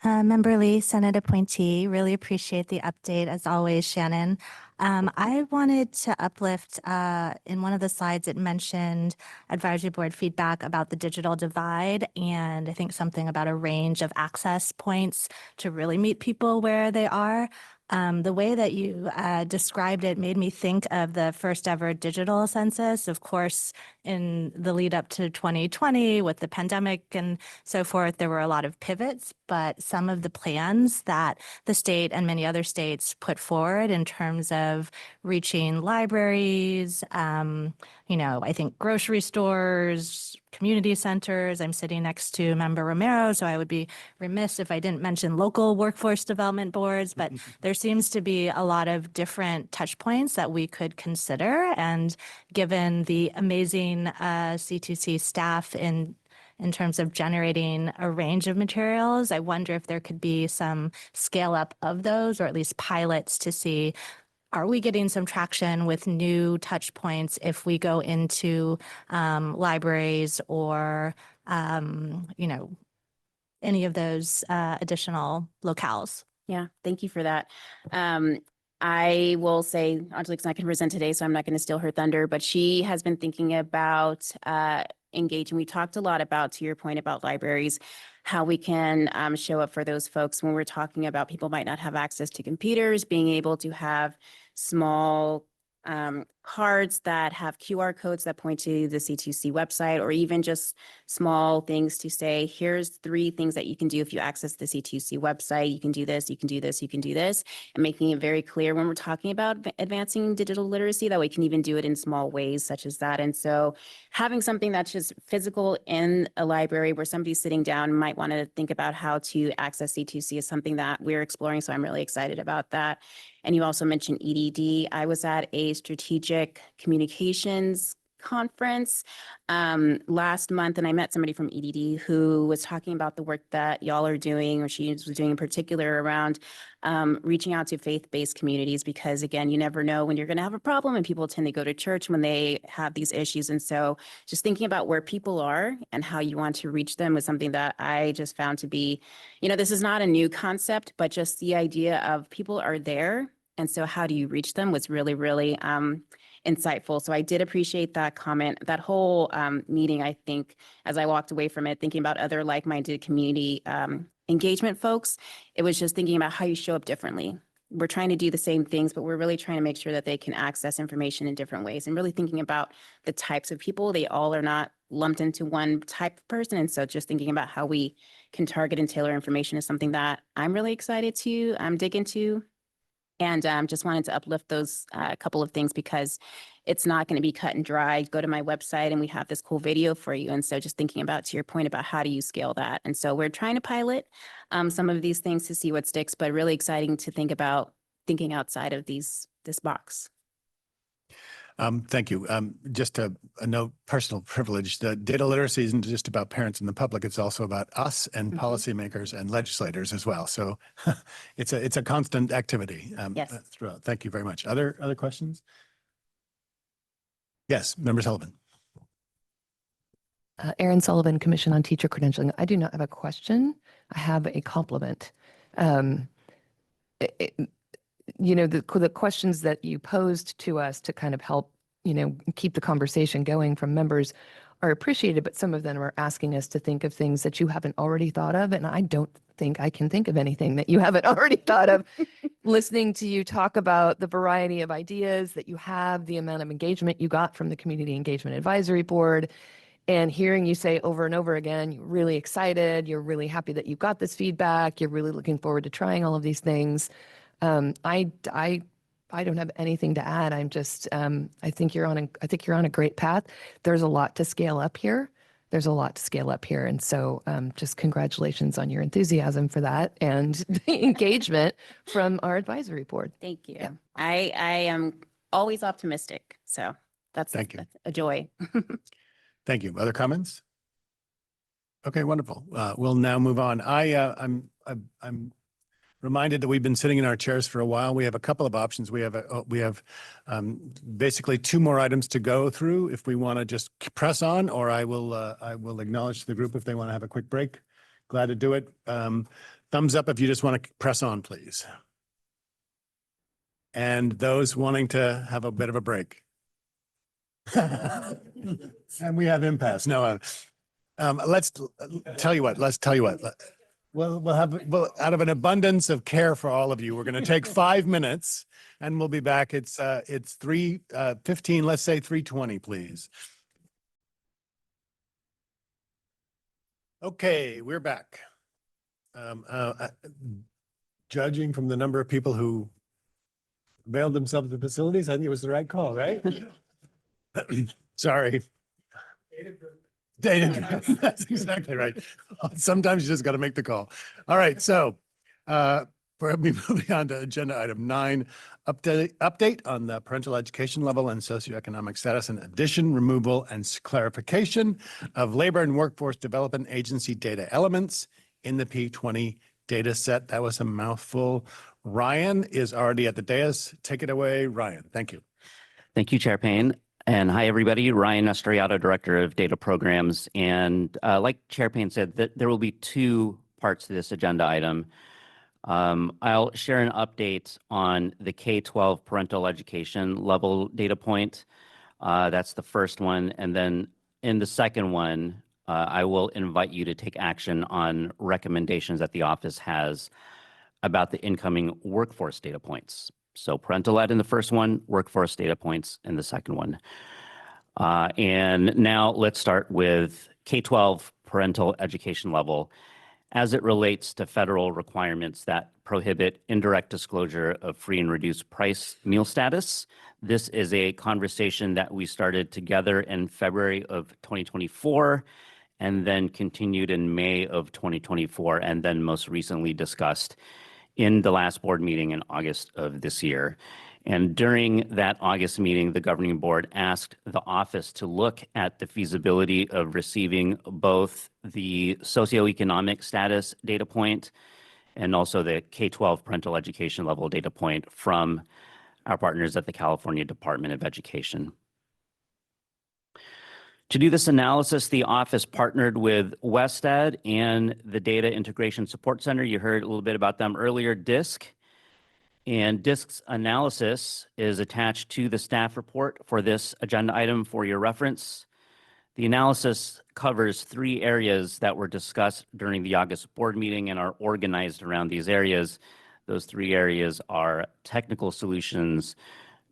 Member Lee, Senate appointee, really appreciate the update as always, Shannon. I wanted to uplift in one of the slides, it mentioned advisory board feedback about the digital divide, and I think something about a range of access points to really meet people where they are. The way that you described it made me think of the first ever digital census. Of course, in the lead up to 2020 with the pandemic and so forth, there were a lot of pivots, but some of the plans that the state and many other states put forward in terms of reaching libraries, I think grocery stores, community centers. I'm sitting next to Member Romero, so I would be remiss if I didn't mention local workforce development boards, but there seems to be a lot of different touch points that we could consider. And given the amazing C2C staff in terms of generating a range of materials, I wonder if there could be some scale up of those, or at least pilots to see, are we getting some traction with new touch points if we go into libraries or, any of those additional locales? Yeah, thank you for that. I will say, Angelique's not going to present today, so I'm not going to steal her thunder, but she has been thinking about engaging. We talked a lot about, to your point about libraries, how we can show up for those folks when we're talking about people might not have access to computers, being able to have small cards that have QR codes that point to the C2C website, or even just small things to say, here's 3 things that you can do if you access the C2C website. You can do this, you can do this, you can do this, and making it very clear when we're talking about advancing digital literacy that we can even do it in small ways such as that. And so having something that's just physical in a library where somebody's sitting down might want to think about how to access C2C is something that we're exploring. So I'm really excited about that. And you also mentioned EDD. I was at a strategic communications conference last month, and I met somebody from EDD who was talking about the work that y'all are doing, or she was doing in particular around reaching out to faith-based communities, because again, you never know when you're going to have a problem, and people tend to go to church when they have these issues. And so just thinking about where people are and how you want to reach them was something that I just found to be, this is not a new concept, but just the idea of people are there. And so how do you reach them was really, really insightful. So I did appreciate that comment. That whole meeting, I think, as I walked away from it, thinking about other like-minded community engagement folks, it was just thinking about how you show up differently. we're trying to do the same things, but we're really trying to make sure that they can access information in different ways and really thinking about the types of people. They all are not lumped into one type of person. And so just thinking about how we can target and tailor information is something that I'm really excited to dig into. And just wanted to uplift those couple of things because it's not going to be cut and dry. Go to my website and we have this cool video for you. And so just thinking about, to your point about how do you scale that? And so we're trying to pilot some of these things to see what sticks, but really exciting to think about thinking outside of this box. Thank you. Just a note, personal privilege. The data literacy isn't just about parents and the public. It's also about us and policymakers and legislators as well. So it's a constant activity throughout. Thank you very much. Other questions? Yes, Member Sullivan. Erin Sullivan, Commission on Teacher Credentialing. I do not have a question. I have a compliment. The questions that you posed to us to kind of help, keep the conversation going from members are appreciated, but some of them are asking us to think of things that you haven't already thought of. And I don't think I can think of anything that you haven't already thought of. Listening to you talk about the variety of ideas that you have, the amount of engagement you got from the Community Engagement Advisory Board, and hearing you say over and over again, you're really excited, you're really happy that you got this feedback, you're really looking forward to trying all of these things. I don't have anything to add. I'm just, I think you're on a great path. There's a lot to scale up here. And so just congratulations on your enthusiasm for that and the engagement from our advisory board. Thank you. Yeah. I am always optimistic. So that's a joy. Thank you. Other comments? Okay, wonderful. We'll now move on. I'm reminded that we've been sitting in our chairs for a while. We have a couple of options. We have basically 2 more items to go through if we want to just press on, or I will acknowledge to the group if they want to have a quick break. Glad to do it. Thumbs up if you just want to press on, please. And those wanting to have a bit of a break. And we have impasse. No, let's tell you what. We'll out of an abundance of care for all of you, we're going to take 5 minutes and we'll be back. It's 3:15, let's say 3:20, please. Okay, we're back. Judging from the number of people who availed themselves of the facilities, I think it was the right call, right? Sorry. Data. That's exactly right. Sometimes you just got to make the call. All right. So we're moving on to agenda item 9, update on the parental education level and socioeconomic status and addition, removal, and clarification of labor and workforce development agency data elements in the P20 data set. That was a mouthful. Ryan is already at the dais. Take it away, Ryan. Thank you. Thank you, Chair Payne. And hi, everybody. Ryan Estriato, Director of Data Programs. And like Chair Payne said, there will be 2 parts to this agenda item. I'll share an update on the K-12 parental education level data point. That's the first one. And then in the second one, I will invite you to take action on recommendations that the office has about the incoming workforce data points. So parental ed in the first one, workforce data points in the second one. And now let's start with K-12 parental education level as it relates to federal requirements that prohibit indirect disclosure of free and reduced price meal status. This is a conversation that we started together in February of 2024 and then continued in May of 2024 and then most recently discussed in the last board meeting in August of this year. And during that August meeting, the governing board asked the office to look at the feasibility of receiving both the socioeconomic status data point and also the K-12 parental education level data point from our partners at the California Department of Education. To do this analysis, the office partnered with WestEd and the Data Integration Support Center. You heard a little bit about them earlier, DISC. And DISC's analysis is attached to the staff report for this agenda item for your reference. The analysis covers 3 areas that were discussed during the August board meeting and are organized around these areas. Those three areas are technical solutions,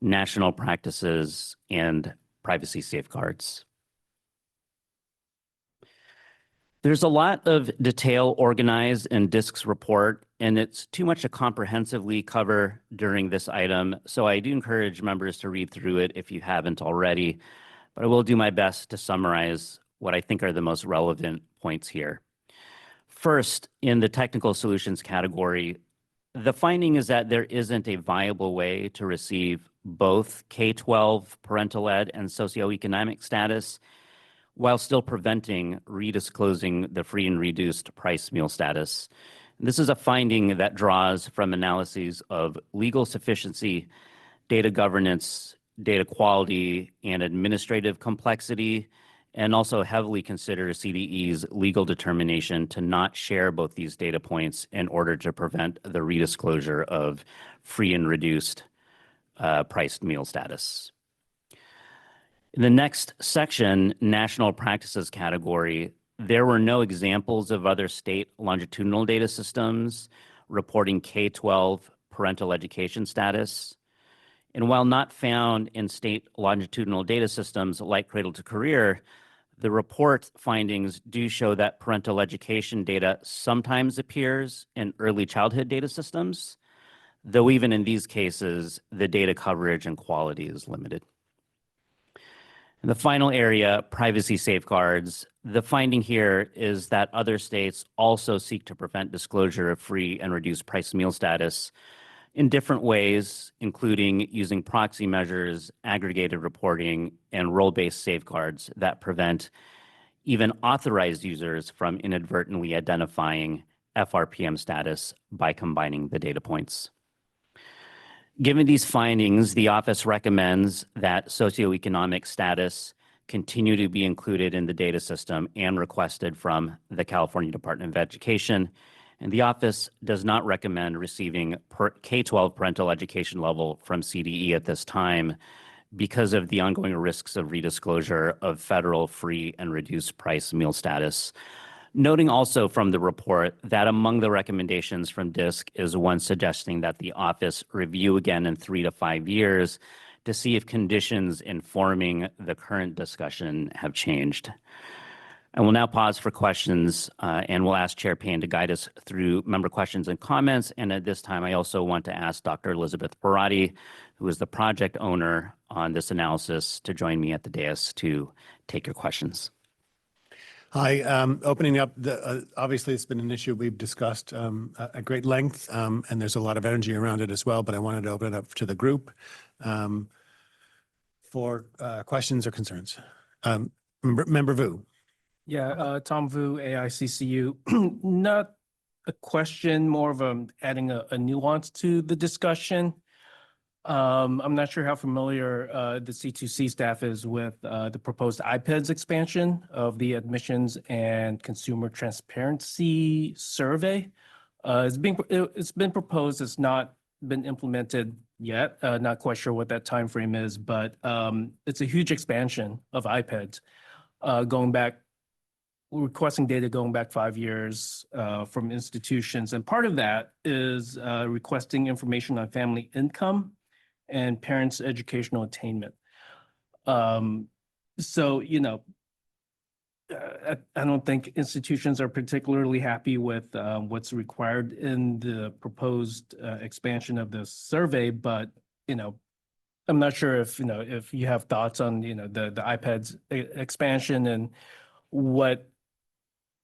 national practices, and privacy safeguards. There's a lot of detail organized in DISC's report, and it's too much to comprehensively cover during this item. So I do encourage members to read through it if you haven't already, but I will do my best to summarize what I think are the most relevant points here. First, in the technical solutions category, the finding is that there isn't a viable way to receive both K-12 parental ed and socioeconomic status while still preventing redisclosing the free and reduced price meal status. This is a finding that draws from analyses of legal sufficiency, data governance, data quality, and administrative complexity, and also heavily considers CDE's legal determination to not share both these data points in order to prevent the redisclosure of free and reduced priced meal status. In the next section, national practices category, there were no examples of other state longitudinal data systems reporting K-12 parental education status. And while not found in state longitudinal data systems like Cradle-to-Career, the report findings do show that parental education data sometimes appears in early childhood data systems, though even in these cases, the data coverage and quality is limited. And the final area, privacy safeguards. The finding here is that other states also seek to prevent disclosure of free and reduced price meal status in different ways, including using proxy measures, aggregated reporting, and role-based safeguards that prevent even authorized users from inadvertently identifying FRPM status by combining the data points. Given these findings, the office recommends that socioeconomic status continue to be included in the data system and requested from the California Department of Education. And the office does not recommend receiving K-12 parental education level from CDE at this time because of the ongoing risks of redisclosure of federal free and reduced price meal status. Noting also from the report that among the recommendations from DISC is one suggesting that the office review again in 3 to 5 years to see if conditions informing the current discussion have changed. I will now pause for questions and we'll ask Chair Payne to guide us through member questions and comments. And at this time, I also want to ask Dr. Elizabeth Parati, who is the project owner on this analysis, to join me at the dais to take your questions. Hi, opening up, obviously it's been an issue we've discussed at great length, and there's a lot of energy around it as well, but I wanted to open it up to the group for questions or concerns. Member Vu. Yeah, Tom Vu, AICCU. Not a question, more of adding a nuance to the discussion. I'm not sure how familiar the C2C staff is with the proposed IPEDS expansion of the Admissions and Consumer Transparency Survey. It's been proposed, it's not been implemented yet. Not quite sure what that time frame is, but it's a huge expansion of IPEDS requesting data going back 5 years from institutions. And part of that is requesting information on family income and parents' educational attainment. So, you know, I don't think institutions are particularly happy with what's required in the proposed expansion of the survey, but, you know, I'm not sure if, you know, if you have thoughts on, you know, the IPEDS expansion and what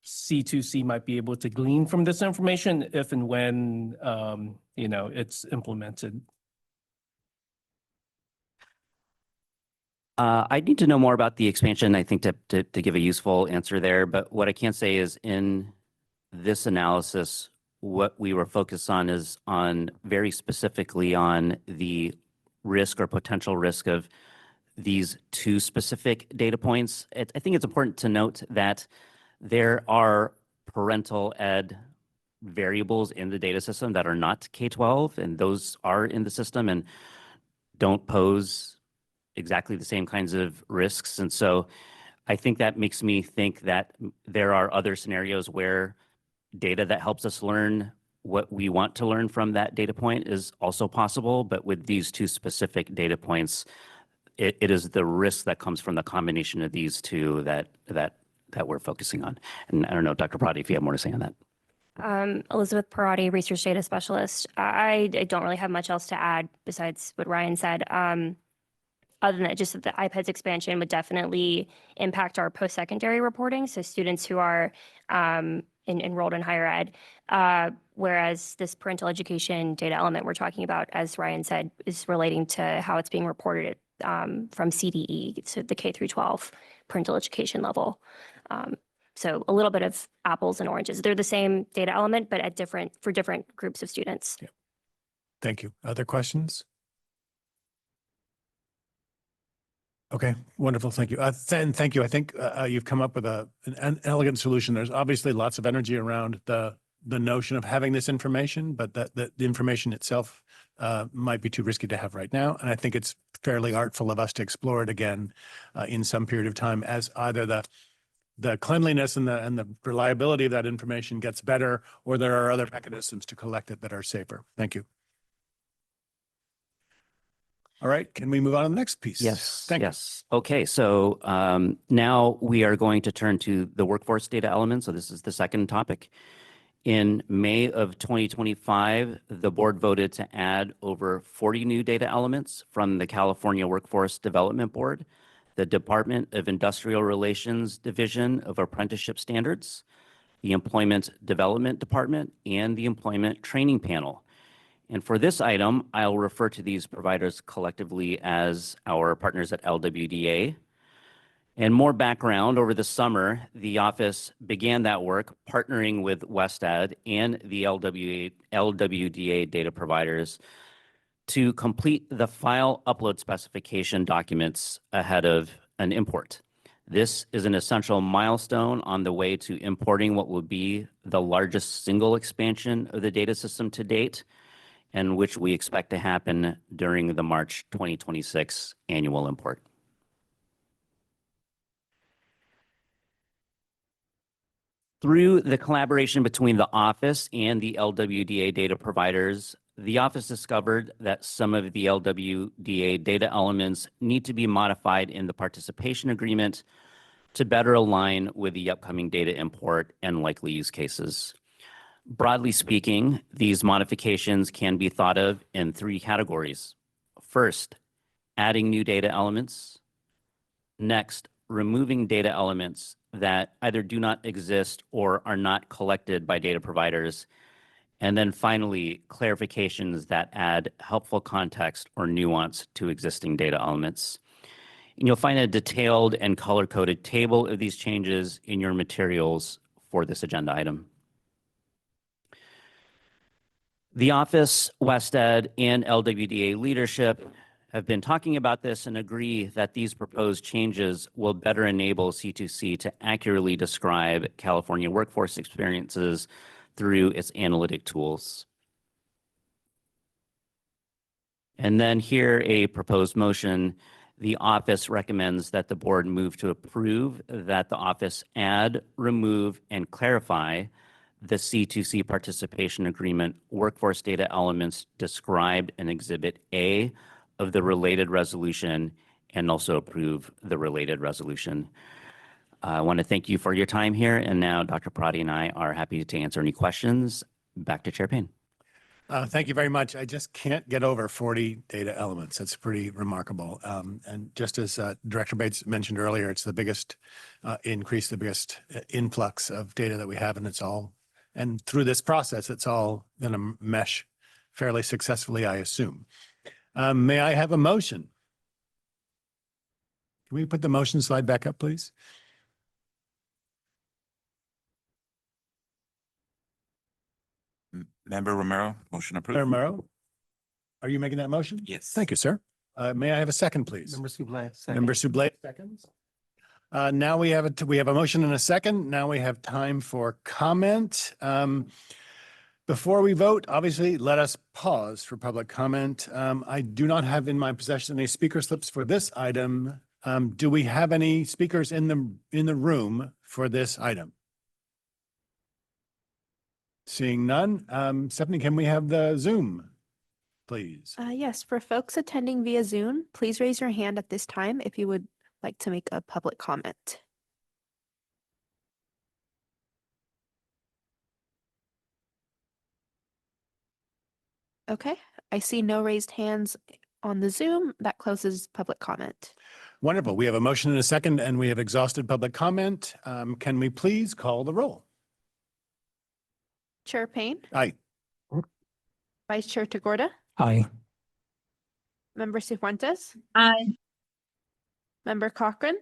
C2C might be able to glean from this information if and when, you know, it's implemented. I need to know more about the expansion, I think, to give a useful answer there. But what I can say is in this analysis, what we were focused on is on very specifically on the risk or potential risk of these two specific data points. I think it's important to note that there are parental ed variables in the data system that are not K-12, and those are in the system and don't pose exactly the same kinds of risks. And so I think that makes me think that there are other scenarios where data that helps us learn what we want to learn from that data point is also possible, but with these two specific data points, it is the risk that comes from the combination of these two that we're focusing on. And I don't know, Dr. Prati, if you have more to say on that. Elizabeth Parati, Research Data Specialist. I don't really have much else to add besides what Ryan said. Other than just that the iPads expansion would definitely impact our post-secondary reporting. So students who are enrolled in higher ed, whereas this parental education data element we're talking about, as Ryan said, is relating to how it's being reported from CDE to the K through 12 parental education level. So a little bit of apples and oranges. They're the same data element, but at for different groups of students. Yeah. Thank you. Other questions? Okay, wonderful. Thank you. Thank you. I think you've come up with an elegant solution. There's obviously lots of energy around the notion of having this information, but the information itself might be too risky to have right now. And I think it's fairly artful of us to explore it again in some period of time as either the cleanliness and the reliability of that information gets better, or there are other mechanisms to collect it that are safer. Thank you. All right, can we move on to the next piece? Yes, Thank you. yes. Okay, so now we are going to turn to the workforce data element. So this is the second topic. In May of 2025, the board voted to add over 40 new data elements from the California Workforce Development Board, the Department of Industrial Relations Division of Apprenticeship Standards, the Employment Development Department, and the Employment Training Panel. And for this item, I'll refer to these providers collectively as our partners at LWDA. And more background, over the summer, the office began that work partnering with WestEd and the LWDA data providers to complete the file upload specification documents ahead of an import. This is an essential milestone on the way to importing what will be the largest single expansion of the data system to date, and which we expect to happen during the March 2026 annual import. Through the collaboration between the office and the LWDA data providers, the office discovered that some of the LWDA data elements need to be modified in the participation agreement to better align with the upcoming data import and likely use cases. Broadly speaking, these modifications can be thought of in three categories. First, adding new data elements. Next, removing data elements that either do not exist or are not collected by data providers. And then finally, clarifications that add helpful context or nuance to existing data elements. And you'll find a detailed and color-coded table of these changes in your materials for this agenda item. The office, WestEd, and LWDA leadership have been talking about this and agree that these proposed changes will better enable C2C to accurately describe California workforce experiences through its analytic tools. And then here, a proposed motion. The office recommends that the board move to approve that the office add, remove, and clarify the C2C participation agreement workforce data elements described in Exhibit A of the related resolution, and also approve the related resolution. I want to thank you for your time here. And now Dr. Prati and I are happy to answer any questions. Back to Chair Payne. Thank you very much. I just can't get over 40 data elements. That's pretty remarkable. And just as Director Bates mentioned earlier, it's the biggest increase, the biggest influx of data that we have, and and through this process, it's all going to mesh fairly successfully, I assume. May I have a motion? Can we put the motion slide back up, please? Member Romero, motion approved. Romero, are you making that motion? Yes. Thank you, sir. May I have a second, please? Member Soublette, second. Member Soublette, seconds. Now we have a motion and a second. Now we have time for comment. Before we vote, obviously, let us pause for public comment. I do not have in my possession any speaker slips for this item. Do we have any speakers in the room for this item? Seeing none, Stephanie, can we have the Zoom, please? Yes, for folks attending via Zoom, please raise your hand at this time if you would like to make a public comment. Okay, I see no raised hands on the Zoom. That closes public comment. Wonderful. We have a motion and a second, and we have exhausted public comment. Can we please call the roll? Chair Payne, Aye. Vice Chair Tagorda, Aye. Member Cifuentes, Aye. Member Cochran,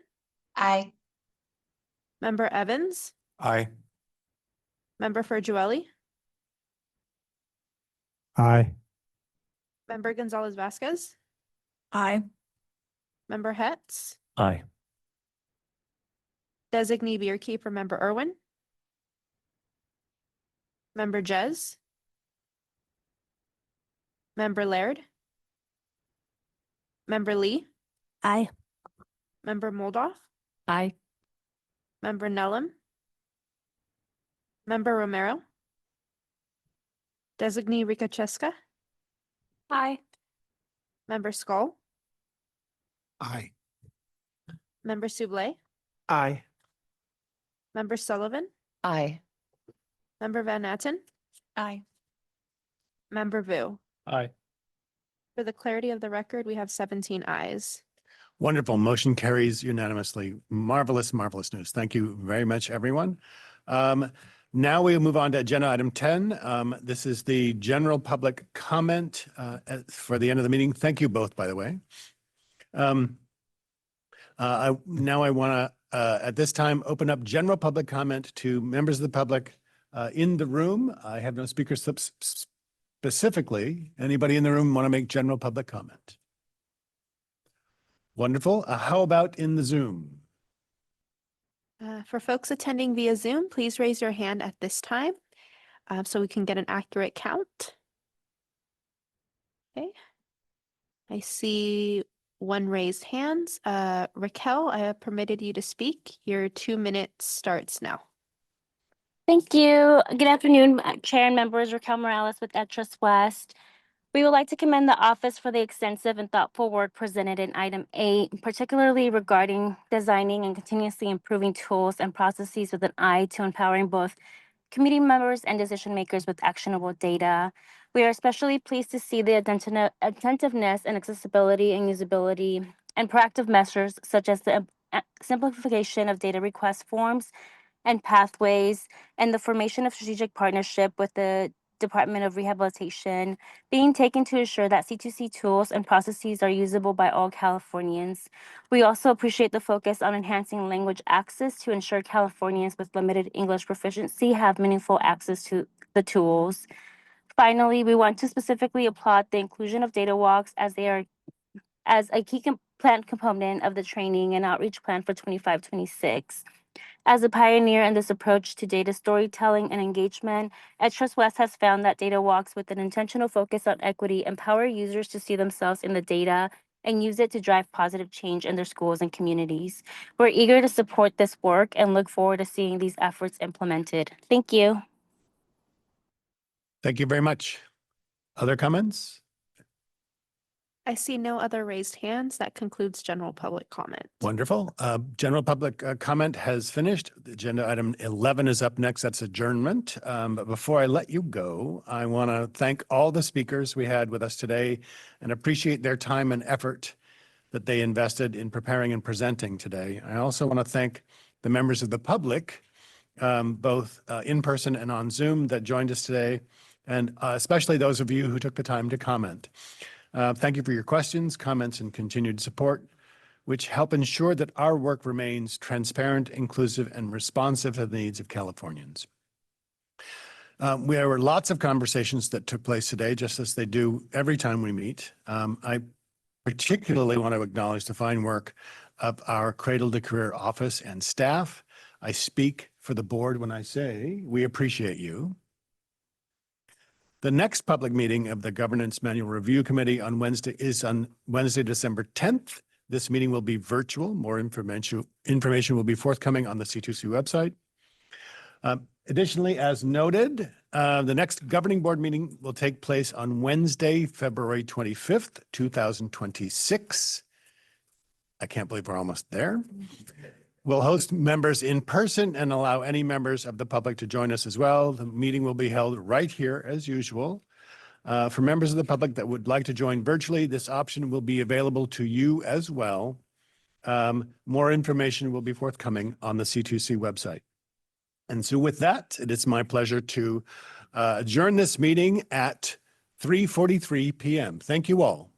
Aye. Member Evans, Aye. Member Ferjueli, Aye. Member Gonzalez Vasquez, Aye. Member Hetz, Aye. Designee Beerkeeper Member Irwin, Member Jez, Member Laird, Member Lee, Aye. Member Moldoff, Aye. Member Nellum, Member Romero, Designee Rika Cheska, Aye. Member Skull, Aye. Member Sublé, Aye. Member Sullivan, Aye. Member Van Natten, Aye. Member Vu. Aye. For the clarity of the record, we have 17 ayes. Wonderful. Motion carries unanimously. Marvelous, marvelous news. Thank you very much, everyone. Now we'll move on to agenda item 10. This is the general public comment for the end of the meeting. Thank you both, by the way. I want to, at this time, open up general public comment to members of the public in the room. I have no speaker slips specifically. Anybody in the room want to make general public comment? Wonderful. How about in the Zoom? For folks attending via Zoom, please raise your hand at this time so we can get an accurate count. Okay. I see one raised hand. Raquel, I have permitted you to speak. Your 2 minutes starts now. Thank you. Good afternoon, Chair and members. Raquel Morales with Etris West. We would like to commend the office for the extensive and thoughtful work presented in item 8, particularly regarding designing and continuously improving tools and processes with an eye to empowering both committee members and decision makers with actionable data. We are especially pleased to see the attentiveness and accessibility and usability and proactive measures such as the simplification of data request forms and pathways and the formation of strategic partnership with the Department of Rehabilitation being taken to ensure that C2C tools and processes are usable by all Californians. We also appreciate the focus on enhancing language access to ensure Californians with limited English proficiency have meaningful access to the tools. Finally, we want to specifically applaud the inclusion of data walks as they are as a key planned component of the training and outreach plan for 25-26. As a pioneer in this approach to data storytelling and engagement, Etris West has found that data walks with an intentional focus on equity empower users to see themselves in the data and use it to drive positive change in their schools and communities. We're eager to support this work and look forward to seeing these efforts implemented. Thank you. Thank you very much. Other comments? I see no other raised hands. That concludes general public comment. Wonderful. General public comment has finished. Agenda item 11 is up next. That's adjournment. But before I let you go, I want to thank all the speakers we had with us today and appreciate their time and effort that they invested in preparing and presenting today. I also want to thank the members of the public, both in person and on Zoom, that joined us today, and especially those of you who took the time to comment. Thank you for your questions, comments, and continued support, which help ensure that our work remains transparent, inclusive, and responsive to the needs of Californians. There were lots of conversations that took place today, just as they do every time we meet. I particularly want to acknowledge the fine work of our Cradle-to-Career office and staff. I speak for the board when I say we appreciate you. The next public meeting of the Governance Manual Review Committee on Wednesday is on Wednesday, December 10th. This meeting will be virtual. More information will be forthcoming on the C2C website. Additionally, as noted, the next governing board meeting will take place on Wednesday, February 25th, 2026. I can't believe we're almost there. We'll host members in person and allow any members of the public to join us as well. The meeting will be held right here as usual. For members of the public that would like to join virtually, this option will be available to you as well. More information will be forthcoming on the C2C website. And so with that, it is my pleasure to adjourn this meeting at 3:43 p.m. Thank you all.